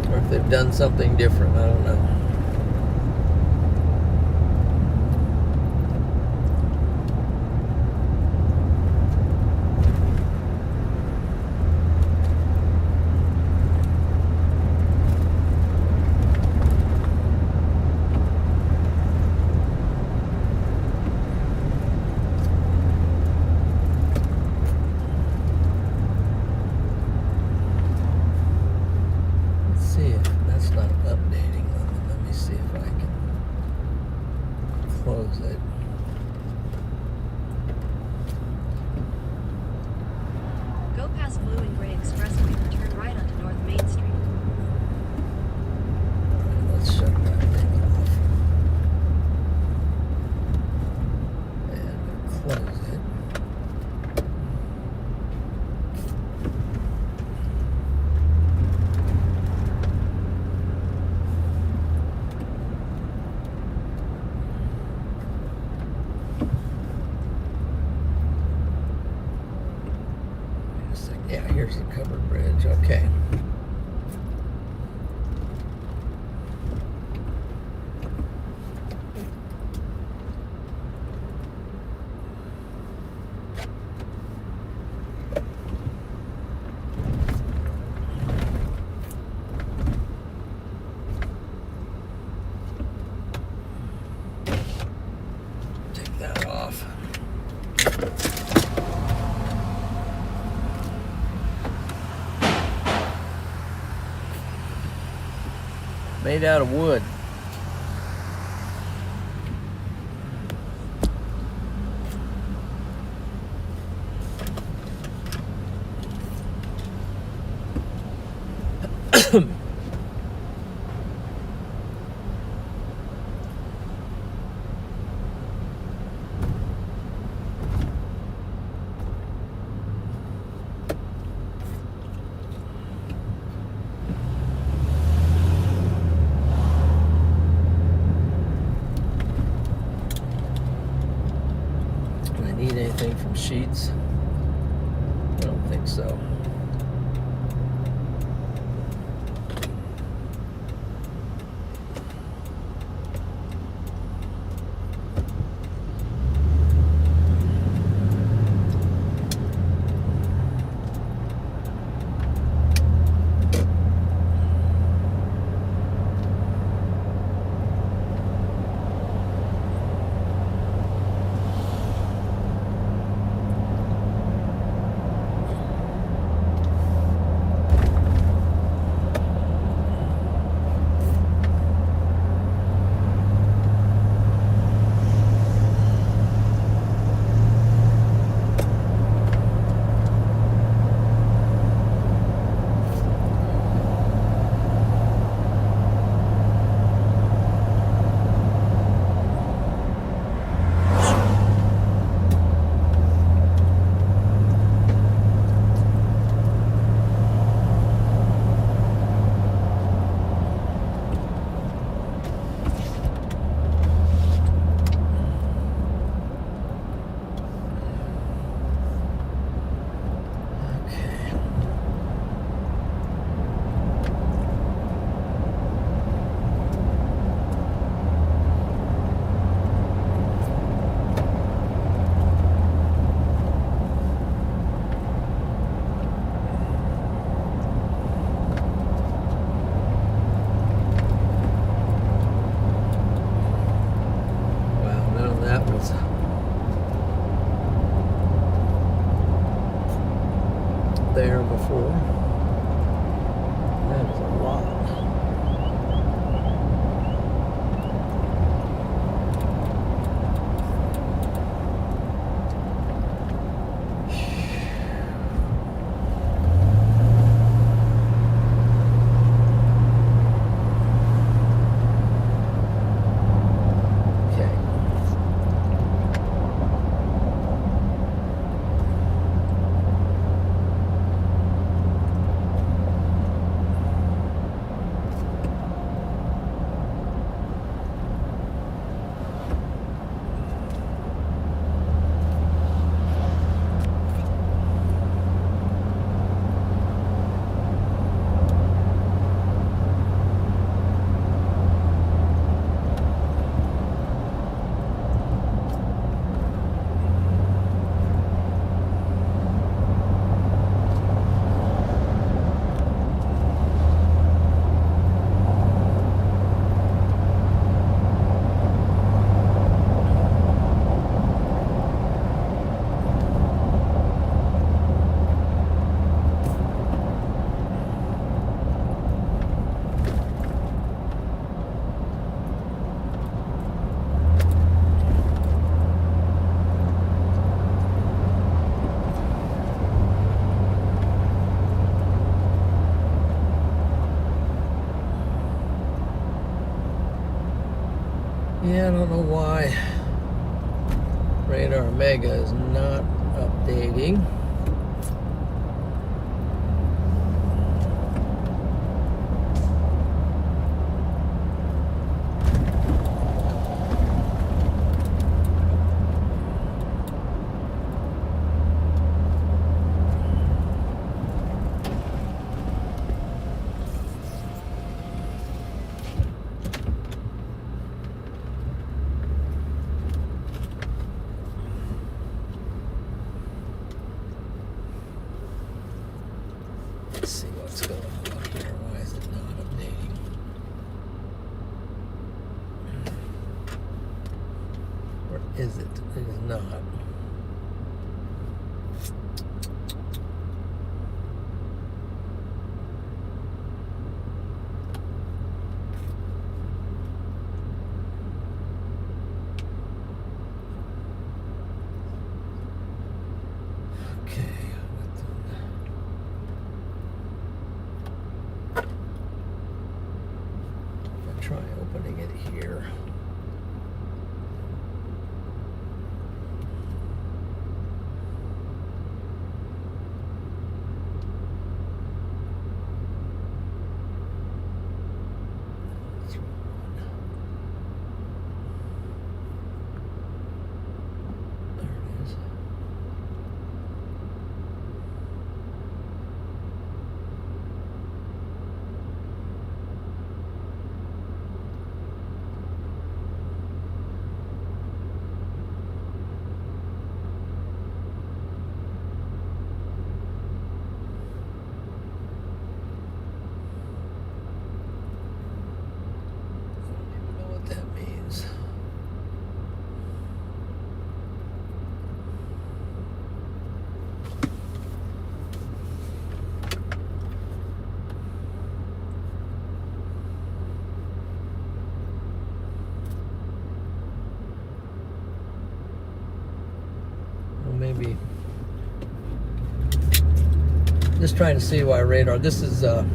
or if they've done something different. I don't know. Pass Blue and Gray Expressway and turn right onto North Main Street. Let's shut that thing off. And close it. Wait a second. Yeah, here's the covered bridge. Okay. Take that off. Made out of wood. Do I need anything from Sheets? I don't think so. Okay. Well, none of that was there before. That is a lot. Okay. Yeah, I don't know why Radar Mega is not updating. Let's see what's going on here. Why is it not updating? Or is it? It is not. Okay. I'll try opening it here. There it is. I don't even know what that means. Well, maybe just trying to see why radar. This is a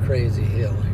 crazy hill here.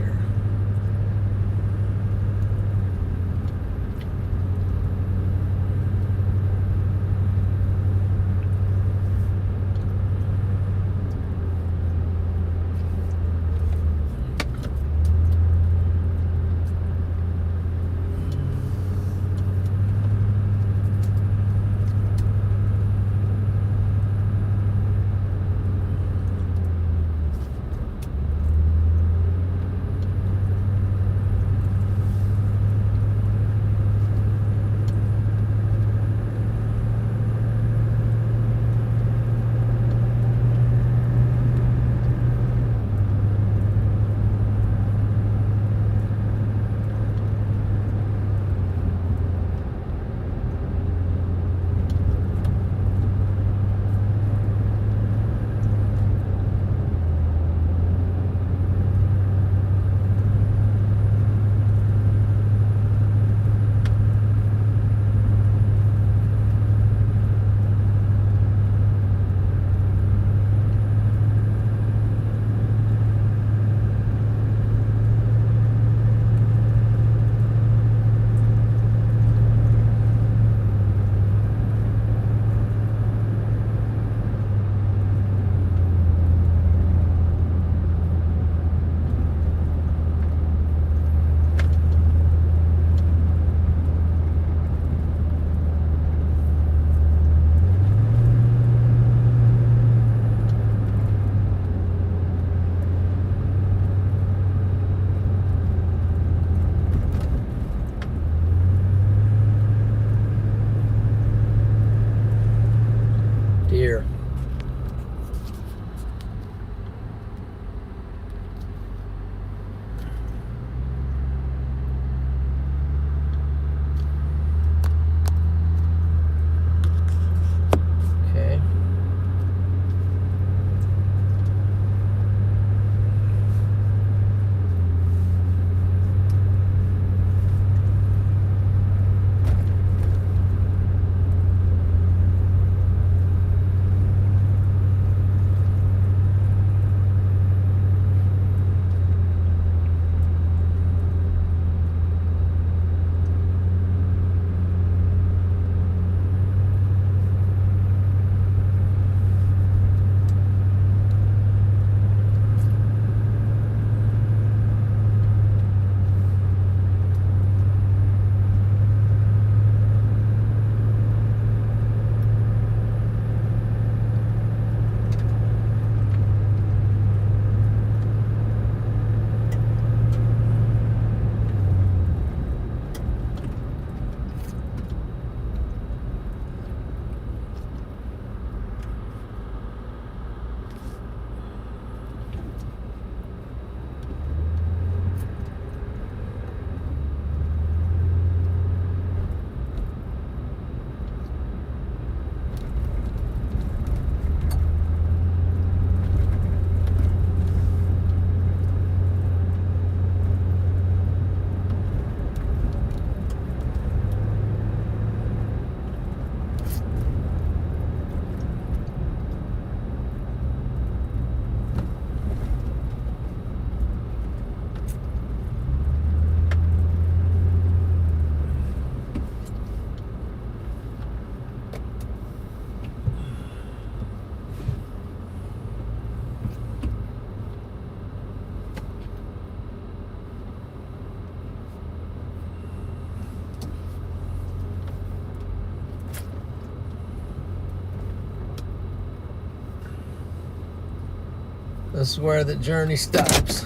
This is where the journey stops.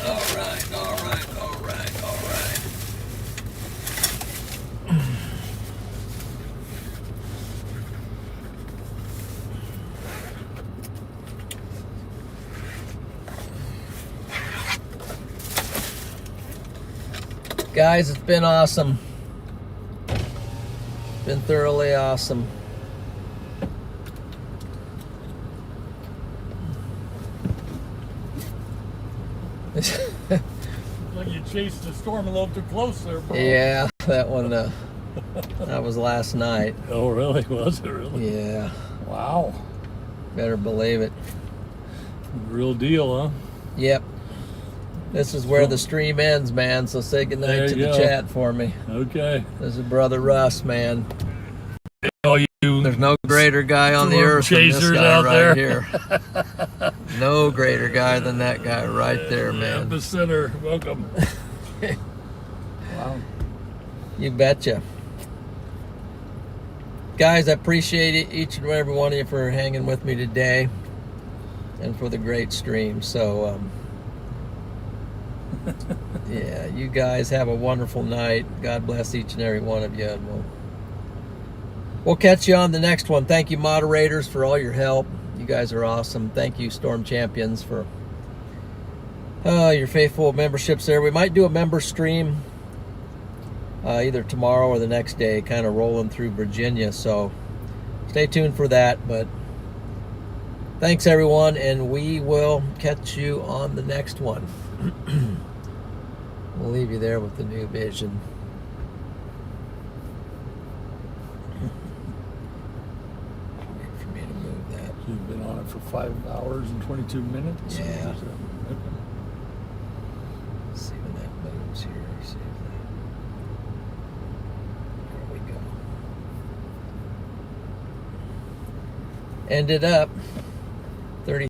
All right. Guys, it's been awesome. Been thoroughly awesome. Like you chased the storm a little too close there, bro. Yeah, that one, that was last night. Oh, really? Was it really? Yeah, Wow. better believe it. Real deal, huh? Yep. This is where the stream ends, man, so say goodnight There to you the go. chat for me. Okay. This is Brother Russ, man. Oh, you There's no greater guy on the storm earth than this chasers guy out right there. here. No greater guy than that guy right there, man. Epicenter. Welcome. Wow. You betcha. Guys, I appreciate each and every one of you for hanging with me today and for the great stream. So, yeah, you guys have a wonderful night. God bless each and every one of you. And we'll catch you on the next one. Thank you, moderators, for all your help. You guys are awesome. Thank you, Storm Champions, for your faithful memberships there. We might do a member stream either tomorrow or the next day, kind of rolling through Virginia. So stay tuned for that. But thanks, everyone, and we will catch you on the next one. We'll leave you there with the new vision. Wait for me to move that. You've been on it for 5 hours and 22 minutes? Yeah. Okay. Let's see when that moves here. See if that... There we go. Ended up.